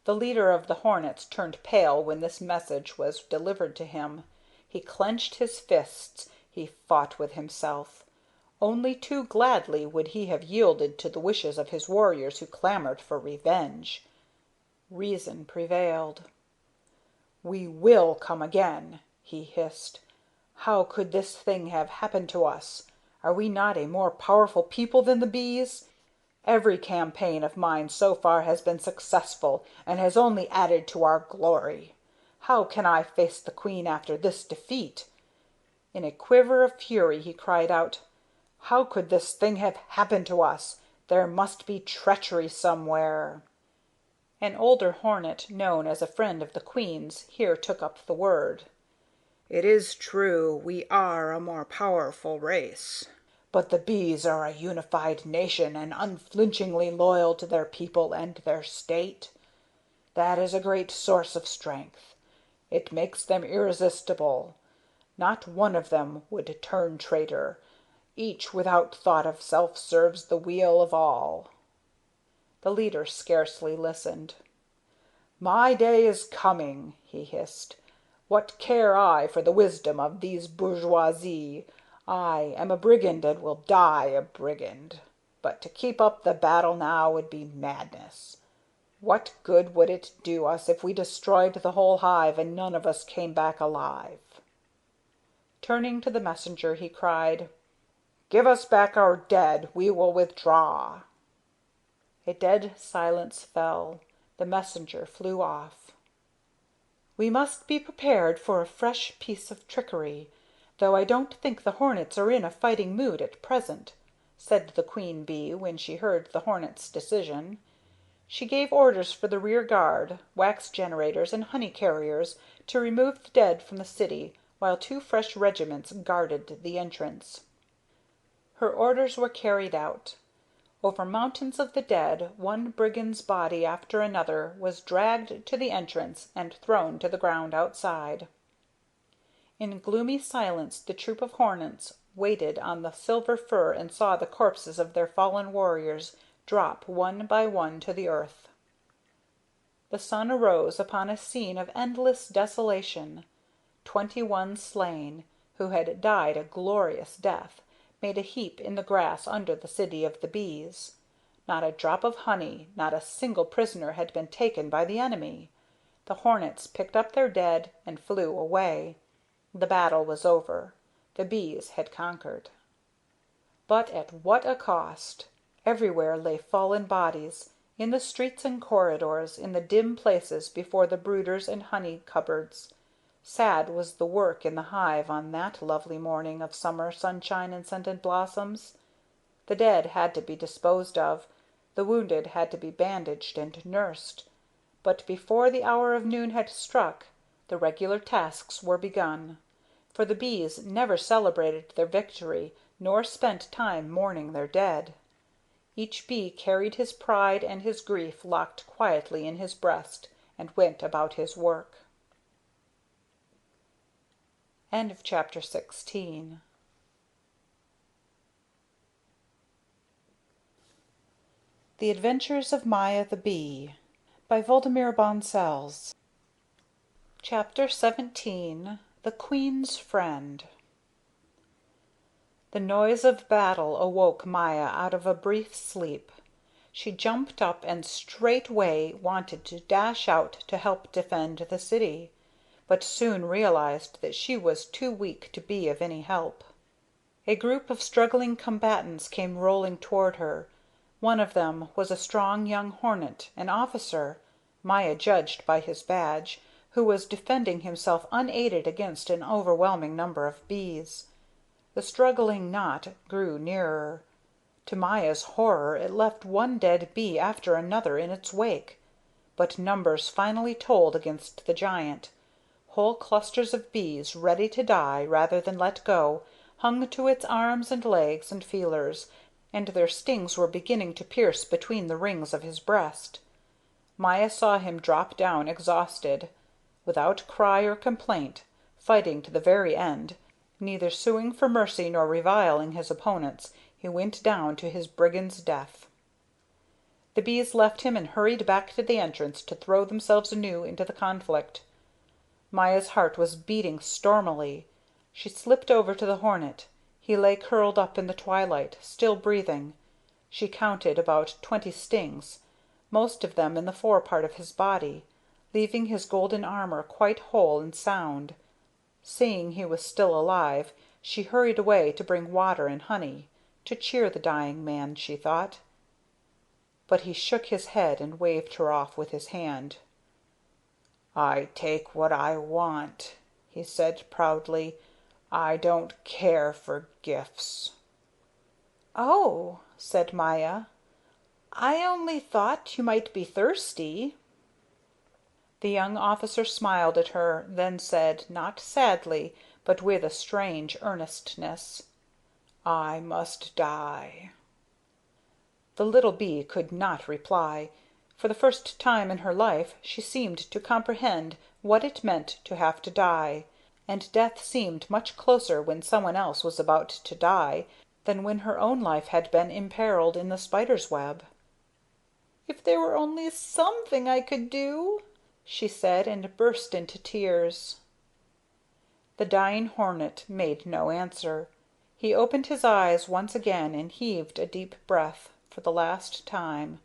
The leader of the hornets turned pale when this message was delivered to him. He clenched his fists. He fought with himself. Only too gladly would he have yielded to the wishes of his warriors who clamored for revenge. Reason prevailed. "We will come again," he hissed. "How could this thing have happened to us? Are we not a more powerful people than the bees? Every campaign of mine so far has been successful and has only added to our glory. How can I face the queen after this defeat?" In a quiver of fury he cried out: "How could this thing have happened to us? There must be treachery somewhere." An older hornet, known as a friend of the queen's, here took up the word. "It is true we are a more powerful race, but the bees are a unified nation and unflinchingly loyal to their people and their state. That is a great source of strength. It makes them irresistible. Not one of them would turn traitor. Each without thought of self serves the weal of all." The leader scarcely listened. "My day is coming," he hissed. "What care I for the wisdom of these bourgeoisie? I am a brigand and will die a brigand. But to keep up the battle now would be madness. What good would it do us if we destroyed the whole hive and none of us came back alive?" Turning to the messenger, he cried: "Give us back our dead. We will withdraw." A dead silence fell. The messenger flew off. "We must be prepared for a fresh piece of trickery, though I don't think the hornets are in a fighting mood at present," said the queen bee when she heard the hornets' decision. She gave orders for the rear guard, wax generators, and honey carriers to remove the dead from the city, while 2 fresh regiments guarded the entrance. Her orders were carried out. Over mountains of the dead, one brigand's body after another was dragged to the entrance and thrown to the ground outside. In gloomy silence the troop of hornets waited on the silver fir and saw the corpses of their fallen warriors drop one by one to the earth. The sun arose upon a scene of endless desolation. 21 slain, who had died a glorious death, made a heap in the grass under the city of the bees. Not a drop of honey, not a single prisoner had been taken by the enemy. The hornets picked up their dead and flew away. The battle was over. The bees had conquered. But at what a cost! Everywhere lay fallen bodies, in the streets and corridors, in the dim places before the brooders and honey cupboards. Sad was the work in the hive on that lovely morning of summer sunshine and scented blossoms. The dead had to be disposed of, The wounded had to be bandaged and nursed, but before the hour of noon had struck, the regular tasks were begun, for the bees never celebrated their victory nor spent time mourning their dead. Each bee carried his pride and his grief locked quietly in his breast and went about his work. End of chapter 16. The Adventures of Maya the Bee by Waldemar Bonsels. Chapter 17. The Queen's Friend. The noise of battle awoke Maya out of a brief sleep. She jumped up and straightway wanted to dash out to help defend the city, but soon realized that she was too weak to be of any help. A group of struggling combatants came rolling toward her. One of them was a strong young hornet, an officer, Maya judged by his badge, who was defending himself unaided against an overwhelming number of bees. The struggling knot grew nearer. To Maya's horror it left one dead bee after another in its wake, but numbers finally told against the giant. Whole clusters of bees, ready to die rather than let go, hung to its arms and legs and feelers, and their stings were beginning to pierce between the rings of his breast. Maya saw him drop down exhausted. Without cry or complaint, fighting to the very end, neither suing for mercy nor reviling his opponents, he went down to his brigand's death. The bees left him and hurried back to the entrance to throw themselves anew into the conflict. Maya's heart was beating stormily. She slipped over to the hornet. He lay curled up in the twilight, still breathing. She counted about 20 stings, most of them in the forepart of his body, leaving his golden armor quite whole and sound. Seeing he was still alive, she hurried away to bring water and honey, to cheer the dying man, she thought. But he shook his head and waved her off with his hand. "I take what I want," he said proudly. "I don't care for gifts." "Oh," said Maya, "I only thought you might be thirsty." The young officer smiled at her, then said, not sadly, but with a strange earnestness, "I must die." The little bee could not reply. For the first time in her life she seemed to comprehend what it meant to have to die, and death seemed much closer when someone else was about to die than when her own life had been imperiled in the spider's web. "If there were only something I could do," she said, and burst into tears. The dying hornet made no answer. He opened his eyes once again and heaved a deep breath for the last time.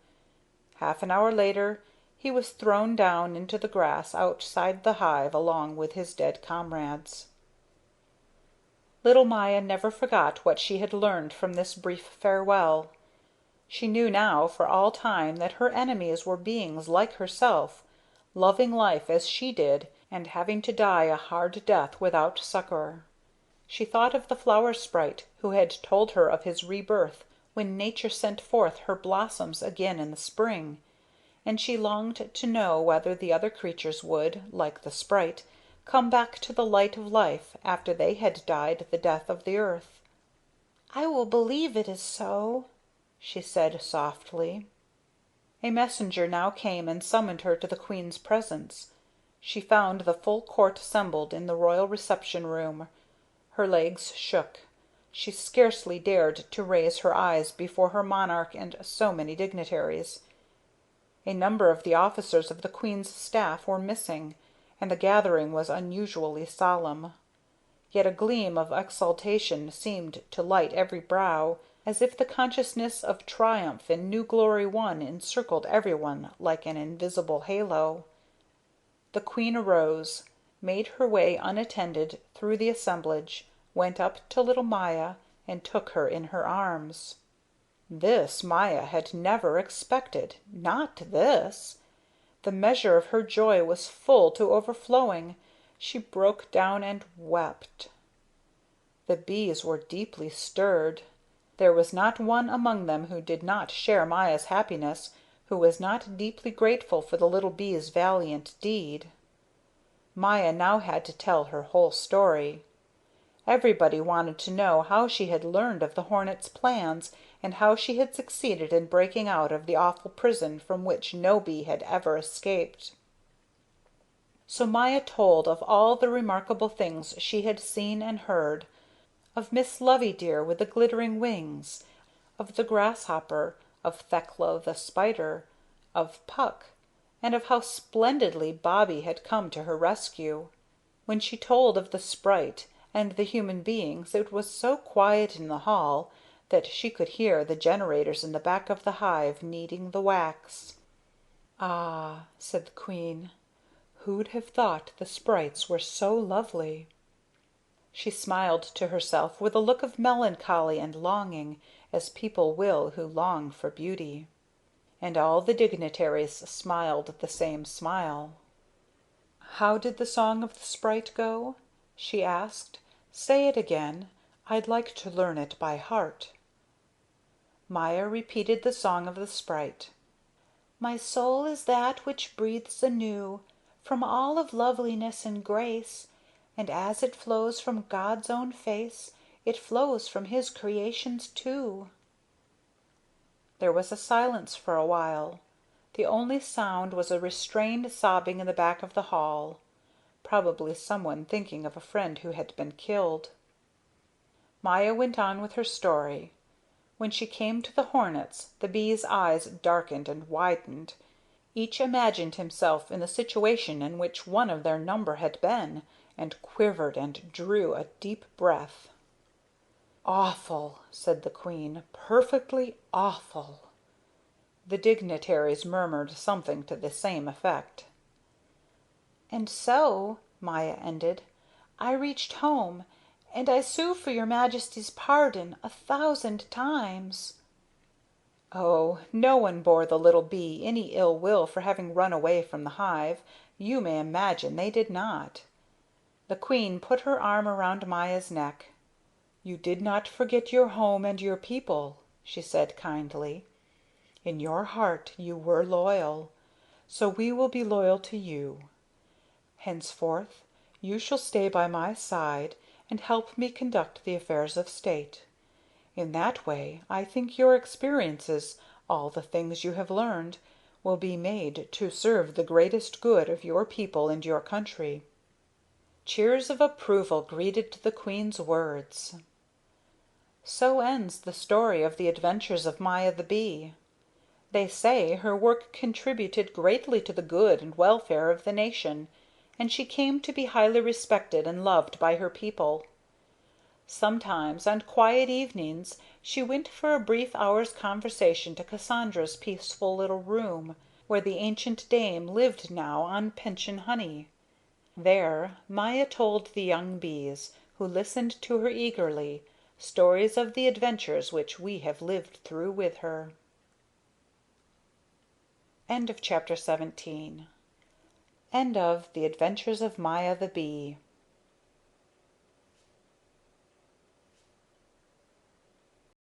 Half an hour later he was thrown down into the grass outside the hive along with his dead comrades. Little Maya never forgot what she had learned from this brief farewell. She knew now for all time that her enemies were beings like herself, loving life as she did and having to die a hard death without succor. She thought of the flower sprite who had told her of his rebirth when nature sent forth her blossoms again in the spring, and she longed to know whether the other creatures would, like the sprite, come back to the light of life after they had died the death of the earth. "I will believe it is so," she said softly. A messenger now came and summoned her to the queen's presence. She found the full court assembled in the royal reception room. Her legs shook. She scarcely dared to raise her eyes before her monarch and so many dignitaries. A number of the officers of the queen's staff were missing, and the gathering was unusually solemn. Yet a gleam of exultation seemed to light every brow, as if the consciousness of triumph and new glory won encircled everyone like an invisible halo. The queen arose, made her way unattended through the assemblage, went up to little Maya, and took her in her arms. This Maya had never expected, not this. The measure of her joy was full to overflowing. She broke down and wept. The bees were deeply stirred. There was not one among them who did not share Maya's happiness, who was not deeply grateful for the little bee's valiant deed. Maya now had to tell her whole story. Everybody wanted to know how she had learned of the hornet's plans, and how she had succeeded in breaking out of the awful prison from which no bee had ever escaped. So Maya told of all the remarkable things she had seen and heard, of Miss Loveydear with the glittering wings, of the grasshopper, of Thekla the spider, of Puck, and of how splendidly Bobbie had come to her rescue. When she told of the sprite and the human beings, it was so quiet in the hall that she could hear the generators in the back of the hive kneading the wax. "Ah," said the queen, "who'd have thought the sprites were so lovely?" She smiled to herself with a look of melancholy and longing, as people will who long for beauty. And all the dignitaries smiled the same smile. "How did the song of the sprite go?" she asked. "Say it again. I'd like to learn it by heart." Maya repeated the song of the sprite. "My soul is that which breathes anew From all of loveliness and grace, And as it flows from God's own face, It flows from his creations too." There was a silence for a while. The only sound was a restrained sobbing in the back of the hall, probably someone thinking of a friend who had been killed. Maya went on with her story. When she came to the hornets, the bees' eyes darkened and widened. Each imagined himself in the situation in which one of their number had been, and quivered and drew a deep breath. "Awful," said the queen. "Perfectly awful." The dignitaries murmured something to the same effect. "And so," Maya ended, "I reached home, and I sue for your Majesty's pardon 1,000 times." Oh, no one bore the little bee any ill will for having run away from the hive. You may imagine they did not. The queen put her arm around Maya's neck. "You did not forget your home and your people," she said kindly. "In your heart you were loyal, so we will be loyal to you. Henceforth you shall stay by my side and help me conduct the affairs of state. In that way I think your experiences, all the things you have learned, will be made to serve the greatest good of your people and your country." Cheers of approval greeted the queen's words. So ends the story of the adventures of Maya the bee. They say her work contributed greatly to the good and welfare of the nation, and she came to be highly respected and loved by her people. Sometimes, on quiet evenings, she went for a brief hour's conversation to Cassandra's peaceful little room, where the ancient dame lived now on pension honey. There Maya told the young bees, who listened to her eagerly, stories of the adventures which we have lived through with her. End of chapter 17. End of The Adventures of Maya the Bee.